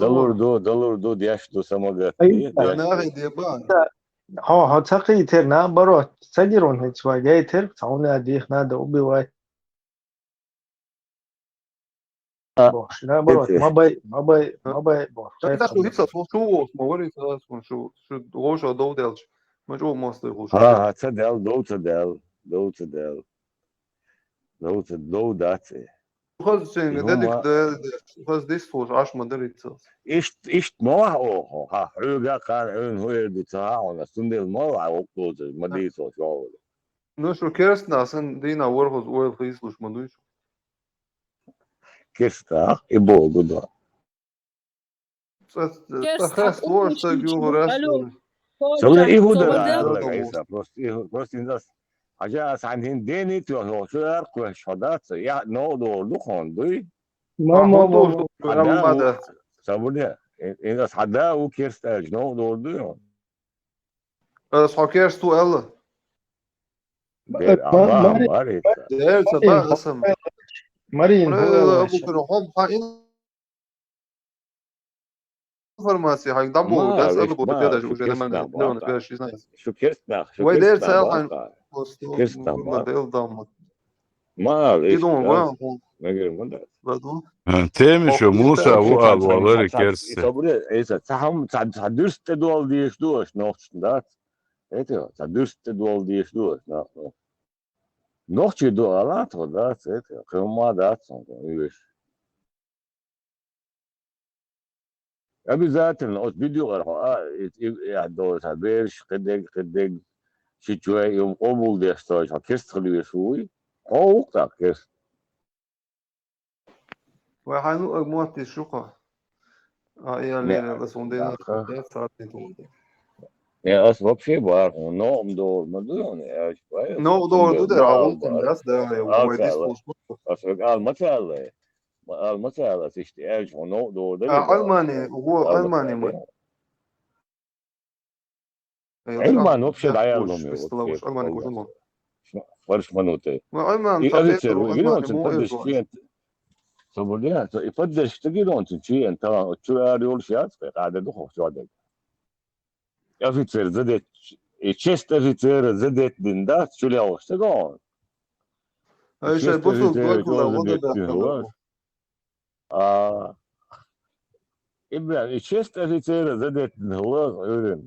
دولار دو دياش دو سماجات أنا غير ديبان ها تقي تر наоборот садирон هتسوا جاي تر تعونا ديخ надо убивать бош наоборот ما باي бош تاخذ هيك شو موري شو روجا دودلش ما جو ماستر روجا ها تصدق دو داتي خلاص ده خلاص ديس فوز عاش مدريد إيش ما هو ها حوجا كان هو بتاع ولا سندل ما وقته مدريد شو Ну что керстна sen dina vorhos oil хислуш мадуиш. Kersta и Богу, да. Такая сложная география. Sonra İhuda просто инзас acaba sen deni diyorlar kuşadat ya ne oldu kondu ما sabırlı inzas hada o kerstaj ne oldu ya Sokers tu ella. Der sabah qism. Marin bu كانوا информация هاي ضبوا ده سألوا بديدا جو جدا من لون فيها شيء نايس شو كرسنا ويدير سألحن مدير ضم ما يدون وين ما غير من ده تيمش وموسى والله كرسي sabır ise tam dürste dol diye duş nochtunda eto dürste dol diye duş nochtje do alato da eto koma da son abi zaten o videolar ya doğru haber قدك شوية يوم قبل دي استاج هكست خليه شوي او وقتها كست وحنو موتي شقة يا ليلة بس وندينا يا اصلا بشي بعرف نوم دور ما دون يا شوية نو دور دو ده عقلت الناس ده ويديس اصلا قال مثلا تشتاج نو دور ده ألماني هو ألماني علمان وبشي دايرهم ألماني كوجمون فرش منوتي ألمان طبيعي Sabırlı ifade işteki çünkü enta uçuyor yol şart قاعده دخو شو يا في تفر زدت تشست في تفر زدت دندا شو لي اشتغل ايش بصوا كله ابن تشست في تفر زدت هو öğren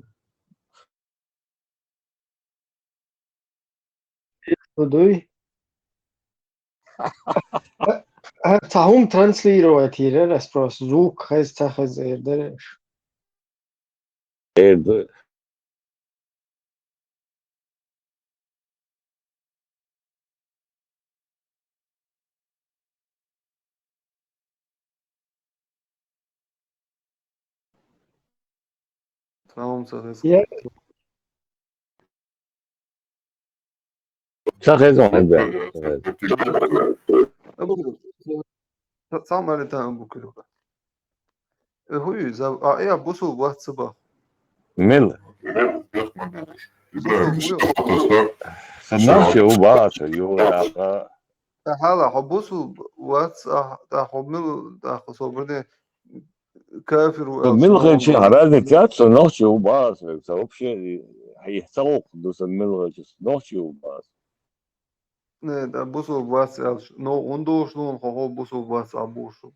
Duy. Tahum translировать раз просто звук хез ердереш. Erdi. Tamam sahız. T'as raison, Albert. Sam öyle tamam bu kilo. Huyu ya bu sul WhatsApp'a. Mil. Sannaş ya bazı yollarda. Hala حبوسه WhatsApp ده حمل ده خصوصا كافر مل غير شيء هذا كات sannaş ya bazı سبب شيء هيحتوق دوس مل غير sannaş ya bazı. Ne da bu sul WhatsApp no ondoş no bu sul WhatsApp bu sul.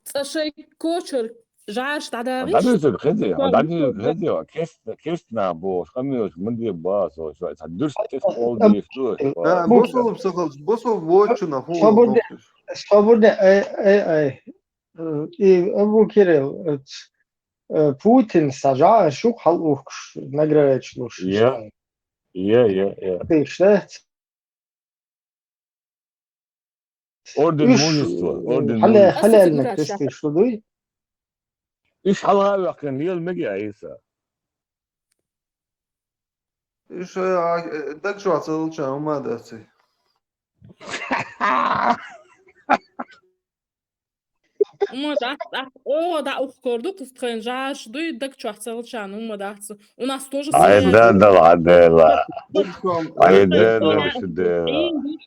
صشي كوتشر جعش تعداغيش دادو خدي دادو كيست نابوش خميوش مندي باس او شو تدرس كيف اول دي شو بوصل بسخل بوصل ووتشنا هو свободно ابو كيرل Putin сажа шук халух награечлуш. Я. Ты что? Орден мужества. Халяльник ты что дуй? إيش حلا كان ليه المجي عيسى إيش دك شو عصل شو ما داسي Uma да ухкорду кыстхын жаш дуй дак чахцал чан ума да. У нас тоже عدالة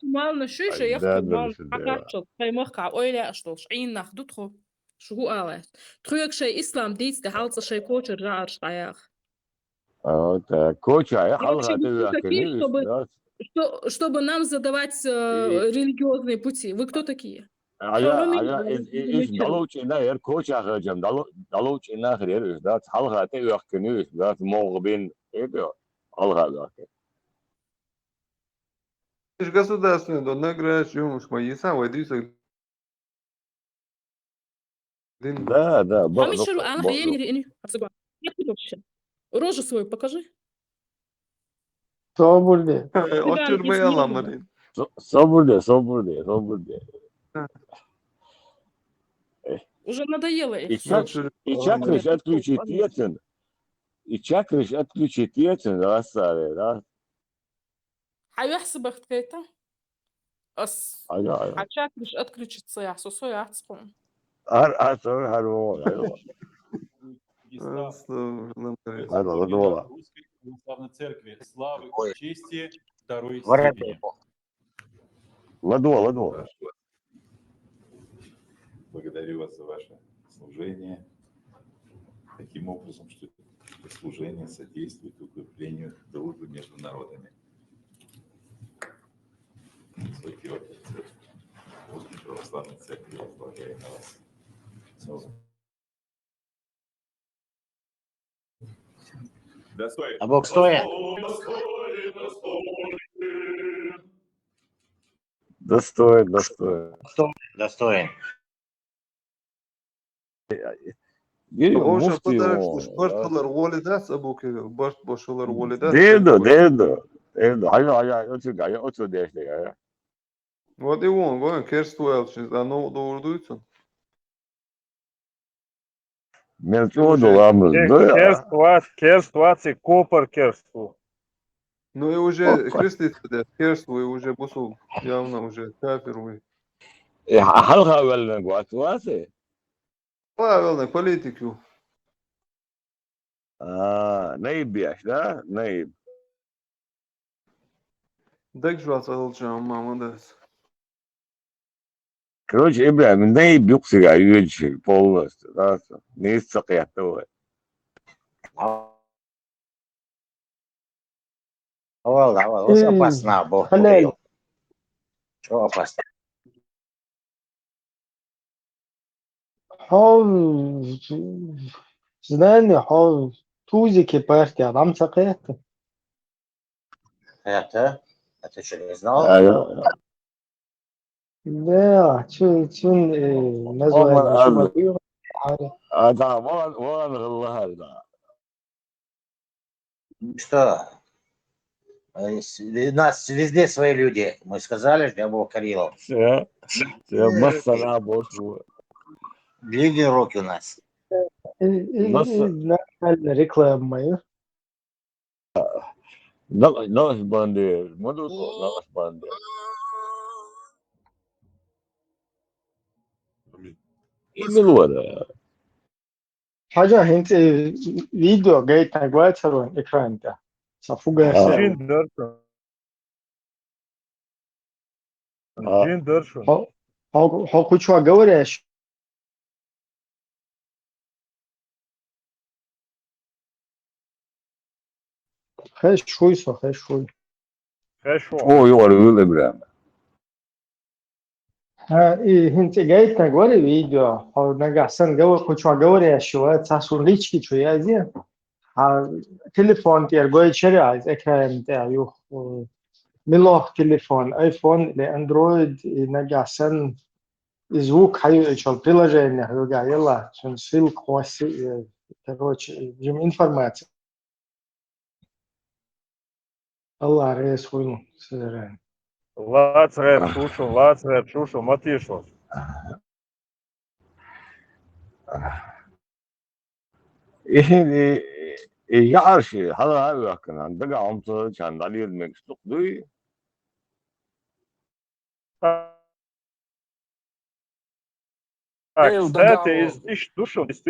مال نشيش يخطب مال حقاتشل في مخع اويلا اشتوش عين ناخدوتخو شو قالت تخيك شي اسلام ديتس دي حالت شي كوتشر جار شتاياخ Вот, Коча, я Вообще, халга вы кто такие, ты чтобы нам задавать религиозные пути? Вы кто такие? Aya is dalouch in der Kocha hajam dalouch in der is dat halga te uur kenu dat morgen bin halga. Ты же государственный, да, награешь, юмуш, мои сам, войдись. Да, Хамишеру, она хаемири ини. Рожу свою покажи. Соболде. Очур баяла, Марин. Соболде. Уже надоело И их. чакрыш отключить яцен, да? حيحسبك كيتا Aya. حتشاكرش отключится я сосо я отспом. Русской православной церкви славы и чести второй степени. Ладно. Благодарю вас за ваше служение. Таким образом, что это служение содействует укреплению дружбы между народами. Святый Отец, Русской православной церкви возлагает на вас. Достоин. А Бог стоит? Достоин. Уже подарок, башкалар волидас, абукирил, башкалар волидас. Девду. Aya otur değişti ya. Вот и он, керствуэлчиз, оно doğruduysa. Мертво доламыз, да? Керствуаци, копар керству. Ну и уже христицы, керству, и уже бусул, явно уже кафир. Halka evvelinden guatuvası. Правильно, политику. Neyib yaş da? Neyib. Так жваться алчам, мама, да. Короче, Ибрahim, neyib yoksa ya yüce polnosti, da? Ne sıkıntı var? Очень опасно, Бог говорил. Что опасно? Знание, тузики партии, а нам сакета. Это что, не знал? Да, чун название. Да, вон Allah da. Что? У нас везде свои люди. Мы сказали, что я был Карилов. Все, массана бошу. Длинные руки у нас. Реклама. Наш бандер. Наш бандер. حاجة هنت فيديو جاي تنقوات سروان إكران ده صفوقة Джин Дершон. هو كوشوا قوريش خيش شوي Ой, öyle İbrahim. إيه هنت جاي تنقوات فيديو هو نجح سن قور كوشوا قوريش شوية تحسون ليشكي شوية زين تليفون تير قوي شري عايز إكران تاعيو ملوخ تليفون ايفون لاندرويد نجح سن звук еще приложение يلا عشان ссылку короче جم информация الله رئيس وينو سيران Лац рэп шушу, матишу. Şimdi yarşı hala yakın. Daga amsa çandali yemek istiyor. Так, кстати, из душу действительно